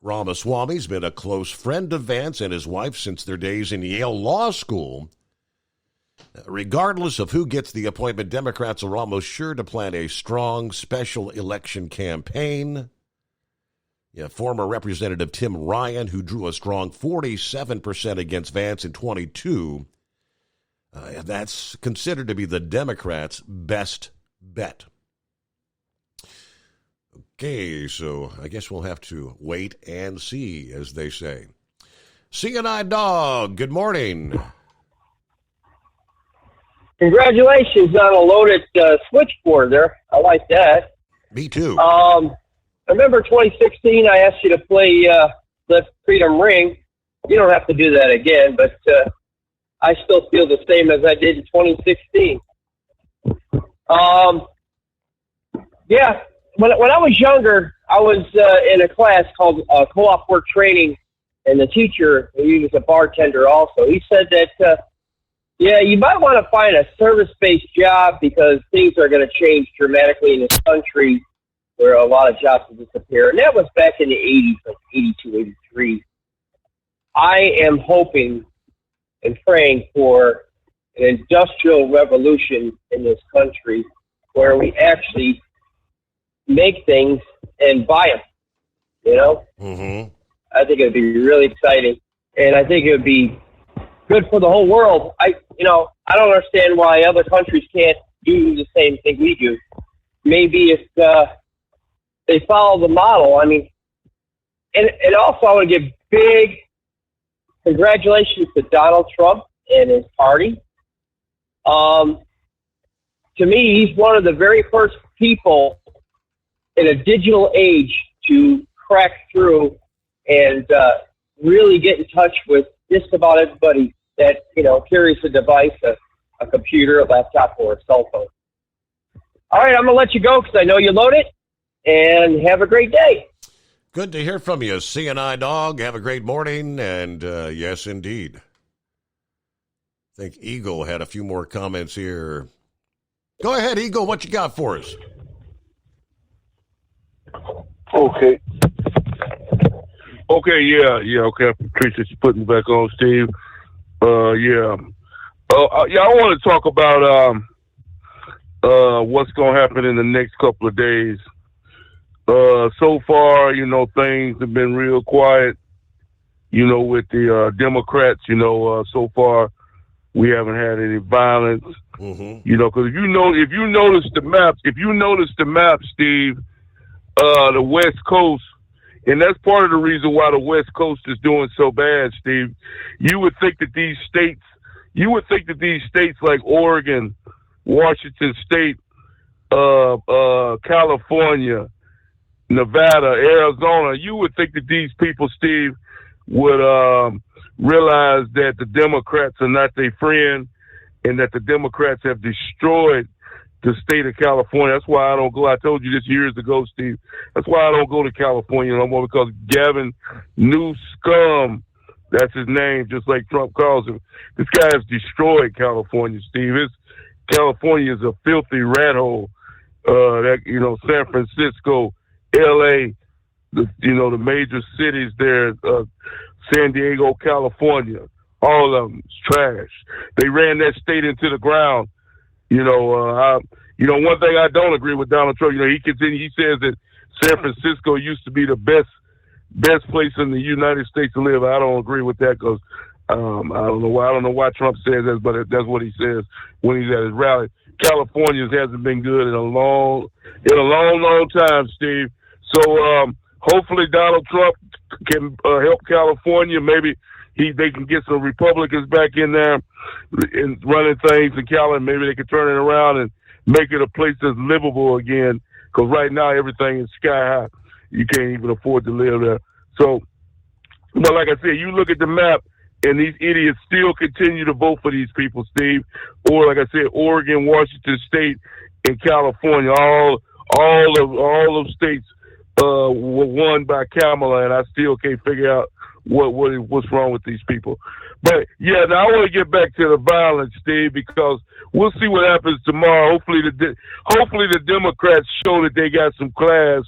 Ramaswamy's been a close friend of Vance and his wife since their days in Yale Law School. Regardless of who gets the appointment, Democrats are almost sure to plan a strong special election campaign. Former Representative Tim Ryan, who drew a strong 47% against Vance in 22, that's considered to be the Democrats' best bet. Okay, so I guess we'll have to wait and see, as they say. CNI Dog, good morning. Congratulations on a loaded switchboard there. I like that. Me too. I remember 2016, I asked you to play the Freedom Ring. You don't have to do that again, but I still feel the same as I did in 2016. Yeah, when I was younger, I was in a class called Co-op Work Training, and the teacher, he was a bartender also, he said that, you might want to find a service-based job because things are going to change dramatically in this country where a lot of jobs will disappear. And that was back in the 80s, like 82, 83. I am hoping and praying for an industrial revolution in this country where we actually make things and buy them, you know? Mm-hmm. I think it would be really exciting, and I think it would be good for the whole world. I don't understand why other countries can't do the same thing we do. Maybe if they follow the model. I mean, and also I want to give big congratulations to Donald Trump and his party. To me, he's one of the very first people in a digital age to crack through and really get in touch with just about everybody that, carries a device, a computer, a laptop, or a cell phone. All right, I'm going to let you go because I know you loaded. and have a great day. Good to hear from you, CNI Dog. Have a great morning, and yes, indeed. I think Eagle had a few more comments here. Go ahead, Eagle. What you got for us? Okay. Okay. I appreciate you putting me back on, Steve. I want to talk about what's going to happen in the next couple of days. So far, things have been real quiet, with the Democrats. So far we haven't had any violence. Mm-hmm. Because if you notice the map, Steve, the West Coast, and that's part of the reason why the West Coast is doing so bad, Steve. You would think that these states like Oregon, Washington State, California, Nevada, Arizona, you would think that these people, Steve, would realize that the Democrats are not their friend and that the Democrats have destroyed the state of California. That's why I don't go. I told you this years ago, Steve. That's why I don't go to California no more, because Gavin Newsom, that's his name, just like Trump calls him. This guy has destroyed California, Steve. California is a filthy rat hole. San Francisco, L.A., the major cities there, San Diego, California, all of them, it's trash. They ran that state into the ground. One thing I don't agree with Donald Trump, he says that San Francisco used to be the best place in the United States to live. I don't agree with that, because I don't know why Trump says that, but that's what he says when he's at his rally. California hasn't been good in a long time, Steve. So hopefully Donald Trump can help California. Maybe they can get some Republicans back in there and running things in California. Maybe they can turn it around and make it a place that's livable again. Because right now everything is sky high. You can't even afford to live there. So, but like I said, you look at the map, and these idiots still continue to vote for these people, Steve. Or like I said, Oregon, Washington State, and California, all of states were won by Kamala, and I still can't figure out what's wrong with these people. But yeah, now I want to get back to the violence, Steve, because we'll see what happens tomorrow. Hopefully the Democrats show that they got some class,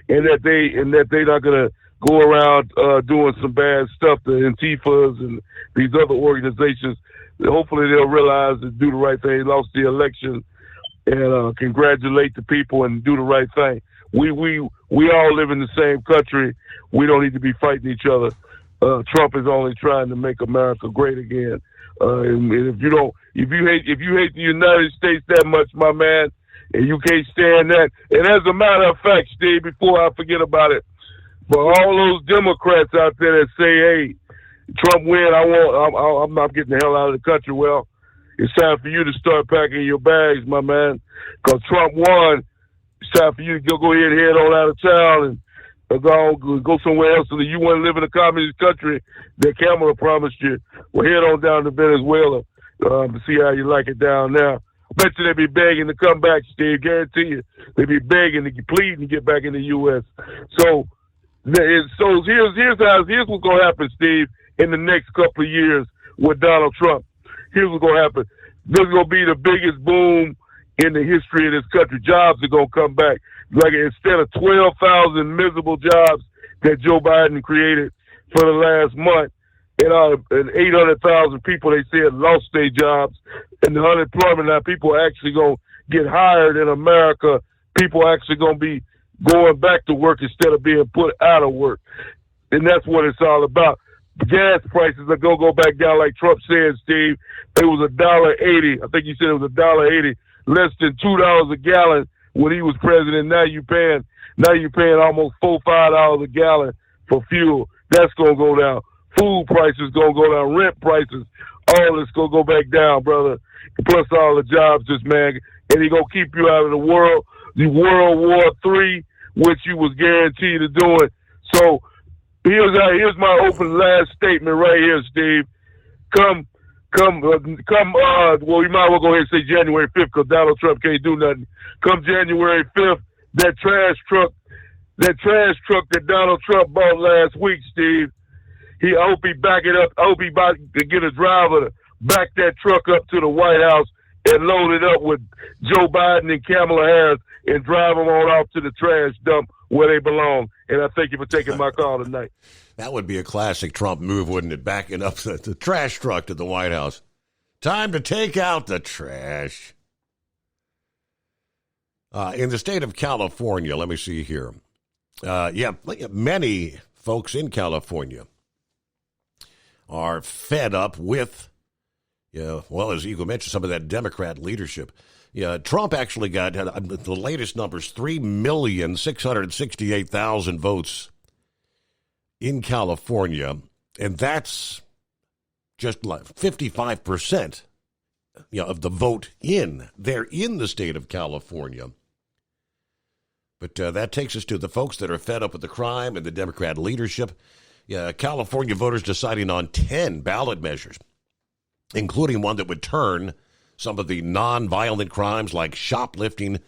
and that they're not gonna go around doing some bad stuff to Antifas and these other organizations. Hopefully they'll realize and do the right thing. They lost the election, and congratulate the people and do the right thing. We all live in the same country. We don't need to be fighting each other. Trump is only trying to make America great again. And if you hate the United States that much, my man, and you can't stand that. And as a matter of fact, Steve, before I forget about it, for all those Democrats out there that say, "Hey, Trump win, I'm not getting the hell out of the country," well, it's time for you to start packing your bags, my man, because Trump won. It's time for you to go ahead and head on out of town and go somewhere else. So that you want to live in a communist country that Kamala promised you. Well, head on down to Venezuela to see how you like it down there. Bet you they be begging to come back, Steve. Guarantee you, they be begging to pleading to get back in the U.S. So here's what's gonna happen, Steve, in the next couple of years with Donald Trump. Here's what's gonna happen. This is gonna be the biggest boom in the history of this country. Jobs are gonna come back. Like, instead of 12,000 miserable jobs that Joe Biden created for the last month, and 800,000 people, they said, lost their jobs, and the unemployment now, people are actually going to get hired in America. People are actually going to be going back to work instead of being put out of work. And that's what it's all about. Gas prices are going to go back down, like Trump said, Steve. It was $1.80. I think you said it was $1.80, less than $2 a gallon when he was president. Now you're paying almost $4-5 a gallon for fuel. That's going to go down. Food prices going to go down. Rent prices, all this going to go back down, brother. Plus all the jobs, this man. And he going to keep you out of the World War III, which you was guaranteed of doing. So here's my open last statement right here, Steve. Well, we might as well go ahead and say January 5th, because Donald Trump can't do nothing. Come January 5th, that trash truck that Donald Trump bought last week, Steve. I hope he back it up. I hope he about to get a driver to back that truck up to the White House and load it up with Joe Biden and Kamala Harris and drive them on off to the trash dump where they belong. And I thank you for taking my call tonight. That would be a classic Trump move, wouldn't it? Backing up the trash truck to the White House. Time to take out the trash. In the state of California, let me see here. Many folks in California are fed up with, as Eagle mentioned, some of that Democrat leadership. Yeah, Trump actually got the latest numbers, 3,668,000 votes in California, and that's just like 55% of the vote they're in the state of California. But that takes us to the folks that are fed up with the crime and the Democrat leadership. California voters deciding on 10 ballot measures, including one that would turn some of the nonviolent crimes like shoplifting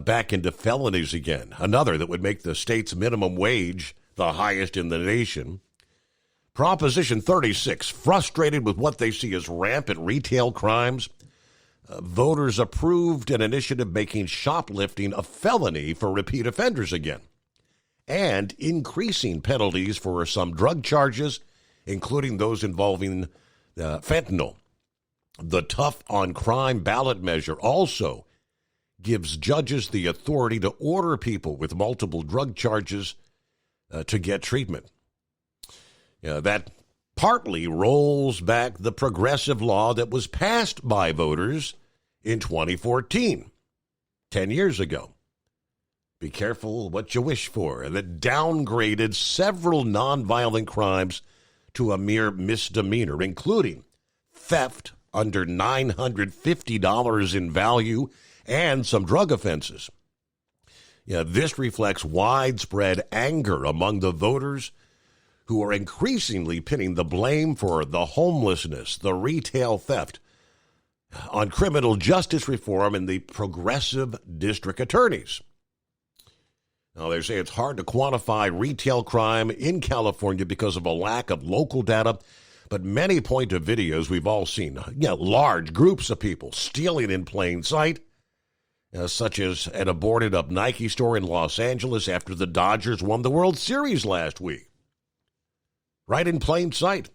back into felonies again. Another that would make the state's minimum wage the highest in the nation. Proposition 36, frustrated with what they see as rampant retail crimes, voters approved an initiative making shoplifting a felony for repeat offenders again, and increasing penalties for some drug charges, including those involving fentanyl. The Tough on Crime ballot measure also gives judges the authority to order people with multiple drug charges to get treatment. That partly rolls back the progressive law that was passed by voters in 2014, 10 years ago. Be careful what you wish for. That downgraded several nonviolent crimes to a mere misdemeanor, including theft under $950 in value and some drug offenses. This reflects widespread anger among the voters who are increasingly pinning the blame for the homelessness, the retail theft, on criminal justice reform and the progressive district attorneys. Now, they say it's hard to quantify retail crime in California because of a lack of local data, but many point to videos we've all seen. Large groups of people stealing in plain sight, such as at a boarded-up Nike store in Los Angeles after the Dodgers won the World Series last week. Right in plain sight.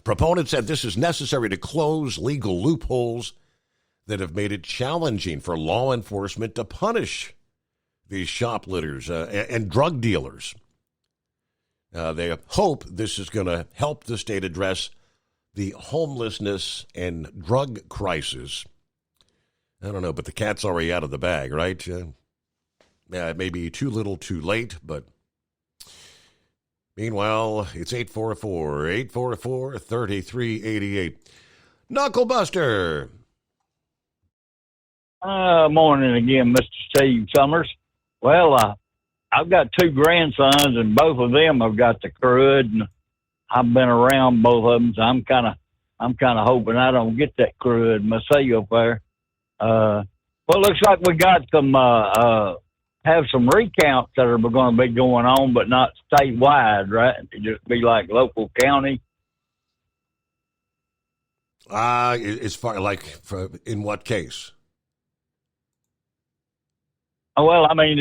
Proponents said this is necessary to close legal loopholes that have made it challenging for law enforcement to punish these shoplifters and drug dealers. They hope this is going to help the state address the homelessness and drug crisis. I don't know, but the cat's already out of the bag, right? It may be too little too late, but meanwhile, it's 844-3388. Knucklebuster. Morning again, Mr. Steve Summers. Well, I've got two grandsons, and both of them have got the crud, and I've been around both of them, so I'm kind of hoping I don't get that crud myself there. Well, it looks like we got some have some recounts that are going to be going on, but not statewide, right? It just be like local county. As far in what case? Well, I mean,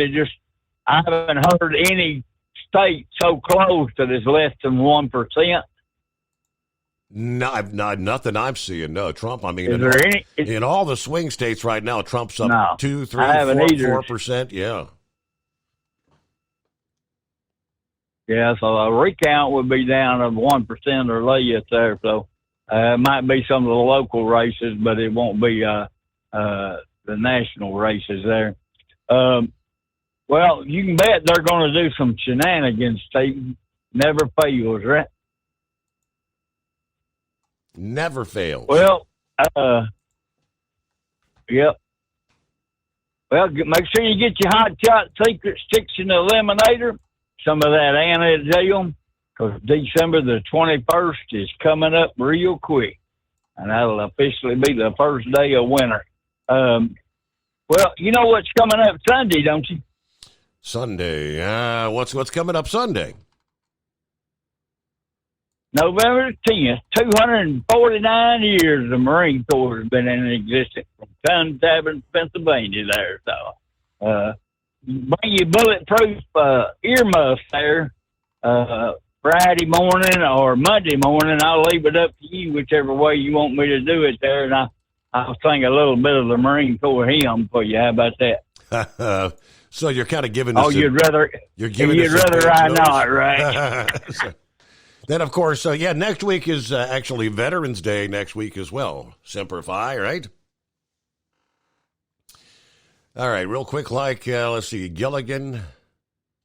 I haven't heard any state so close that it's less than 1%. No, nothing I'm seeing. No, Trump. I mean, in all the swing states right now, Trump's up 2, 3, 4%. Yeah. Yeah, so a recount would be down of 1% or less there. So it might be some of the local races, but it won't be the national races there. Well, you can bet they're going to do some shenanigans. Steve. Never fails, right? Never fails. Well, yep. Well, make sure you get your hot shot secret sticks in the eliminator. Some of that anti-gel, because December the 21st is coming up real quick, and that'll officially be the first day of winter. Well, you know what's coming up Sunday, don't you? Sunday. What's coming up Sunday? November 10th, 249 years the Marine Corps has been in existence from Tuntavern, Pennsylvania there. So bring your bulletproof earmuffs there Friday morning or Monday morning. I'll leave it up to you, whichever way you want me to do it there. And I'll sing a little bit of the Marine Corps hymn for you. How about that? So you're kind of giving us you'd rather I not, right? Then, of course, next week is actually Veterans Day next week as well. Semper Fi, right? All right, real quick, let's see, Gilligan.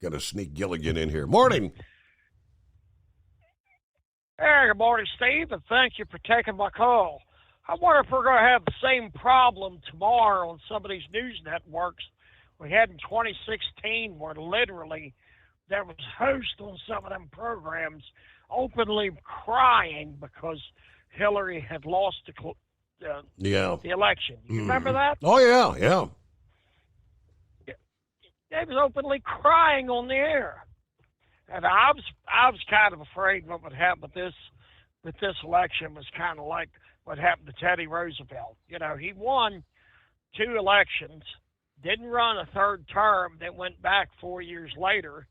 Got to sneak Gilligan in here. Morning. Hey, good morning, Steve, and thank you for taking my call. I wonder if we're going to have the same problem tomorrow on some of these news networks we had in 2016, where literally there was hosts on some of them programs openly crying because Hillary had lost the election. You remember that? Oh, yeah. They was openly crying on the air. And I was kind of afraid what would happen with this election was kind of like what happened to Teddy Roosevelt. You know, he won 2 elections, didn't run a third term, then went back 4 years later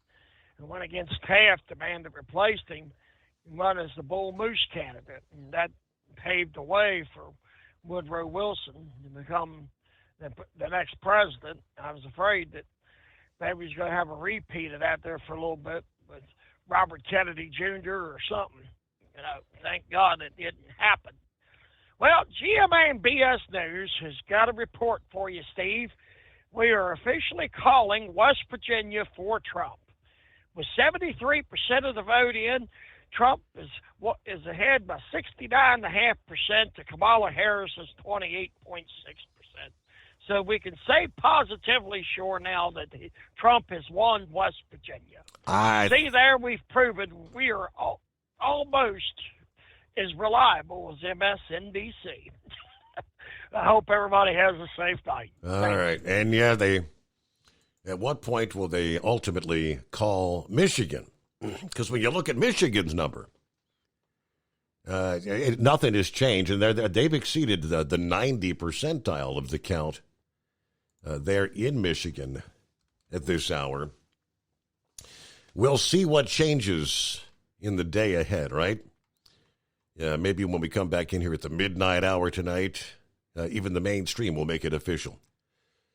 and went against Taft, the man that replaced him, and run as the Bull Moose candidate. And that paved the way for Woodrow Wilson to become the next president. I was afraid that maybe he's going to have a repeat of that there for a little bit with Robert Kennedy Jr. or something. You know, thank God it didn't happen. Well, GMA and BS News has got a report for you, Steve. We are officially calling West Virginia for Trump. With 73% of the vote in, Trump is ahead by 69.5% to Kamala Harris's 28.6%. So we can say positively sure now that Trump has won West Virginia. See there, we've proven we are almost as reliable as MSNBC. I hope everybody has a safe night. All right. And at what point will they ultimately call Michigan? Because when you look at Michigan's number, nothing has changed, and they've exceeded the 90 percentile of the count there in Michigan at this hour. We'll see what changes in the day ahead, right? Maybe when we come back in here at the midnight hour tonight, even the mainstream will make it official.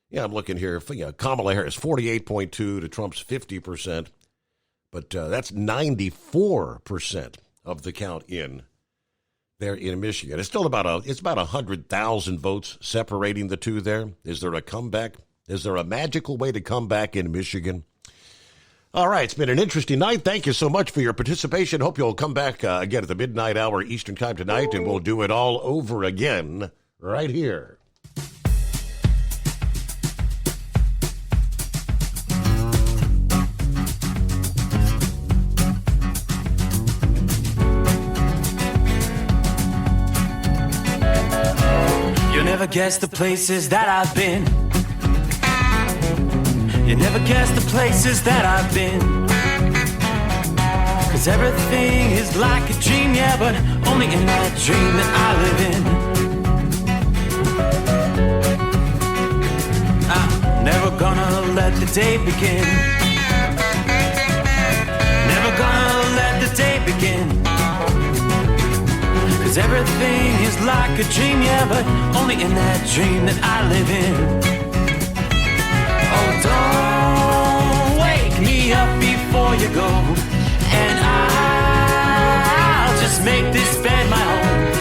Yeah, I'm looking here. Kamala Harris, 48.2 to Trump's 50%. But that's 94% of the count in there in Michigan. It's still about 100,000 votes separating the two there. Is there a comeback? Is there a magical way to come back in Michigan? All right, it's been an interesting night. Thank you so much for your participation. Hope you'll come back again at the midnight hour Eastern time tonight, and we'll do it all over again right here. Never guess the places that I've been. You never guess the places that I've been. 'Cause everything is like a dream, yeah, but only in that dream that I live in. I'm never gonna let the day begin. Never gonna let the day begin. 'Cause everything is like a dream, yeah, but only in that dream that I live in. Oh, don't wake me up before you go, and I'll just make this bed my home.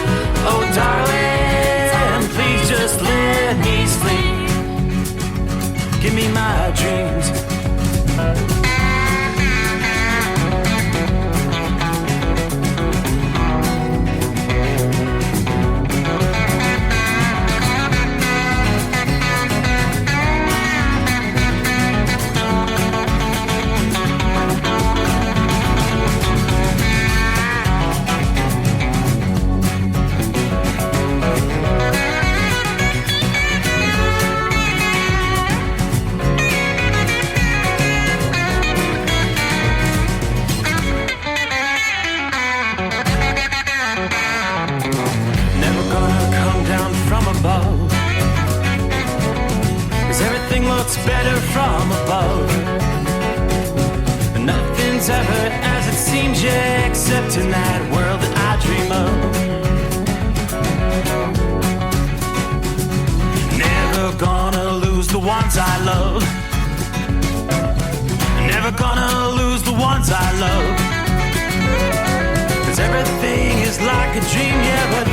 Oh, darling, please just let me sleep. Give me my dreams. nothing's ever as it seems, yeah, except in that world that I dream of. Never gonna lose the ones I love. Never gonna lose the ones I love. 'Cause everything is like a dream, yeah, but